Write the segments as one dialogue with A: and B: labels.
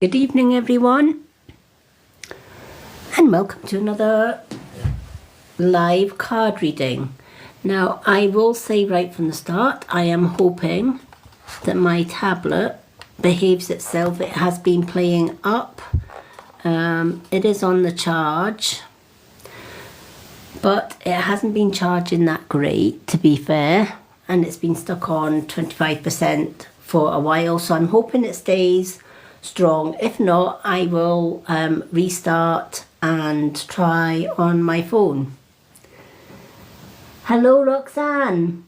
A: Good evening, everyone, and welcome to another live card reading. Now, I will say right from the start, I am hoping that my tablet behaves itself. It has been playing up. It is on the charge, but it hasn't been charging that great, to be fair, and it's been stuck on 25% for a while, so I'm hoping it stays strong. If not, I will restart and try on my phone. Hello, Roxanne.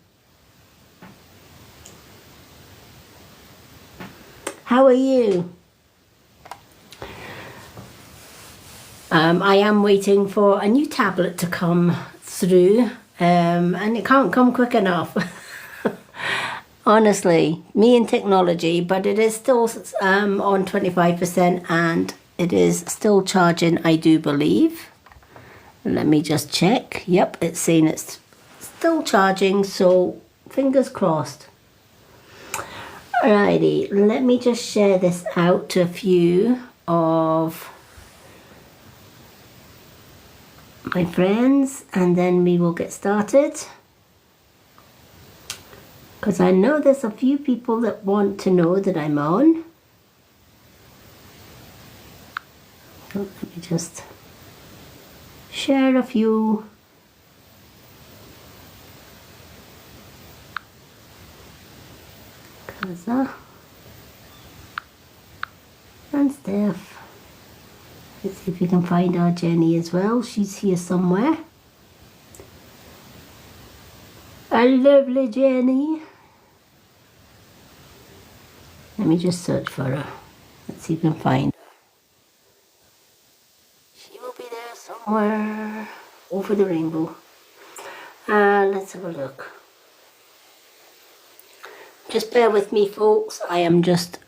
A: How are you? I am waiting for a new tablet to come through, and it can't come quick enough. Honestly, me and technology, but it is still on 25% and it is still charging, I do believe. Let me just check. Yep, it's saying it's still charging, so fingers crossed. Alrighty, let me just share this out to a few of my friends and then we will get started. Because I know there's a few people that want to know that I'm on. So let me just share a few. Kaza and Steph. Let's see if we can find our Jenny as well. She's here somewhere. A lovely Jenny. Let me just search for her. Let's see if we can find her. She will be there somewhere over the rainbow. Let's have a look. Just bear with me, folks. I am just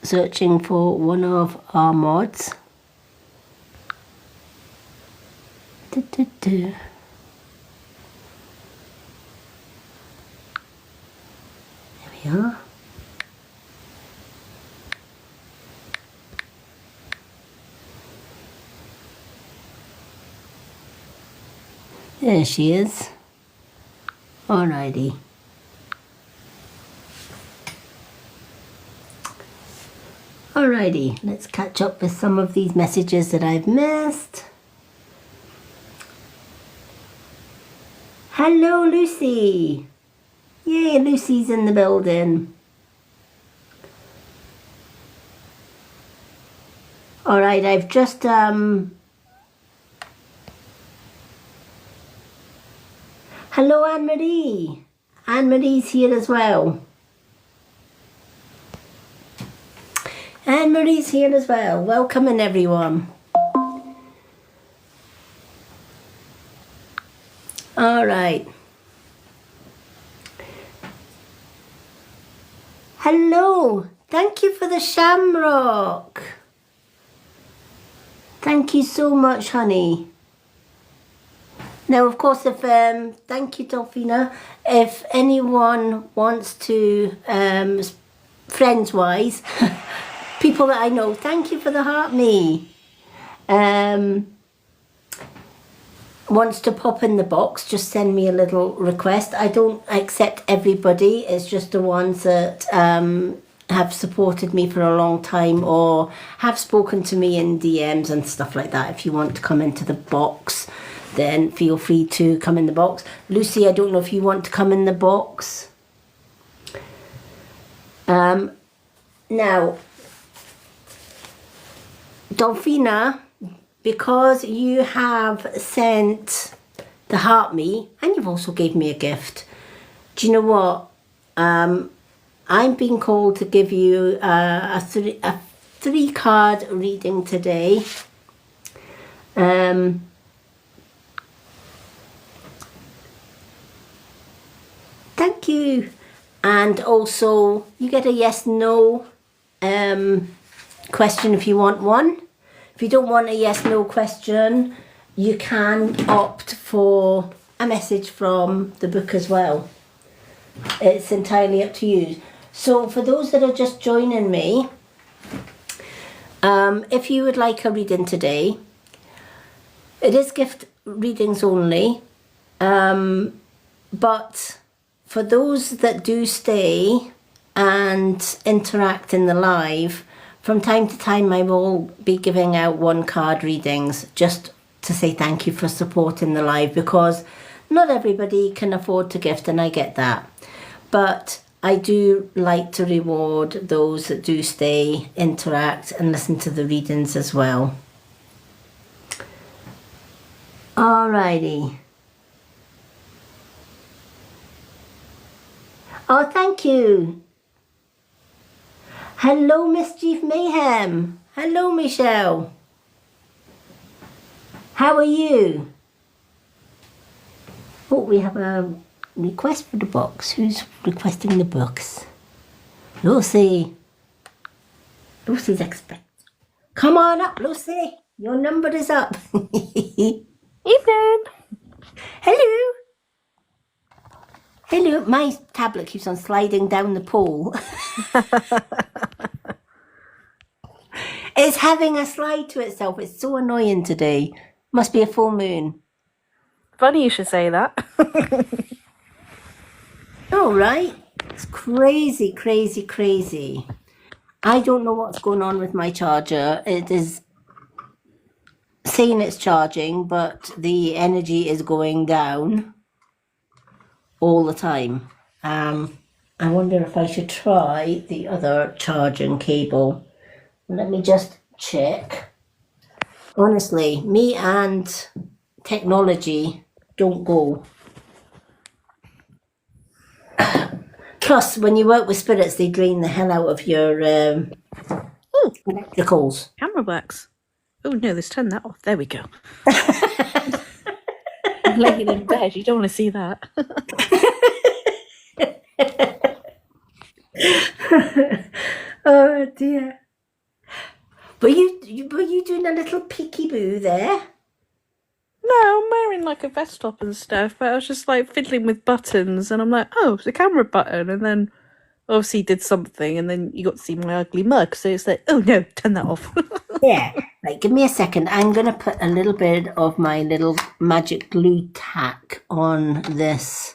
A: searching for one of our mods. There we are. There she is. Alrighty. Alrighty, let's catch up with some of these messages that I've missed. Hello, Lucy. Yay, Lucy's in the building. Alright, I've just hello, Anne-Marie. Anne-Marie's here as well. Anne-Marie's here as well. Welcome in, everyone. All right. Hello. Thank you for the shamrock. Thank you so much, honey. Now, of course, if thank you, Dolphina. If anyone wants to, friends-wise, people that I know, thank you for the heart me. Wants to pop in the box, just send me a little request. I don't accept everybody. It's just the ones that have supported me for a long time or have spoken to me in DMs and stuff like that. If you want to come into the box, then feel free to come in the box. Lucy, I don't know if you want to come in the box. Now, Dolphina, because you have sent the heart me and you've also gave me a gift. Do you know what? I'm being called to give you a three card reading today. Thank you. And also you get a yes no question if you want one. If you don't want a yes no question, you can opt for a message from the book as well. It's entirely up to you. So for those that are just joining me, If you would like a reading today, it is gift readings only. But for those that do stay and interact in the live, from time to time I will be giving out 1-card readings just to say thank you for supporting the live, because not everybody can afford to gift, and I get that. But I do like to reward those that do stay, interact, and listen to the readings as well. Alrighty. Oh, thank you. Hello, Mischief Mayhem. Hello, Michelle. How are you? Oh, we have a request for the box. Who's requesting the books? Lucy. Lucy's expecting. Come on up, Lucy. Your number is up.
B: Evening.
A: Hello. Hello. My tablet keeps on sliding down the pool. It's having a slide to itself. It's so annoying today. Must be a full moon.
B: Funny you should say that.
A: All right. It's crazy, crazy, crazy. I don't know what's going on with my charger. It is saying it's charging, but the energy is going down all the time. I wonder if I should try the other charging cable. Let me just check. Honestly, me and technology don't go. Plus, when you work with spirits, they drain the hell out of your electricals.
B: Camera works. Oh no, let's turn that off. There we go. I'm laying in bed. You don't want to see that.
A: Oh dear. Were you doing a little peekaboo there?
B: No, I'm wearing like a vest top and stuff, but I was just like fiddling with buttons, and I'm like, oh, it's a camera button, and then obviously did something, and then you got to see my ugly mug, so it's like, oh no, turn that off.
A: Yeah. Right, give me a second. I'm going to put a little bit of my little magic glue tack on this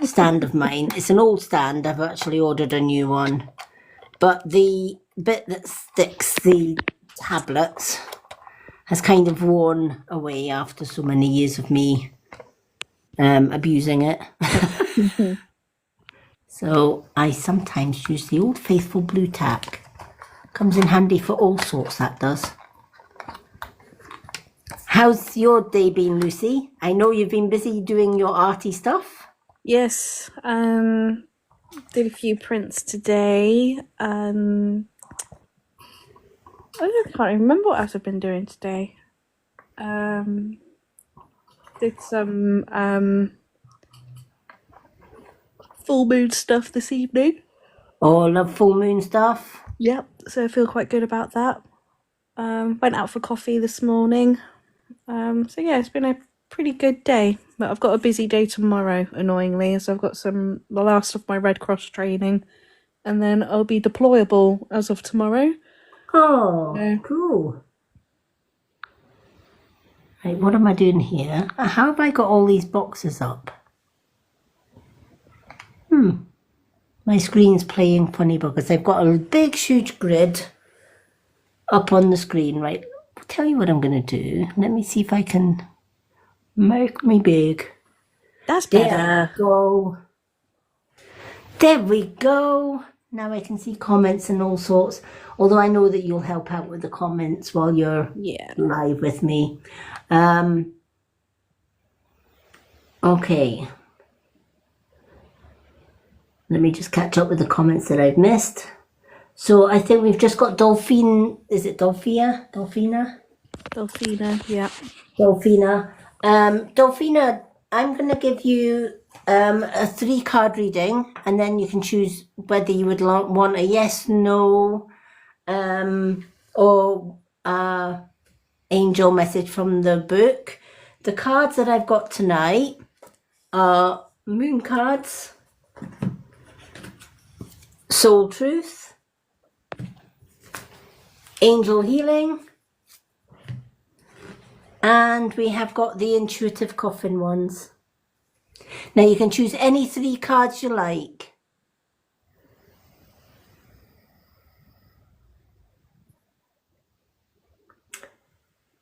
A: stand of mine. It's an old stand. I've actually ordered a new one. But the bit that sticks the tablets has kind of worn away after so many years of me abusing it. So I sometimes use the old faithful blue tack. Comes in handy for all sorts, that does. How's your day been, Lucy? I know you've been busy doing your arty stuff.
B: Yes, did a few prints today. I can't remember what else I've been doing today. Did some full moon stuff this evening.
A: Oh, love full moon stuff.
B: Yep, so I feel quite good about that. Went out for coffee this morning. So yeah, it's been a pretty good day. But I've got a busy day tomorrow, annoyingly, so I've got the last of my Red Cross training, and then I'll be deployable as of tomorrow.
A: Oh,
B: Yeah.
A: cool. Right, what am I doing here? How have I got all these boxes up? My screen's playing funny because I've got a big, huge grid up on the screen. Right, I'll tell you what I'm going to do. Let me see if I can make me big.
B: That's
A: There
B: better.
A: we go. There we go. Now I can see comments and all sorts. Although I know that you'll help out with the comments while you're
B: Yeah.
A: live with me. Okay. Let me just catch up with the comments that I've missed. So I think we've just got Dolphine. Is it Dolphina? Dolphina?
B: Delphina, yeah.
A: Dolphina. Dolphina, I'm going to give you a 3-card reading, and then you can choose whether you would want a yes, no, or angel message from the book. The cards that I've got tonight are moon cards, soul truth, Angel Healing. And we have got the Intuitive Coffin ones. Now you can choose any 3 cards you like.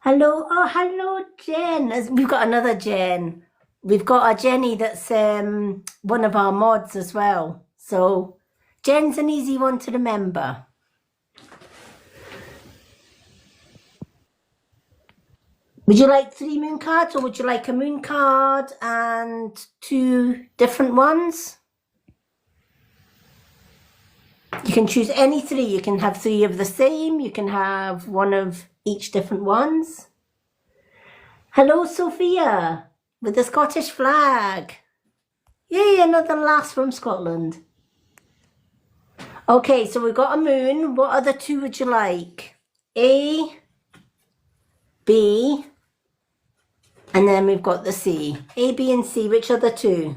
A: Hello, oh hello Jen. We've got another Jen. We've got a Jenny that's one of our mods as well. So Jen's an easy one to remember. Would you like 3 moon cards, or would you like a moon card and 2 different ones? You can choose any 3. You can have 3 of the same. You can have 1 of each different ones. Hello, Sophia, with the Scottish flag. Yay, another lass from Scotland. Okay, so we've got a moon. What other 2 would you like? A, B, and then we've got the C. A, B, and C. Which other 2?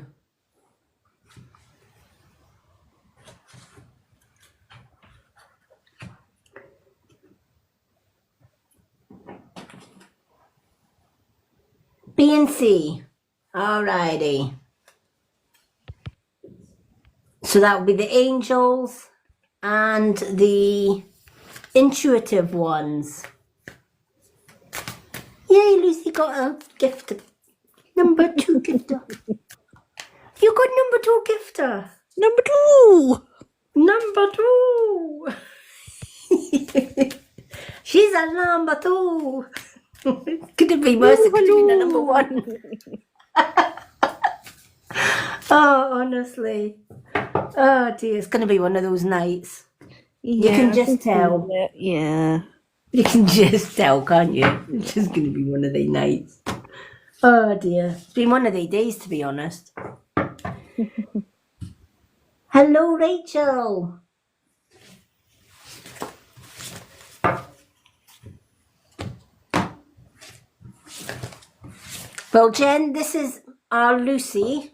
A: B and C. Alrighty. So that would be the angels and the intuitive ones. Yay, Lucy got a gift. Number 2 gifter. You got number 2 gifter.
B: Number 2.
A: Number 2. She's a number 2. Could it be worse? It could have been a number 1. Oh, honestly. Oh dear, it's going to be one of those nights. You can just tell.
B: Yeah.
A: You can just tell, can't you? It's just going to be one of the nights. Oh dear. It's been one of the days, to be honest. Hello, Rachel. Well, Jen, this is our Lucy.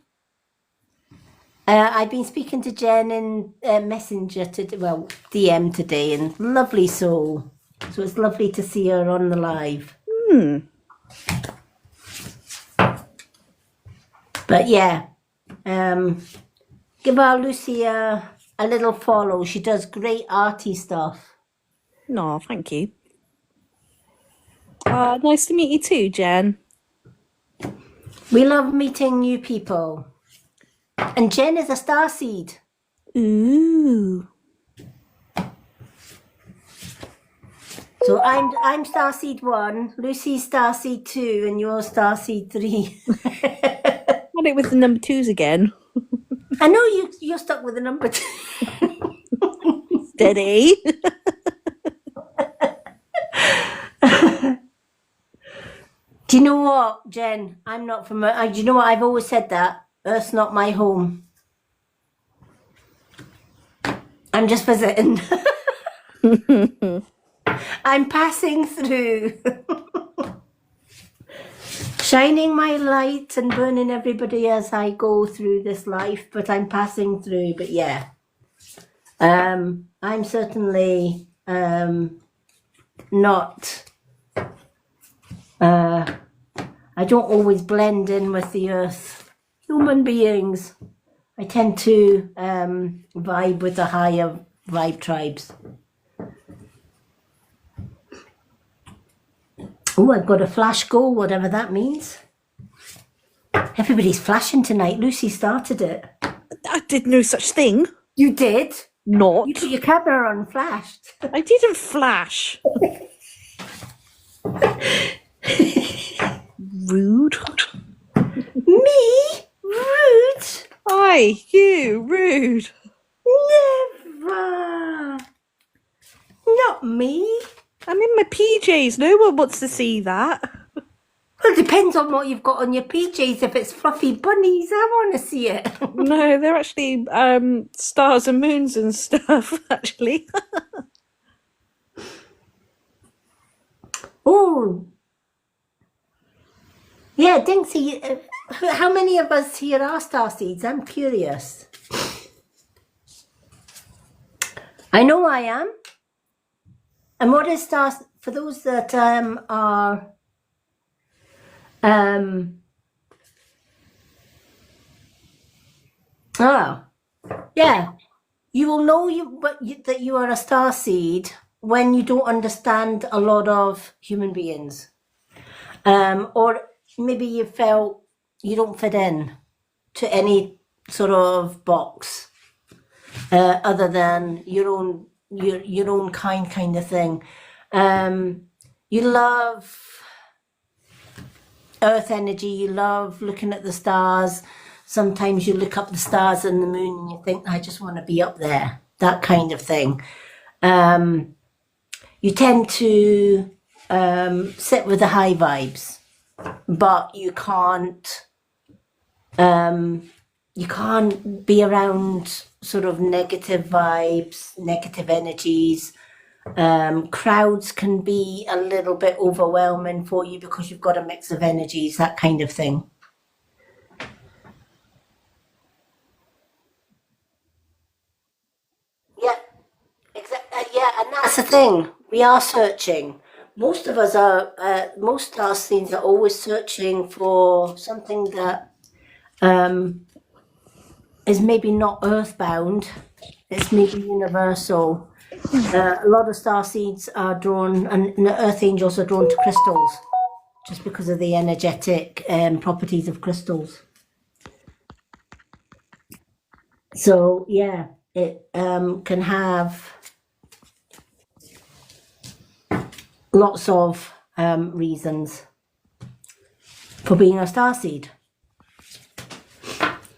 A: I've been speaking to Jen in Messenger, DM today, and lovely soul. So it's lovely to see her on the live. But yeah, give our Lucy a little follow. She does great arty stuff.
B: No, thank you. Nice to meet you too, Jen.
A: We love meeting new people. And Jen is a starseed.
B: Ooh.
A: So I'm starseed 1, Lucy's starseed 2, and you're starseed 3.
B: Had it with the number 2s again.
A: I know you're stuck with the number 2.
B: Steady.
A: Do you know what, Jen? I'm not from. Do you know what? I've always said that. Earth's not my home. I'm just visiting. I'm passing through. Shining my light and burning everybody as I go through this life, but I'm passing through. But yeah, I'm certainly not. I don't always blend in with the earth. Human beings. I tend to vibe with the higher vibe tribes. Oh, I've got a flash goal, whatever that means. Everybody's flashing tonight. Lucy started it.
B: I did no such thing.
A: You did?
B: Not.
A: You put your camera on flashed.
B: I didn't flash. Rude.
A: Me? Rude?
B: Aye, you, rude.
A: Never. Not me.
B: I'm in my PJs. No one wants to see that.
A: Well, it depends on what you've got on your PJs. If it's fluffy bunnies, I want to see it.
B: No, they're actually stars and moons and stuff, actually.
A: Oh. Yeah, Dinksy, how many of us here are starseeds? I'm curious. I know I am. And what is star? For those that are oh yeah, you will know that you are a star seed when you don't understand a lot of human beings, or maybe you felt you don't fit in to any sort of box other than your own kind of thing. You love earth energy, you love looking at the stars. Sometimes you look up the stars and the moon and you think, I just want to be up there, that kind of thing. You tend to sit with the high vibes, but you can't be around sort of negative vibes, negative energies. Crowds can be a little bit overwhelming for you because you've got a mix of energies, that kind of thing. Yeah, exactly. Yeah, and that's the thing. We are searching. Most of us are. Most star seeds are always searching for something that is maybe not earthbound. It's maybe universal. A lot of star seeds are drawn, and the earth angels are drawn to crystals, just because of the energetic properties of crystals. So yeah, it can have lots of reasons for being a starseed.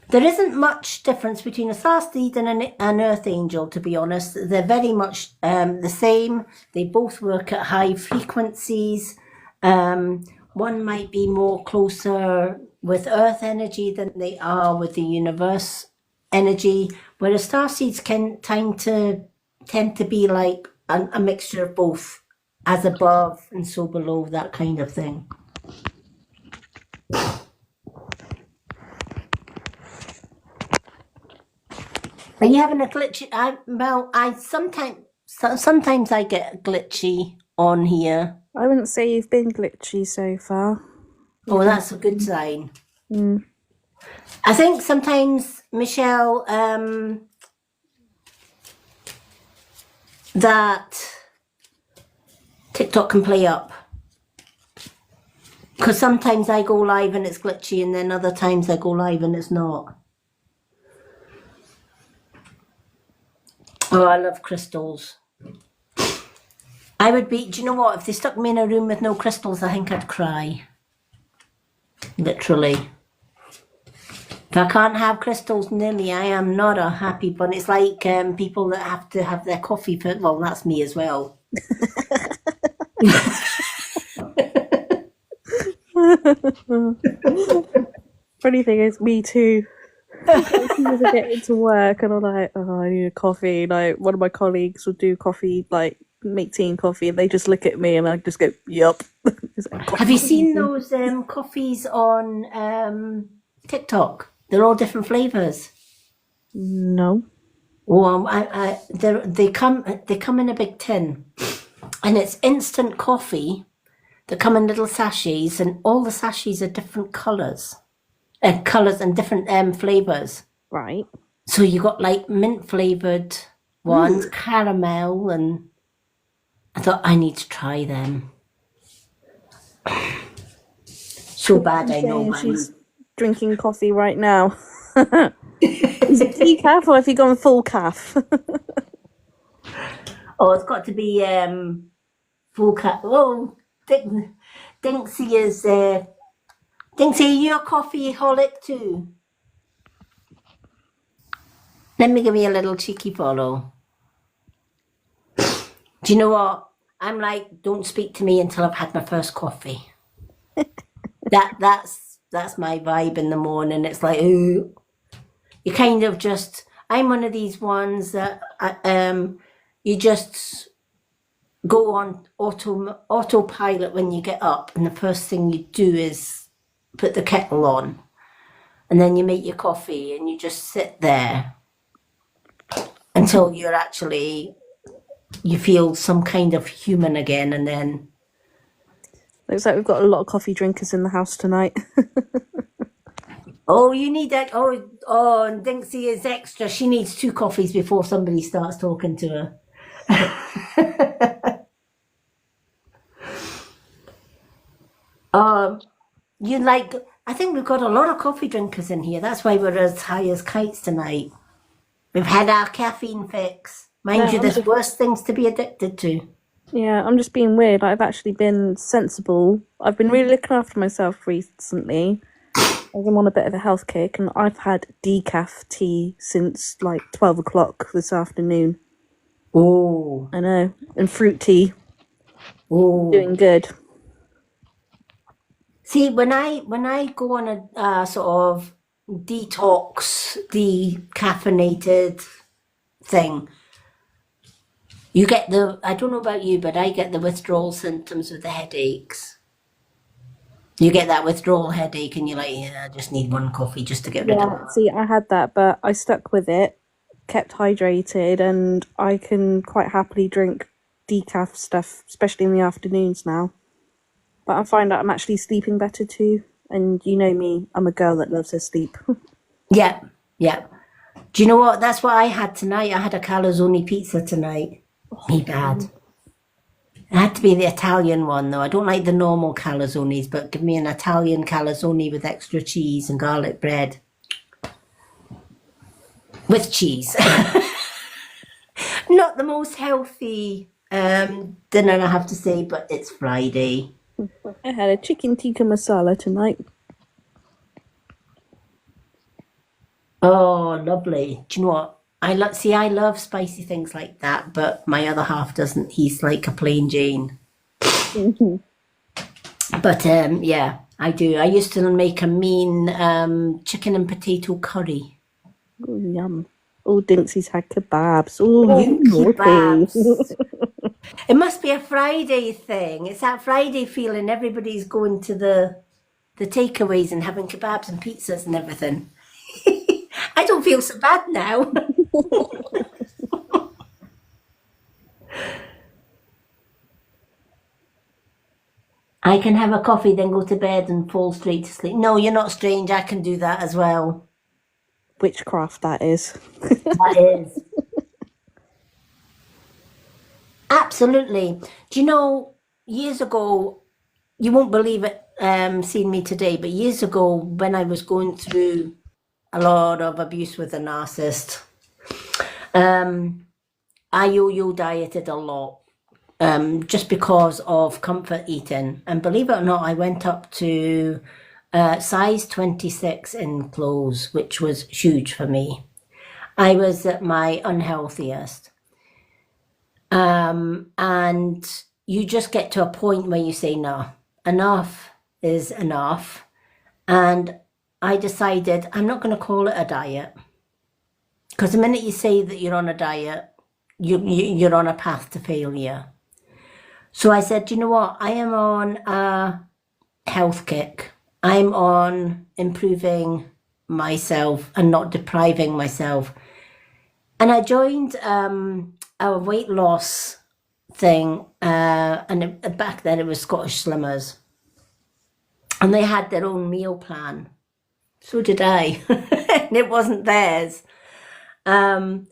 A: There isn't much difference between a starseed and an earth angel, to be honest. They're very much the same. They both work at high frequencies. One might be more closer with earth energy than they are with the universe energy, whereas starseeds can tend to be like a mixture of both, as above and so below, that kind of thing. Are you having a glitchy? Sometimes I get glitchy on here.
B: I wouldn't say you've been glitchy so far.
A: Oh, that's a good sign. I think sometimes, Michelle, that TikTok can play up. Because sometimes I go live and it's glitchy, and then other times I go live and it's not. Oh, I love crystals. I would be, do you know what? If they stuck me in a room with no crystals, I think I'd cry. Literally. If I can't have crystals nearly, I am not a happy bunny. It's like people that have to have their coffee put, well, that's me as well.
B: Funny thing is, me too. As soon as I get into work and I'm like, oh, I need a coffee. Like, one of my colleagues will do coffee, like, make tea and coffee, and they just look at me and I just go, yup.
A: Have you seen those coffees on TikTok? They're all different flavors.
B: No.
A: Oh, they come in a big tin, and it's instant coffee. They come in little sachets, and all the sachets are different colours and different flavors.
B: Right.
A: So you got like mint flavored ones, caramel, and I thought I need to try them. So bad, I know.
B: She's drinking coffee right now. Is it decaf or have you gone full calf?
A: Oh, it's got to be full cut. Oh, Dinksy is Dinksy, you're a coffee holic too. Let me give you a little cheeky follow. Do you know what? I'm like, don't speak to me until I've had my first coffee. That's my vibe in the morning. It's like, ooh. You kind of just, I'm one of these ones that you just go on autopilot when you get up, and the first thing you do is put the kettle on, and then you make your coffee and you just sit there until you're actually you feel some kind of human again, and then
B: Looks like we've got a lot of coffee drinkers in the house tonight.
A: oh, you need that. Oh, and Dinksy is extra. She needs 2 coffees before somebody starts talking to her. You like? I think we've got a lot of coffee drinkers in here. That's why we're as high as kites tonight. We've had our caffeine fix. Mind
B: No,
A: you,
B: I'm
A: there's
B: just,
A: worse things to be addicted to.
B: yeah, I'm just being weird. I've actually been sensible. I've been really looking after myself recently. As I'm on a bit of a health kick, and I've had decaf tea since like 12 o'clock this afternoon.
A: Oh,
B: I know. And fruit tea.
A: oh.
B: Doing good.
A: See, when I go on a sort of detox, decaffeinated thing, you get the. I don't know about you, but I get the withdrawal symptoms with the headaches. You get that withdrawal headache, and you're like, yeah, I just need 1 coffee just to get rid of
B: Yeah,
A: that.
B: see, I had that, but I stuck with it, kept hydrated, and I can quite happily drink decaf stuff, especially in the afternoons now. But I find out I'm actually sleeping better too. And you know me, I'm a girl that loves her sleep.
A: Yeah, yeah. Do you know what? That's what I had tonight. I had a calzone pizza tonight. Me bad. It had to be the Italian one though. I don't like the normal calzones, but give me an Italian calzone with extra cheese and garlic bread. With cheese. Not the most healthy dinner, I have to say, but it's Friday.
B: I had a chicken tikka masala tonight.
A: Oh, lovely. Do you know what? I love spicy things like that, but my other half doesn't. He's like a plain Jane. But yeah, I do. I used to make a mean chicken and potato curry.
B: Oh, yum. Oh, Dinksy's had kebabs. Oh, you
A: Kebabs.
B: naughty.
A: It must be a Friday thing. It's that Friday feeling. Everybody's going to the takeaways and having kebabs and pizzas and everything. I don't feel so bad now. I can have a coffee, then go to bed and fall straight to sleep. No, you're not strange. I can do that as well.
B: Witchcraft, that is.
A: That is. Absolutely. Do you know, years ago, you won't believe it, seeing me today, but years ago, when I was going through a lot of abuse with a narcissist, I yo-yo dieted a lot, just because of comfort eating. And believe it or not, I went up to size 26 in clothes, which was huge for me. I was at my unhealthiest. And you just get to a point where you say, no, enough is enough. And I decided I'm not going to call it a diet. Because the minute you say that you're on a diet, you're on a path to failure. So I said, you know what? I am on a health kick. I'm on improving myself and not depriving myself. And I joined a weight loss thing, and back then it was Scottish Slimmers. And they had their own meal plan. So did I. And it wasn't theirs. And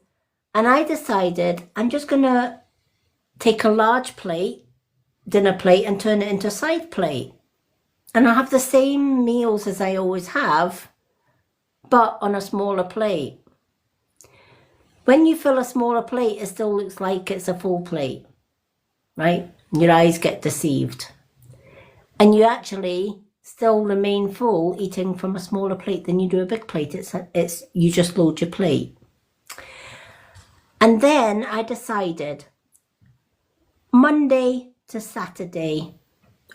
A: I decided I'm just going to take a large plate, dinner plate, and turn it into a side plate. And I'll have the same meals as I always have, but on a smaller plate. When you fill a smaller plate, it still looks like it's a full plate, right? Your eyes get deceived. And you actually still remain full eating from a smaller plate than you do a big plate. It's you just load your plate. And then I decided Monday to Saturday,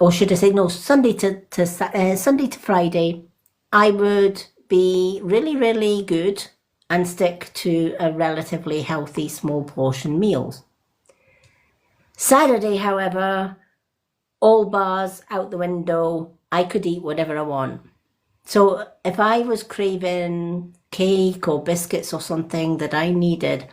A: or should I say no, Sunday to Friday, I would be really, really good and stick to a relatively healthy small portion meals. Saturday, however, all bars out the window. I could eat whatever I want. So if I was craving cake or biscuits or something that I needed,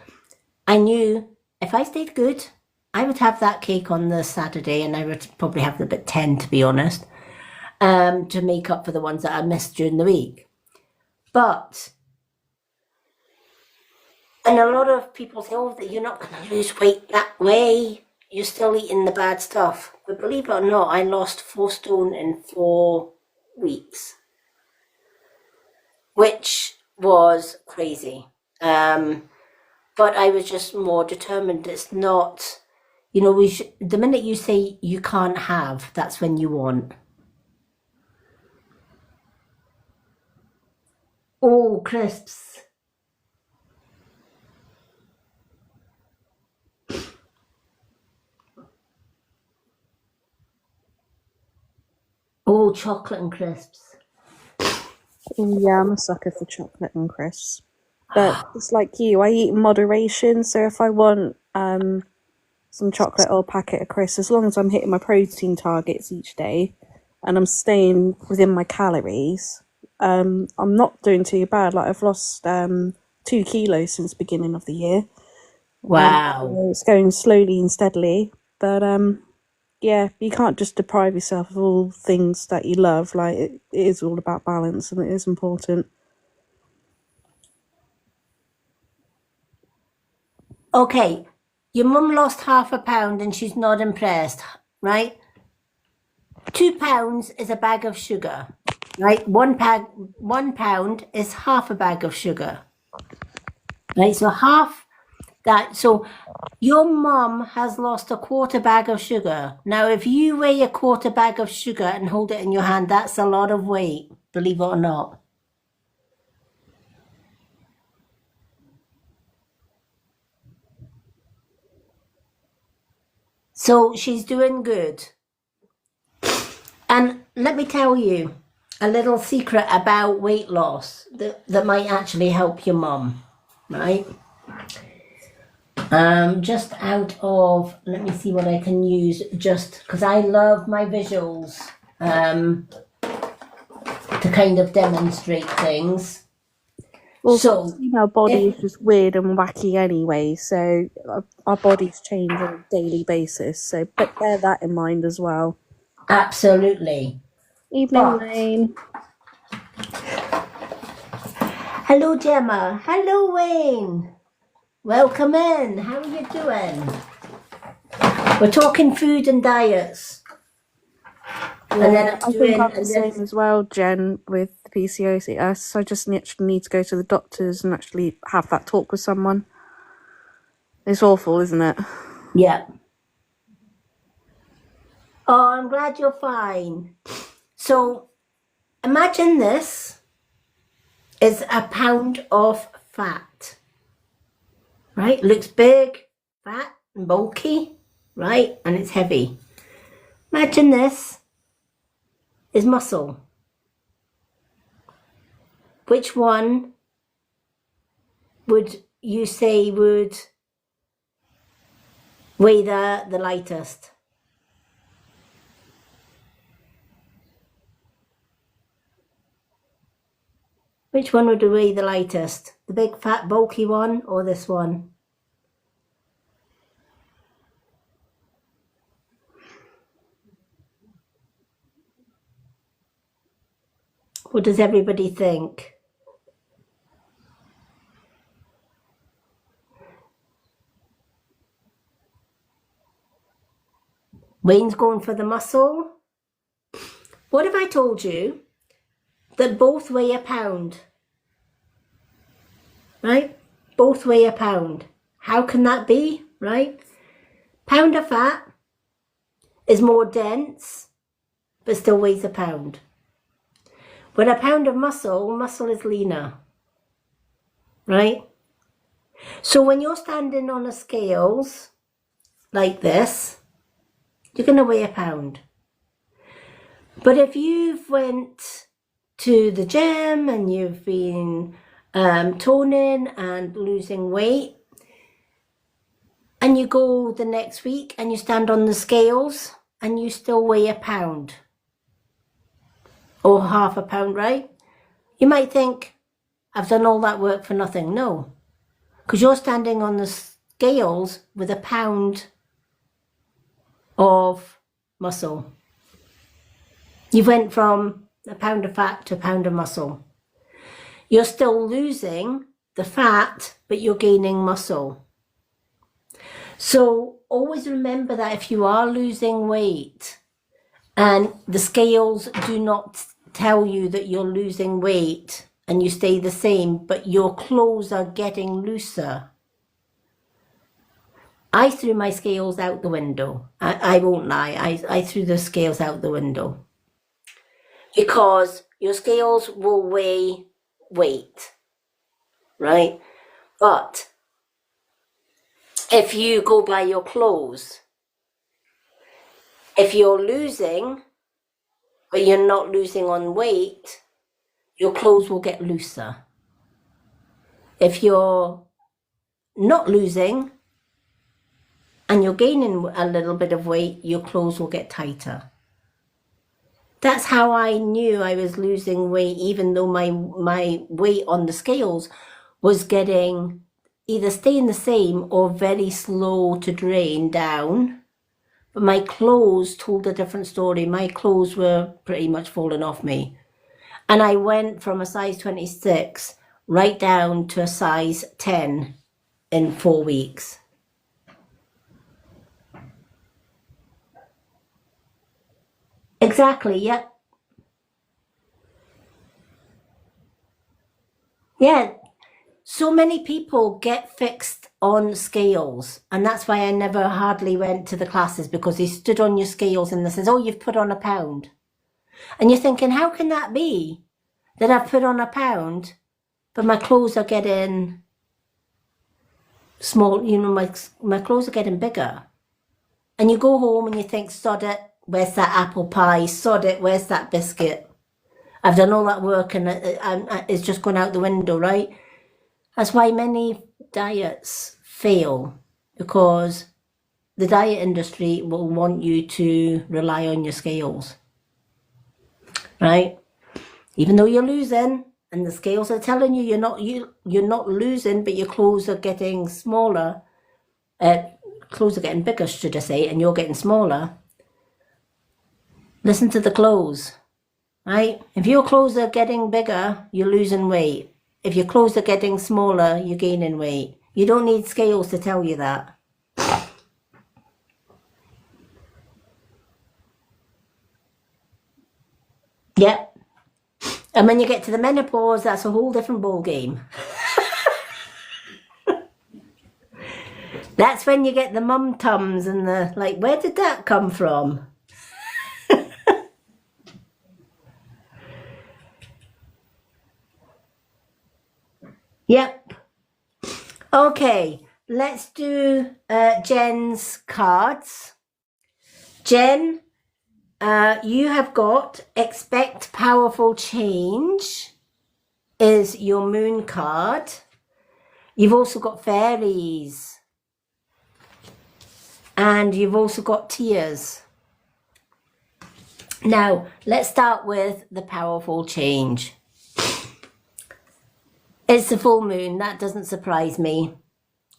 A: I knew if I stayed good I would have that cake on the Saturday, and I would probably have them at 10, to be honest, to make up for the ones that I missed during the week. But, and a lot of people say, oh, that you're not going to lose weight that way. You're still eating the bad stuff. But believe it or not, I lost 4 stone in 4 weeks, which was crazy. But I was just more determined. It's not, you know, the minute you say you can't have, that's when you want. Oh, crisps. Oh, chocolate and crisps.
B: Yeah, I'm a sucker for chocolate and crisps. But it's like you, I eat in moderation. So if I want some chocolate or a packet of crisps, as long as I'm hitting my protein targets each day and I'm staying within my calories, I'm not doing too bad. Like I've lost 2 kilos since the beginning of the year.
A: Wow.
B: It's going slowly and steadily, but yeah, you can't just deprive yourself of all things that you love. Like it is all about balance, and it is important.
A: Okay, your mum lost half a pound and she's not impressed, right? £2 is a bag of sugar, right? £1 is half a bag of sugar, right? So half that. So your mum has lost a quarter bag of sugar. Now, if you weigh a quarter bag of sugar and hold it in your hand, that's a lot of weight, believe it or not. So she's doing good. And let me tell you a little secret about weight loss that might actually help your mum, right? Just out of, let me see what I can use, just because I love my visuals to kind of demonstrate things.
B: Also,
A: So,
B: female body is just weird and wacky anyway, so our bodies change on a daily basis. So bear that in mind as well.
A: absolutely.
B: Evening,
A: But-
B: Wayne.
A: Hello, Gemma. Hello, Wayne. Welcome in. How are you doing? We're talking food and diets. And then
B: I think I'm the same as well, Jen, with the PCOS. So I just actually need to go to the doctors and actually have that talk with someone. It's awful, isn't it?
A: Yeah. Oh, I'm glad you're fine. So imagine this is a pound of fat, right? Looks big, fat, and bulky, right? And it's heavy. Imagine this is muscle. Which one would you say would weigh the lightest? Which one would weigh the lightest? The big, fat, bulky one or this one? What does everybody think? Wayne's going for the muscle. What if I told you that both weigh a pound? Right? Both weigh a pound. How can that be, right? Pound of fat is more dense, but still weighs a pound. When a pound of muscle is leaner, right? So when you're standing on a scales like this, you're going to weigh a pound. But if you've went to the gym and you've been toning and losing weight, and you go the next week and you stand on the scales and you still weigh a pound or half a pound, right? You might think, I've done all that work for nothing. No, because you're standing on the scales with a pound of muscle. You went from a pound of fat to a pound of muscle. You're still losing the fat, but you're gaining muscle. So always remember that if you are losing weight and the scales do not tell you that you're losing weight and you stay the same, but your clothes are getting looser. I threw my scales out the window. I won't lie. I threw the scales out the window. Because your scales will weigh weight, right? But if you go by your clothes, if you're losing, but you're not losing on weight, your clothes will get looser. If you're not losing and you're gaining a little bit of weight, your clothes will get tighter. That's how I knew I was losing weight, even though my weight on the scales was getting either staying the same or very slow to drain down. But my clothes told a different story. My clothes were pretty much falling off me. And I went from a size 26 right down to a size 10 in 4 weeks. Exactly, yeah. Yeah, so many people get fixed on scales, and that's why I never hardly went to the classes, because they stood on your scales and they says, oh, you've put on a pound. And you're thinking, how can that be that I've put on a pound, but my clothes are getting small, you know, my clothes are getting bigger. And you go home and you think, sod it, where's that apple pie? Sod it, where's that biscuit? I've done all that work and it's just gone out the window, right? That's why many diets fail, because the diet industry will want you to rely on your scales, right? Even though you're losing and the scales are telling you you're not losing, but your clothes are getting smaller, clothes are getting bigger, should I say, and you're getting smaller. Listen to the clothes, right? If your clothes are getting bigger, you're losing weight. If your clothes are getting smaller, you're gaining weight. You don't need scales to tell you that. Yep. And when you get to the menopause, that's a whole different ball game. That's when you get the mum tums and the, like, where did that come from? Yep. Okay, let's do Jen's cards. Jen, you have got Expect Powerful Change is your moon card. You've also got fairies. And you've also got tears. Now, let's start with the powerful change. It's the full moon, that doesn't surprise me.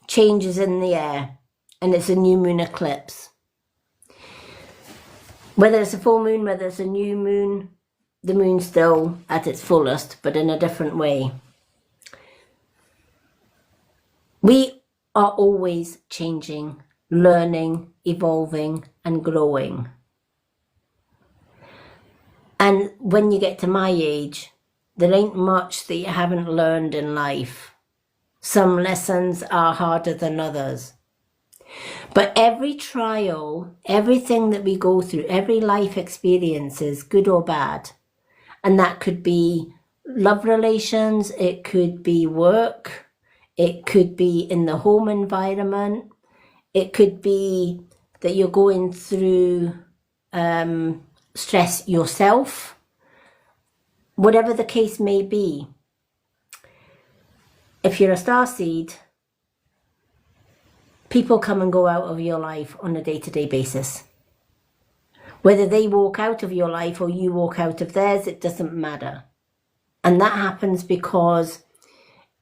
A: Change is in the air, and it's a new moon eclipse. Whether it's a full moon, whether it's a new moon, the moon's still at its fullest, but in a different way. We are always changing, learning, evolving, and growing. And when you get to my age, there ain't much that you haven't learned in life. Some lessons are harder than others. But every trial, everything that we go through, every life experience is good or bad. And that could be love relations, it could be work, it could be in the home environment, it could be that you're going through stress yourself. Whatever the case may be, if you're a starseed, people come and go out of your life on a day-to-day basis. Whether they walk out of your life or you walk out of theirs, it doesn't matter. And that happens because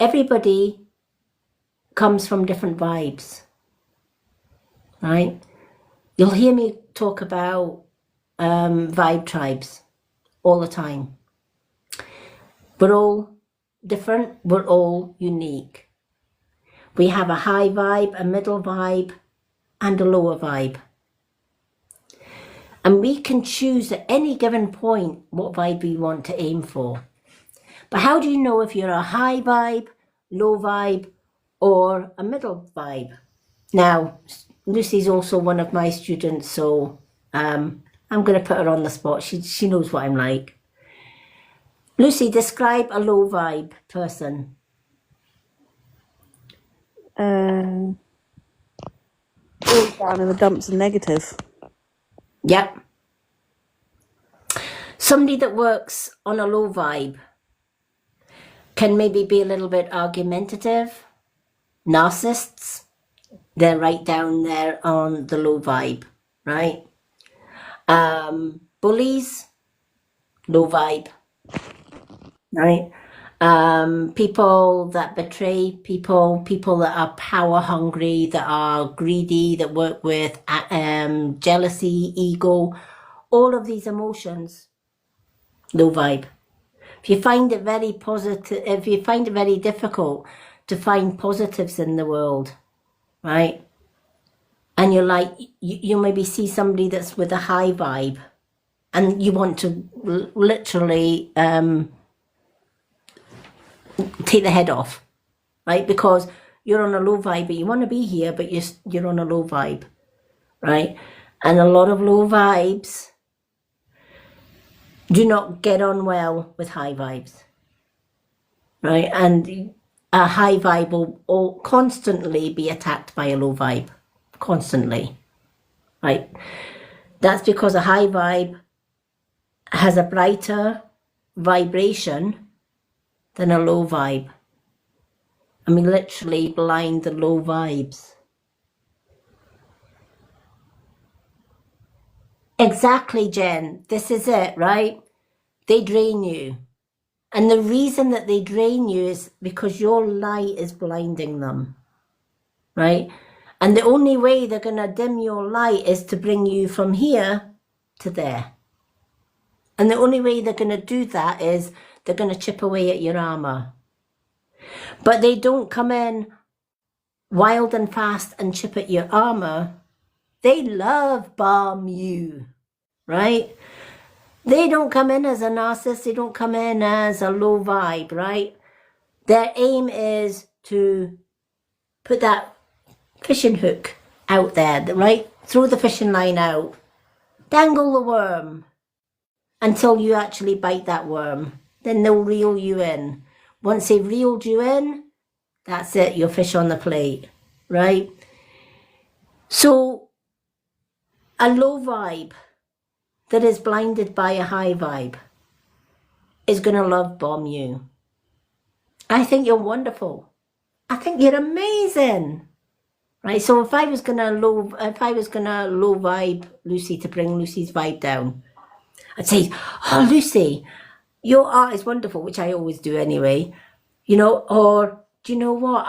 A: everybody comes from different vibes, right? You'll hear me talk about vibe tribes all the time. We're all different, we're all unique. We have a high vibe, a middle vibe, and a lower vibe. And we can choose at any given point what vibe we want to aim for. But how do you know if you're a high vibe, low vibe, or a middle vibe? Now, Lucy's also one of my students, so I'm going to put her on the spot. She knows what I'm like. Lucy, describe a low vibe person.
B: All down in the dumps and negative.
A: Yep. Somebody that works on a low vibe can maybe be a little bit argumentative. Narcissists, they're right down there on the low vibe, right? Bullies, low vibe, right? People that betray people that are power hungry, that are greedy, that work with jealousy, ego, all of these emotions, low vibe. If you find it very positive, if you find it very difficult to find positives in the world, right? And you're like, you maybe see somebody that's with a high vibe and you want to literally take the head off, right? Because you're on a low vibe, but you want to be here, but you're on a low vibe, right? And a lot of low vibes do not get on well with high vibes, right? And a high vibe will constantly be attacked by a low vibe, constantly, right? That's because a high vibe has a brighter vibration than a low vibe. I mean, literally blind the low vibes. Exactly, Jen. This is it, right? They drain you. And the reason that they drain you is because your light is blinding them, right? And the only way they're going to dim your light is to bring you from here to there. And the only way they're going to do that is they're going to chip away at your armor. But they don't come in wild and fast and chip at your armor. They love bomb you, right? They don't come in as a narcissist. They don't come in as a low vibe, right? Their aim is to put that fishing hook out there, right? Throw the fishing line out. Dangle the worm until you actually bite that worm. Then they'll reel you in. Once they've reeled you in, that's it, you're fish on the plate, right? So a low vibe that is blinded by a high vibe is going to love bomb you. I think you're wonderful. I think you're amazing. Right? So if I was going to low vibe Lucy to bring Lucy's vibe down, I'd say, "Oh, Lucy, your art is wonderful," which I always do anyway. You know, or do you know what?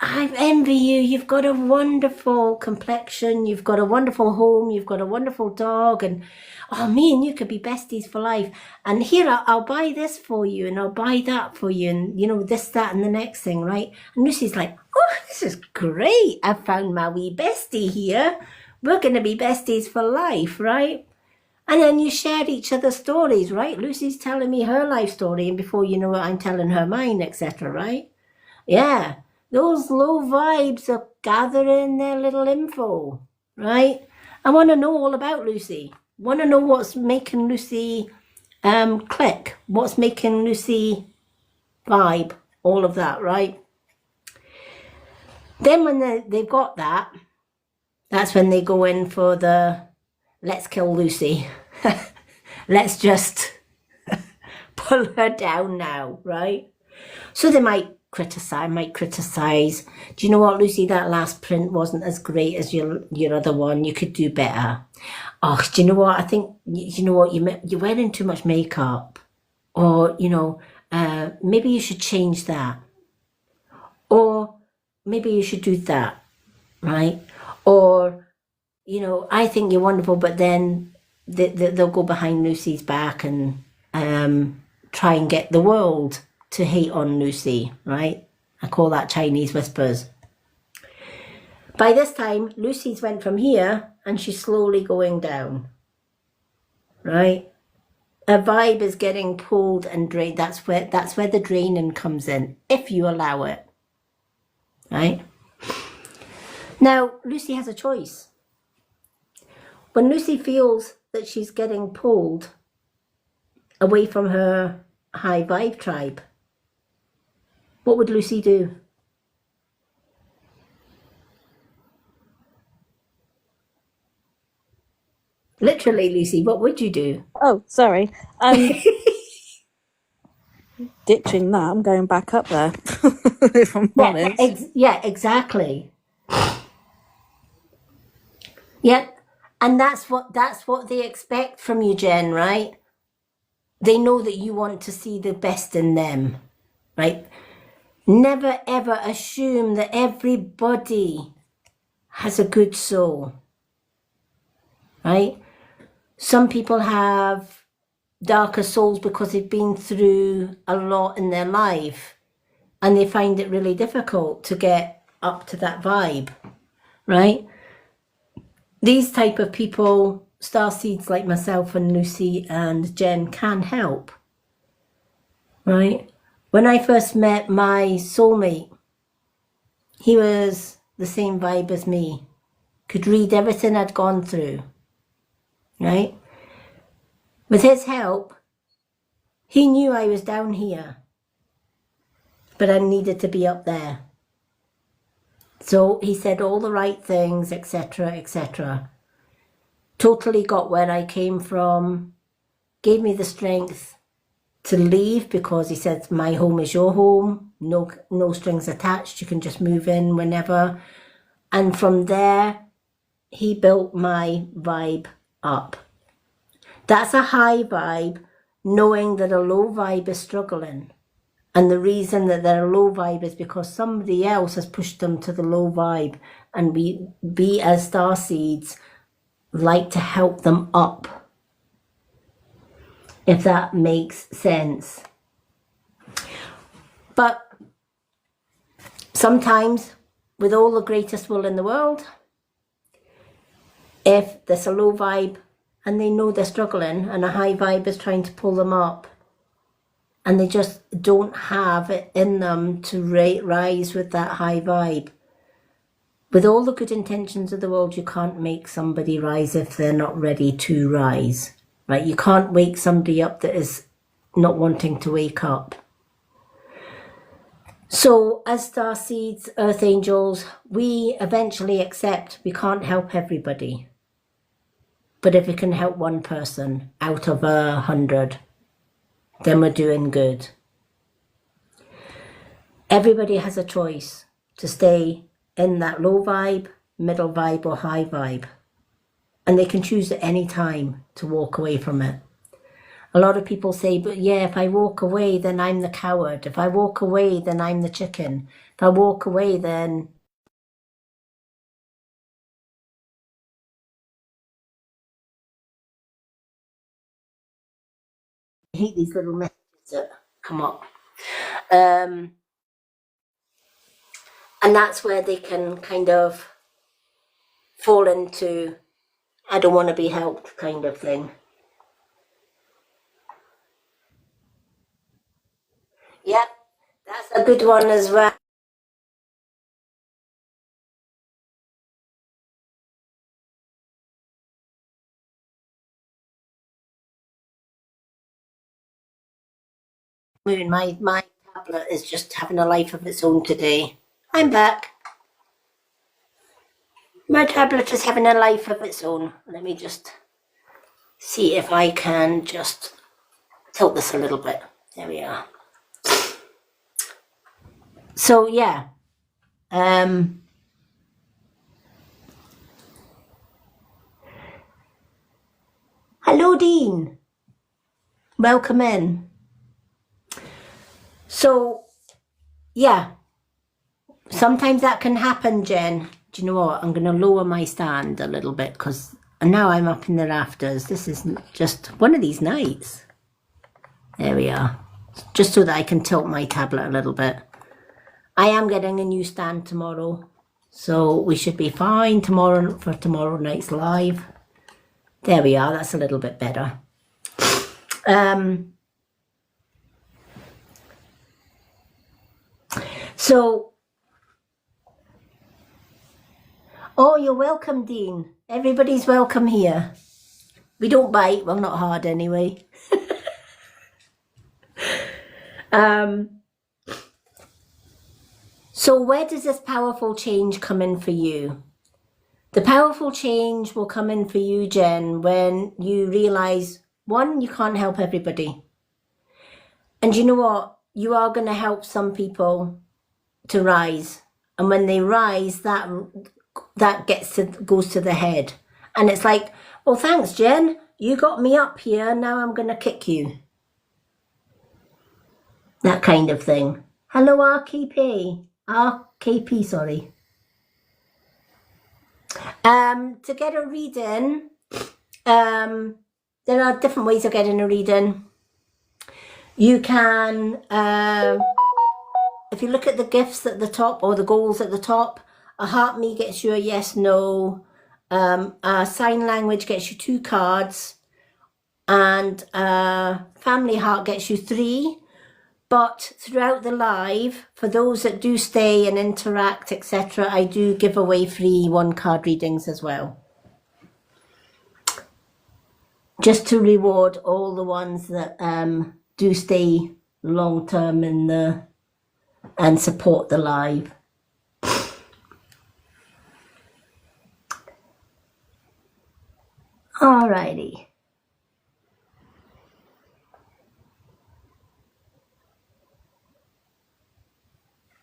A: I envy you. You've got a wonderful complexion. You've got a wonderful home. You've got a wonderful dog. And, oh, me and you could be besties for life. And here, I'll buy this for you. And I'll buy that for you. And, you know, this, that, and the next thing, right? And Lucy's like, "Oh, this is great. I found my wee bestie here. We're going to be besties for life, right?" And then you share each other's stories, right? Lucy's telling me her life story. And before you know it, I'm telling her mine, etc., right? Yeah, those low vibes are gathering their little info, right? I want to know all about Lucy. Want to know what's making Lucy click, what's making Lucy vibe, all of that, right? Then when they've got that, that's when they go in for the let's kill Lucy. Let's just pull her down now, right? So they might criticize. Do you know what, Lucy? That last print wasn't as great as your other one. You could do better. Oh, do you know what? I think, you know what, you're wearing too much makeup. Or, you know, maybe you should change that. Or maybe you should do that, right? Or, you know, I think you're wonderful, but then they'll go behind Lucy's back and try and get the world to hate on Lucy, right? I call that Chinese whispers. By this time, Lucy's went from here and she's slowly going down, right? A vibe is getting pulled and drained. That's where the draining comes in, if you allow it, right? Now, Lucy has a choice. When Lucy feels that she's getting pulled away from her high vibe tribe, what would Lucy do? Literally, Lucy, what would you do?
B: Oh, sorry. Ditching that, I'm going back up there. If I'm honest.
A: Yeah, exactly. Yep. And that's what they expect from you, Jen, right? They know that you want to see the best in them, right? Never ever assume that everybody has a good soul, right? Some people have darker souls because they've been through a lot in their life and they find it really difficult to get up to that vibe, right? These type of people, starseeds like myself and Lucy and Jen, can help, right? When I first met my soulmate, he was the same vibe as me, could read everything I'd gone through, right? With his help, he knew I was down here, but I needed to be up there. So he said all the right things, etc., etc. Totally got where I came from, gave me the strength to leave because he said, my home is your home, no strings attached, you can just move in whenever. And from there, he built my vibe up. That's a high vibe, knowing that a low vibe is struggling. And the reason that they're a low vibe is because somebody else has pushed them to the low vibe. And we as starseeds like to help them up, if that makes sense. But sometimes, with all the greatest will in the world, if there's a low vibe and they know they're struggling and a high vibe is trying to pull them up, and they just don't have it in them to rise with that high vibe. With all the good intentions of the world, you can't make somebody rise if they're not ready to rise, right? You can't wake somebody up that is not wanting to wake up. So as starseeds, earth angels, we eventually accept we can't help everybody. But if we can help one person out of 100, then we're doing good. Everybody has a choice to stay in that low vibe, middle vibe, or high vibe. And they can choose at any time to walk away from it. A lot of people say, but yeah, if I walk away, then I'm the coward. If I walk away, then I'm the chicken. If I walk away, then... I hate these little messages that come up. And that's where they can kind of fall into, I don't want to be helped kind of thing. Yeah, that's a good one as well. Moon, my tablet is just having a life of its own today. I'm back. My tablet is having a life of its own. Let me just see if I can just tilt this a little bit. There we are. So yeah. Hello, Dean. Welcome in. So, yeah. Sometimes that can happen, Jen. Do you know what? I'm going to lower my stand a little bit because now I'm up in the rafters. This is just one of these nights. There we are. Just so that I can tilt my tablet a little bit. I am getting a new stand tomorrow, so we should be fine tomorrow for tomorrow night's live. There we are. That's a little bit better. So, oh, you're welcome, Dean. Everybody's welcome here. We don't bite. Well, not hard anyway. So where does this powerful change come in for you? The powerful change will come in for you, Jen, when you realise, one, you can't help everybody. And you know what? You are going to help some people to rise. And when they rise, that goes to the head. And it's like, well, thanks, Jen. You got me up here. Now I'm going to kick you. That kind of thing. Hello, RKP. RKP, sorry. To get a reading, there are different ways of getting a reading. You can, if you look at the gifts at the top or the goals at the top, a heart me gets you a yes, no. A sign language gets you 2 cards. And family heart gets you 3. But throughout the live, for those that do stay and interact, etc., I do give away free 1-card readings as well. Just to reward all the ones that do stay long term and support the live. Alrighty.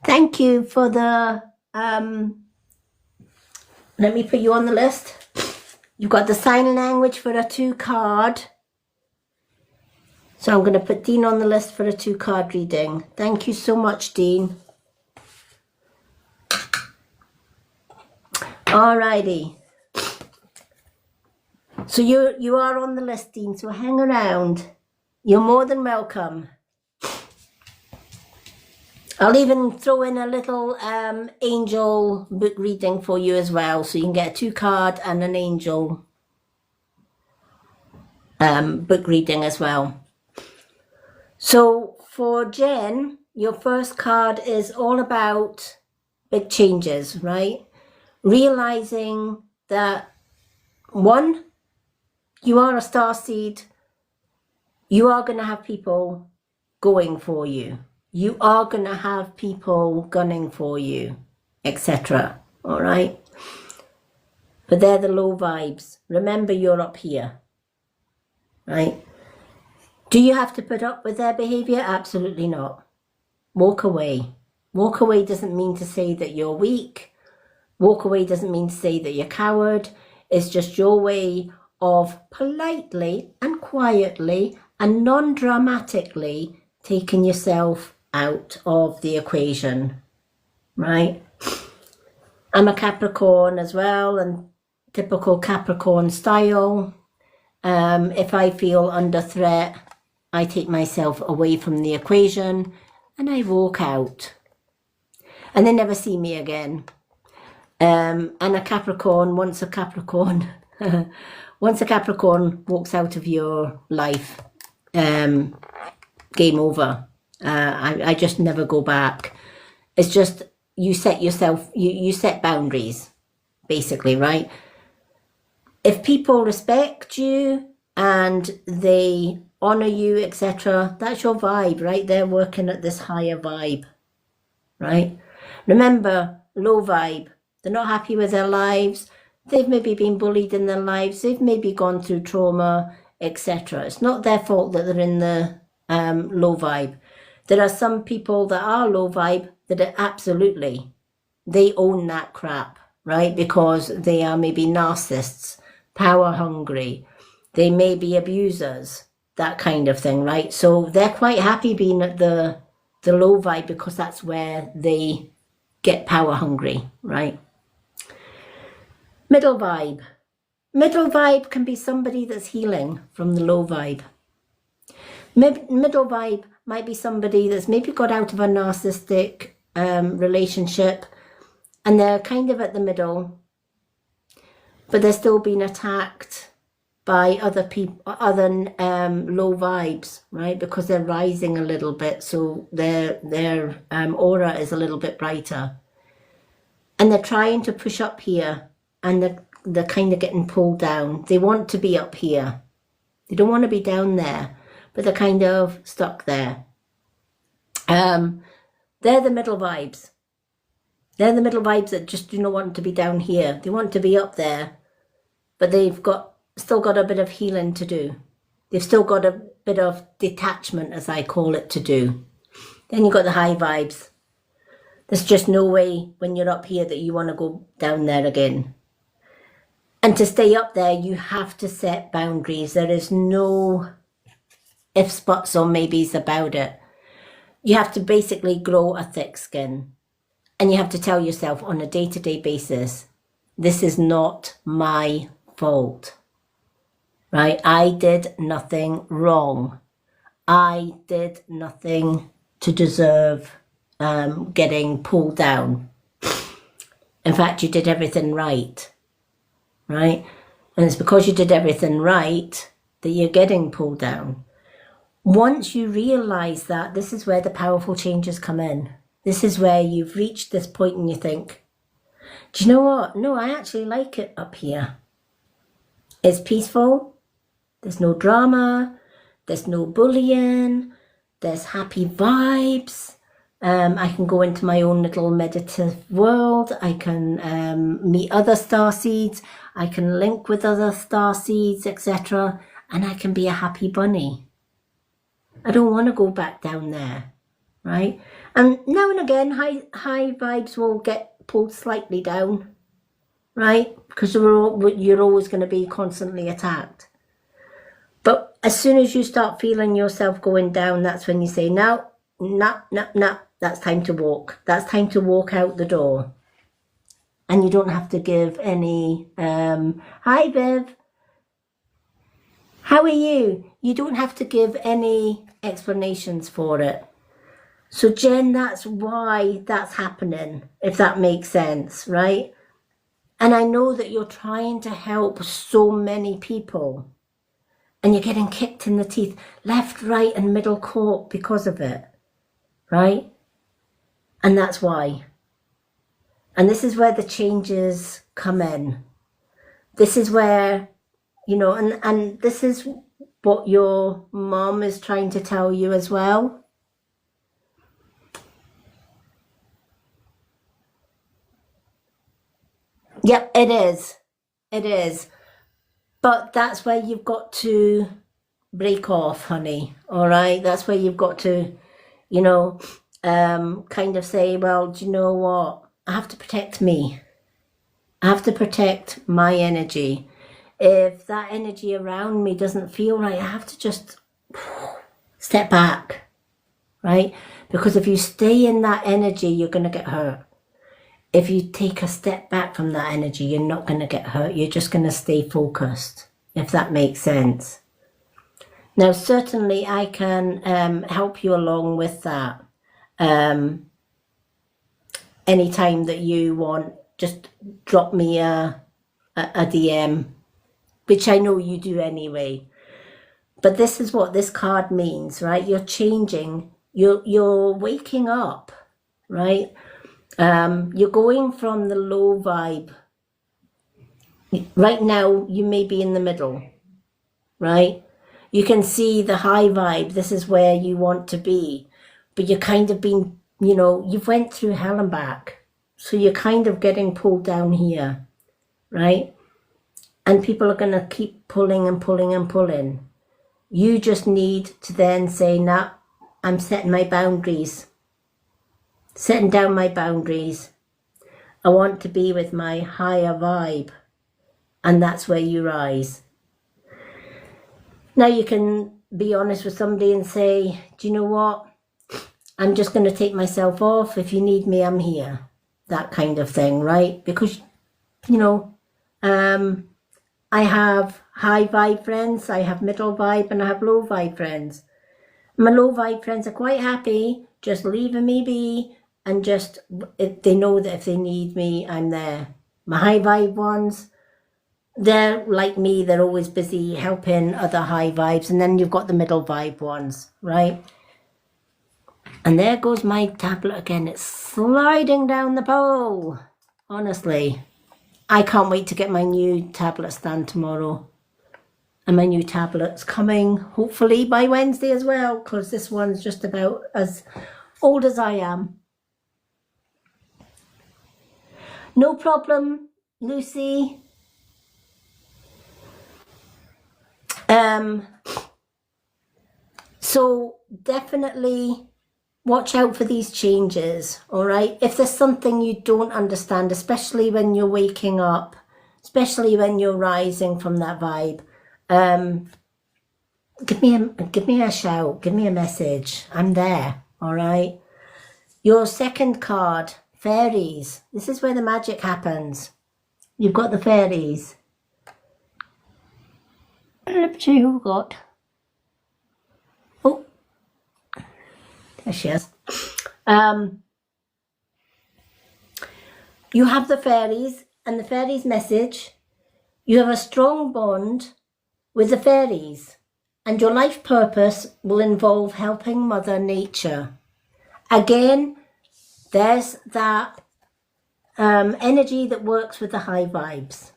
A: Thank you for the, let me put you on the list. You've got the sign language for a 2-card. So I'm going to put Dean on the list for a 2-card reading. Thank you so much, Dean. Alrighty. So you are on the list, Dean, so hang around. You're more than welcome. I'll even throw in a little angel book reading for you as well. So you can get a 2-card and an angel book reading as well. So for Jen, your first card is all about big changes, right? Realizing that, one, you are a starseed. You are going to have people going for you. You are going to have people gunning for you, etc. All right? But they're the low vibes. Remember, you're up here, right? Do you have to put up with their behavior? Absolutely not. Walk away. Walk away doesn't mean to say that you're weak. Walk away doesn't mean to say that you're coward. It's just your way of politely and quietly and non-dramatically taking yourself out of the equation, right? I'm a Capricorn as well, and typical Capricorn style. If I feel under threat, I take myself away from the equation and I walk out. And they never see me again. And a Capricorn, once a Capricorn walks out of your life, game over. I just never go back. It's just you set yourself, you set boundaries, basically, right? If people respect you and they honor you, etc., that's your vibe, right? They're working at this higher vibe, right? Remember, low vibe. They're not happy with their lives. They've maybe been bullied in their lives. They've maybe gone through trauma, etc. It's not their fault that they're in the low vibe. There are some people that are low vibe that are absolutely, they own that crap, right? Because they are maybe narcissists, power hungry. They may be abusers, that kind of thing, right? So they're quite happy being at the low vibe because that's where they get power hungry, right? Middle vibe. Middle vibe can be somebody that's healing from the low vibe. Middle vibe might be somebody that's maybe got out of a narcissistic relationship and they're kind of at the middle, but they're still being attacked by other people, other low vibes, right? Because they're rising a little bit, so their aura is a little bit brighter. And they're trying to push up here, and they're kind of getting pulled down. They want to be up here. They don't want to be down there, but they're kind of stuck there. They're the middle vibes. They're the middle vibes that just do not want to be down here. They want to be up there, but they've still got a bit of healing to do. They've still got a bit of detachment, as I call it, to do. Then you've got the high vibes. There's just no way when you're up here that you want to go down there again. And to stay up there, you have to set boundaries. There is no ifs, buts, or maybes about it. You have to basically grow a thick skin. And you have to tell yourself on a day-to-day basis, this is not my fault, right? I did nothing wrong. I did nothing to deserve getting pulled down. In fact, you did everything right, right? And it's because you did everything right that you're getting pulled down. Once you realize that, this is where the powerful changes come in. This is where you've reached this point and you think, do you know what? No, I actually like it up here. It's peaceful. There's no drama. There's no bullying. There's happy vibes. I can go into my own little meditative world. I can meet other starseeds. I can link with other starseeds, etc. And I can be a happy bunny. I don't want to go back down there, right? And now and again, high vibes will get pulled slightly down, right? Because you're always going to be constantly attacked. But as soon as you start feeling yourself going down, that's when you say, no, that's time to walk. That's time to walk out the door. And you don't have to give any, hi Viv, how are you? You don't have to give any explanations for it. So Jen, that's why that's happening, if that makes sense, right? And I know that you're trying to help so many people and you're getting kicked in the teeth, left, right and middle court because of it, right? And that's why. And this is where the changes come in. This is where, you know, and this is what your mom is trying to tell you as well. Yep, it is. It is. But that's where you've got to break off, honey. All right? That's where you've got to, you know, kind of say, well, do you know what? I have to protect me. I have to protect my energy. If that energy around me doesn't feel right, I have to just step back, right? Because if you stay in that energy, you're going to get hurt. If you take a step back from that energy, you're not going to get hurt. You're just going to stay focused, if that makes sense. Now, certainly I can help you along with that. Anytime that you want, just drop me a DM, which I know you do anyway. But this is what this card means, right? You're changing. You're waking up, right? You're going from the low vibe. Right now, you may be in the middle, right? You can see the high vibe. This is where you want to be. But you're kind of being, you know, you've went through hell and back. So you're kind of getting pulled down here, right? And people are going to keep pulling and pulling and pulling. You just need to then say, nah, I'm setting my boundaries. Setting down my boundaries. I want to be with my higher vibe. And that's where you rise. Now you can be honest with somebody and say, do you know what? I'm just going to take myself off. If you need me, I'm here. That kind of thing, right? Because, you know, I have high vibe friends, I have middle vibe, and I have low vibe friends. My low vibe friends are quite happy just leaving me be, and just they know that if they need me, I'm there. My high vibe ones, they're like me, they're always busy helping other high vibes. And then you've got the middle vibe ones, right? And there goes my tablet again. It's sliding down the pole. Honestly, I can't wait to get my new tablet stand tomorrow. And my new tablet's coming hopefully by Wednesday as well, because this one's just about as old as I am. No problem, Lucy. So definitely watch out for these changes, all right? If there's something you don't understand, especially when you're waking up, especially when you're rising from that vibe, give me a shout, give me a message. I'm there, all right? Your second card, fairies. This is where the magic happens. You've got the fairies. Let's see who we got. Oh, there she is. You have the fairies, and the fairies' message. You have a strong bond with the fairies, and your life purpose will involve helping Mother Nature. Again, there's that energy that works with the high vibes,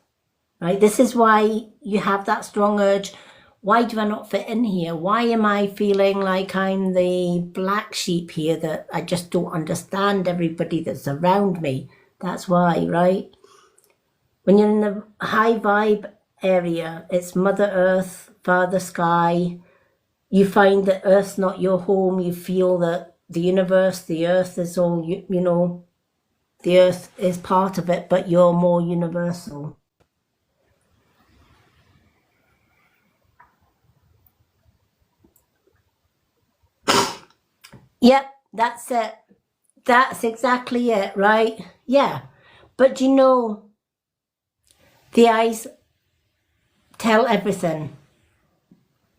A: right? This is why you have that strong urge. Why do I not fit in here? Why am I feeling like I'm the black sheep here, that I just don't understand everybody that's around me? That's why, right? When you're in the high vibe area, it's Mother Earth, Father Sky. You find that Earth's not your home. You feel that the universe, the Earth is all, you know, the Earth is part of it, but you're more universal. Yep, that's it. That's exactly it, right? Yeah. But you know, the eyes tell everything,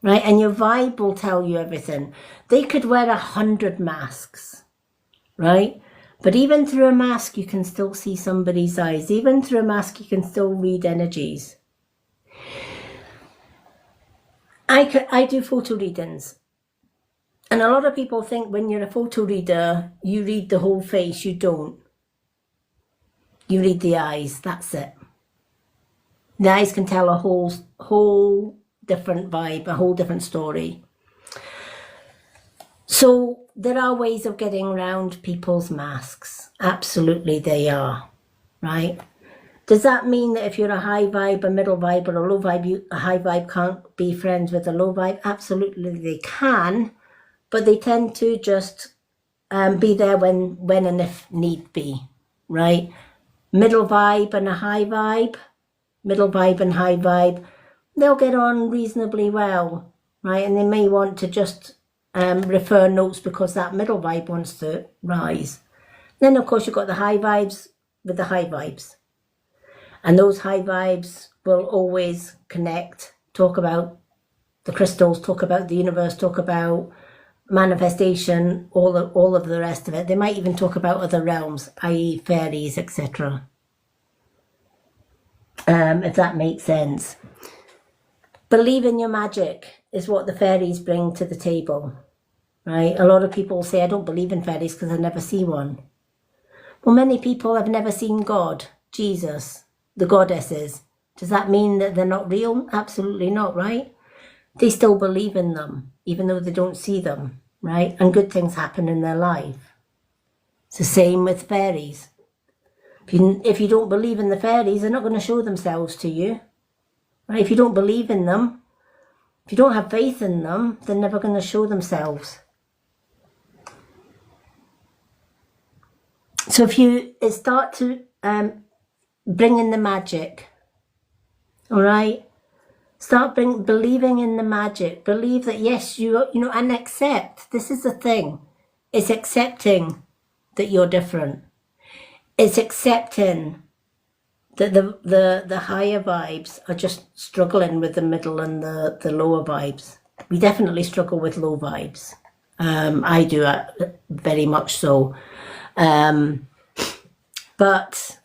A: right? And your vibe will tell you everything. They could wear 100 masks, right? But even through a mask, you can still see somebody's eyes. Even through a mask, you can still read energies. I do photo readings. And a lot of people think when you're a photo reader, you read the whole face. You don't. You read the eyes. That's it. The eyes can tell a whole different vibe, a whole different story. So there are ways of getting around people's masks. Absolutely they are, right? Does that mean that if you're a high vibe, a middle vibe, or a low vibe, a high vibe can't be friends with a low vibe? Absolutely they can, but they tend to just be there when and if need be, right? Middle vibe and a high vibe, middle vibe and high vibe, they'll get on reasonably well, right? And they may want to just refer notes because that middle vibe wants to rise. Then, of course, you've got the high vibes with the high vibes. And those high vibes will always connect, talk about the crystals, talk about the universe, talk about manifestation, all of the rest of it. They might even talk about other realms, i.e. fairies, etc. If that makes sense. Believe in your magic is what the fairies bring to the table, right? A lot of people say, I don't believe in fairies because I never see one. Well, many people have never seen God, Jesus, the goddesses. Does that mean that they're not real? Absolutely not, right? They still believe in them, even though they don't see them, right? And good things happen in their life. It's the same with fairies. If you don't believe in the fairies, they're not going to show themselves to you, right? If you don't believe in them, if you don't have faith in them, they're never going to show themselves. So if you start to bring in the magic, all right? Start believing in the magic. Believe that, yes, you know, and accept. This is the thing. It's accepting that you're different. It's accepting The higher vibes are just struggling with the middle and the lower vibes. We definitely struggle with low vibes. I do very much so. But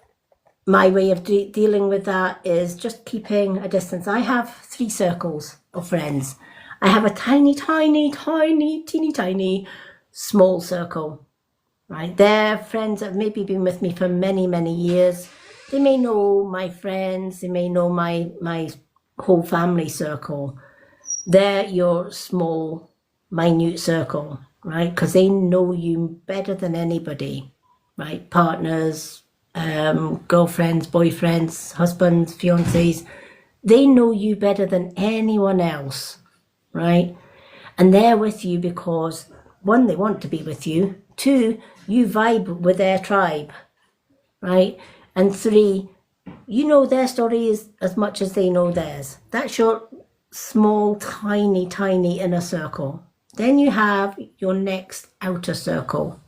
A: my way of dealing with that is just keeping a distance. I have 3 circles of friends. I have a teeny tiny small circle, right? They're friends that have maybe been with me for many years. They may know my friends, they may know my whole family circle. They're your small, minute circle, right? Because they know you better than anybody, right? Partners, girlfriends, boyfriends, husbands, fiancés, they know you better than anyone else, right? And they're with you because 1, they want to be with you. 2, you vibe with their tribe, right? And 3, you know their story as much as they know theirs. That's your small, tiny inner circle. Then you have your next outer circle.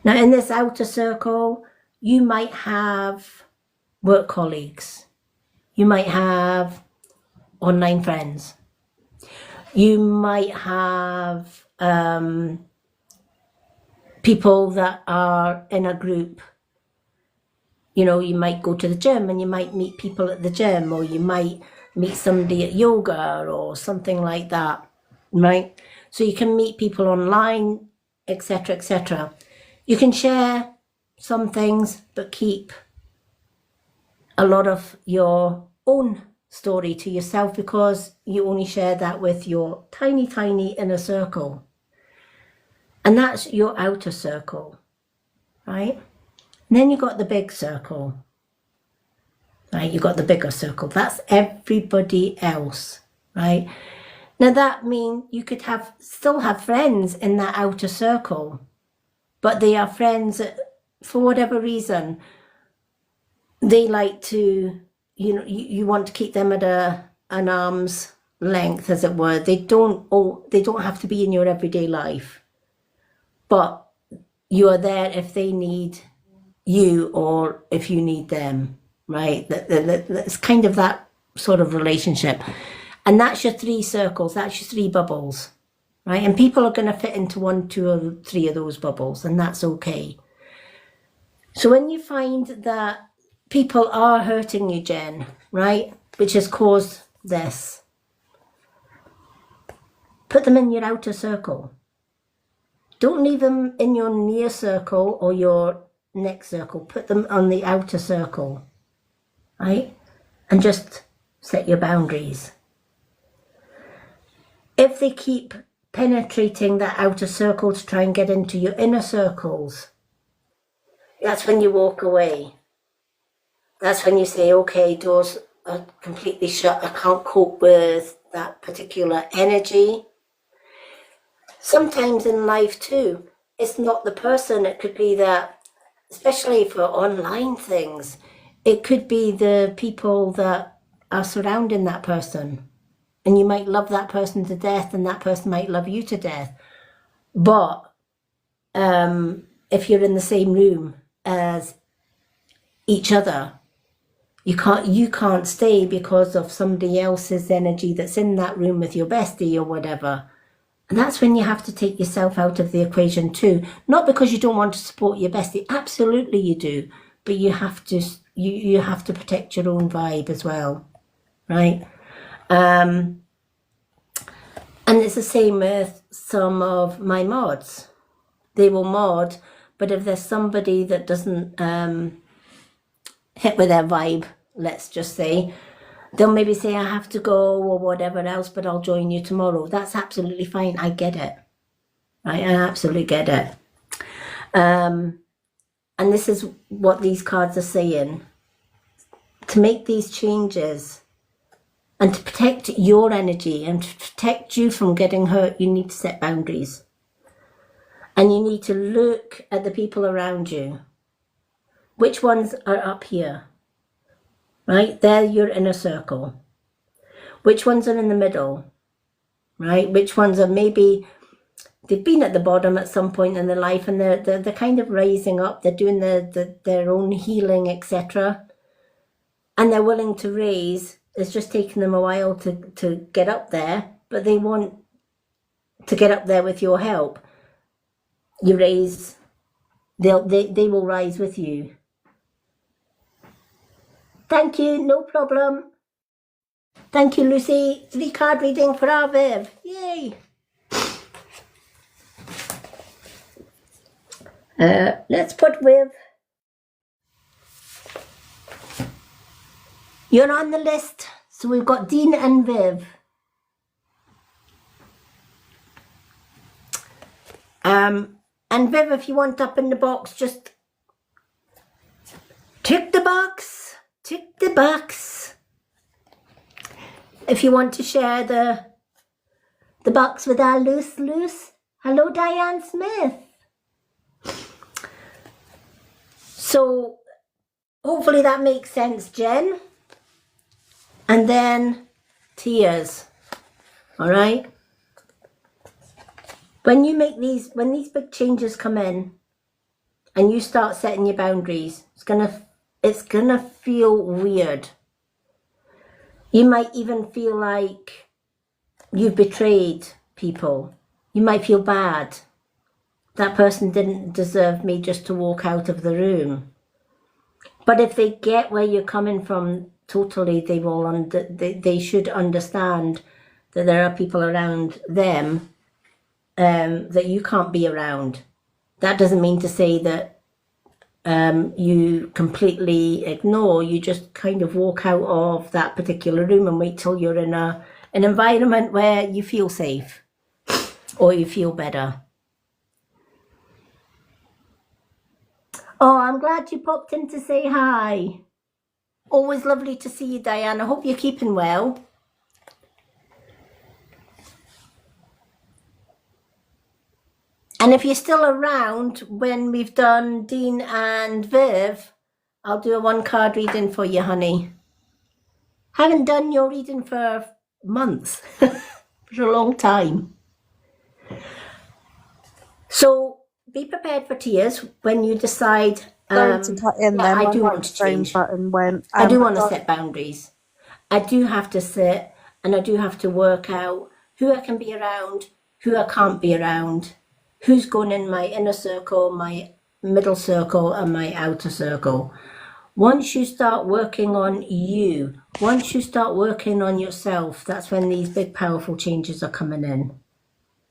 A: Now, in this outer circle, you might have work colleagues. You might have online friends. You might have people that are in a group. You know, you might go to the gym and you might meet people at the gym, or you might meet somebody at yoga or something like that, right? So you can meet people online, etc., etc. You can share some things, but keep a lot of your own story to yourself, because you only share that with your tiny inner circle. And that's your outer circle, right? And then you got the big circle, right? You got the bigger circle. That's everybody else, right? Now that means you could still have friends in that outer circle, but they are friends that, for whatever reason, they like to, you know, you want to keep them at an arm's length, as it were. They don't have to be in your everyday life, but you are there if they need you or if you need them, right? That's kind of that sort of relationship. And that's your 3 circles, that's your 3 bubbles, right? And people are going to fit into 1, 2, or 3 of those bubbles, and that's okay. So when you find that people are hurting you, Jen, right, which has caused this, put them in your outer circle. Don't leave them in your near circle or your next circle. Put them on the outer circle, right? And just set your boundaries. If they keep penetrating that outer circle to try and get into your inner circles, that's when you walk away. That's when you say, okay, doors are completely shut. I can't cope with that particular energy. Sometimes in life too, it's not the person. It could be that, especially for online things, it could be the people that are surrounding that person. And you might love that person to death, and that person might love you to death. But if you're in the same room as each other, you can't stay because of somebody else's energy that's in that room with your bestie or whatever. And that's when you have to take yourself out of the equation too. Not because you don't want to support your bestie, absolutely you do, but you have to protect your own vibe as well, right? And it's the same with some of my mods. They will mod, but if there's somebody that doesn't hit with their vibe, let's just say, they'll maybe say, I have to go or whatever else, but I'll join you tomorrow. That's absolutely fine. I get it. I absolutely get it. And this is what these cards are saying. To make these changes and to protect your energy and to protect you from getting hurt, you need to set boundaries. And you need to look at the people around you. Which ones are up here? Right? They're your inner circle. Which ones are in the middle? Right? Which ones are maybe, they've been at the bottom at some point in their life and they're kind of rising up. They're doing their own healing, etc. and they're willing to raise. It's just taken them a while to get up there, but they want to get up there with your help. You raise, they will rise with you. Thank you, no problem. Thank you, Lucy. 3 card reading for our Viv. Yay! Let's put Viv. You're on the list. So we've got Dean and Viv. And Viv, if you want up in the box, just tick the box. Tick the box. If you want to share the box with our Loose. Hello, Diane Smith. So hopefully that makes sense, Jen. And then tears. All right. When these big changes come in and you start setting your boundaries, it's gonna feel weird. You might even feel like you've betrayed people. You might feel bad. That person didn't deserve me just to walk out of the room. But if they get where you're coming from, totally, they should understand that there are people around them that you can't be around. That doesn't mean to say that you completely ignore. You just kind of walk out of that particular room and wait till you're in an environment where you feel safe or you feel better. Oh, I'm glad you popped in to say hi. Always lovely to see you, Diane. I hope you're keeping well. And if you're still around when we've done Dean and Viv, I'll do a 1 card reading for you, honey. Haven't done your reading for months, for a long time. So be prepared for tears when you decide.
B: Sorry to cut in there.
A: I
B: My
A: do want to
B: microphone
A: change.
B: button went.
A: I do want to set boundaries. I do have to sit and I do have to work out who I can be around, who I can't be around, who's going in my inner circle, my middle circle, and my outer circle. Once you start working on you, once you start working on yourself, that's when these big, powerful changes are coming in,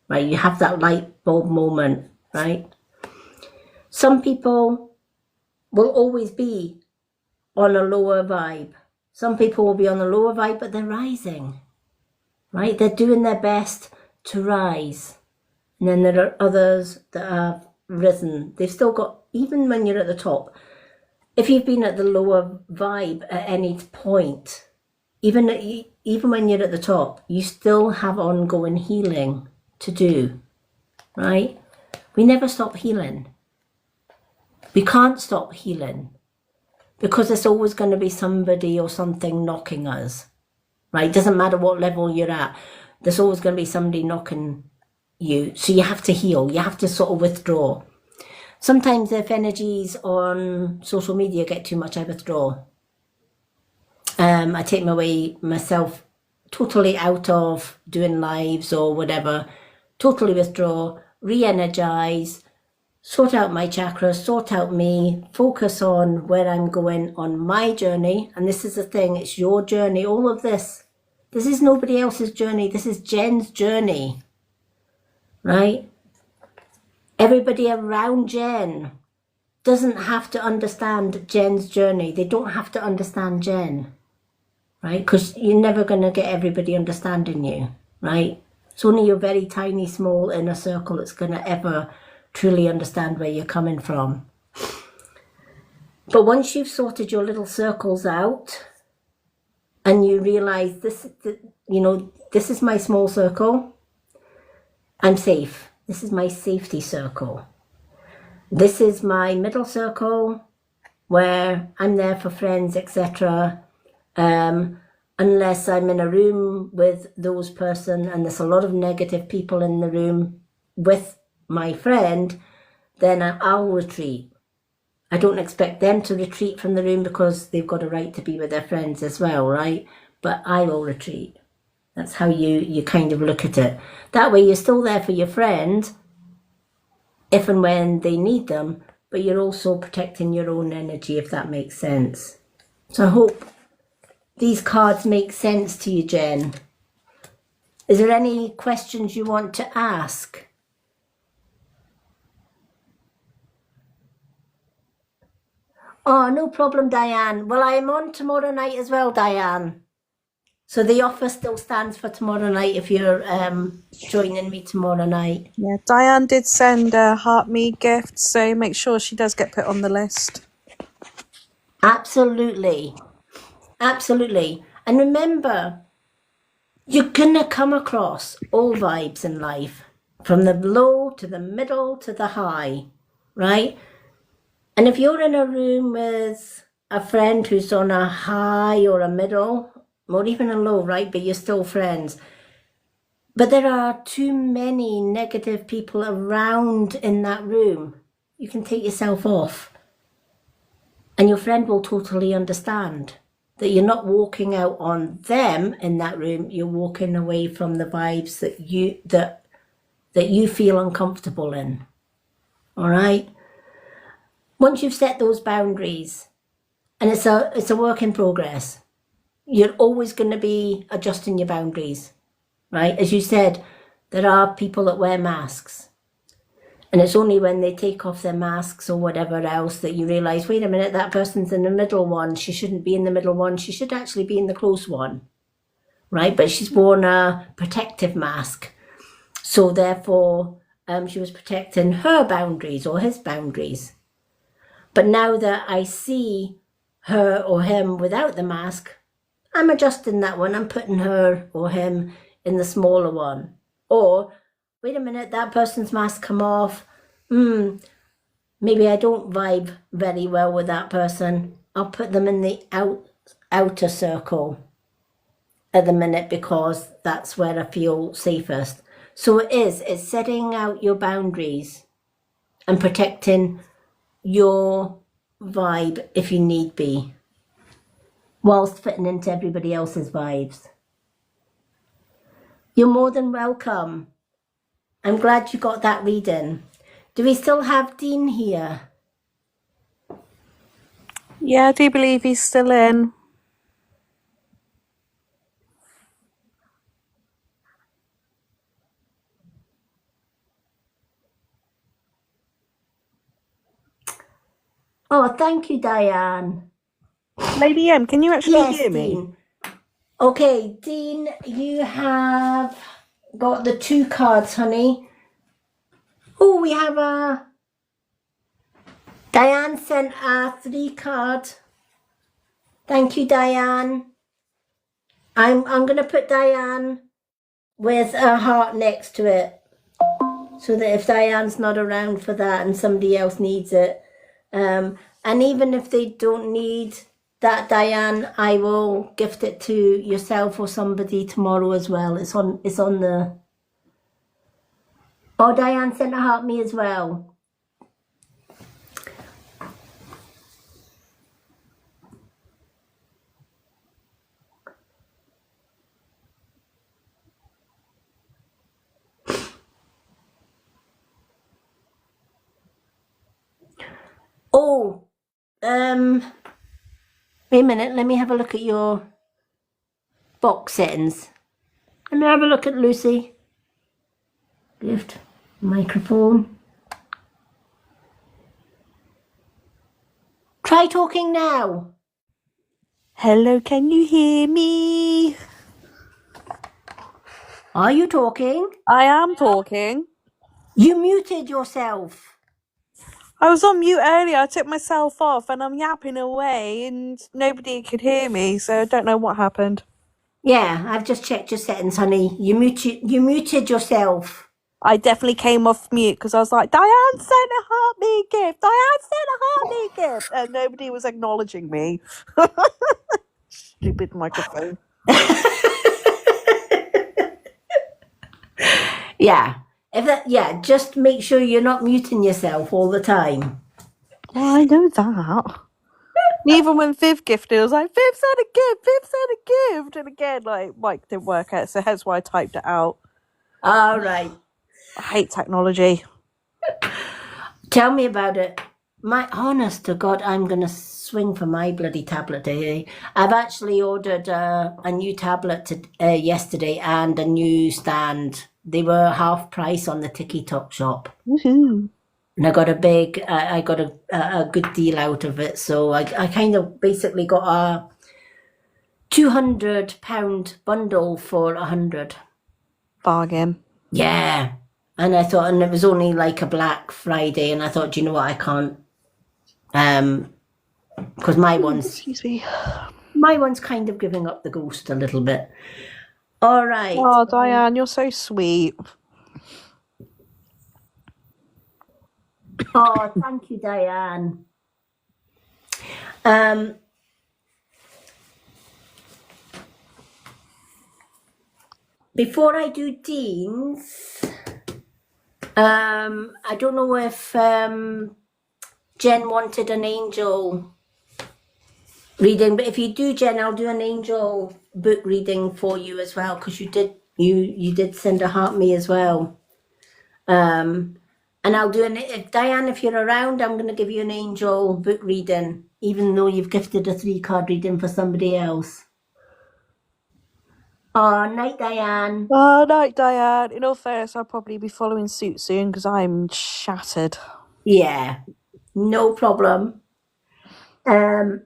A: right? You have that light bulb moment, right? Some people will always be on a lower vibe. Some people will be on a lower vibe, but they're rising, right? They're doing their best to rise. And then there are others that have risen. They've still got, even when you're at the top, if you've been at the lower vibe at any point, even when you're at the top, you still have ongoing healing to do, right? We never stop healing. We can't stop healing because there's always going to be somebody or something knocking us, right? It doesn't matter what level you're at. There's always going to be somebody knocking you. So you have to heal. You have to sort of withdraw. Sometimes if energies on social media get too much, I withdraw. I take myself totally out of doing lives or whatever, totally withdraw, re-energize, sort out my chakras, sort out me, focus on where I'm going on my journey. And this is the thing, it's your journey. All of this is nobody else's journey. This is Jen's journey, right? Everybody around Jen doesn't have to understand Jen's journey. They don't have to understand Jen, right? Because you're never going to get everybody understanding you, right? It's only your very tiny, small inner circle that's going to ever truly understand where you're coming from. But once you've sorted your little circles out and you realize this is my small circle, I'm safe. This is my safety circle. This is my middle circle where I'm there for friends, etc. Unless I'm in a room with those person and there's a lot of negative people in the room with my friend, then I'll retreat. I don't expect them to retreat from the room because they've got a right to be with their friends as well, right? But I will retreat. That's how you kind of look at it. That way you're still there for your friend if and when they need them, but you're also protecting your own energy, if that makes sense. So I hope these cards make sense to you, Jen. Is there any questions you want to ask? Oh, no problem, Diane. Well, I am on tomorrow night as well, Diane. So the offer still stands for tomorrow night if you're joining me tomorrow night.
B: Yeah, Diane did send a Heart Me gift, so make sure she does get put on the list.
A: Absolutely. Absolutely. And remember, you're going to come across all vibes in life, from the low to the middle to the high, right? And if you're in a room with a friend who's on a high or a middle, or even a low, right? But you're still friends. But there are too many negative people around in that room. You can take yourself off. And your friend will totally understand that you're not walking out on them in that room. You're walking away from the vibes that you feel uncomfortable in. All right? Once you've set those boundaries, and it's a work in progress, you're always going to be adjusting your boundaries, right? As you said, there are people that wear masks. And it's only when they take off their masks or whatever else that you realise, wait a minute, that person's in the middle one. She shouldn't be in the middle one. She should actually be in the close one, right? But she's worn a protective mask. So therefore, she was protecting her boundaries or his boundaries. But now that I see her or him without the mask, I'm adjusting that one. I'm putting her or him in the smaller one. Or, wait a minute, that person's mask come off. Maybe I don't vibe very well with that person. I'll put them in the outer circle at the minute because that's where I feel safest. So it's setting out your boundaries and protecting your vibe if you need be, whilst fitting into everybody else's vibes. You're more than welcome. I'm glad you got that reading. Do we still have Dean here?
B: Yeah, I do believe he's still in.
A: Oh, thank you, Diane.
B: Lady M, can you actually hear me?
A: Dean. Okay, Dean, you have got the 2 cards, honey. Oh, we have a... Diane sent a 3 card. Thank you, Diane. I'm going to put Diane with a heart next to it, so that if Diane's not around for that and somebody else needs it, and even if they don't need that, Diane, I will gift it to yourself or somebody tomorrow as well. It's on the... Oh, Diane sent a heart me as well. Oh, wait a minute, let me have a look at your box settings. Let me have a look at Lucy. Gift, microphone. Try talking now.
B: Hello, can you hear me?
A: Are you talking?
B: I am talking.
A: You muted yourself.
B: I was on mute earlier. I took myself off and I'm yapping away and nobody could hear me, so I don't know what happened.
A: Yeah, I've just checked your settings, honey. You muted yourself.
B: I definitely came off mute because I was like, Diane sent a heart me gift. Diane sent a heart me gift. And nobody was acknowledging me. Stupid microphone.
A: Yeah. Just make sure you're not muting yourself all the time.
B: Well, I know that. Even when Viv gifted, I was like, Viv sent a gift, Viv sent a gift. And again, like, Mike didn't work out, so hence why I typed it out.
A: All right.
B: I hate technology.
A: Tell me about it. My honest to God, I'm going to swing for my bloody tablet today. I've actually ordered a new tablet yesterday and a new stand. They were half price on the TikTok shop.
B: Woohoo.
A: And I got I got a good deal out of it. So I kind of basically got a £200 bundle for 100.
B: Bargain.
A: Yeah. And I thought, and it was only like a Black Friday, and I thought, do you know what, I can't, because my one's kind of giving up the ghost a little bit. All right.
B: Oh, Diane, you're so sweet.
A: Oh, thank you, Diane. Before I do Dean's, I don't know if Jen wanted an angel reading, but if you do, Jen, I'll do an angel book reading for you as well, because you did send a heart me as well. And I'll do if Diane, if you're around, I'm going to give you an angel book reading, even though you've gifted a 3-card reading for somebody else. Oh, night, Diane.
B: Oh, night, Diane. In all fairness, I'll probably be following suit soon because I'm shattered.
A: Yeah, no problem. Well,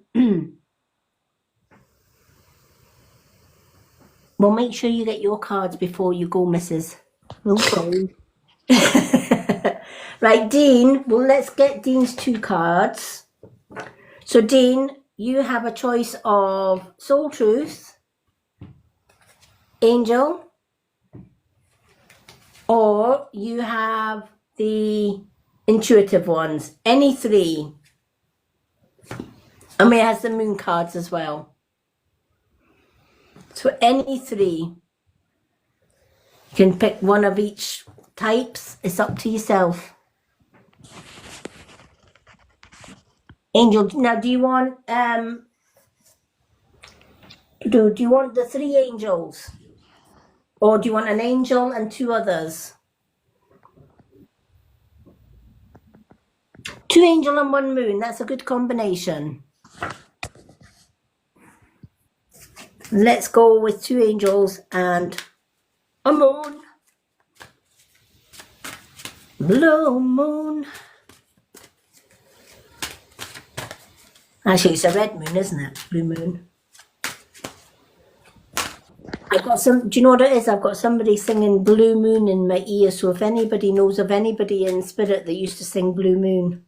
A: make sure you get your cards before you go, Mrs.
B: Okay.
A: Right, Dean, well, let's get Dean's 2 cards. So, Dean, you have a choice of Soul Truth, Angel, or you have the intuitive ones. Any 3. I mean, it has the moon cards as well. So any 3. You can pick one of each types. It's up to yourself. Angel, now do you want do you want the 3 angels? Or do you want an angel and 2 others? 2 angel and 1 moon, that's a good combination. Let's go with 2 angels and a moon. Blue moon. Actually, it's a red moon, isn't it? Blue moon. I've got some, do you know what it is? I've got somebody singing Blue Moon in my ear. So if anybody knows of anybody in spirit that used to sing Blue Moon,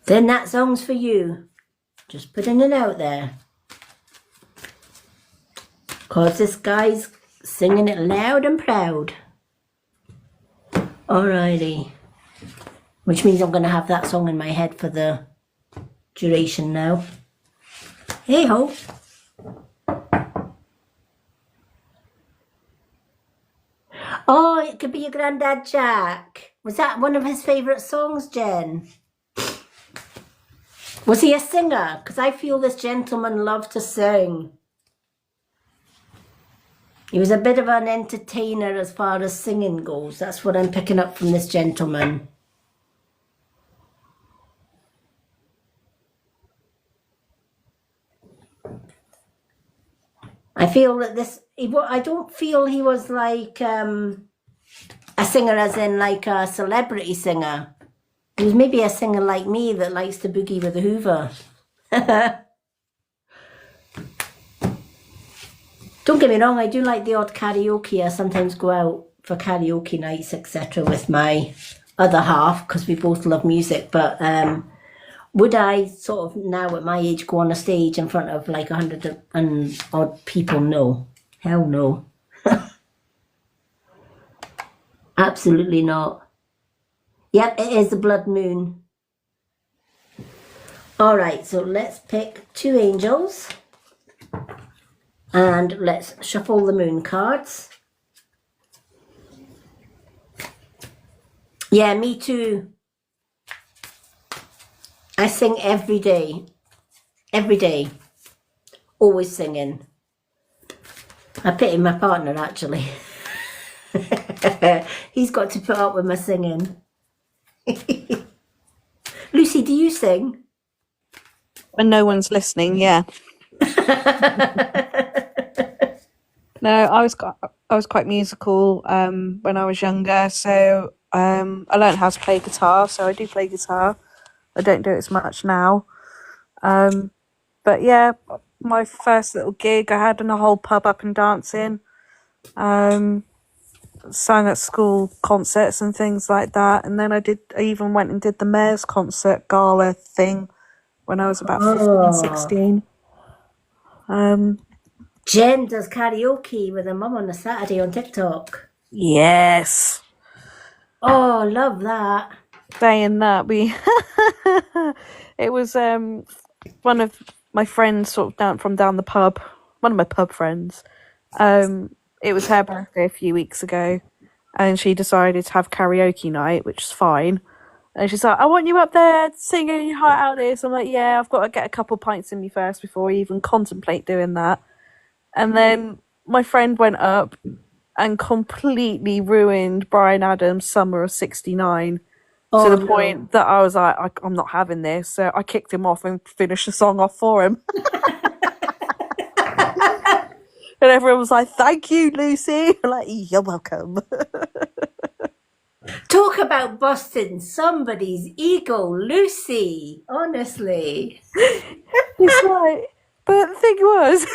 A: then that song's for you. Just putting it out there. Because this guy's singing it loud and proud. Alrighty. Which means I'm going to have that song in my head for the duration now. Hey ho. Oh, it could be your granddad Jack. Was that one of his favourite songs, Jen? Was he a singer? Because I feel this gentleman loved to sing. He was a bit of an entertainer as far as singing goes. That's what I'm picking up from this gentleman. I feel that I don't feel he was like a singer as in like a celebrity singer. He was maybe a singer like me that likes to boogie with a Hoover. Don't get me wrong, I do like the odd karaoke. I sometimes go out for karaoke nights, etc. with my other half because we both love music. But would I sort of now at my age go on a stage in front of like 100 and odd people? No. Hell no. Absolutely not. Yep, it is the blood moon. All right, so let's pick 2 angels. And let's shuffle the moon cards. Yeah, me too. sing every day. Every day. Always singing. I pity my partner, actually. He's got to put up with my singing. Lucy, do you sing?
B: When no one's listening, yeah. No, I was quite musical when I was younger, so I learned how to play guitar. So I do play guitar. I don't do it as much now. But yeah, my first little gig I had in a whole pub up and dancing. Sang at school concerts and things like that, and then I even went and did the mayor's concert gala thing when I was about 15, 16.
A: Jen does karaoke with her mum on a Saturday on TikTok.
B: Yes.
A: Oh, love that.
B: Saying that, it was one of my friends sort of down the pub, one of my pub friends. It was her birthday a few weeks ago, and she decided to have karaoke night, which is fine. And she's like, I want you up there singing your heart out this. I'm like, yeah, I've got to get a couple pints in me first before I even contemplate doing that. And then my friend went up and completely ruined Bryan Adams' Summer of 69 to the point that I was like, I'm not having this. So I kicked him off and finished the song off for him. And everyone was like, thank you, Lucy. I'm like, you're welcome.
A: Talk about busting somebody's ego, Lucy. Honestly.
B: It's like, but the thing was,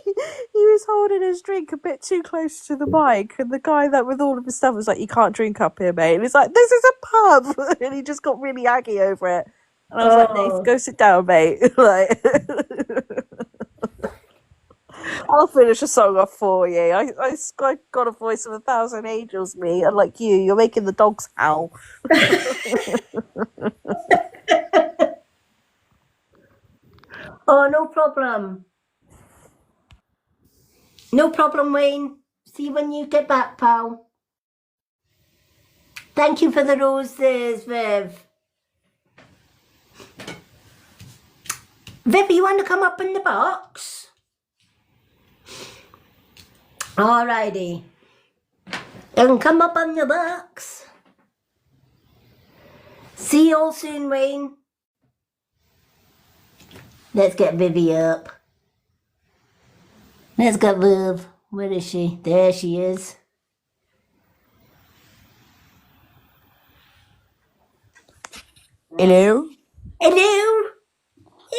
B: he was holding his drink a bit too close to the mic, and the guy that with all of his stuff was like, you can't drink up here, mate. And he's like, this is a pub. And he just got really aggy over it. And I was like, Nathan, go sit down, mate. Like, I'll finish a song off for you. I got a voice of 1,000 angels, me. Unlike you, you're making the dogs howl.
A: Oh, no problem. No problem, Wayne. See you when you get back, pal. Thank you for the roses, Viv. Viv, you want to come up in the box? Alrighty. You can come up on the box. See you all soon, Wayne. Let's get Vivi up. Let's get Viv. Where is she? There she is.
C: Hello?
A: Hello.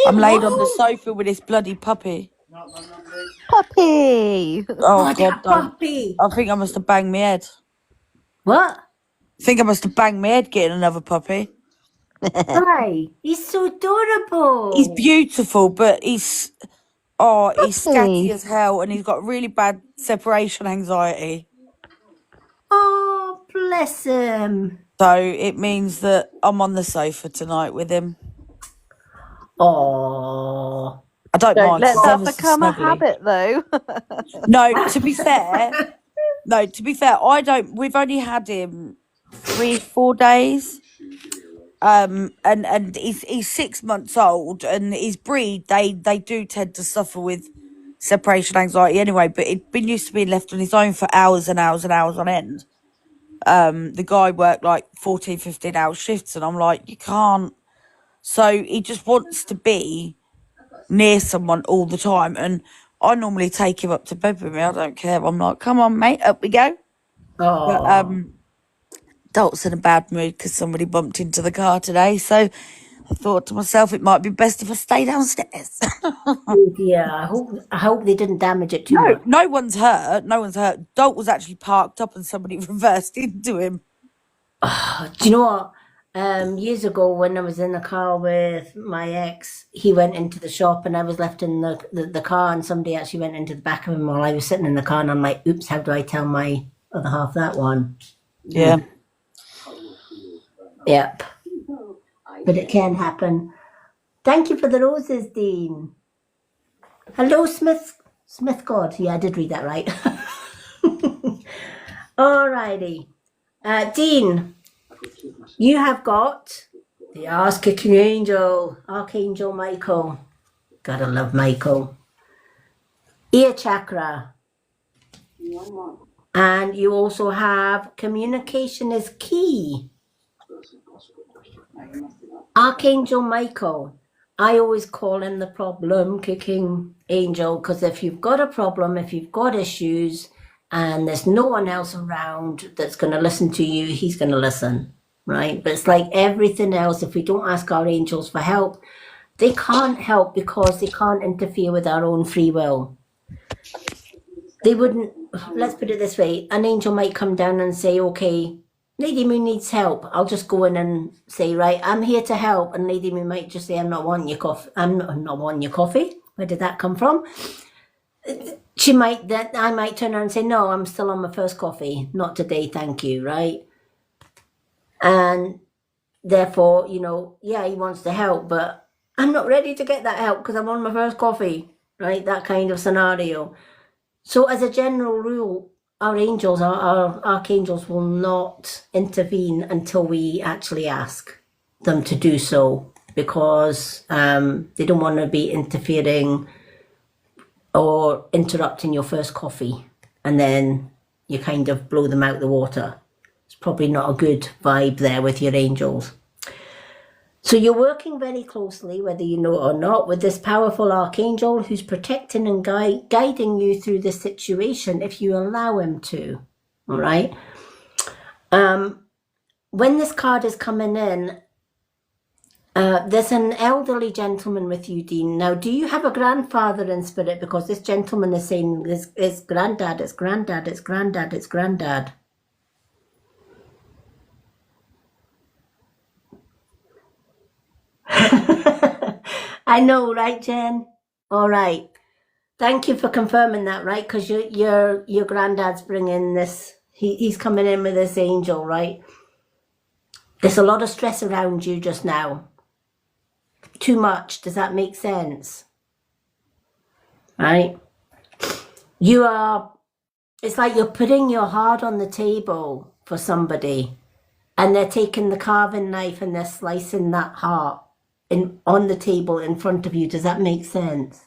C: I'm laid on the sofa with this bloody puppy.
B: Puppy!
C: Oh,
A: What
C: God,
A: a
C: don't.
A: puppy.
C: I think I must have banged my head.
A: What?
C: I think I must have banged my head getting another puppy.
A: Why? He's so adorable.
C: He's beautiful, but he's scatty
B: Puppy.
C: as hell, and he's got really bad separation anxiety.
A: Oh, bless him.
C: So it means that I'm on the sofa tonight with him.
A: Oh.
C: I don't
B: Don't
C: mind.
B: let
C: 'cause he's
B: that
C: ever so
B: become a
C: snuggly.
B: habit, though.
C: No, to be fair, I don't. We've only had him 3-4 days. And he's 6 months old, and his breed they do tend to suffer with separation anxiety anyway. But he'd been used to being left on his own for hours and hours and hours on end. The guy worked like 14, 15-hour shifts, and I'm like, you can't. So he just wants to be near someone all the time, and I normally take him up to bed with me. I don't care. I'm like, come on, mate, up we go.
A: Oh.
C: But Dalt's in a bad mood because somebody bumped into the car today, so I thought to myself it might be best if I stay downstairs.
A: Yeah, I hope they didn't damage it too much.
C: No one's hurt. Dalt was actually parked up and somebody reversed into him.
A: Do you know what? Years ago when I was in the car with my ex, he went into the shop and I was left in the car, and somebody actually went into the back of him while I was sitting in the car, and I'm like, oops, how do I tell my other half that one?
C: Yeah.
A: Yep. But it can happen. Thank you for the roses, Dean. Hello, Smith God. Yeah, I did read that right. Alrighty. Dean, you have got The ass kicking angel, Archangel Michael. Gotta love Michael. Ear chakra. And you also have communication is key. Archangel Michael. I always call him the problem kicking angel, because if you've got a problem, if you've got issues, and there's no one else around that's going to listen to you, he's going to listen, right? But it's like everything else, if we don't ask our angels for help, they can't help because they can't interfere with our own free will. They wouldn't, let's put it this way, an angel might come down and say, okay, Lady Moon needs help. I'll just go in and say, right, I'm here to help. And Lady Moon might just say, I'm not wanting your coffee. I'm not wanting your coffee. Where did that come from? I might turn around and say, no, I'm still on my first coffee. Not today, thank you, right? And therefore, you know, yeah, he wants to help, but I'm not ready to get that help because I'm on my first coffee, right? That kind of scenario. So as a general rule, our angels, our archangels will not intervene until we actually ask them to do so, because they don't want to be interfering or interrupting your first coffee and then you kind of blow them out the water. It's probably not a good vibe there with your angels. So you're working very closely, whether you know it or not, with this powerful archangel who's protecting and guiding you through the situation if you allow him to, all right? When this card is coming in, there's an elderly gentleman with you, Dean. Now, do you have a grandfather in spirit? Because this gentleman is saying it's granddad, it's granddad, it's granddad, it's granddad. I know, right, Jen? All right. Thank you for confirming that, right? Because your granddad's bringing this. He's coming in with this angel, right? There's a lot of stress around you just now. Too much. Does that make sense? Right? It's like you're putting your heart on the table for somebody, and they're taking the carving knife and they're slicing that heart on the table in front of you. Does that make sense?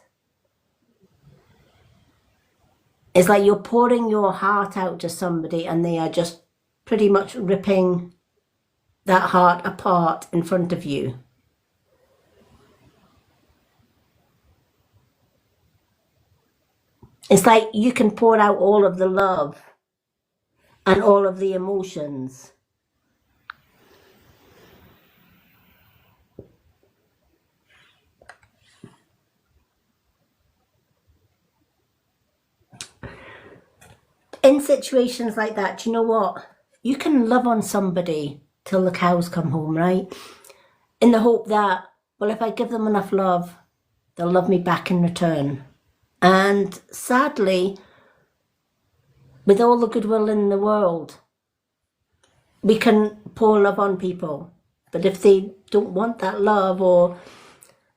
A: It's like you're pouring your heart out to somebody and they are just pretty much ripping that heart apart in front of you. It's like you can pour out all of the love and all of the emotions. In situations like that, do you know what? You can love on somebody till the cows come home, right? In the hope that, well, if I give them enough love, they'll love me back in return. And sadly, with all the goodwill in the world, we can pour love on people. But if they don't want that love, or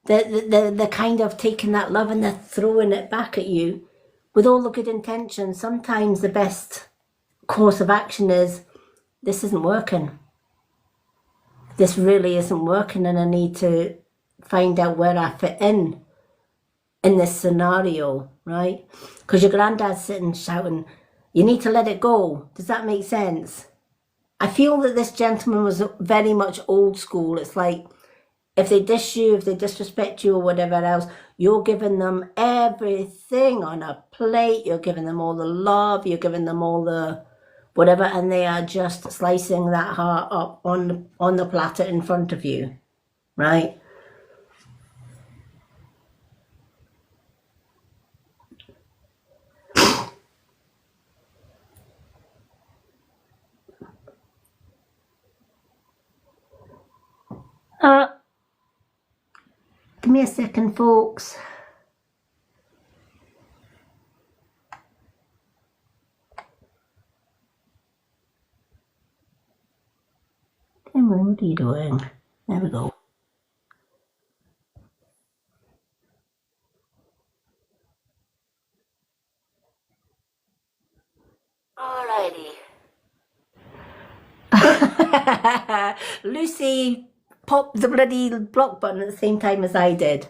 A: they're kind of taking that love and they're throwing it back at you, with all the good intentions, sometimes the best course of action is, this isn't working. This really isn't working, and I need to find out where I fit in this scenario, right? Because your granddad's sitting shouting, you need to let it go. Does that make sense? I feel that this gentleman was very much old school. It's like, if they dish you, if they disrespect you or whatever else, you're giving them everything on a plate. You're giving them all the love. You're giving them all the whatever, and they are just slicing that heart up on the platter in front of you, right? Give me a second, folks. Cameron, what are you doing? There we go. Alrighty. Lucy pop the bloody block button at the same time as I did.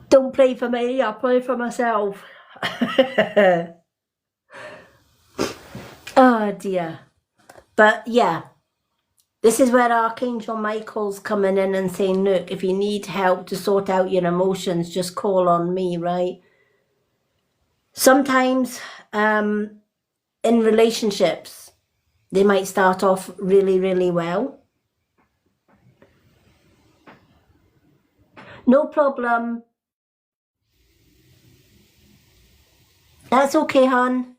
A: Don't pray for me, I'll pray for myself. Oh dear. But yeah, this is where Archangel Michael's coming in and saying, look, if you need help to sort out your emotions, just call on me, right? Sometimes in relationships, they might start off really, really well. No problem. That's okay, hon.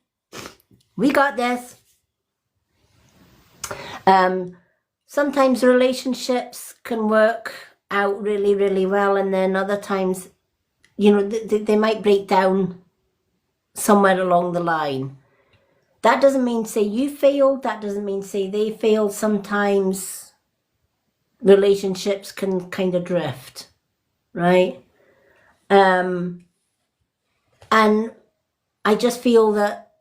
A: We got this. Sometimes relationships can work out really, really well, and then other times, you know, they might break down somewhere along the line. That doesn't mean say you failed. That doesn't mean say they failed. Sometimes relationships can kind of drift, right? And I just feel that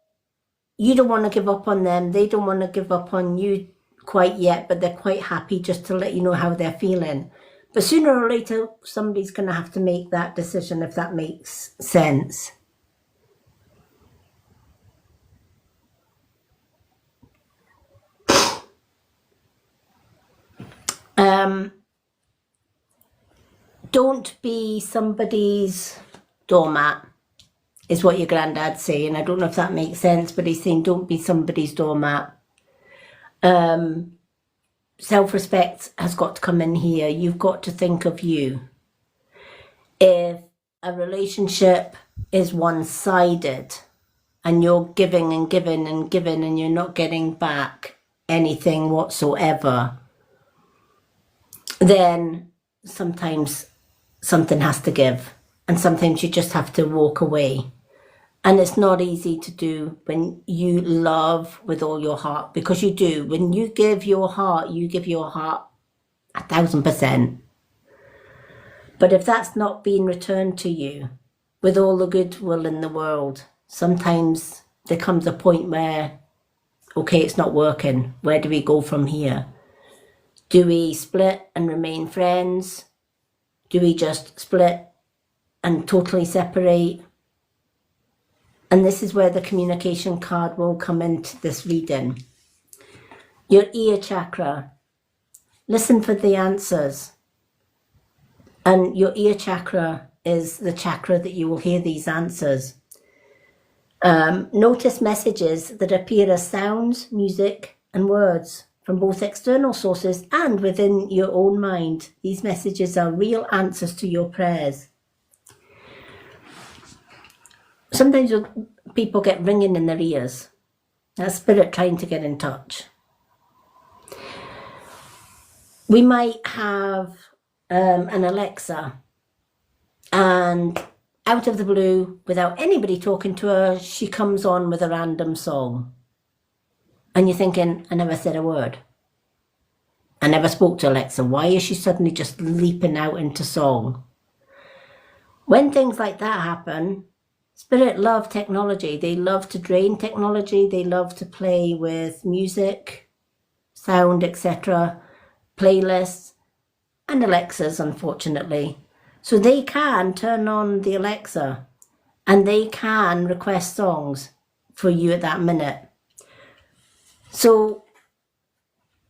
A: you don't want to give up on them. They don't want to give up on you quite yet, but they're quite happy just to let you know how they're feeling. But sooner or later, somebody's going to have to make that decision, if that makes sense. Don't be somebody's doormat, is what your granddad's saying. I don't know if that makes sense, but he's saying don't be somebody's doormat. Self-respect has got to come in here. You've got to think of you. If a relationship is one-sided and you're giving and giving and giving and you're not getting back anything whatsoever, then sometimes something has to give, and sometimes you just have to walk away. And it's not easy to do when you love with all your heart, because you do. When you give your heart 1,000%. But if that's not being returned to you with all the goodwill in the world, sometimes there comes a point where, okay, it's not working. Where do we go from here? Do we split and remain friends? Do we just split and totally separate? And this is where the communication card will come into this reading. Your ear chakra. Listen for the answers. And your ear chakra is the chakra that you will hear these answers. Notice messages that appear as sounds, music, and words from both external sources and within your own mind. These messages are real answers to your prayers. Sometimes people get ringing in their ears. That's spirit trying to get in touch. We might have an Alexa, and out of the blue, without anybody talking to her, she comes on with a random song. And you're thinking, I never said a word. I never spoke to Alexa. Why is she suddenly just leaping out into song? When things like that happen, Spirit love technology. They love to drain technology. They love to play with music, sound, etc., playlists, and Alexas, unfortunately. So they can turn on the Alexa and they can request songs for you at that minute. So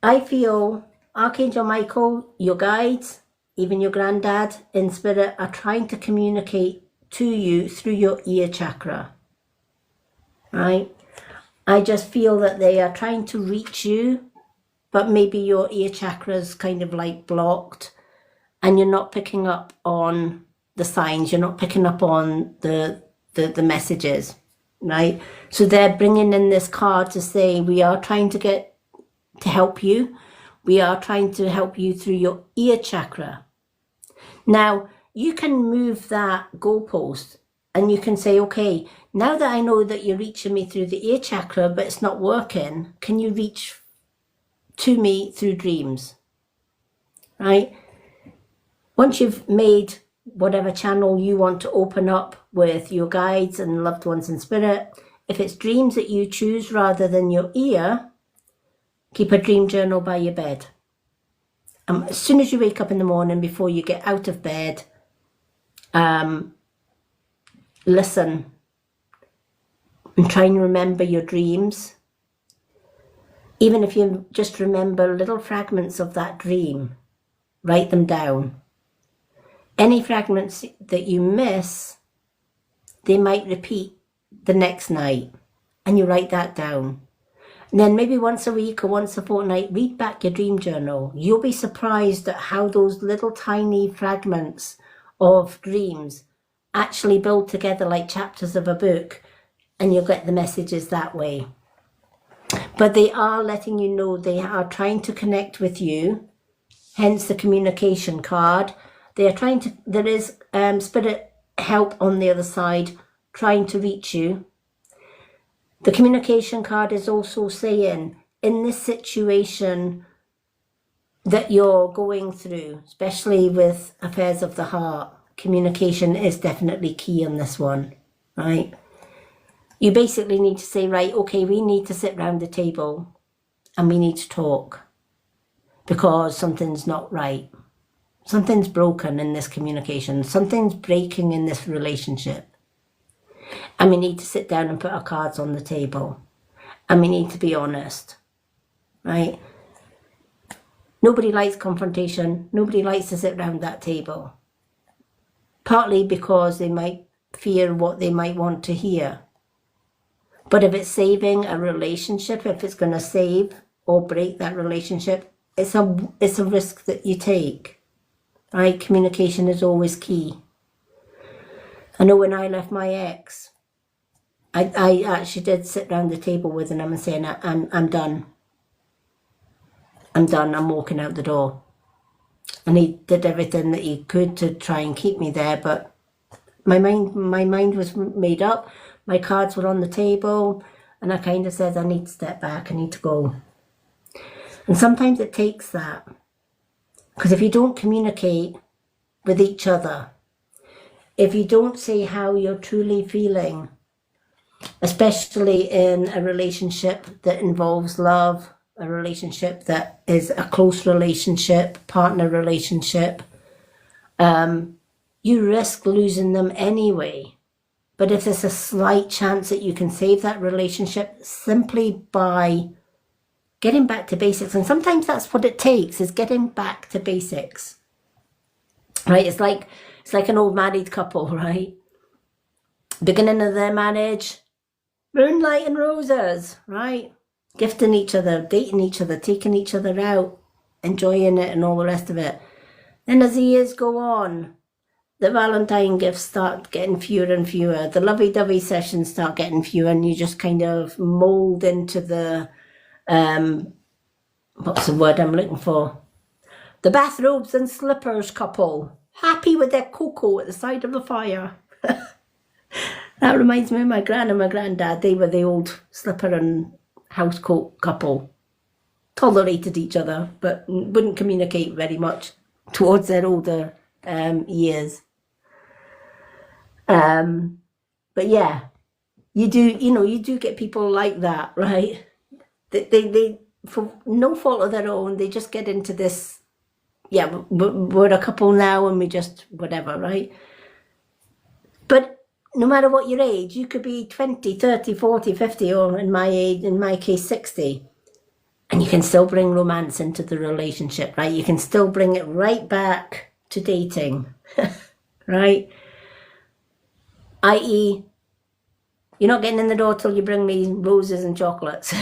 A: I feel Archangel Michael, your guides, even your granddad in spirit are trying to communicate to you through your ear chakra, right? I just feel that they are trying to reach you, but maybe your ear chakra is kind of like blocked and you're not picking up on the signs, you're not picking up on the messages, right? So they're bringing in this card to say, we are trying to help you. We are trying to help you through your ear chakra. Now, you can move that goalpost and you can say, okay, now that I know that you're reaching me through the ear chakra, but it's not working, can you reach to me through dreams, right? Once you've made whatever channel you want to open up with your guides and loved ones in spirit, if it's dreams that you choose rather than your ear, keep a dream journal by your bed. As soon as you wake up in the morning, before you get out of bed, listen and try and remember your dreams. Even if you just remember little fragments of that dream, write them down. Any fragments that you miss, they might repeat the next night, and you write that down. And then maybe once a week or once a fortnight, read back your dream journal. You'll be surprised at how those little tiny fragments of dreams actually build together like chapters of a book, and you'll get the messages that way. But they are letting you know they are trying to connect with you, hence the communication card. They are trying to, there is spirit help on the other side trying to reach you. The communication card is also saying, in this situation that you're going through, especially with affairs of the heart, communication is definitely key on this one, right? You basically need to say, right, okay, we need to sit round the table and we need to talk because something's not right. Something's broken in this communication. Something's breaking in this relationship. And we need to sit down and put our cards on the table. And we need to be honest, right? Nobody likes confrontation. Nobody likes to sit round that table. Partly because they might fear what they might want to hear. But if it's saving a relationship, if it's going to save or break that relationship, it's a risk that you take, right? Communication is always key. I know when I left my ex, I actually did sit down the table with him and saying, I'm done. I'm done. I'm walking out the door. And he did everything that he could to try and keep me there, but my mind was made up. My cards were on the table, and I kind of said, I need to step back. I need to go. And sometimes it takes that, because if you don't communicate with each other, if you don't say how you're truly feeling, especially in a relationship that involves love, a relationship that is a close relationship, partner relationship, you risk losing them anyway. But if there's a slight chance that you can save that relationship simply by getting back to basics, and sometimes that's what it takes, is getting back to basics, right? It's like an old married couple, right? Beginning of their marriage, moonlight and roses, right? Gifting each other, dating each other, taking each other out, enjoying it and all the rest of it. Then as the years go on, the Valentine gifts start getting fewer and fewer. The lovey-dovey sessions start getting fewer, and you just kind of mould into the, what's the word I'm looking for? The bathrobes and slippers couple. Happy with their cocoa at the side of the fire. That reminds me of my gran and my granddad. They were the old slipper and housecoat couple. Tolerated each other, but wouldn't communicate very much towards their older years. But yeah, you do get people like that, right? They for no fault of their own, they just get into this, yeah, we're a couple now and we just whatever, right? But no matter what your age, you could be 20, 30, 40, 50, or in my case 60, and you can still bring romance into the relationship, right? You can still bring it right back to dating, right? I.e., you're not getting in the door till you bring me roses and chocolates,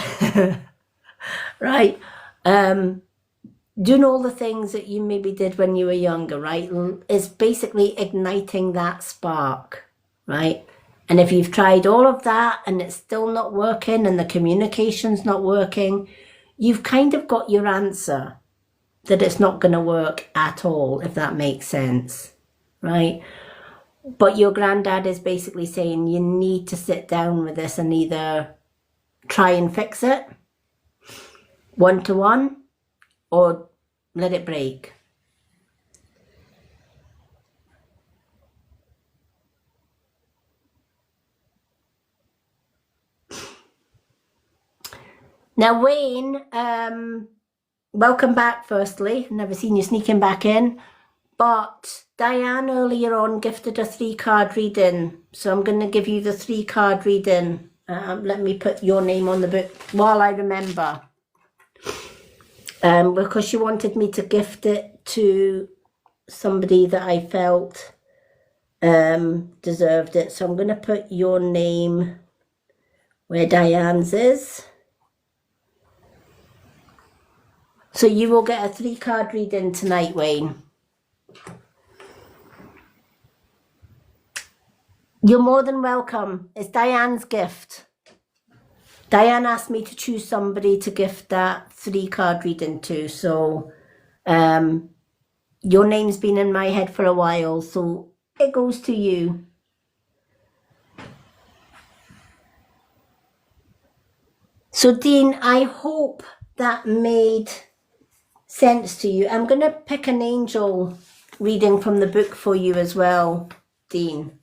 A: right? Doing all the things that you maybe did when you were younger, right? Is basically igniting that spark, right? And if you've tried all of that and it's still not working and the communication's not working, you've kind of got your answer that it's not going to work at all, if that makes sense, right? But your granddad is basically saying you need to sit down with this and either try and fix it one-to-one or let it break. Now, Wayne, welcome back, firstly. Never seen you sneaking back in. But Diane earlier on gifted a 3-card reading. So I'm going to give you the 3-card reading. Let me put your name on the book while I remember. Because she wanted me to gift it to somebody that I felt deserved it. So I'm going to put your name where Diane's is. So you will get a 3-card reading tonight, Wayne. You're more than welcome. It's Diane's gift. Diane asked me to choose somebody to gift that 3-card reading to. So your name's been in my head for a while, so it goes to you. So Dean, I hope that made sense to you. I'm going to pick an angel reading from the book for you as well, Dean.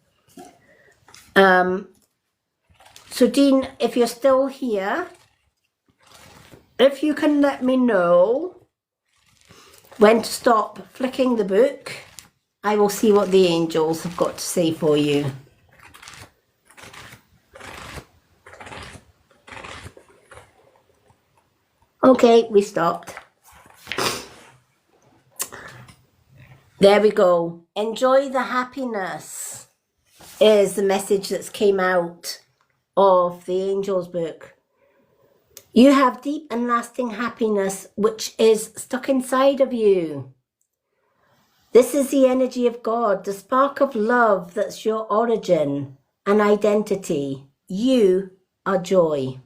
A: So Dean, if you're still here, if you can let me know when to stop flicking the book, I will see what the angels have got to say for you. Okay, we stopped. There we go. Enjoy the happiness is the message that's came out of the Angels book. You have deep and lasting happiness which is stuck inside of you. This is the energy of God, the spark of love that's your origin and identity. You are joy.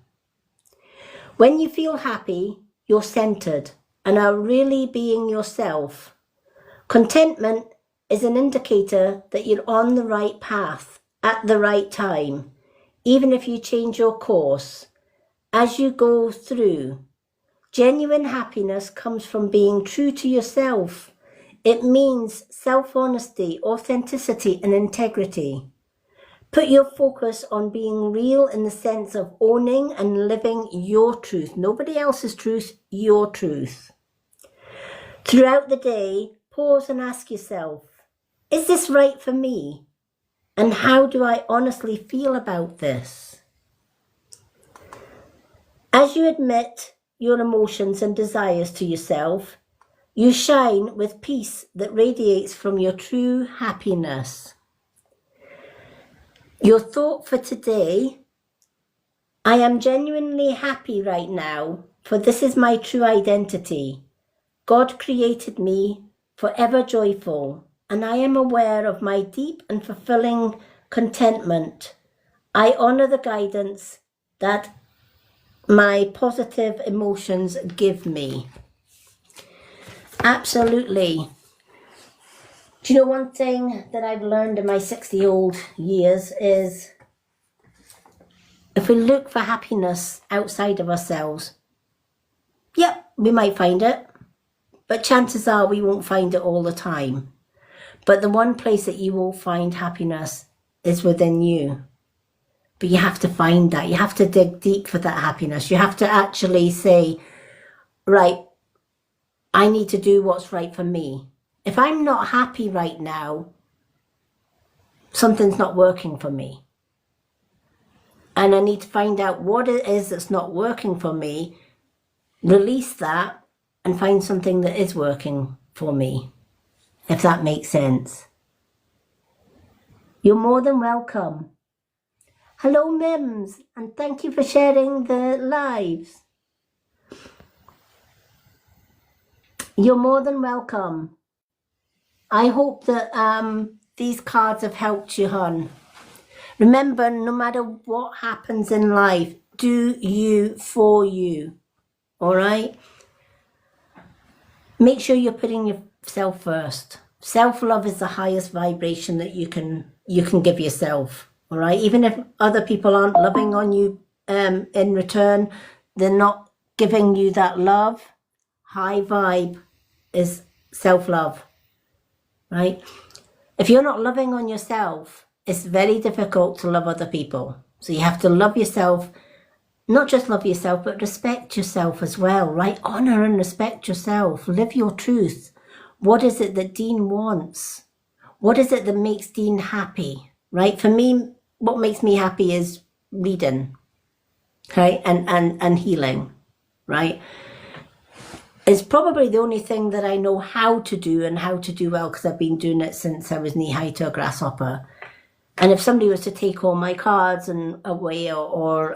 A: When you feel happy, you're centered and are really being yourself. Contentment is an indicator that you're on the right path at the right time, even if you change your course. As you go through, genuine happiness comes from being true to yourself. It means self-honesty, authenticity, and integrity. Put your focus on being real in the sense of owning and living your truth. Nobody else's truth, your truth. Throughout the day, pause and ask yourself, is this right for me? And how do I honestly feel about this? As you admit your emotions and desires to yourself, you shine with peace that radiates from your true happiness. Your thought for today, I am genuinely happy right now, for this is my true identity. God created me forever joyful, and I am aware of my deep and fulfilling contentment. I honor the guidance that my positive emotions give me. Absolutely. Do you know one thing that I've learned in my 60-old years is if we look for happiness outside of ourselves, yep, we might find it, but chances are we won't find it all the time. But the one place that you will find happiness is within you. But you have to find that. You have to dig deep for that happiness. You have to actually say, right, I need to do what's right for me. If I'm not happy right now, something's not working for me. And I need to find out what it is that's not working for me, release that, and find something that is working for me, if that makes sense. You're more than welcome. Hello, Mims, and thank you for sharing the lives. You're more than welcome. I hope that these cards have helped you, hon. Remember, no matter what happens in life, do you for you, all right? Make sure you're putting yourself first. Self-love is the highest vibration that you can give yourself, all right? Even if other people aren't loving on you in return, they're not giving you that love. High vibe is self-love, right? If you're not loving on yourself, it's very difficult to love other people. So you have to love yourself not just love yourself, but respect yourself as well, right? Honor and respect yourself. Live your truth. What is it that Dean wants? What is it that makes Dean happy, right? For me, what makes me happy is reading, right? And healing, right? It's probably the only thing that I know how to do and how to do well, because I've been doing it since I was knee high to a grasshopper. And if somebody was to take all my cards and away, or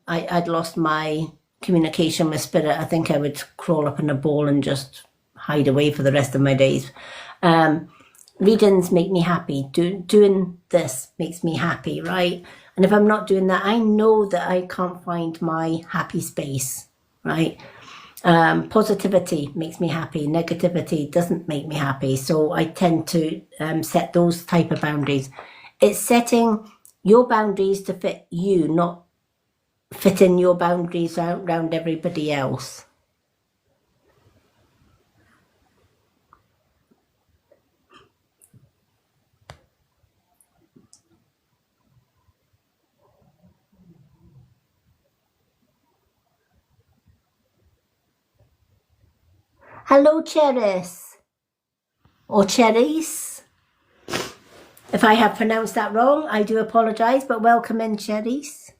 A: I'd lost my communication with spirit, I think I would crawl up in a ball and just hide away for the rest of my days. Readings make me happy. Doing this makes me happy, right? And if I'm not doing that, I know that I can't find my happy space, right? Positivity makes me happy. Negativity doesn't make me happy. So I tend to set those type of boundaries. It's setting your boundaries to fit you, not fitting your boundaries around everybody else. Hello, Cheris. Or Cherries. If I have pronounced that wrong, I do apologise, but welcome in, Cherries.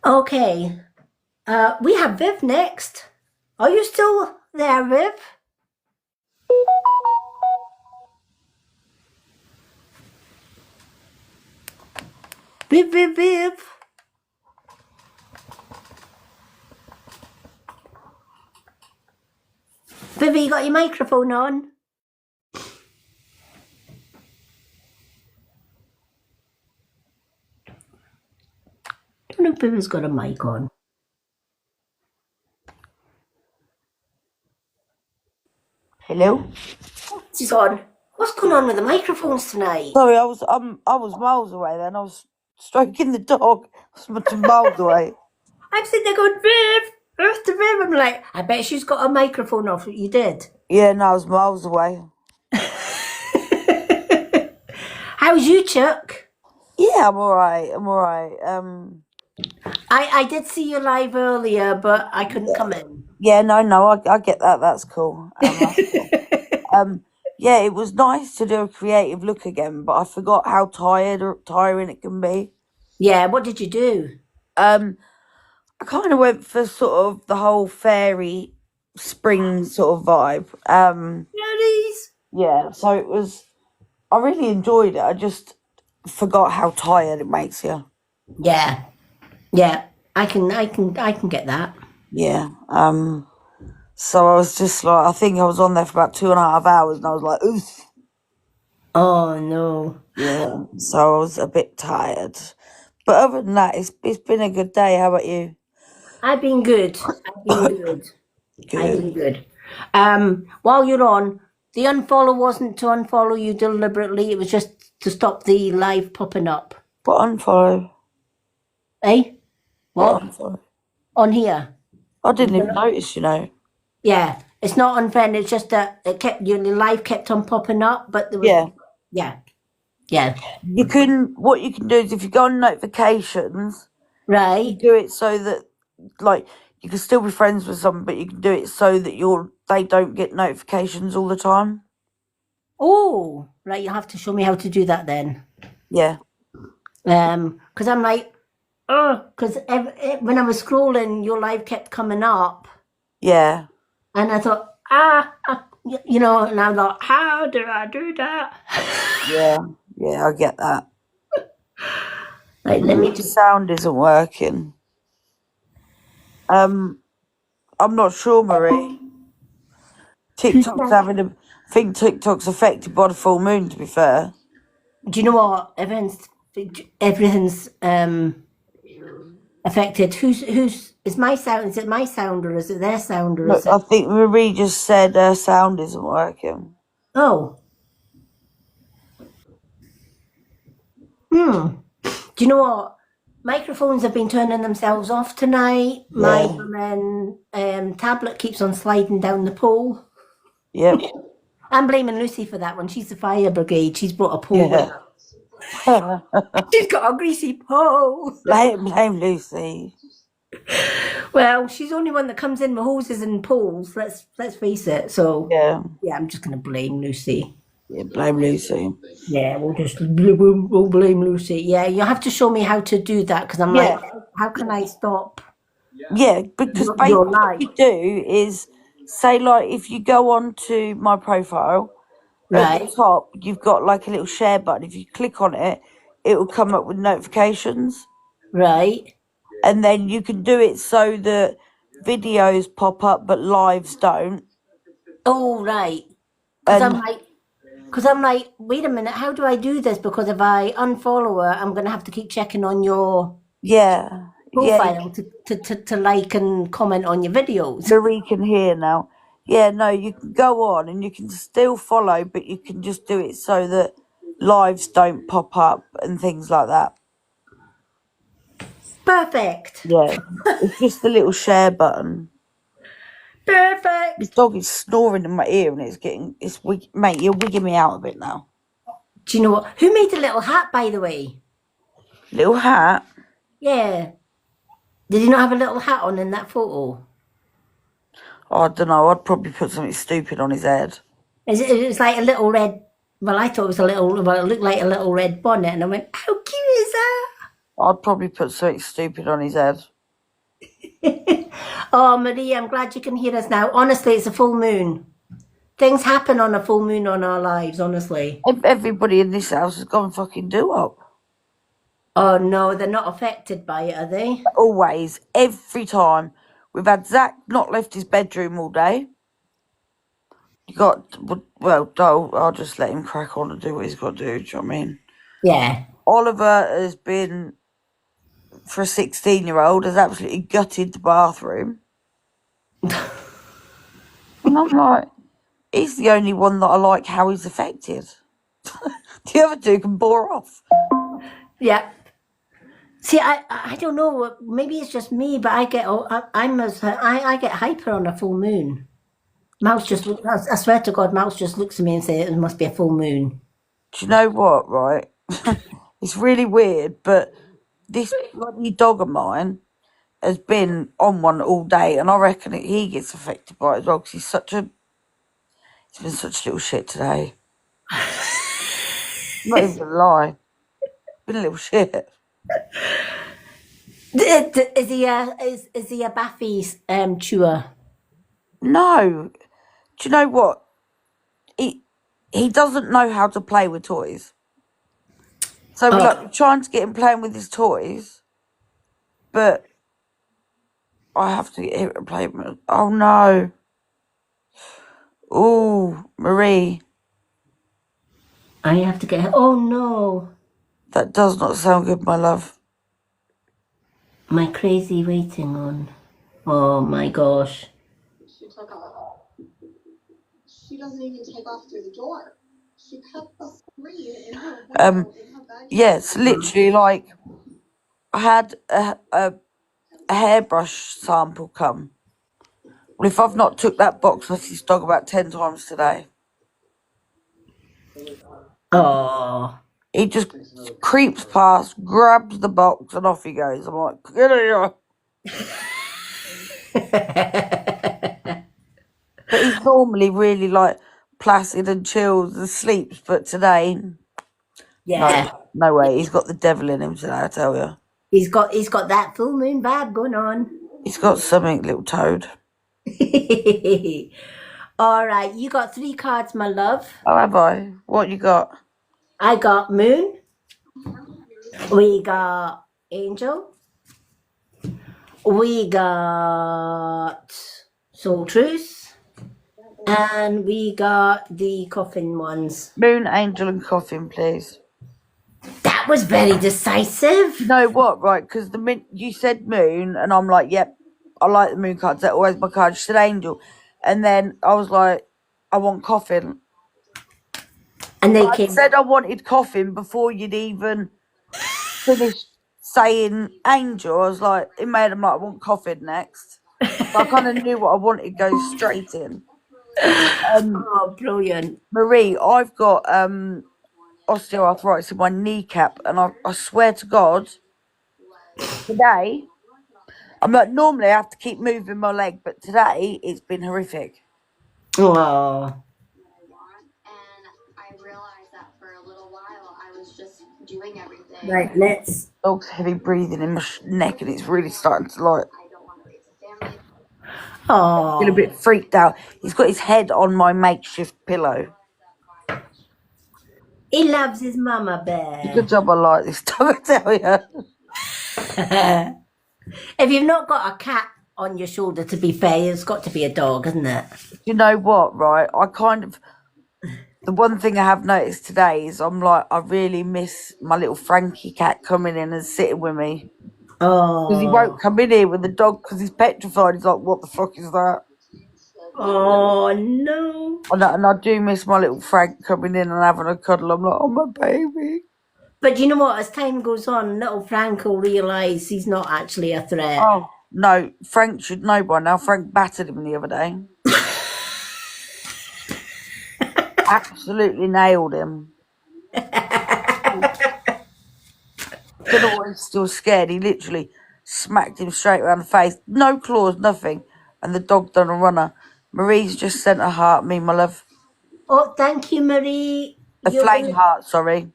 A: Okay. We have Viv next. Are you still there, Viv? Viv. Viv, you got your microphone on? I don't know if Viv's got a mic on.
C: Hello.
A: She's on. What's going on with the microphones tonight?
C: Sorry, I was miles away then. I was stroking the dog. I was miles away.
A: I'm sitting there going, Viv, where's the Viv? I'm like, I bet she's got a microphone off. You did.
C: Yeah, no, I was miles away.
A: How's you, Chuck?
C: Yeah, I'm alright.
A: I did see you live earlier, but I couldn't come in.
C: Yeah, no, I get that. That's cool. Yeah, it was nice to do a creative look again, but I forgot how tiring it can be.
A: Yeah, what did you do?
C: I kind of went for sort of the whole fairy spring sort of vibe.
A: Cherries.
C: Yeah, so it was. I really enjoyed it. I just forgot how tired it makes you.
A: Yeah, I can get that.
C: Yeah. So I was just like, I think I was on there for about 2.5 hours, and I was like, oof.
A: Oh no.
C: Yeah. So I was a bit tired, but other than that, it's been a good day. How about you?
A: I've been good.
C: Good.
A: While you're on, the unfollow wasn't to unfollow you deliberately. It was just to stop the live popping up.
C: But unfollow.
A: Eh? What?
C: Unfollow.
A: On here?
C: I didn't even notice, you know.
A: Yeah, it's not unfair. It's just that your live kept on popping up, but there was yeah.
C: What you can do is if you go on notifications, you
A: Right.
C: do it so that like you can still be friends with someone, but you can do it so that they don't get notifications all the time.
A: Oh, right. You'll have to show me how to do that then.
C: Yeah.
A: Because I'm like, because when I was scrolling, your live kept coming up,
C: Yeah.
A: and I thought, you know, and I'm like, how do I do that?
C: Yeah, I get that.
A: Like, let me
C: The
A: just.
C: sound isn't working. I'm not sure, Marie. I think TikTok's affected by the full moon, to be fair.
A: Do you know what? Everything's affected. Who's is my sound? Is it my sound or is it their sound or is
C: Look, I
A: it?
C: think Marie just said her sound isn't working.
A: Oh. Do you know what? Microphones have been turning themselves off tonight. My tablet keeps on sliding down the pole.
C: Yep.
A: I'm blaming Lucy for that one. She's the fire brigade. She's brought a pole with her. She's got a greasy pole.
C: blame Lucy.
A: Well, she's the only one that comes in with hoses and poles. Let's face it. So
C: Yeah,
A: yeah, I'm just gonna blame Lucy.
C: yeah, blame Lucy.
A: Yeah, we'll blame Lucy. Yeah, you have to show me how to do that because I'm
C: Yeah.
A: like, how can I stop
C: Yeah, because
A: your
C: basically what
A: life?
C: you do is say, like, if you go on to my profile, at the
A: Right,
C: top you've got like a little share button. If you click on it, it will come up with notifications,
A: right.
C: and then you can do it so that videos pop up but lives don't.
A: Oh, right.
C: And
A: Because I'm like, wait a minute, how do I do this? Because if I unfollow her, I'm gonna have to keep checking on your
C: yeah,
A: profile to like and comment on your videos.
C: Marie can hear now. Yeah, no, you can go on and you can still follow, but you can just do it so that lives don't pop up and things like that.
A: Perfect.
C: Yeah, it's just the little share button. This
A: Perfect.
C: dog is snoring in my ear and mate, you're wigging me out a bit now.
A: Do you know what? Who made the little hat, by the way?
C: Little hat.
A: Yeah. Did he not have a little hat on in that photo?
C: Oh, I don't know. I'd probably put something stupid on his head.
A: It was like a little red. Well, I thought it was a little. Well, it looked like a little red bonnet, and I went, "How cute is that?"
C: I'd probably put something stupid on his head.
A: Oh, Maria, I'm glad you can hear us now. Honestly, it's a full moon. Things happen on a full moon on our lives, honestly.
C: Everybody in this house has gone fucking do-up.
A: Oh no, they're not affected by it, are they?
C: Always, every time. We've had Zach not left his bedroom all day. You got, well, I'll just let him crack on and do what he's got to do. Do you know what I mean?
A: Yeah.
C: Oliver has been, for a 16-year-old, has absolutely gutted the bathroom. And I'm like, he's the only one that I like how he's affected. The other two can bore off.
A: Yeah. See, I don't know. Maybe it's just me, but I get I get hyper on a full moon. Mouse just I swear to God, Mouse just looks at me and says it must be a full moon.
C: Do you know what, right? It's really weird, but this bloody dog of mine has been on one all day, and I reckon he gets affected by it as well, because he's been such a little shit today. Not even gonna lie. Been a little shit.
A: Is he a Baffy chewer?
C: No. Do you know what? He doesn't know how to play with toys. So we're trying to get him playing with his toys, but I have to get him to play with. Oh no. Oh, Marie.
A: I have to get. Oh no,
C: That does not sound good, my love.
A: my crazy waiting on. Oh my gosh.
D: She doesn't even take off through the door. She kept the screen in her window, in her bag.
C: Yes, literally, like, I had a hairbrush sample come. Well, if I've not took that box off his dog about 10 times today,
A: Oh.
C: he just creeps past, grabs the box, and off he goes. I'm like, get here. But he's normally really, like, placid and chills and sleeps, but today,
A: Yeah.
C: no way. He's got the devil in him today, I tell you.
A: He's got that full moon vibe going on.
C: He's got something, little toad.
A: All right, you got 3 cards, my love.
C: Oh, have I? What you got?
A: I got Moon. We got Angel. We got Soul Truth. And we got the coffin ones.
C: Moon, angel, and coffin, please.
A: That was very decisive.
C: You know what, right? Because you said moon, and I'm like, yep, I like the moon cards. They're always my cards. You said angel. And then I was like, I want coffin.
A: And they
C: I
A: came.
C: said I wanted coffin before you'd even finished saying angel. I was like, it made him like, I want coffin next. So I kind of knew what I wanted, go straight in.
A: Oh, brilliant.
C: Marie, I've got osteoarthritis in my kneecap, and I swear to God, today, I'm like, normally I have to keep moving my leg, but today it's been horrific.
A: Oh,
D: And I realized that for a little while I was just doing everything.
A: right. Let's.
C: Dog's heavy breathing in my neck, and it's really starting to like.
D: I don't want to raise a family.
A: Oh,
C: Feel a bit freaked out. He's got his head on my makeshift pillow.
A: he loves his mama bear.
C: Good job I like this dog, I tell you.
A: If you've not got a cat on your shoulder, to be fair, it's got to be a dog, isn't it?
C: You know what, right? The one thing I have noticed today is I'm like, I really miss my little Frankie cat coming in and sitting with me. Because he
A: Oh,
C: won't come in here with the dog because he's petrified. He's like, what the fuck is that?
A: oh no.
C: And I do miss my little Frank coming in and having a cuddle. I'm like, oh, my baby.
A: But you know what? As time goes on, little Frank will realise he's not actually a threat.
C: Oh, no, Frank should know by now. Frank battered him the other day. Absolutely nailed him. Don't know why he's still scared. He literally smacked him straight around the face. No claws, nothing. And the dog done a runner. Marie's just sent a heart, me, my love.
A: Oh, thank you, Marie.
C: A
A: You're
C: flame
A: gonna-
C: heart, sorry.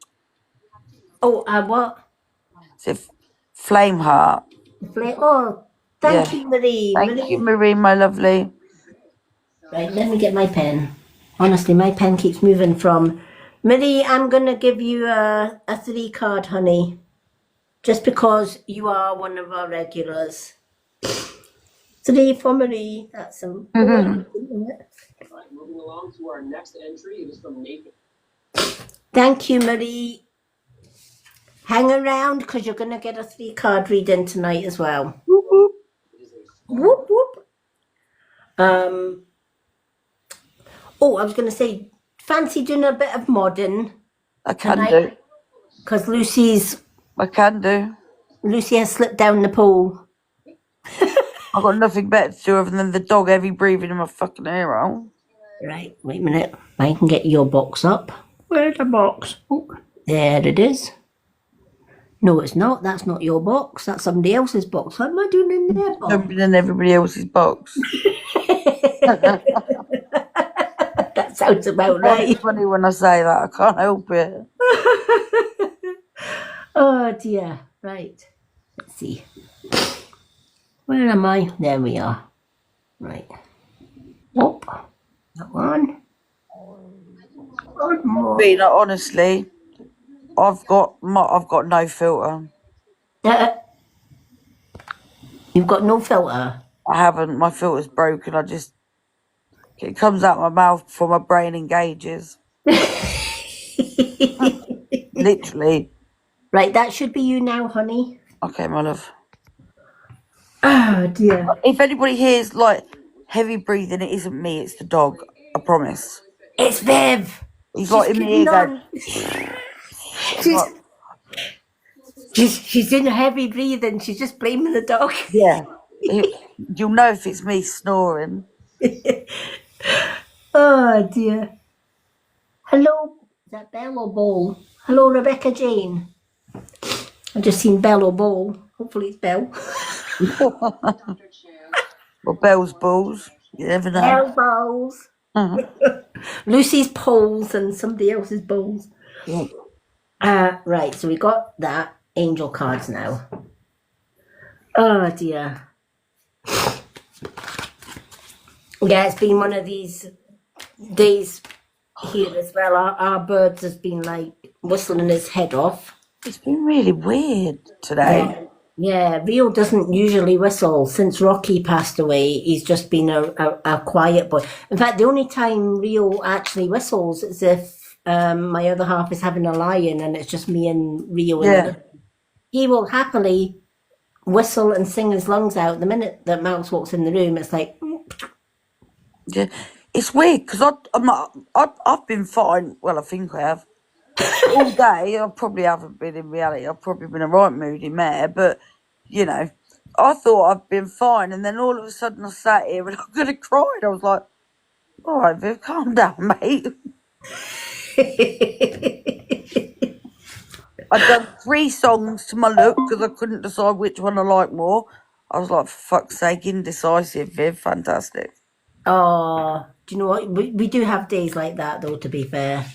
A: Oh, what?
C: It's a flame heart.
A: Oh, thank
C: Yeah.
A: you, Marie.
C: Thank you, Marie, my lovely.
A: Right, let me get my pen. Honestly, my pen keeps moving from. Marie, I'm going to give you a 3-card, honey. Just because you are one of our regulars. 3 for Marie. That's some.
E: Moving along to our next entry, it is from Nathan.
A: Thank you, Marie. Hang around because you're going to get a 3-card reading tonight as well.
C: Whoop, whoop.
A: Whoop, whoop. Oh, I was going to say, fancy doing a bit of modern
C: I can
A: Tonight.
C: do.
A: because Lucy has slipped down the pool.
C: I've got nothing better to do other than the dog heavy breathing in my fucking ear hole.
A: Right, wait a minute. I can get your box up. Where's the box? Oh, there it is. No, it's not. That's not your box. That's somebody else's box. What am I doing in their box?
C: Jumping in everybody else's box.
A: That sounds about
C: It's
A: right.
C: funny when I say that. I can't help it.
A: Oh dear. Right. Let's see. Where am I? There we are. Right. Oh, that one. One more.
C: Being honestly, I've got no filter.
A: You've got no filter.
C: I haven't. My filter's broken. It comes out my mouth before my brain engages. Literally.
A: Right, that should be you now, honey.
C: Okay, my love.
A: Oh dear.
C: If anybody hears like heavy breathing, it isn't me. It's the dog. I promise.
A: It's Viv.
C: He's like in the ear going.
A: She's in heavy breathing. She's just blaming the dog.
C: Yeah. You'll know if it's me snoring.
A: Oh dear. Hello, is that Belle or Ball? Hello, Rebecca Jane. I've just seen Belle or Ball. Hopefully it's Belle.
C: Well, Bell's balls. You never know.
A: Belle Balls. Lucy's poles and somebody else's bowls.
C: Yeah.
A: Right, so we got that. Angel cards now. Oh dear. Yeah, it's been one of these days here as well. Our birds has been like whistling his head off.
C: It's been really weird today.
A: Yeah, Rio doesn't usually whistle. Since Rocky passed away, he's just been a quiet boy. In fact, the only time Rio actually whistles is if my other half is having a lie-in and it's just me and Rio.
C: Yeah.
A: He will happily whistle and sing his lungs out. The minute that Mouse walks in the room, it's like,
C: Yeah. It's weird because I've been fine. Well, I think I have. All day. I probably haven't been in reality. I've probably been a right moody mare, but you know, I thought I'd been fine, and then all of a sudden I sat here and I could have cried. I was like, "All right, Viv, calm down, mate." I'd done 3 songs to my look because I couldn't decide which one I liked more. I was like, for fuck's sake, indecisive, Viv, fantastic.
A: Oh, do you know what? We do have days like that, though, to be fair.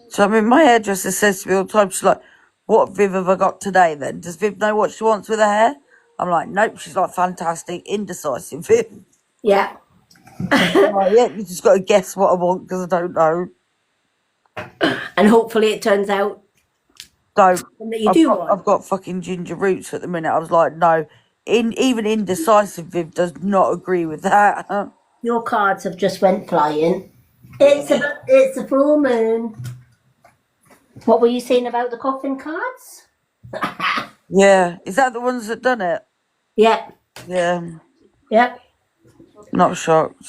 C: So, I mean, my hairdresser says to me all the time, she's like, what Viv have I got today then? Does Viv know what she wants with her hair? I'm like, nope. She's like, fantastic, indecisive, Viv.
A: Yeah.
C: I'm like, yeah, you just got to guess what I want because I don't know.
A: And hopefully it turns out
C: So,
A: something that you do want.
C: I've got fucking ginger roots at the minute. I was like, no. Even indecisive Viv does not agree with that.
A: Your cards have just went flying. It's a full moon. What were you saying about the coffin cards?
C: Yeah. Is that the ones that done it?
A: Yeah.
C: Yeah.
A: Yep.
C: Not shocked.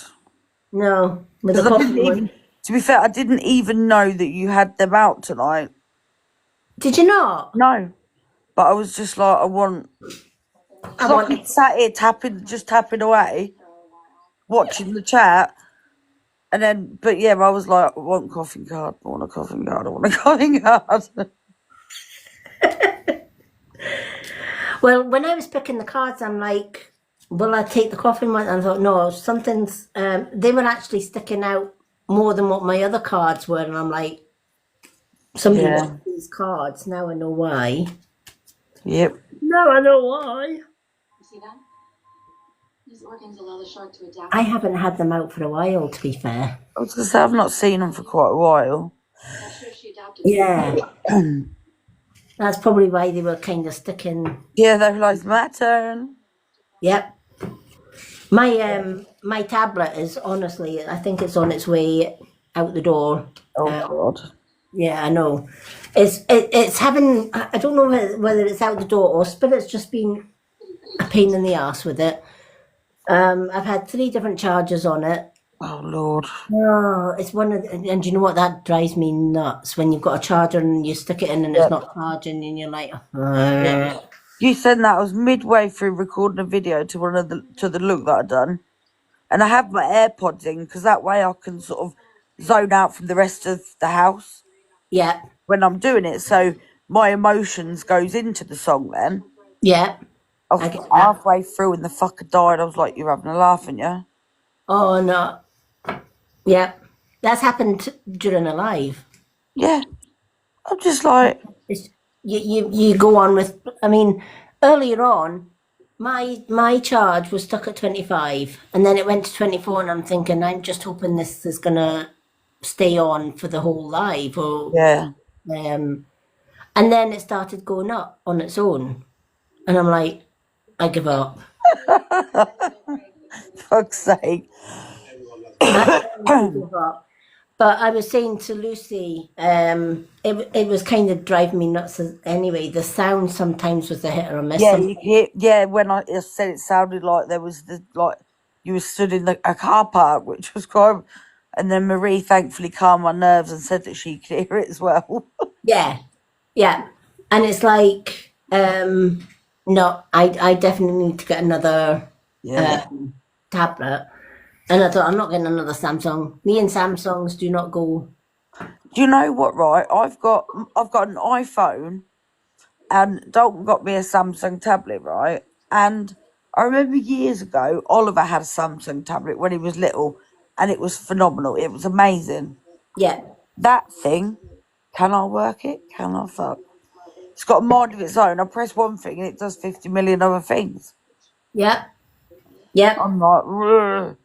A: No. With the
C: 'Cause I
A: coffin
C: didn't
A: one.
C: even, to be fair, I didn't even know that you had them out tonight.
A: Did you not?
C: No. But I was just like, I want.
A: I
C: I
A: wanted.
C: sat here tapping away, watching the chat. And then, but yeah, I was like, I want a coffin card. I want a coffin card. I want a coffin card.
A: Well, when I was picking the cards, I'm like, will I take the coffin one? And I thought, no, something's. They were actually sticking out more than what my other cards were, and I'm like, somebody
C: Yeah.
A: wants these cards. Now I know why.
C: Yep.
A: Now I know why.
D: You see that? These organs allow the shark to adapt.
A: I haven't had them out for a while, to be fair.
C: I was going to say, I've not seen them for quite a while.
D: Not sure if she adapted.
A: Yeah. That's probably why they were kind of sticking.
C: Yeah, they were like, my turn.
A: Yep. My tablet is honestly, I think it's on its way out the door.
C: Oh, God.
A: Yeah, I know. It's having. I don't know whether it's out the door or Spirit's just been a pain in the ass with it. I've had 3 different chargers on it.
C: Oh, Lord.
A: Oh, it's one of and you know what, that drives me nuts when you've got a charger and you stick it in and it's not charging and you're like,
C: You said that I was midway through recording a video to one of the look that I'd done. And I have my AirPods in because that way I can sort of zone out from the rest of the house
A: yeah,
C: when I'm doing it. So my emotions goes into the song then.
A: yeah.
C: I
A: I
C: was
A: get that.
C: halfway through and the fucker died. I was like, you're having a laugh, aren't you?
A: Oh no, yeah, that's happened during a live.
C: Yeah. I'm just like,
A: It's, you go on with. I mean, earlier on, my charge was stuck at 25, and then it went to 24, and I'm thinking, I'm just hoping this is gonna stay on for the whole live, or
C: yeah.
A: and then it started going up on its own, and I'm like, I give up.
C: Fuck's sake.
A: I give up. But I was saying to Lucy, it was kind of driving me nuts anyway. The sound sometimes was a hit or a miss.
C: Yeah, you hear, yeah, when I said it sounded like there was you were stood in a car park, which was quite. And then Marie thankfully calmed my nerves and said that she could hear it as well.
A: Yeah, yeah. And it's like, no, I definitely need to get another
C: Yeah.
A: tablet. And I thought, I'm not getting another Samsung. Me and Samsungs do not go.
C: Do you know what? Right, I've got an iPhone, and Dalton got me a Samsung tablet, right? And I remember years ago, Oliver had a Samsung tablet when he was little, and it was phenomenal. It was amazing.
A: Yeah,
C: That thing, can I work it? Can I fuck? It's got a mind of its own. I press one thing and it does 50 million other things.
A: yeah, yeah.
C: I'm like, "Ugh."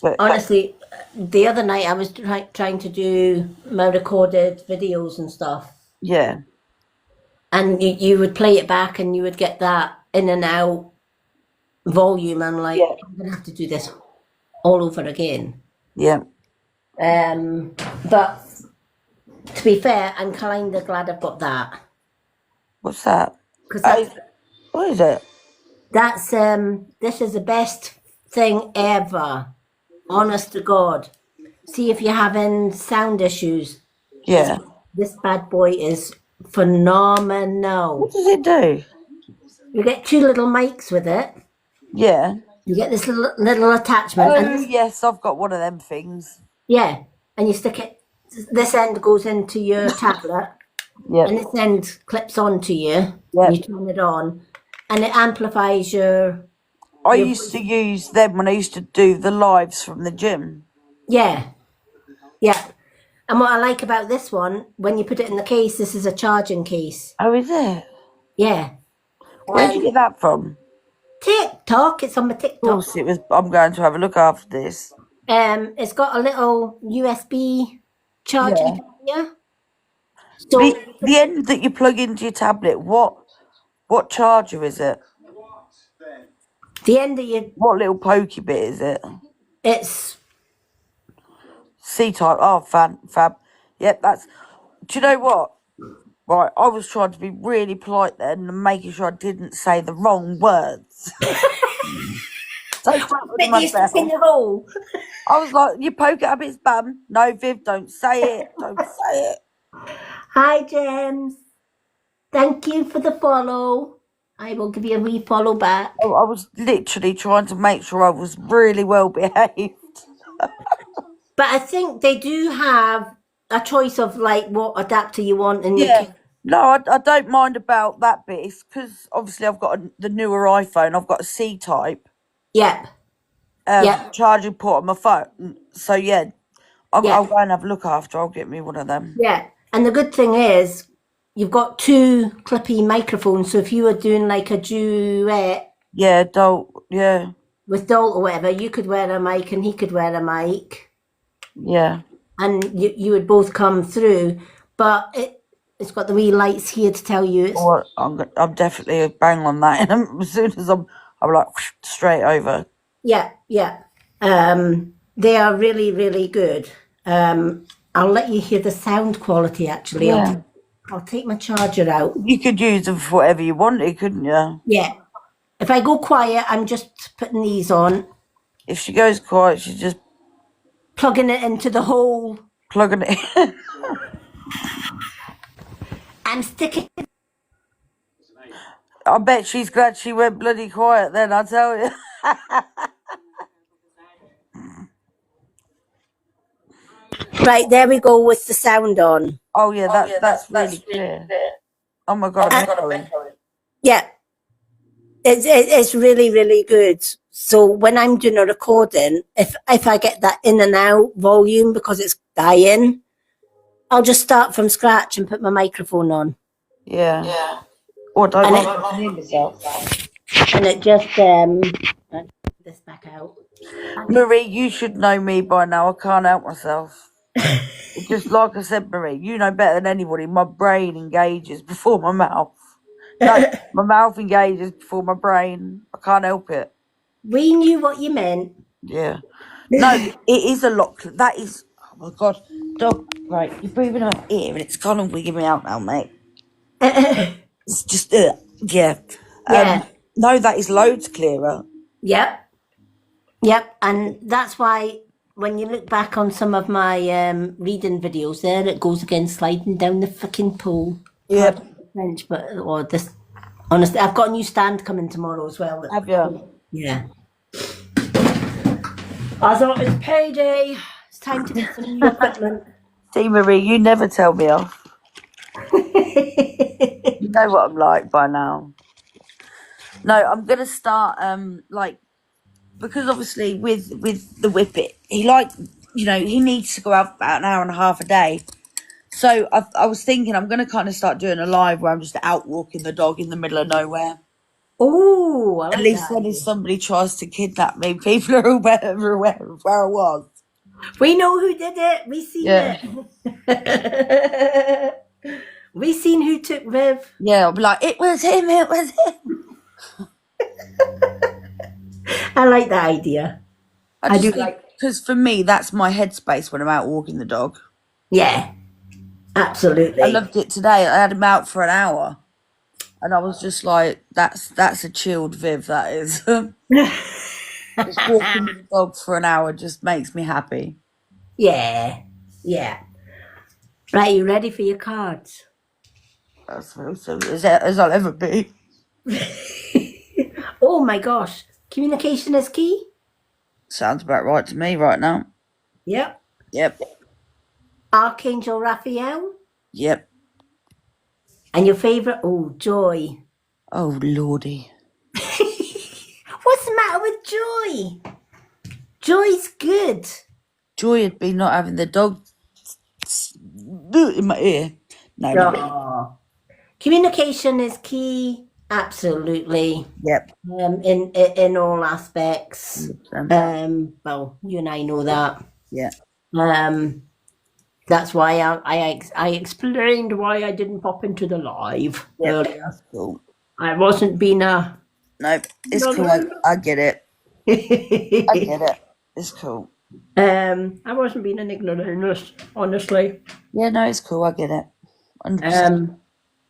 C: But
A: Honestly, the other night I was trying to do my recorded videos and stuff.
C: yeah,
A: And you would play it back and you would get that in and out volume. I'm like,
C: Yeah.
A: I'm going to have to do this all over again.
C: yeah.
A: But to be fair, I'm kind of glad I've got that.
C: What's that?
A: Because
C: What is it?
A: that's this is the best thing ever. Honest to God. See if you're having sound issues.
C: Yeah.
A: This bad boy is phenomenal.
C: What does it do?
A: You get 2 little mics with it.
C: Yeah.
A: You get this little attachment, and
C: Oh, yes, I've got one of them things.
A: yeah, and you stick it. This end goes into your tablet, and
C: Yep.
A: it sends clips on to you.
C: Yep.
A: You turn it on, and it amplifies your
C: I
A: your
C: used
A: voice.
C: to use them when I used to do the lives from the gym.
A: Yeah, yeah. And what I like about this one, when you put it in the case, this is a charging case.
C: Oh, is it?
A: Yeah.
C: Where'd you get that from?
A: TikTok. It's on my
C: Of
A: TikTok.
C: course, it was. I'm going to have a look after this.
A: It's got a little USB charging here. So
C: The end that you plug into your tablet. What charger is it?
A: the end of your,
C: What little pokey bit is it?
A: it's
C: C-type. Oh, fab. Yep, that's. Do you know what? Right, I was trying to be really polite then and making sure I didn't say the wrong words. So
A: bit you stuck in the hole.
C: I was like, you poke it up its bum. No, Viv, don't say it. Don't say it.
A: Hi, James. Thank you for the follow. I will give you a re-follow back.
C: I was literally trying to make sure I was really well behaved.
A: But I think they do have a choice of like what adapter you want, and
C: Yeah.
A: you can,
C: No, I don't mind about that bit. It's because obviously I've got the newer iPhone. I've got a C-type
A: yeah, yeah,
C: charging port on my phone. So yeah, I'll
A: yeah,
C: go and have a look after. I'll get me one of them.
A: yeah. And the good thing is, you've got two clippy microphones. So if you were doing like a duet
C: Yeah, yeah,
A: with Dolt or whatever, you could wear a mic and he could wear a mic,
C: yeah.
A: and you would both come through. But it's got the wee lights here to tell you it's
C: Well, I'm definitely bang on that. And as soon as I'm like straight over.
A: yeah, yeah. They are really, really good. I'll let you hear the sound quality actually.
C: Yeah.
A: I'll take my charger out.
C: You could use them for whatever you wanted, couldn't you?
A: Yeah. If I go quiet, I'm just putting these on,
C: If she goes quiet, she's just
A: plugging it into the hole,
C: plugging it in.
A: and sticking.
C: I bet she's glad she went bloody quiet then, I tell you.
A: Right, there we go with the sound on.
C: Oh yeah, that's really clear. Oh my god, I'm echoing.
A: Yeah. It's really, really good. So when I'm doing a recording, if I get that in and out volume because it's dying, I'll just start from scratch and put my microphone on.
C: Yeah. Or don't
A: And
C: want to hear myself.
A: And it just this back out.
C: Marie, you should know me by now. I can't help myself. Just like I said, Marie, you know better than anybody. My brain engages before my mouth. No, my mouth engages before my brain. I can't help it.
A: We knew what you meant.
C: Yeah. No, it is a lot. That is. Oh my god, dog. Right, you're breathing out here, and it's kind of wigging me out now, mate. It's just, yeah.
A: Yeah.
C: No, that is loads clearer.
A: Yep. And that's why when you look back on some of my reading videos, there it goes again, sliding down the fucking pool.
C: Yep.
A: French, but or this. Honestly, I've got a new stand coming tomorrow as well.
C: Have you?
A: Yeah. I thought it's payday. It's time to get some new equipment.
C: See, Marie, you never tell me off. You know what I'm like by now. No, I'm gonna start because obviously with the whippet, he he needs to go out about an hour and a half a day. So I was thinking I'm gonna kind of start doing a live where I'm just out walking the dog in the middle of nowhere.
A: Oh, I like
C: At least
A: that.
C: then if somebody tries to kidnap me, people are aware where I was.
A: We know who did it. We seen it. We seen who took Viv.
C: Yeah, I'll be like, it was him.
A: I like that idea.
C: I do like, because for me that's my headspace when I'm out walking the dog.
A: Yeah, absolutely.
C: I loved it today. I had him out for an hour, and I was just like, that's a chilled Viv. That is. Just walking the dog for an hour just makes me happy.
A: Yeah. Right, you ready for your cards?
C: That's so as I'll ever be.
A: Oh my gosh. Communication is key?
C: Sounds about right to me right now.
A: Yep.
C: Yep.
A: Archangel Raphael?
C: Yep.
A: And your favourite? Oh, Joy.
C: Oh lordy.
A: What's the matter with Joy? Joy's good.
C: Joy had been not having the dog in my ear. No, not really.
A: Oh. Communication is key. Absolutely.
C: Yep.
A: In all aspects.
C: 100%.
A: Well, you and I know that.
C: Yeah.
A: That's why I explained why I didn't pop into the live
C: Yep.
A: earlier.
C: That's cool.
A: I wasn't being a.
C: No, it's cool. I get it. I get it. It's cool.
A: I wasn't being an ignoramus, honestly.
C: Yeah, no, it's cool. I get it. 100%.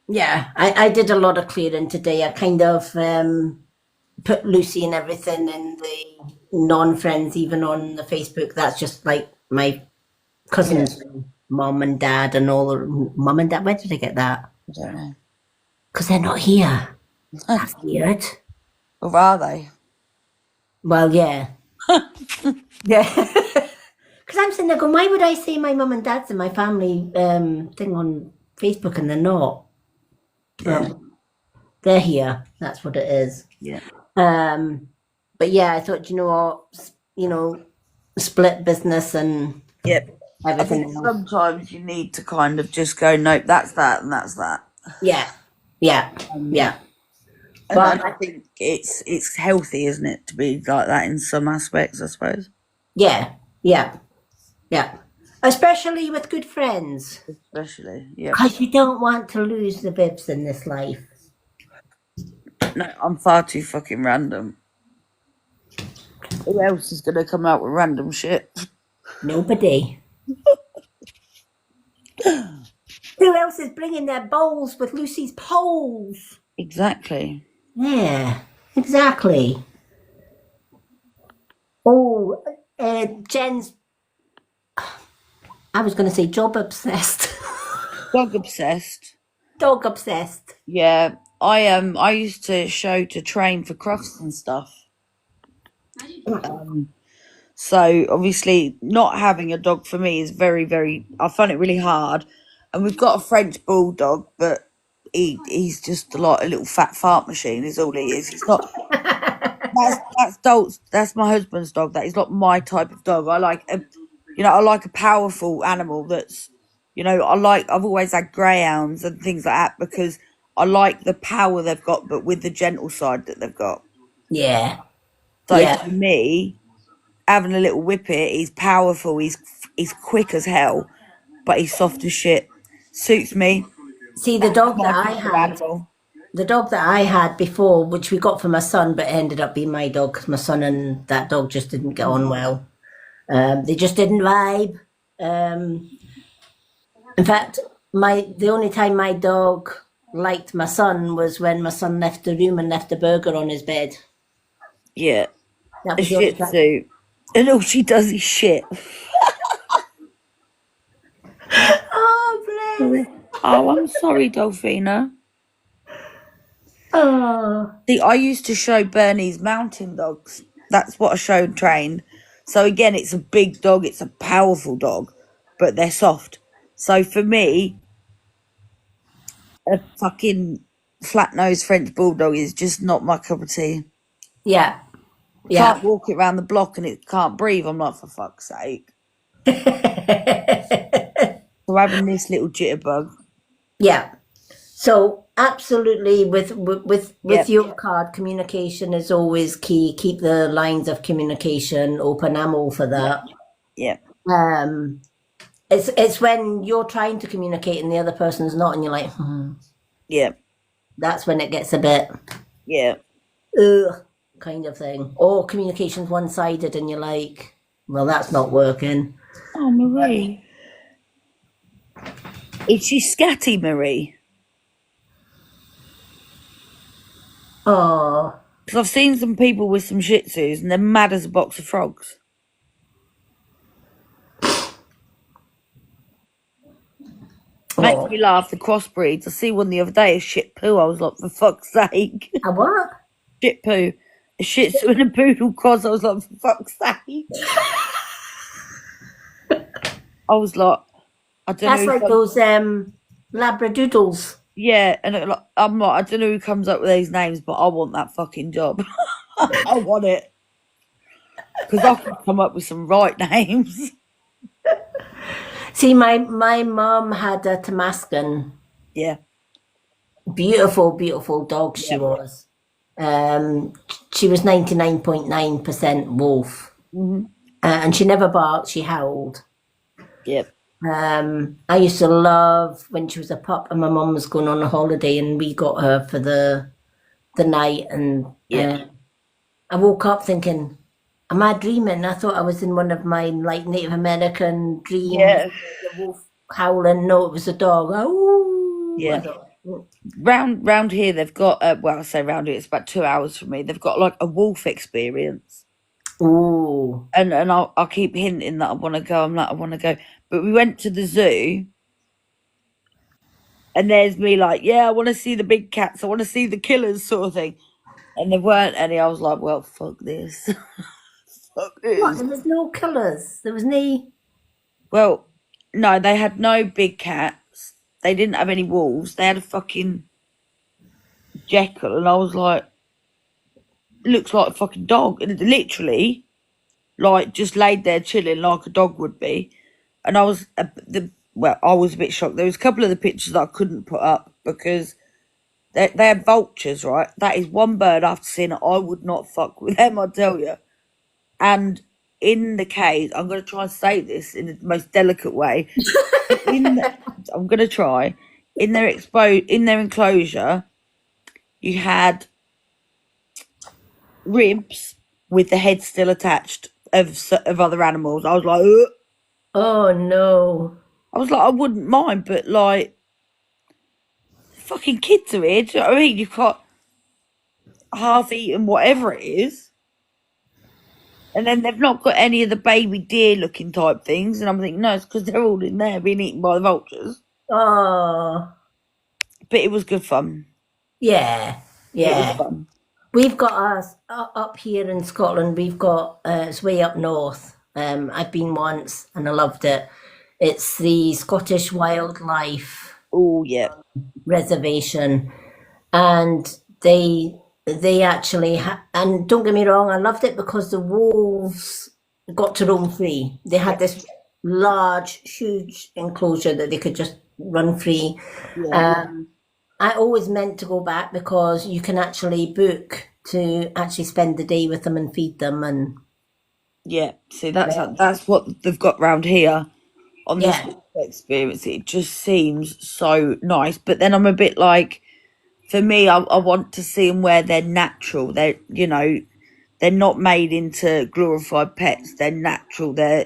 A: Yeah, I did a lot of clearing today. I kind of put Lucy and everything in the non-friends, even on the Facebook. That's just like my cousins, mum and dad, and all the mum and dad. Where did I get that?
C: I don't know.
A: Because they're not here. That's weird.
C: Or are they?
A: Well, yeah. Yeah. Because I'm sitting there going, why would I say my mum and dad's in my family thing on Facebook and they're not?
C: Yeah.
A: They're here. That's what it is.
C: Yeah.
A: But yeah, I thought, you know what, split business and
C: Yep. I
A: everything
C: think
A: else.
C: sometimes you need to kind of just go, nope, that's that and that's that.
A: Yeah.
C: And
A: But
C: I think it's healthy, isn't it, to be like that in some aspects, I suppose.
A: yeah. Especially with good friends.
C: Especially, yeah.
A: Because you don't want to lose the bibs in this life.
C: No, I'm far too fucking random. Who else is gonna come out with random shit?
A: Nobody. Who else is bringing their bowls with Lucy's poles?
C: Exactly.
A: Yeah, exactly. Oh, Jen's, I was going to say job obsessed.
C: Dog obsessed.
A: Dog obsessed.
C: Yeah. I used to train for crofts and stuff. So obviously not having a dog for me is very, very, I find it really hard. And we've got a French bulldog, but he's just a little fat fart machine is all he is. He's not, that's my husband's dog. That is not my type of dog. I like a powerful animal that's, I've always had greyhounds and things like that because I like the power they've got, but with the gentle side that they've got.
A: Yeah.
C: So
A: Yeah.
C: for me, having a little whippet, he's powerful, he's quick as hell, but he's soft as shit. Suits me.
A: See, the dog
C: My
A: that I
C: type of
A: had,
C: animal.
A: the dog that I had before, which we got for my son, but it ended up being my dog because my son and that dog just didn't get on well. They just didn't vibe. In fact, the only time my dog liked my son was when my son left the room and left a burger on his bed.
C: Yeah,
A: That
C: a
A: was the only
C: Shih
A: time.
C: Tzu, and all she does is shit.
A: Oh, bless.
C: Oh, I'm sorry, Dolphina.
A: Oh.
C: See, I used to show Bernie's mountain dogs. That's what I showed and trained. So again, it's a big dog, it's a powerful dog, but they're soft. So for me, a fucking flat-nosed French bulldog is just not my cup of tea.
A: Yeah.
C: Can't walk it around the block and it can't breathe. I'm like, for fuck's sake. So having this little jitterbug.
A: Yeah. So absolutely, with
C: Yep.
A: your card, communication is always key. Keep the lines of communication open. I'm all for that.
C: Yeah.
A: It's when you're trying to communicate and the other person's not, and you're like,
C: Yeah.
A: that's when it gets a bit
C: Yeah.
A: ugh kind of thing. Or communication's one-sided, and you're like, well, that's not working.
C: Oh, Marie. Is she scatty, Marie?
A: Oh,
C: Because I've seen some people with some Shih Tzus and they're mad as a box of frogs. Makes me laugh, the crossbreeds. I see one the other day, a shit poo. I was like, for fuck's sake.
A: a what?
C: Shit poo. A Shih Tzu and a poodle cross. I was like, for fuck's sake. I was like, I don't
A: That's
C: know.
A: like those labradoodles.
C: Yeah, and I'm like, I don't know who comes up with these names, but I want that fucking job. I want it because I can come up with some right names.
A: See, my mum had a Tamascan,
C: Yeah,
A: beautiful, beautiful dog she
C: yeah,
A: was. She was 99.9% wolf.
C: hmm
A: And she never barked, she howled.
C: yeah,
A: I used to love when she was a pup and my mum was going on a holiday and we got her for the night, and
C: yeah,
A: I woke up thinking, am I dreaming? I thought I was in one of my like Native American dreams,
C: yeah,
A: the wolf howling. No, it was a dog. Oh, I
C: yeah.
A: thought,
C: Round here, they've got well, I say round here, it's about 2 hours from me. They've got like a wolf experience,
A: ooh,
C: and I'll keep hinting that I want to go. I'm like, I want to go, but we went to the zoo, and there's me like, yeah, I want to see the big cats, I want to see the killers, sort of thing, and there weren't any. I was like, well, fuck this, fuck
A: what?
C: this.
A: There was no colours. There was no.
C: Well, no, they had no big cats. They didn't have any wolves. They had a fucking Jekyll, and I was like, looks like a fucking dog, and it literally, like, just laid there chilling like a dog would be. And I was I was a bit shocked. There was a couple of the pictures that I couldn't put up because they had vultures, right? That is one bird after seeing it, I would not fuck with them, I tell you. And in the cage, I'm going to try and say this in the most delicate way. I'm going to try. In their enclosure, you had ribs with the head still attached of other animals. I was like, ugh.
A: Oh no.
C: I was like, I wouldn't mind, but like, fucking kids are here. Do you know what I mean? You've got half-eaten whatever it is, and then they've not got any of the baby deer-looking type things. And I'm thinking, no, it's because they're all in there being eaten by the vultures.
A: Oh,
C: But it was good fun.
A: yeah,
C: It was
A: yeah.
C: fun.
A: We've got us up here in Scotland. We've got it's way up north. I've been once and I loved it. It's the Scottish Wildlife
C: Oh yeah,
A: Reservation, and they actually and don't get me wrong, I loved it because the wolves got to roam free. They had this large, huge enclosure that they could just run free.
C: yeah,
A: I always meant to go back because you can actually book to actually spend the day with them and feed them, and
C: yeah. See, that's what they've got round here on this
A: yeah,
C: experience. It just seems so nice. But then I'm a bit like, for me, I want to see them where they're natural. They're not made into glorified pets. They're natural.
A: yeah,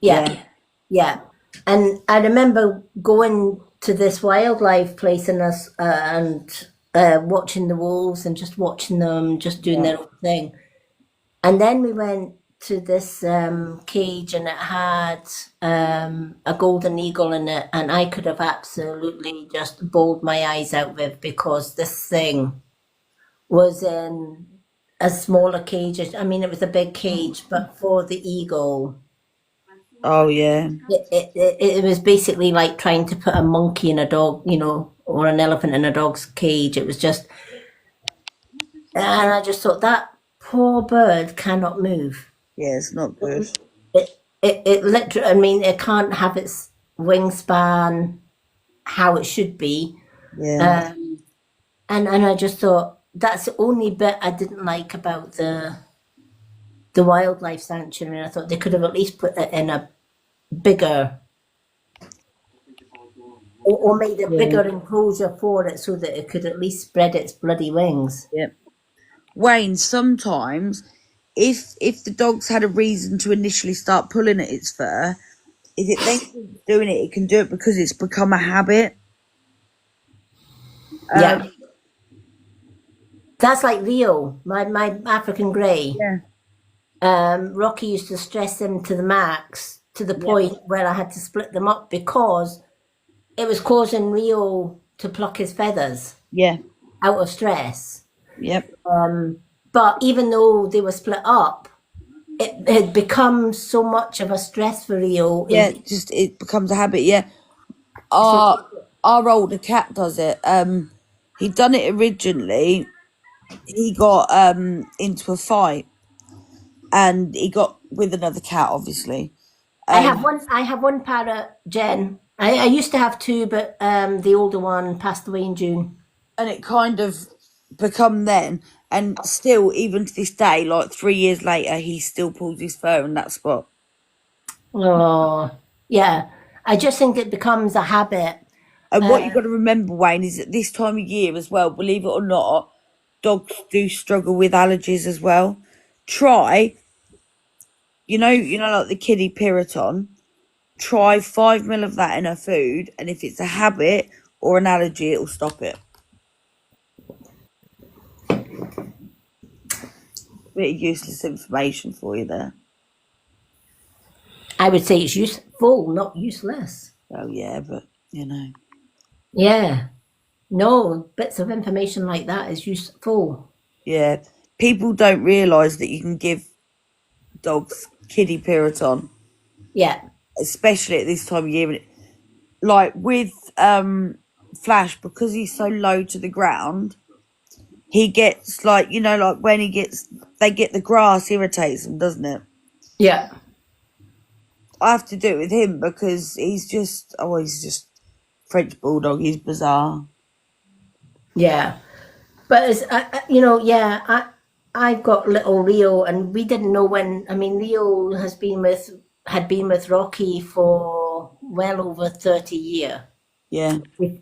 C: Yeah,
A: yeah. And I remember going to this wildlife place and us and watching the wolves and just watching them just doing
C: yeah,
A: their own thing. And then we went to this cage and it had a golden eagle in it, and I could have absolutely just bawled my eyes out with because this thing was in a smaller cage. I mean, it was a big cage, but for the eagle,
C: oh yeah,
A: it was basically like trying to put a monkey in a dog, or an elephant in a dog's cage. It was just, and I just thought that poor bird cannot move.
C: yeah. It's not good.
A: It literally, I mean, it can't have its wingspan how it should be.
C: Yeah,
A: And I just thought that's the only bit I didn't like about the wildlife sanctuary. I thought they could have at least put it in a bigger, or made a
C: yeah,
A: bigger enclosure for it so that it could at least spread its bloody wings.
C: yeah. Wayne, sometimes if the dog's had a reason to initially start pulling at its fur, if it then keeps doing it, it can do it because it's become a habit.
A: Yeah. That's like Rio, my African grey.
C: Yeah,
A: Rocky used to stress him to the max, to the point where I had to split them up because it was causing Rio to pluck his feathers
C: yeah,
A: out of stress.
C: yep,
A: But even though they were split up, it had become so much of a stress for Rio.
C: yeah. It becomes a habit. Yeah.
A: So
C: our older cat does it. He done it originally. He got into a fight, and he got with another cat, obviously.
A: I have one parrot, Jen. I used to have two, but the older one passed away in June.
C: And it kind of become then, and still, even to this day, like 3 years later, he still pulls his fur in that spot.
A: Oh, yeah. I just think it becomes a habit.
C: And what you've got to remember, Wayne, is at this time of year as well, believe it or not, dogs do struggle with allergies as well. Try, like the kiddie Piriton, try 5 ml of that in her food, and if it's a habit or an allergy, it'll stop it. Bit of useless information for you there.
A: I would say it's useful, not useless.
C: Oh yeah, but
A: Yeah. No, bits of information like that is useful.
C: yeah. People don't realise that you can give dogs kiddie Piriton,
A: Yeah.
C: especially at this time of year. Like with Flash, because he's so low to the ground, he gets like when they get the grass irritates him, doesn't it?
A: Yeah.
C: I have to do it with him because he's just French bulldog. He's bizarre.
A: Yeah. But it's, I've got little Leo, and we didn't know when. I mean, Leo had been with Rocky for well over 30 years.
C: Yeah.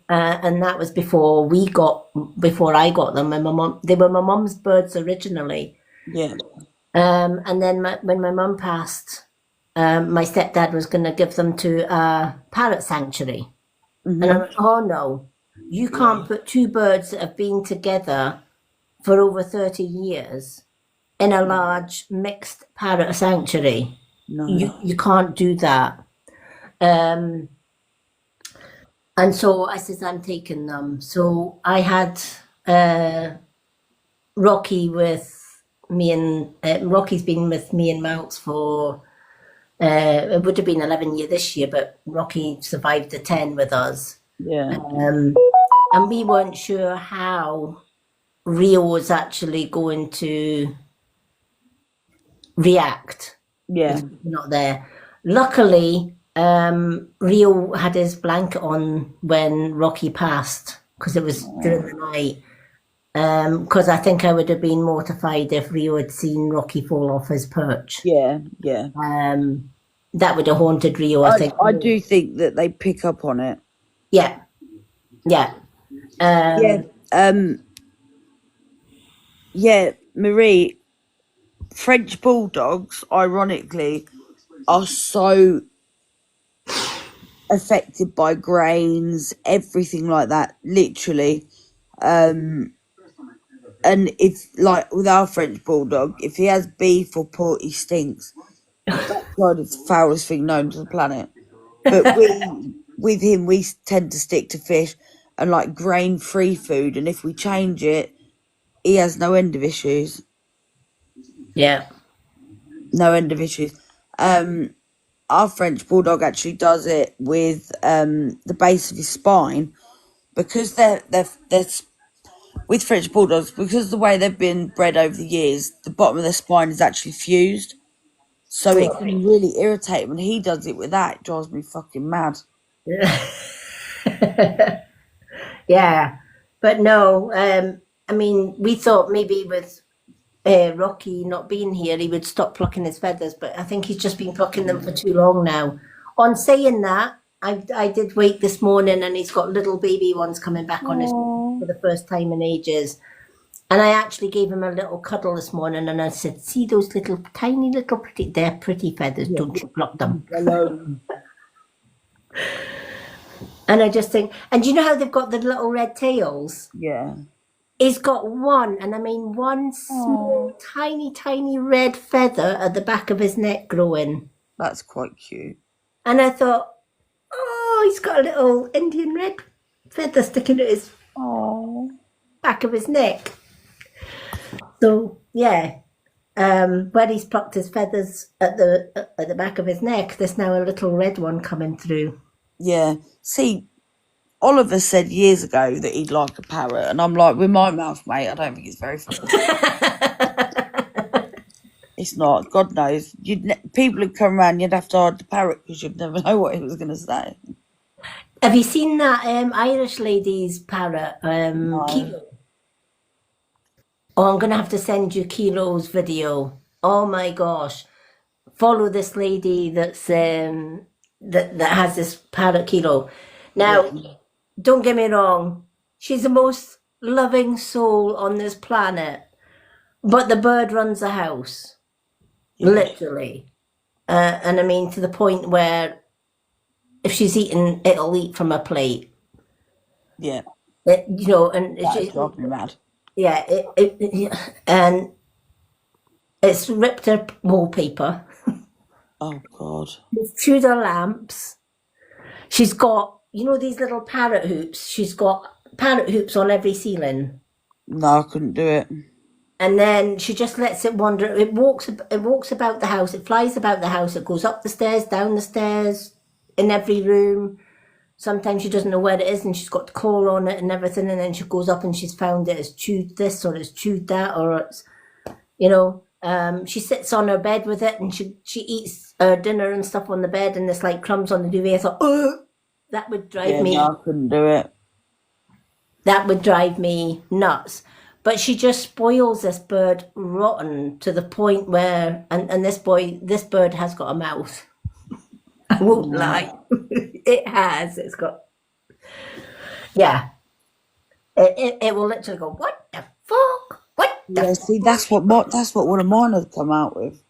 A: And that was before I got them. They were my mum's birds originally.
C: Yeah.
A: And then when my mum passed, my stepdad was going to give them to a parrot sanctuary.
C: Mm-hmm.
A: And I went, oh no, you can't put two birds that have been together for over 30 years in a large mixed parrot sanctuary.
C: No.
A: You can't do that. And so I said, I'm taking them. So I had Rocky with me, and Rocky's been with me and Mounts for, it would have been 11 years this year, but Rocky survived the 10 with us.
C: Yeah.
A: And we weren't sure how Rio was actually going to react.
C: Yeah.
A: Not there. Luckily, Rio had his blanket on when Rocky passed, because it was during the night. Because I think I would have been mortified if Rio had seen Rocky fall off his perch.
C: Yeah. Yeah.
A: That would have haunted Rio, I think.
C: I do think that they pick up on it.
A: Yeah. Yeah.
C: Yeah, Marie, French bulldogs, ironically, are so affected by grains, everything like that, literally. And if, like, with our French bulldog, if he has beef or pork, he stinks. That's the foulest thing known to the planet. But with him, we tend to stick to fish and like grain-free food, and if we change it, he has no end of issues.
A: Yeah.
C: No end of issues. Our French bulldog actually does it with the base of his spine, because they're with French bulldogs, because the way they've been bred over the years, the bottom of their spine is actually fused, so it can really irritate him. And he does it with that. It drives me fucking mad.
A: Yeah, but no. I mean, we thought maybe with Rocky not being here, he would stop plucking his feathers, but I think he's just been plucking them for too long now. On saying that, I did wait this morning, and he's got little baby ones coming back on his for the first time in ages. And I actually gave him a little cuddle this morning, and I said, "See those little tiny little they're pretty feathers. Don't you pluck them?" And I just think, and do you know how they've got the little red tails?
C: Yeah.
A: He's got one, and I mean one small, tiny red feather at the back of his neck growing.
C: That's quite cute.
A: And I thought, oh, he's got a little Indian red feather sticking at his back of his neck. So yeah, where he's plucked his feathers at the back of his neck, there's now a little red one coming through.
C: Yeah. See, Oliver said years ago that he'd like a parrot, and I'm like, with my mouth, mate, I don't think it's very funny. It's not. God knows. People would come around, you'd have to hide the parrot because you'd never know what he was going to say.
A: Have you seen that Irish lady's parrot,
C: No.
A: Kilo? Oh, I'm gonna have to send you Kilo's video. Oh my gosh. Follow this lady that's that has this parrot Kilo. Now, don't get me wrong, she's the most loving soul on this planet, but the bird runs the house, literally. And I mean, to the point where if she's eating, it'll eat from a plate.
C: Yeah.
A: You know, and it's
C: That
A: just,
C: drives me mad.
A: yeah, and it's ripped her wallpaper.
C: Oh, God.
A: It's chewed her lamps. She's got, you know, these little parrot hoops. She's got parrot hoops on every ceiling.
C: No, I couldn't do it.
A: And then she just lets it wander. It walks about the house. It flies about the house. It goes up the stairs, down the stairs, in every room. Sometimes she doesn't know where it is, and she's got the collar on it and everything. And then she goes up and she's found it. It's chewed this or it's chewed that, or it's, you know. She sits on her bed with it, and she eats her dinner and stuff on the bed, and there's like crumbs on the duvet. I thought, oh, that would drive me.
C: No, I couldn't do it.
A: That would drive me nuts. But she just spoils this bird rotten to the point where, and this bird has got a mouth. I won't lie. It has. It's got, yeah. It will literally go, what the fuck? What the
C: Yeah, see, that's what one of mine had come out with.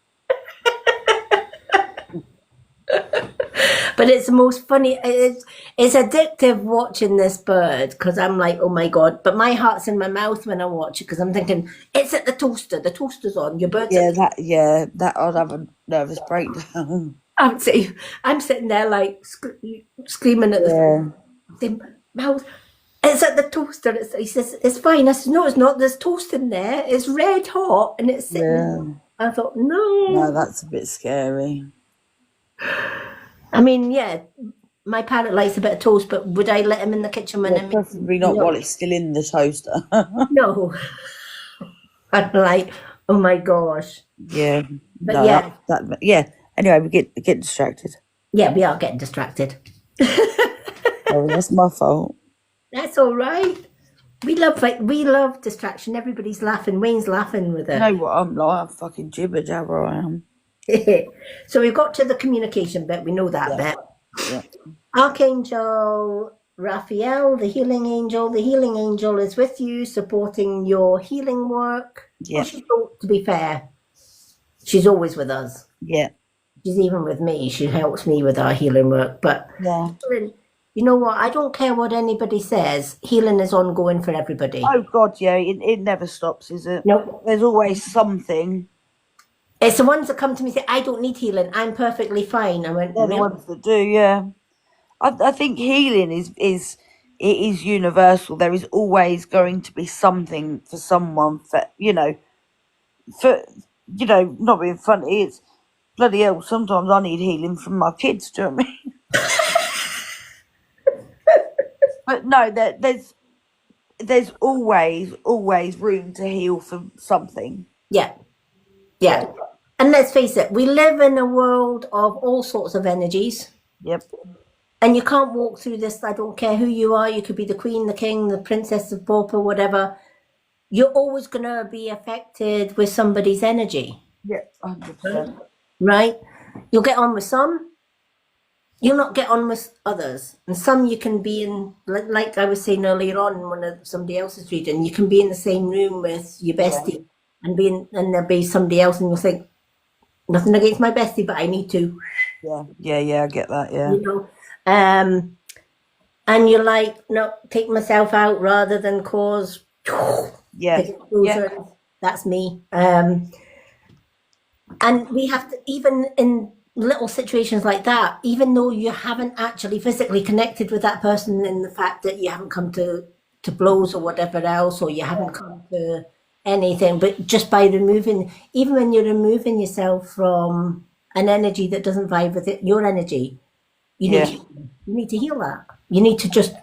A: But it's the most funny. It's addictive watching this bird because I'm like, oh my god. But my heart's in my mouth when I watch it because I'm thinking it's at the toaster. The toaster's on. Your bird's at
C: That I'd have a nervous breakdown.
A: I'm sitting there like screaming at the mouth. It's at the toaster. He says it's fine. I said no, it's not. There's toast in there. It's red hot and it's sitting.
C: Yeah.
A: I thought no.
C: No, that's a bit scary.
A: I mean, yeah, my parrot likes a bit of toast, but would I let him in the kitchen when I'm
C: Preferably not while it's still in the toaster.
A: No. I'm like, oh my gosh.
C: Yeah.
A: But
C: no,
A: yeah.
C: yeah. Anyway, we get distracted.
A: Yeah, we are getting distracted.
C: Oh, that's my fault.
A: That's all right. We love distraction. Everybody's laughing. Wayne's laughing with it.
C: You know what I'm like? I'm fucking jibber jabber I am.
A: So we've got to the communication bit. We know that bit.
C: Yeah.
A: Archangel Raphael, the healing angel. The healing angel is with you, supporting your healing work.
C: Yeah.
A: To be fair, she's always with us.
C: Yeah.
A: She's even with me. She helps me with our healing work. But
C: Yeah.
A: you know what? I don't care what anybody says. Healing is ongoing for everybody.
C: Oh God, yeah. It never stops, is it?
A: Nope.
C: There's always something.
A: It's the ones that come to me and say, I don't need healing. I'm perfectly fine. I went,
C: They're the ones that do, yeah. I think healing is universal. There is always going to be something for someone not being funny. It's bloody hell. Sometimes I need healing from my kids. Do you know what I mean? But no, there's always room to heal for something.
A: Yeah. Yeah. And let's face it, we live in a world of all sorts of energies.
C: Yep.
A: And you can't walk through this. I don't care who you are. You could be the queen, the king, the princess, the pauper, whatever. You're always going to be affected with somebody's energy.
C: Yep. 100%.
A: Right? You'll get on with some. You'll not get on with others. And some you can be in, like I was saying earlier on in one of somebody else's reading, you can be in the same room with your bestie and there'll be somebody else and you'll think, nothing against my bestie, but I need to.
C: Yeah, I get that, yeah.
A: You know? And you're like, no, take myself out rather than cause explosions. That's me. And we have to, even in little situations like that, even though you haven't actually physically connected with that person in the fact that you haven't come to blows or whatever else, or you haven't come to anything, but just by even when you're removing yourself from an energy that doesn't vibe with your energy, you need to heal that. You need to just,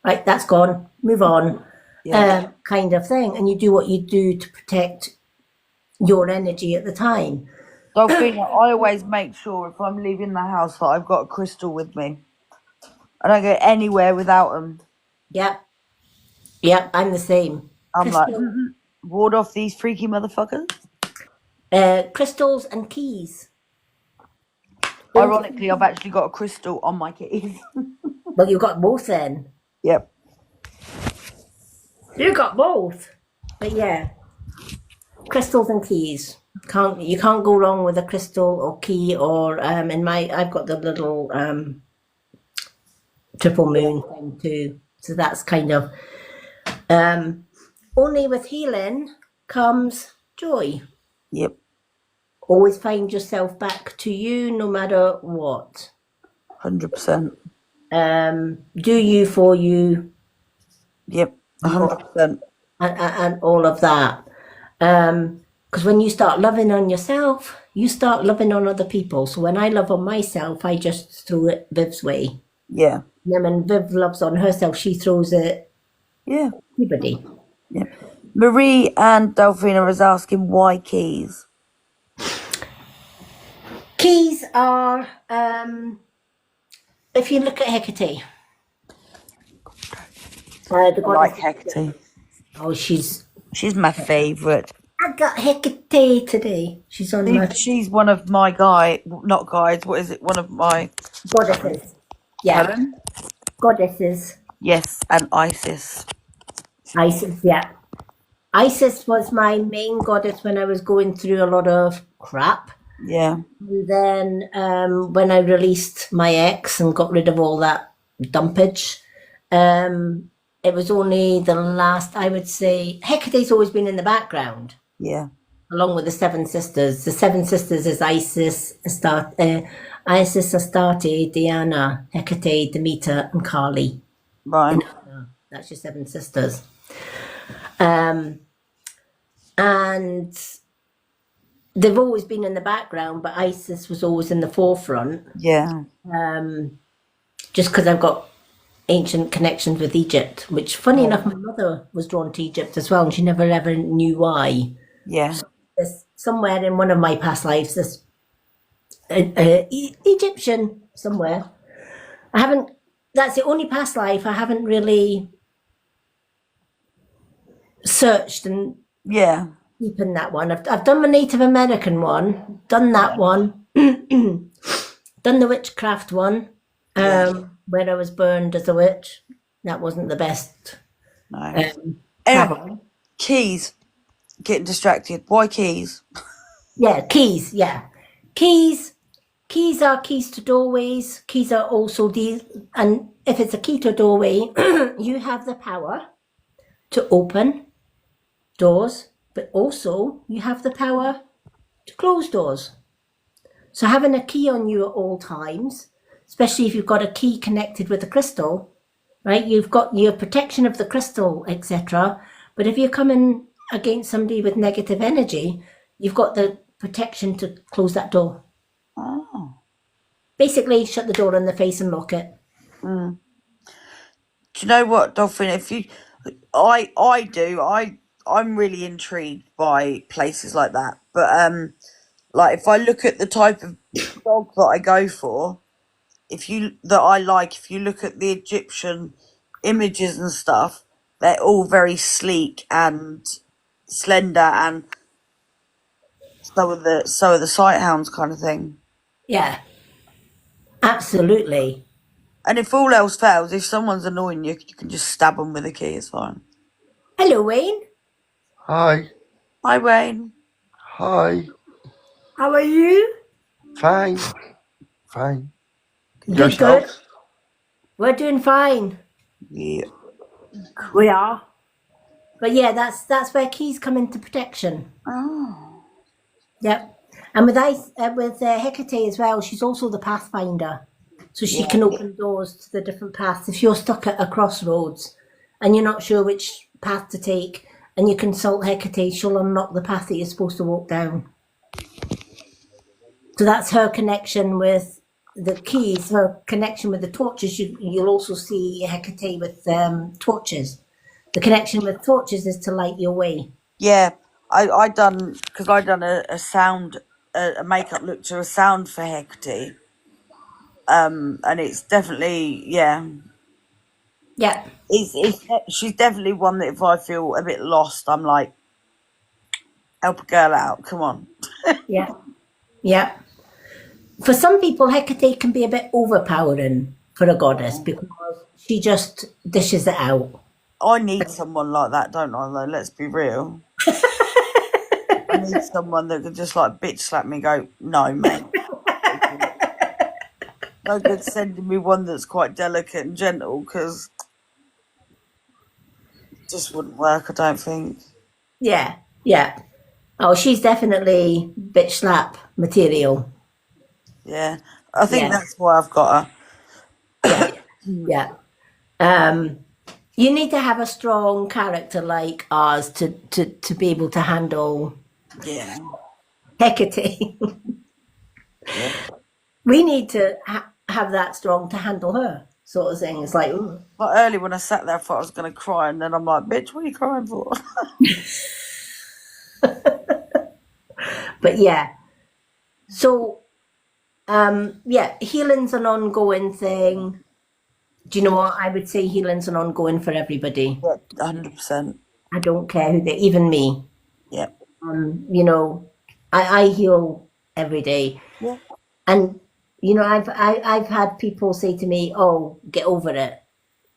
A: right, that's gone, move on,
C: Yeah.
A: kind of thing. And you do what you do to protect your energy at the time.
C: Dolphina, I always make sure if I'm leaving the house that I've got a crystal with me. I don't go anywhere without them.
A: Yep. Yep, I'm the same.
C: I'm like,
A: Crystal,
C: ward off these freaky motherfuckers.
A: crystals and keys.
C: Ironically, I've actually got a crystal on my keys.
A: Well, you've got both then.
C: Yep.
A: You got both. But yeah, crystals and keys. You can't go wrong with a crystal or key or I've got the little triple moon thing too. So that's kind of only with healing comes joy.
C: Yep.
A: Always find yourself back to you no matter what.
C: 100%.
A: Do you for you.
C: Yep. 100%.
A: And all of that. Because when you start loving on yourself, you start loving on other people. So when I love on myself, I just throw it Viv's way.
C: Yeah.
A: And then when Viv loves on herself, she throws it
C: Yeah.
A: everybody.
C: Yeah. Marie and Delphina is asking why keys.
A: Keys are, if you look at Hecate, the
C: I like
A: goddess.
C: Hecate.
A: Oh,
C: She's my favourite.
A: I got Hecate today. She's on my
C: She's one of my not guides. What is it? One of my
A: goddesses. Yeah,
C: Helen?
A: goddesses.
C: Yes, and Isis.
A: Isis, yeah. Isis was my main goddess when I was going through a lot of crap.
C: Yeah.
A: And then when I released my ex and got rid of all that dumpage, it was only the last, I would say, Hecate's always been in the background,
C: Yeah.
A: along with the Seven Sisters. The Seven Sisters is Isis, Astarte, Diana, Hecate, Demeter, and Kali.
C: Right.
A: That's your Seven Sisters. And they've always been in the background, but Isis was always in the forefront.
C: Yeah.
A: Just because I've got ancient connections with Egypt, which, funny enough, my mother was drawn to Egypt as well, and she never ever knew why.
C: Yeah.
A: There's somewhere in one of my past lives, this Egyptian somewhere. That's the only past life I haven't really searched and
C: Yeah.
A: deepened that one. I've done my Native American one, done that one, done the witchcraft one, where I was burned as a witch. That wasn't the best.
C: No.
A: Travel.
C: Anyway, keys. Getting distracted. Why keys?
A: Yeah, keys. Yeah, keys. Keys are keys to doorways. Keys are also these, and if it's a key to a doorway, you have the power to open doors, but also you have the power to close doors. So having a key on you at all times, especially if you've got a key connected with the crystal, right? You've got your protection of the crystal, etc. But if you're coming against somebody with negative energy, you've got the protection to close that door.
C: Oh.
A: Basically, shut the door in the face and lock it.
C: Do you know what, Dolphin? I'm really intrigued by places like that. But like if I look at the type of dog that I go for, if you look at the Egyptian images and stuff, they're all very sleek and slender, and so are the sighthounds kind of thing.
A: Yeah, absolutely.
C: And if all else fails, if someone's annoying you, you can just stab them with a key. It's fine.
A: Hello, Wayne.
F: Hi.
C: Hi, Wayne.
F: Hi.
A: How are you?
F: Fine. Fine.
A: Good,
F: Yourself?
A: good. We're doing fine.
C: Yeah.
A: We are. But yeah, that's where keys come into protection.
C: Oh.
A: Yep. And with Hecate as well, she's also the pathfinder. So she can open doors to the different paths. If you're stuck at a crossroads and you're not sure which path to take, and you consult Hecate, she'll unlock the path that you're supposed to walk down. So that's her connection with the keys, her connection with the torches, you'll also see Hecate with torches. The connection with torches is to light your way.
C: Yeah, I done because I done a sound a makeup look to a sound for Hecate, and it's definitely
A: Yeah,
C: she's definitely one that if I feel a bit lost, I'm like, help a girl out, come on.
A: yeah, yeah. For some people, Hecate can be a bit overpowering for a goddess because she just dishes it out.
C: I need someone like that, don't I? Though, let's be real. I need someone that could just like bitch slap me, and go, no, mate. No good sending me one that's quite delicate and gentle because it just wouldn't work, I don't think.
A: Yeah, yeah. Oh, she's definitely bitch slap material.
C: Yeah, I think
A: Yeah,
C: that's why I've got her.
A: yeah, yeah. Um, you need to have a strong character like ours to be able to handle
C: Yeah,
A: Hecate.
C: yeah.
A: We need to have that strong to handle her, sort of thing. It's like, ooh.
C: But early when I sat there, I thought I was going to cry, and then I'm like, bitch, what are you crying for?
A: But yeah. So, yeah, healing's an ongoing thing. Do you know what? I would say healing's an ongoing for everybody.
C: Yeah, 100%.
A: I don't care who they, even me.
C: Yeah,
A: You know, I heal every day,
C: yeah,
A: and you know, I've had people say to me, "Oh, get over it."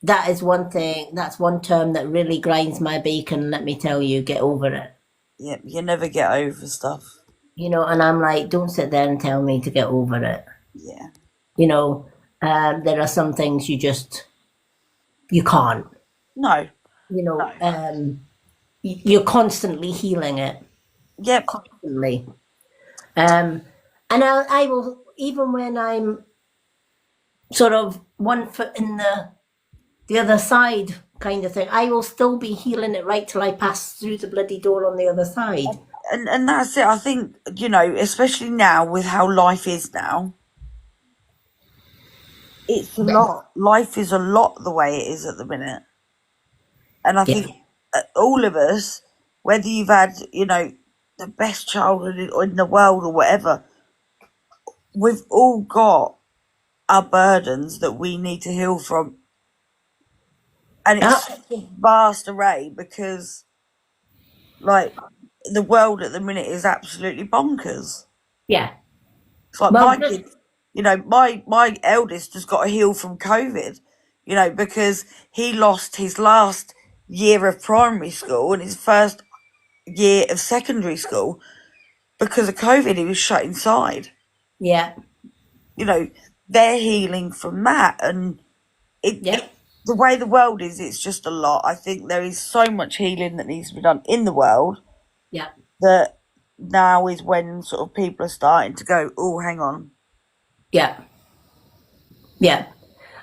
A: That is one thing. That's one term that really grinds my bacon. Let me tell you, get over it.
C: yeah. You never get over stuff.
A: You know, and I'm like, don't sit there and tell me to get over it.
C: Yeah,
A: You know, there are some things you can't.
C: no,
A: You know, you're constantly healing it,
C: yep,
A: constantly. And I will, even when I'm sort of one foot in the other side kind of thing, I will still be healing it right till I pass through the bloody door on the other side.
C: and that's it. I think especially now with how life is now, it's a lot. Life is a lot the way it is at the minute, and I
A: Yeah.
C: think all of us, whether you've had the best childhood in the world or whatever, we've all got our burdens that we need to heal from, and it's
A: Ah,
C: such a vast array because like the world at the minute is absolutely bonkers.
A: yeah.
C: It's like
A: Well,
C: my
A: just,
C: kids, my eldest just got to heal from COVID, because he lost his last year of primary school and his first year of secondary school because of COVID. He was shut inside.
A: yeah.
C: They're healing from that, and
A: Yep.
C: the way the world is, it's just a lot. I think there is so much healing that needs to be done in the world
A: Yeah.
C: that now is when sort of people are starting to go, oh, hang on.
A: Yeah. Yeah.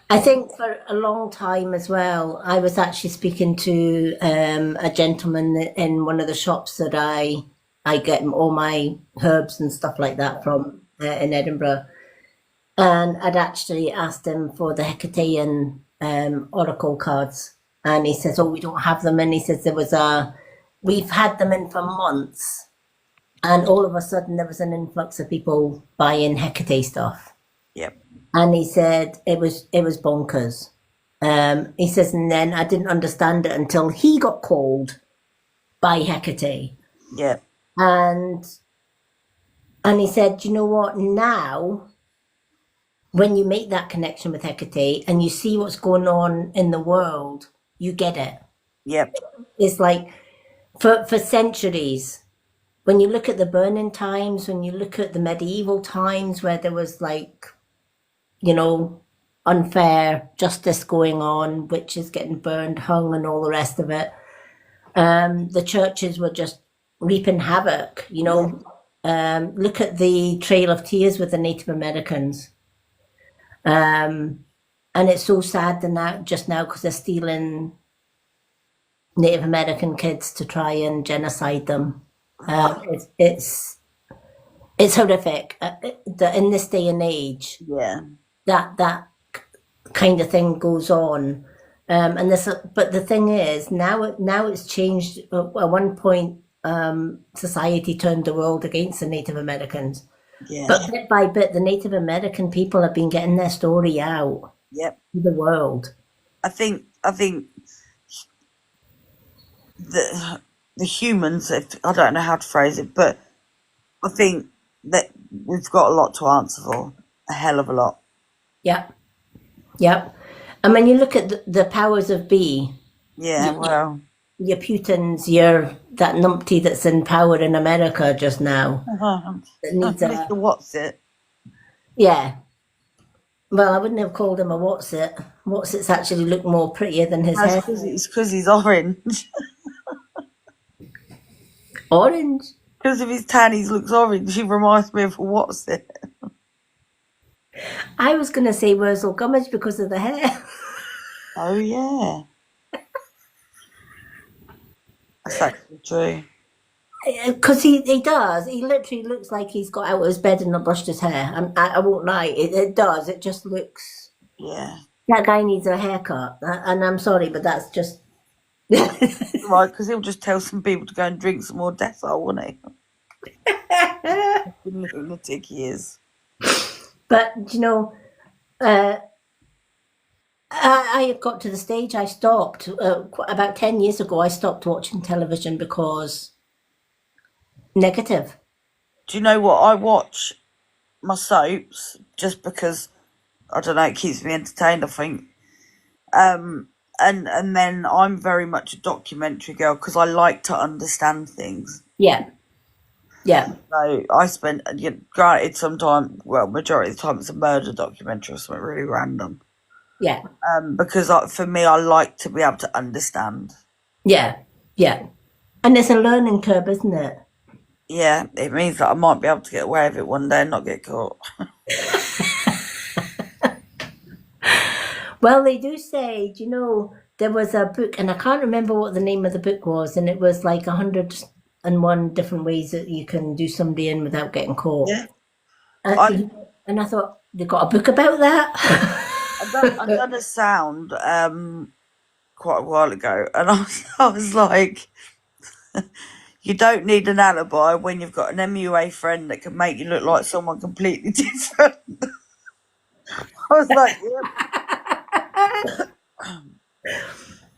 A: I think for a long time as well, I was actually speaking to a gentleman in one of the shops that I get all my herbs and stuff like that from in Edinburgh, and I'd actually asked him for the Hecatean oracle cards, and he says, "Oh, we don't have them." And he says we've had them in for months, and all of a sudden there was an influx of people buying Hecate stuff.
C: Yep.
A: And he said it was bonkers. He says, and then I didn't understand it until he got called by Hecate,
C: Yep.
A: and he said, you know what? Now, when you make that connection with Hecate and you see what's going on in the world, you get it.
C: Yep.
A: It's like for centuries. When you look at the burning times, when you look at the medieval times where there was like, unfair justice going on, witches getting burned, hung, and all the rest of it. The churches were just reaping havoc. Look at the Trail of Tears with the Native Americans, and it's so sad just now because they're stealing Native American kids to try and genocide them. It's It's horrific that in this day and age
C: Yeah.
A: that kind of thing goes on. And this, but the thing is, now it's changed. At one point, society turned the world against the Native Americans.
C: Yeah.
A: But bit by bit, the Native American people have been getting their story out
C: Yep.
A: to the world.
C: I think the humans, I don't know how to phrase it, but I think that we've got a lot to answer for, a hell of a lot.
A: Yep. And when you look at the powers of be,
C: Yeah, well,
A: your Putins, that numpty that's in power in America just now, that needs
C: Mr. What's it?
A: yeah. Well, I wouldn't have called him a What's-it. What's-it's actually look more prettier than his hair.
C: It's because he's orange.
A: Orange.
C: Because of his tan, he looks orange. He reminds me of a What's it?
A: I was going to say Wurzel Gummidge because of the hair.
C: Oh, yeah. That's actually true.
A: Because he does. He literally looks like he's got out of his bed and not brushed his hair. I won't lie. It does. It just looks...
C: Yeah.
A: That guy needs a haircut. And I'm sorry, but that's just...
C: Right, because he'll just tell some people to go and drink some more Dettol, won't he? Lunatic he is.
A: But, you know, I got to the stage I stopped. About 10 years ago, I stopped watching television because negative.
C: Do you know what? I watch my soaps just because, I don't know, it keeps me entertained, I think. And then I'm very much a documentary girl because I like to understand things.
A: Yeah.
C: So I spend, granted, sometimes, well, majority of the time it's a murder documentary or something really random.
A: Yeah.
C: Because for me, I like to be able to understand.
A: Yeah. And it's a learning curve, isn't it?
C: Yeah, it means that I might be able to get away with it one day and not get caught.
A: Well, they do say, do you know, there was a book, and I can't remember what the name of the book was, and it was like 101 different ways that you can do somebody in without getting caught.
C: Yeah.
A: And I thought, they got a book about that?
C: I done a sound quite a while ago, and I was like, you don't need an alibi when you've got an MUA friend that can make you look like someone completely different. I was like,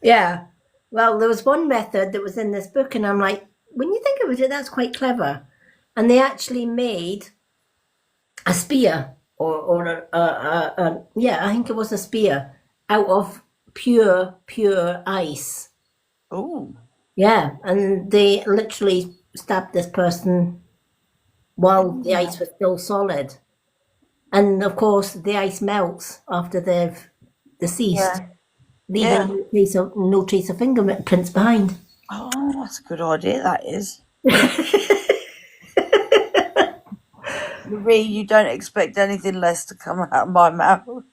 A: Yeah. Well, there was one method that was in this book, and I'm like, when you think about it, that's quite clever. And they actually made a spear, yeah, I think it was a spear out of pure ice.
C: oh,
A: Yeah, and they literally stabbed this person while the ice was still solid. And of course, the ice melts after they've deceased, leaving no trace of fingerprints behind.
C: oh, that's a good idea, that is. Marie, you don't expect anything less to come out of my mouth.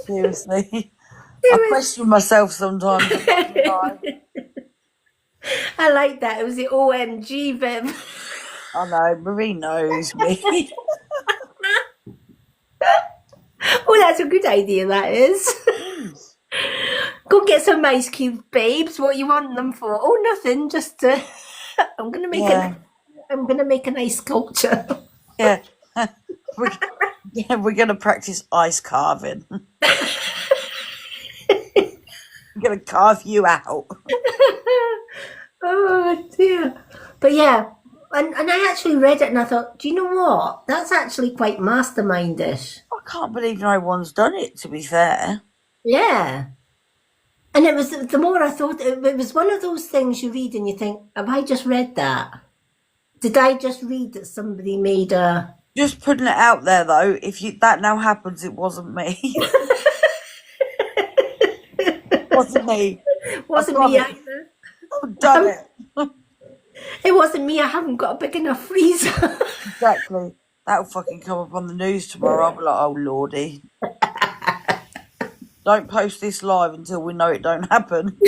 C: Seriously. I question myself sometimes.
A: I like that. It was the OMG, Viv.
C: I know, Marie knows me.
A: Oh, that's a good idea, that is. Go get some ice cubes, babes. What you want them for? Oh, nothing. Just I'm gonna make an ice sculpture.
C: Yeah. We're gonna practice ice carving. I'm gonna carve you out.
A: Oh dear. But yeah, and I actually read it and I thought, do you know what? That's actually quite mastermindish.
C: I can't believe no one's done it, to be fair.
A: Yeah. And it was, the more I thought, it was one of those things you read and you think, have I just read that? Did I just read that somebody made a...
C: Just putting it out there, though, if that now happens, it wasn't me. Wasn't me.
A: Wasn't me either.
C: I've done it.
A: It wasn't me. I haven't got a big enough freezer.
C: Exactly. That'll fucking come up on the news tomorrow. I'll be like, oh, lordy. Don't post this live until we know it don't happen.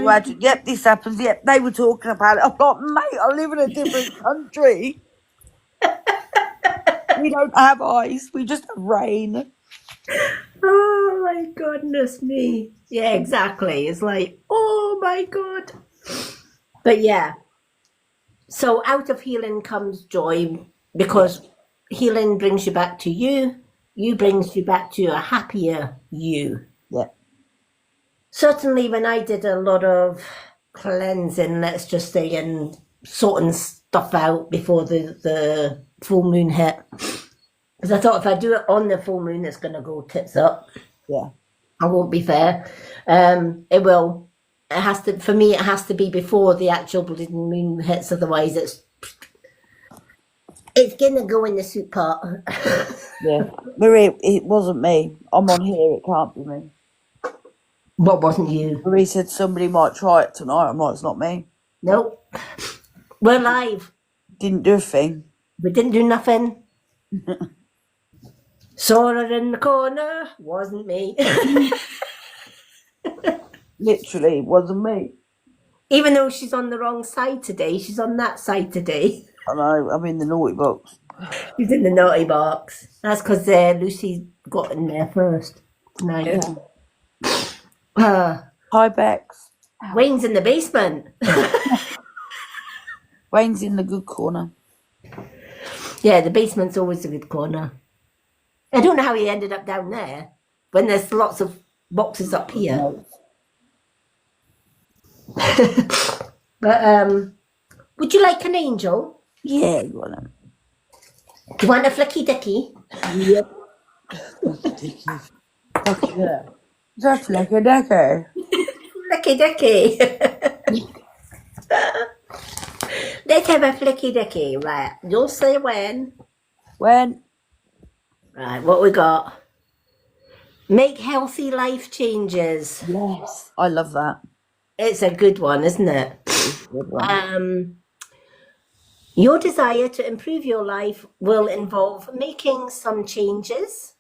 C: imagine? Yep, this happens. Yep, they were talking about it. I'm like, mate, I live in a different country. We don't have ice. We just have rain.
A: Oh my goodness me. Yeah, exactly. It's like, oh my God. But yeah. So out of healing comes joy because healing brings you back to you. You brings you back to a happier you.
C: Yeah.
A: Certainly when I did a lot of cleansing, let's just say, and sorting stuff out before the full moon hit. Because I thought if I do it on the full moon, it's going to go tits up.
C: Yeah.
A: I won't be fair. It will. It has to. For me, it has to be before the actual bloody moon hits. Otherwise, it's gonna go in the soup pot.
C: Yeah. Marie, it wasn't me. I'm on here. It can't be me.
A: What wasn't you?
C: Marie said somebody might try it tonight. I'm like, it's not me.
A: Nope. We're live.
C: Didn't do a thing.
A: We didn't do nothing. Saw her in the corner. Wasn't me.
C: Literally, it wasn't me.
A: Even though she's on the wrong side today, she's on that side today.
C: I know. I'm in the naughty box.
A: She's in the naughty box. That's because Lucy got in there first. Tonight.
C: Hi, Bex.
A: Wayne's in the basement.
C: Wayne's in the good corner.
A: Yeah, the basement's always a good corner. I don't know how he ended up down there when there's lots of boxes up here. But would you like an angel?
C: Yeah, you want them.
A: Do you want a flicky dicky?
C: Yep. Fuck yeah. Just like a decker.
A: Flicky dicky. Let's have a flicky dicky. Right, you'll say when.
C: When?
A: Right, what we got? Make healthy life changes.
C: Yes. I love that.
A: It's a good one, isn't it?
C: Good one.
A: Your desire to improve your life will involve making some changes.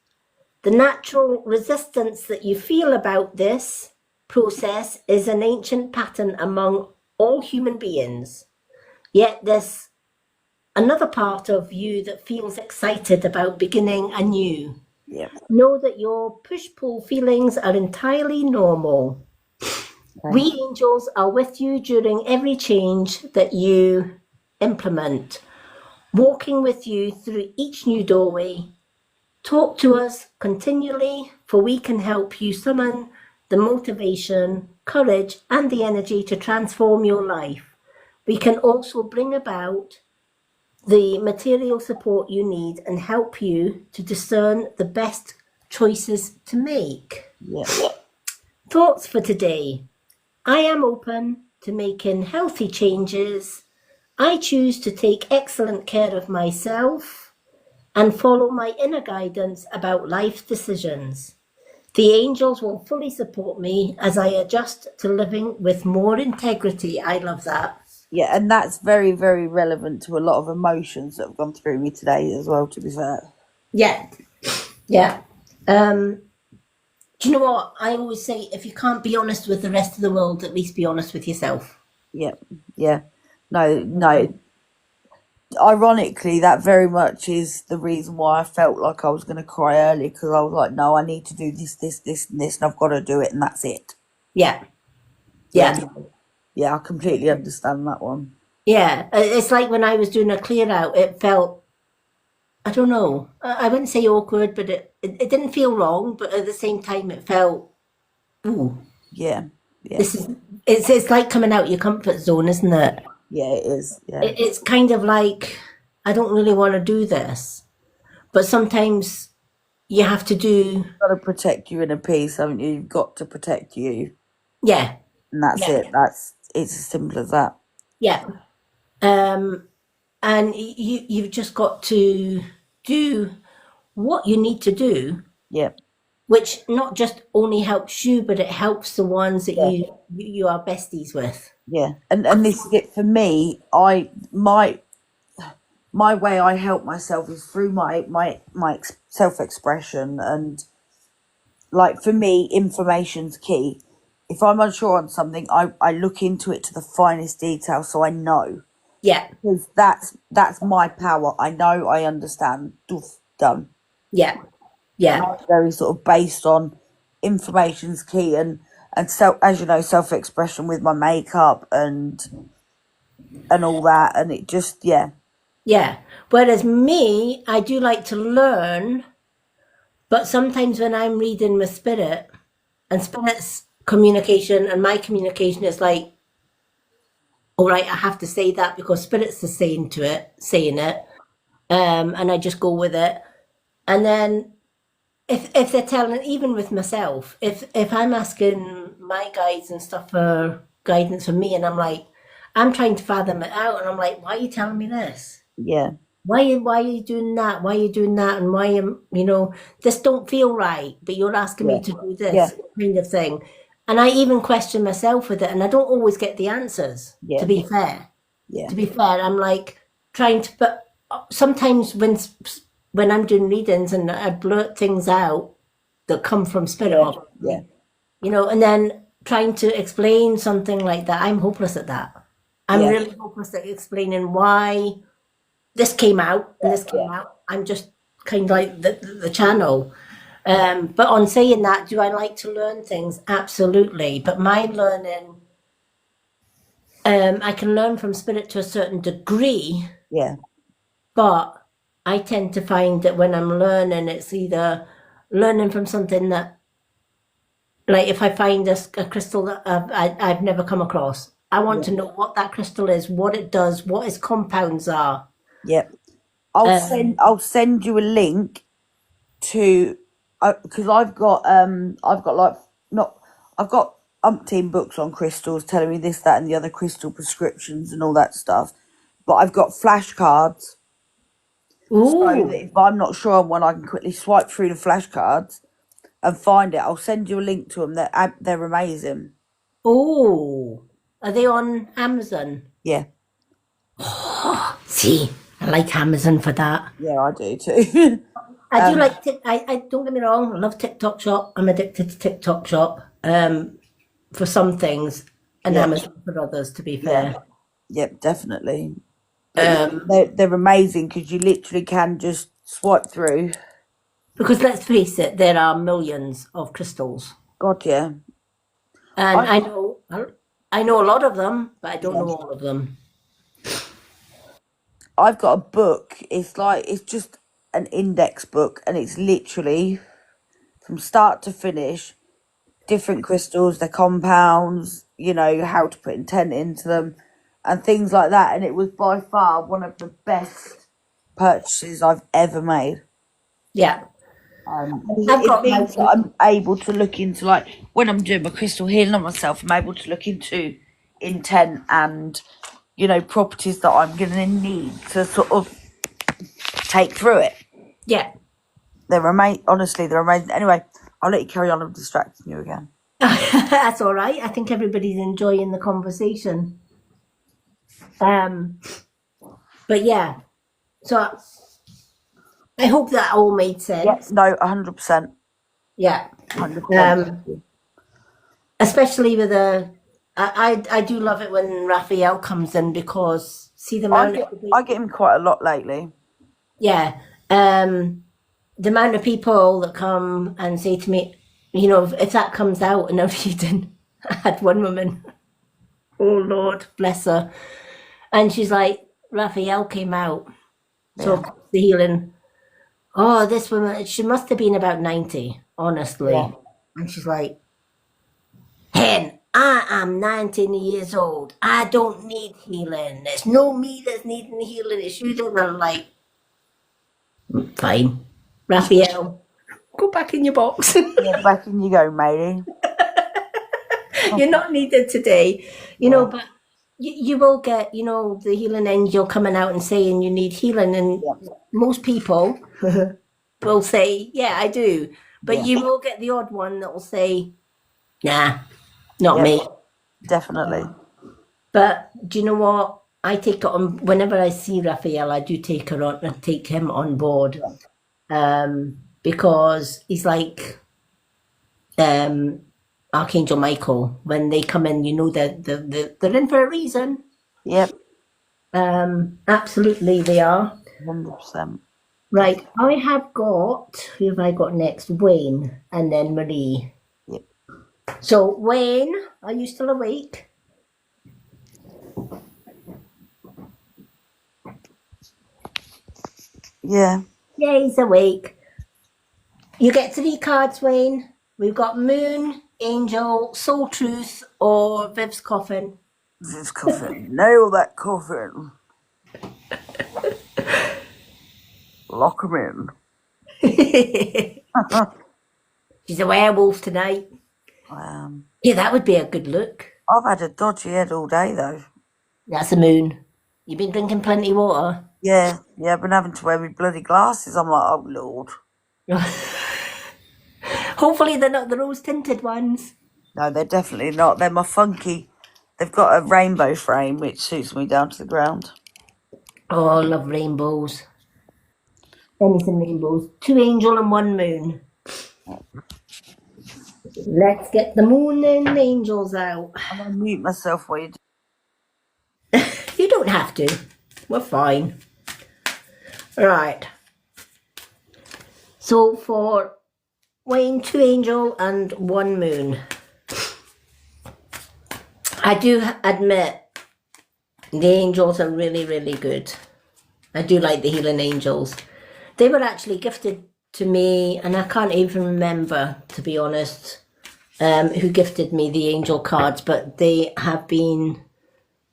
A: The natural resistance that you feel about this process is an ancient pattern among all human beings. Yet there's another part of you that feels excited about beginning anew.
C: Yeah.
A: Know that your push-pull feelings are entirely normal. We angels are with you during every change that you implement, walking with you through each new doorway. Talk to us continually, for we can help you summon the motivation, courage, and the energy to transform your life. We can also bring about the material support you need and help you to discern the best choices to make.
C: Yeah.
A: Thoughts for today. I am open to making healthy changes. I choose to take excellent care of myself and follow my inner guidance about life decisions. The angels will fully support me as I adjust to living with more integrity. I love that.
C: Yeah, and that's very, very relevant to a lot of emotions that have gone through me today as well, to be fair.
A: Yeah. Do you know what? I always say, if you can't be honest with the rest of the world, at least be honest with yourself.
C: Yeah. No. Ironically, that very much is the reason why I felt like I was going to cry earlier, because I was like, no, I need to do this, and this, and I've got to do it, and that's it.
A: Yeah.
C: Yeah, I completely understand that one.
A: Yeah. It's like when I was doing a clear out, it felt, I don't know, I wouldn't say awkward, but it didn't feel wrong, but at the same time it felt, ooh.
C: Yeah.
A: It's like coming out your comfort zone, isn't it?
C: Yeah, it is. Yeah.
A: It's kind of like, I don't really want to do this, but sometimes you have to do.
C: You've got to protect your inner peace, haven't you? You've got to protect you.
A: Yeah.
C: And that's it. It's as simple as that.
A: Yeah. And you've just got to do what you need to do.
C: Yeah.
A: Which not just only helps you, but it helps the ones that you are besties with.
C: Yeah, and this is it for me. My way I help myself is through my self expression, and like for me, information's key. if I'm unsure on something, I look into it to the finest detail so I know.
A: Yeah,
C: Because that's my power. I know, I understand. Doof, done.
A: yeah, yeah,
C: I'm very sort of based on information's key and so as you know, self expression with my makeup and all that, and it just
A: yeah. Whereas me, I do like to learn, but sometimes when I'm reading with Spirit, and Spirit's communication and my communication is like, all right, I have to say that because Spirit's the saying it, and I just go with it. And then if they're telling, even with myself, if I'm asking my guides and stuff for guidance from me, and I'm trying to fathom it out, and I'm like, why are you telling me this?
C: yeah
A: Why are you doing that? Why are you doing that? And why am this don't feel right, but you're asking me
C: yeah
A: to do
C: yeah
A: this kind of thing. And I even question myself with it, and I don't always get the answers,
C: yeah
A: to be fair.
C: yeah
A: To be fair, I'm like trying to, but sometimes when I'm doing readings and I blurt things out that come from spirit,
C: yeah
A: and then trying to explain something like that, I'm hopeless at that. I'm
C: yeah
A: really hopeless at explaining why this came out and this
C: yeah
A: came out. I'm just kind of like the channel. But on saying that, do I like to learn things? Absolutely. But my learning, I can learn from spirit to a certain degree,
C: yeah
A: but I tend to find that when I'm learning, it's either learning from something that, like if I find a crystal that I've never come across, I want to know what that crystal is, what it does, what its compounds are.
C: yeah.
A: Um,
C: I'll send you a link to because I've got like not I've got umpteen books on crystals telling me this, that, and the other, crystal prescriptions and all that stuff. But I've got flashcards so that
A: ooh,
C: if I'm not sure on one, I can quickly swipe through the flashcards and find it. I'll send you a link to them. They're amazing.
A: oh, are they on Amazon?
C: Yeah,
A: See, I like Amazon for that.
C: yeah, I do too.
A: I do like I don't get me wrong, I love TikTok Shop. I'm addicted to TikTok Shop. For some things, and
C: yeah,
A: Amazon for others, to be
C: yeah,
A: fair.
C: yep, definitely. But yeah,
A: Um,
C: they're amazing because you literally can just swipe through.
A: because let's face it, there are millions of crystals,
C: God, yeah.
A: and
C: I
A: I know a lot of them, but I don't
C: yeah.
A: know all of them.
C: I've got a book. It's just an index book, and it's literally from start to finish, different crystals, their compounds, how to put intent into them, and things like that. And it was by far one of the best purchases I've ever made.
A: Yeah, I've
C: It
A: got my
C: means that I'm able to look into, like, when I'm doing my crystal healing on myself, I'm able to look into intent and, properties that I'm going to need to sort of take through it.
A: yeah.
C: Honestly, they're amazing. Anyway, I'll let you carry on. I'm distracting you again.
A: That's all right. I think everybody's enjoying the conversation. But yeah, so I hope that all made
C: Yeah,
A: sense.
C: no, 100%.
A: Yeah.
C: 100%.
A: Especially with I do love it when Raphael comes in because see the amount
C: I get him quite a lot lately.
A: yeah, the amount of people that come and say to me, if that comes out in a reading, I had one woman, oh Lord, bless her, and she's like, Raphael came out, so
C: Yeah.
A: the healing. Oh, this woman, she must have been about 90, honestly,
C: Yeah.
A: and she's like, Hen, I am 19 years old. I don't need healing. There's no me that's needing healing. It's you that are like, fine. Raphael, go back in your box.
C: Yeah, back in you go, matey.
A: You're not needed today.
C: Yeah.
A: But you will get, the healing angel coming out and saying you need healing. And
C: Yeah.
A: most people will say, yeah, I do. But
C: Yeah.
A: you will get the odd one that will say, nah, not
C: Yeah.
A: me.
C: Definitely.
A: But do you know what? I take it on whenever I see Raphael. I do take him on board, because he's like, Archangel Michael. When they come in, you know they're in for a reason.
C: Yep,
A: Absolutely, they are.
C: 100%.
A: Right, I have got, who have I got next? Wayne and then Marie.
C: Yep.
A: So, Wayne, are you still awake?
C: Yeah.
A: Yeah, he's awake. You get 3 cards, Wayne. We've got Moon, Angel, Soul Truth, or Viv's Coffin.
C: This coffin. Nail that coffin. Lock 'em in.
A: She's a werewolf tonight. Yeah, that would be a good look.
C: I've had a dodgy head all day, though.
A: That's the moon. You've been drinking plenty of water.
C: Yeah, I've been having to wear my bloody glasses. I'm like, oh, Lord.
A: Hopefully they're not the rose tinted ones.
C: No, they're definitely not. They're my funky. They've got a rainbow frame, which suits me down to the ground.
A: Oh, I love rainbows. Anything rainbows. 2 angel and 1 moon. Let's get the moon and angels out.
C: I'm going to mute myself while you do.
A: You don't have to. We're fine. Right. So for Wayne, 2 angel and 1 moon. I do admit the angels are really, really good. I do like the healing angels. They were actually gifted to me, and I can't even remember, to be honest, who gifted me the angel cards, but they have been